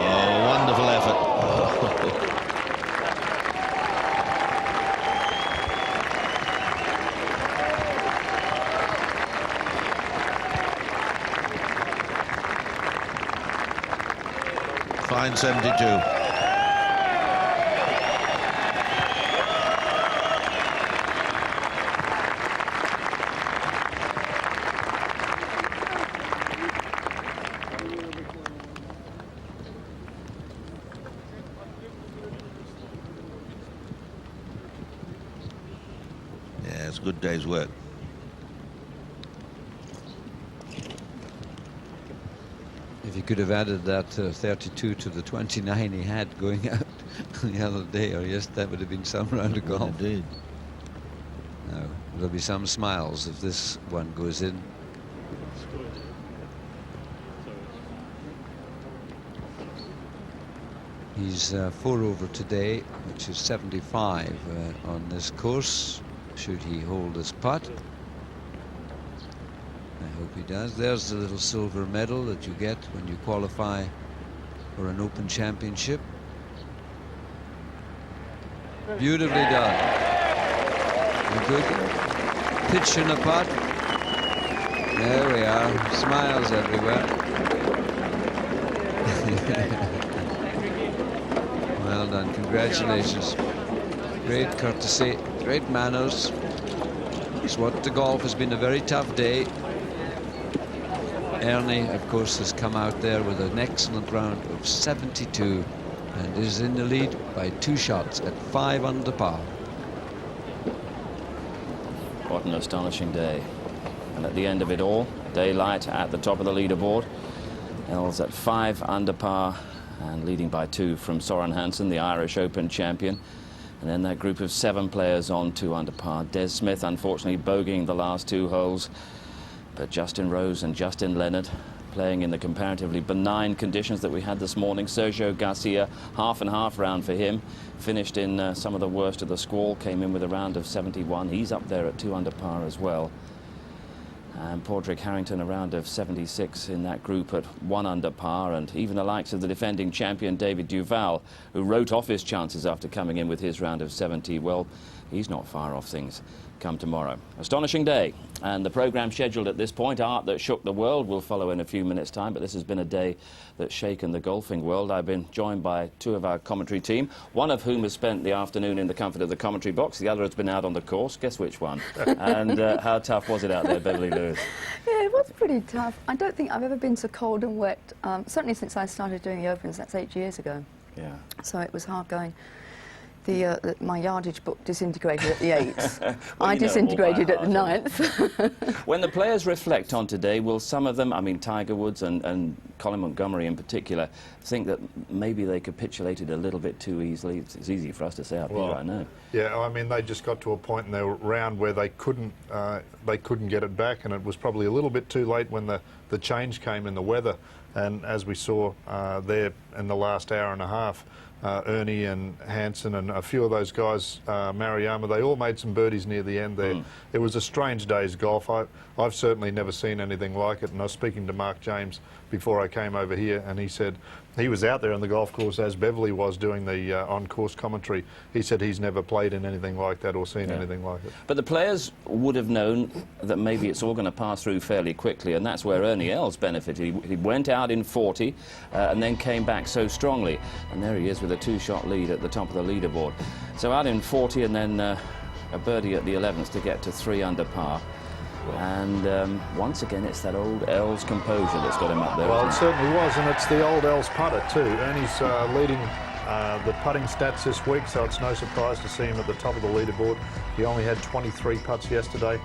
Oh, wonderful effort. Fine 72. Yeah, it's a good day's work. If he could have added that 32 to the 29 he had going out the other day, or yes, that would have been some round of golf. Indeed. Now, there'll be some smiles if this one goes in. He's 4 over today, which is 75 on this course, should he hold his putt. I hope he does. There's the little silver medal that you get when you qualify for an Open Championship. Beautifully done. A good pitch and a putt. There we are. Smiles everywhere. Well done. Congratulations. Great courtesy, great manners. It's what the golf has been a very tough day. Ernie, of course, has come out there with an excellent round of 72 and is in the lead by 2 shots at 5 under par. What an astonishing day. And at the end of it all, daylight at the top of the leaderboard. Els at 5 under par and leading by 2 from Soren Hansen, the Irish Open champion. And then that group of 7 players on 2 under par. Des Smith, unfortunately, bogeying the last 2 holes. But Justin Rose and Justin Leonard playing in the comparatively benign conditions that we had this morning. Sergio Garcia, half and half round for him. Finished in some of the worst of the squall, came in with a round of 71. He's up there at 2 under par as well. And Padraig Harrington a round of 76 in that group at 1 under par, and even the likes of the defending champion David Duval, who wrote off his chances after coming in with his round of 70, well, he's not far off things come tomorrow. Astonishing day, and the programme scheduled at this point, Art That Shook the World, will follow in a few minutes' time, but this has been a day that's shaken the golfing world. I've been joined by 2 of our commentary team, one of whom has spent the afternoon in the comfort of the commentary box, the other has been out on the course. Guess which one? And how tough was it out there, Beverly Lewis? Yeah, it was pretty tough. I don't think I've ever been so cold and wet, certainly since I started doing the Opens. That's 8 years ago. Yeah. So it was hard going. My yardage book disintegrated at the 8th. Well, I disintegrated at the 9th. When the players reflect on today, will some of them, I mean Tiger Woods and Colin Montgomery in particular, think that maybe they capitulated a little bit too easily? It's easy for us to say up here, I know. Yeah, I mean, they just got to a point in their round where they couldn't get it back, and it was probably a little bit too late when the change came in the weather. And as we saw there in the last hour and a half, Ernie and Hansen and a few of those guys, Maruyama, they all made some birdies near the end there. It was a strange day's golf. I've certainly never seen anything like it, and I was speaking to Mark James before I came over here, and he said he was out there on the golf course as Beverly was doing the on-course commentary. He said he's never played in anything like that or seen anything like it. But the players would have known that maybe it's all going to pass through fairly quickly, and that's where Ernie Els benefited. He went out in 40 and then came back so strongly, and there he is with a 2-shot lead at the top of the leaderboard. So out in 40 and then a birdie at the 11th to get to 3 under par. And once again, it's that old Els composure that's got him up there. Well, it certainly was, and it's the old Els putter too. Ernie's leading the putting stats this week, so it's no surprise to see him at the top of the leaderboard. He only had 23 putts yesterday.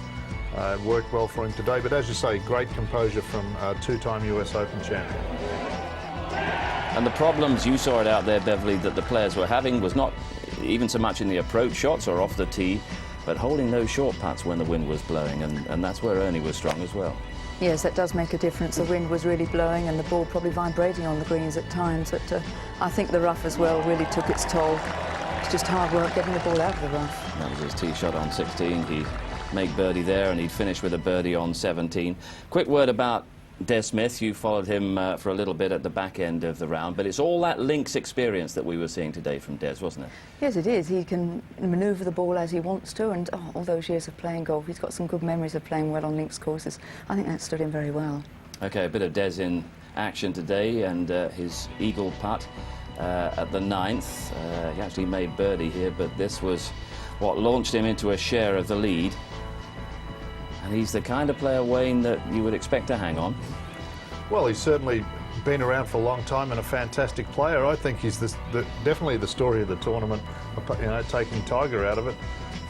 It worked well for him today, but as you say, great composure from 2-time US Open champion. And the problems, you saw it out there, Beverly, that the players were having was not even so much in the approach shots or off the tee, but holding those short putts when the wind was blowing, and that's where Ernie was strong as well. Yes, that does make a difference. The wind was really blowing and the ball probably vibrating on the greens at times. But I think the rough as well really took its toll. It's just hard work getting the ball out of the rough. That was his tee shot on 16. He'd make birdie there, and he'd finish with a birdie on 17. Quick word about Des Smith. You followed him for a little bit at the back end of the round, but it's all that links experience that we were seeing today from Des, wasn't it? Yes, it is. He can manoeuvre the ball as he wants to, and all those years of playing golf, he's got some good memories of playing well on links courses. I think that stood him very well. OK, a bit of Des in action today, and his eagle putt at the 9th. He actually made birdie here, but this was what launched him into a share of the lead. And he's the kind of player, Wayne, that you would expect to hang on. Well, he's certainly been around for a long time and a fantastic player. I think he's definitely the story of the tournament, you know, taking Tiger out of it.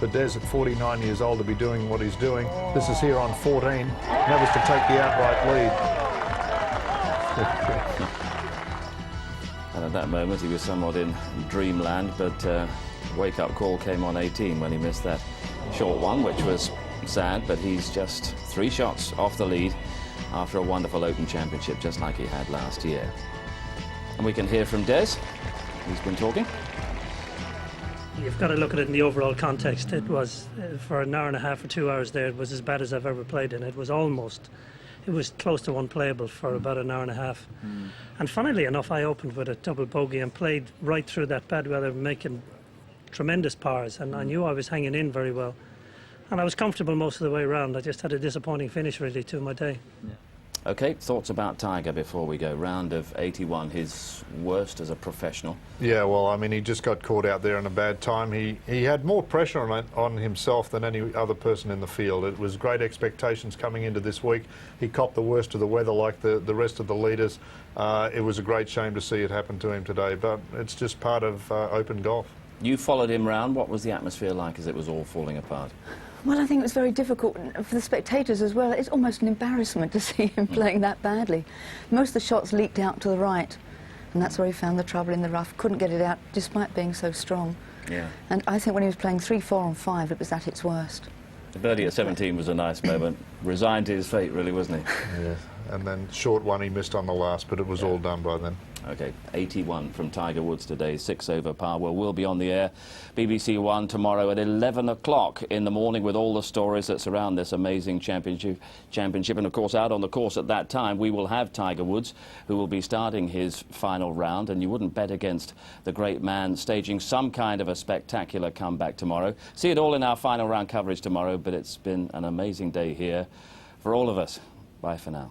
For Des at 49 years old to be doing what he's doing, this is here on 14, and that was to take the outright lead. And at that moment, he was somewhat in dreamland, but wake-up call came on 18 when he missed that short one, which was sad, but he's just 3 shots off the lead after a wonderful Open Championship, just like he had last year. And we can hear from Des. He's been talking. You've got to look at it in the overall context. It was, for an hour and a half or 2 hours there, it was as bad as I've ever played in. It was close to unplayable for about an hour and a half. And funnily enough, I opened with a double bogey and played right through that bad weather, making tremendous pars, and I knew I was hanging in very well. And I was comfortable most of the way around. I just had a disappointing finish, really, to my day. OK, thoughts about Tiger before we go. Round of 81, his worst as a professional. Yeah, well, I mean, he just got caught out there in a bad time. He had more pressure on himself than any other person in the field. It was great expectations coming into this week. He copped the worst of the weather like the rest of the leaders. It was a great shame to see it happen to him today, but it's just part of open golf. You followed him round. What was the atmosphere like as it was all falling apart? Well, I think it was very difficult for the spectators as well. It's almost an embarrassment to see him playing that badly. Most of the shots leaked out to the right, and that's where he found the trouble in the rough. Couldn't get it out despite being so strong. Yeah. And I think when he was playing 3, 4 and 5, it was at its worst. The birdie at 17 was a nice moment. Resigned to his fate, really, wasn't he? Yeah. And then short one he missed on the last, but it was all done by then. Okay, 81 from Tiger Woods today, 6 over par. Well, we'll be on the air, BBC One, tomorrow at 11 o'clock in the morning with all the stories that surround this amazing championship. And, of course, out on the course at that time, we will have Tiger Woods, who will be starting his final round. And you wouldn't bet against the great man staging some kind of a spectacular comeback tomorrow. See it all in our final round coverage tomorrow, but it's been an amazing day here for all of us. Bye for now.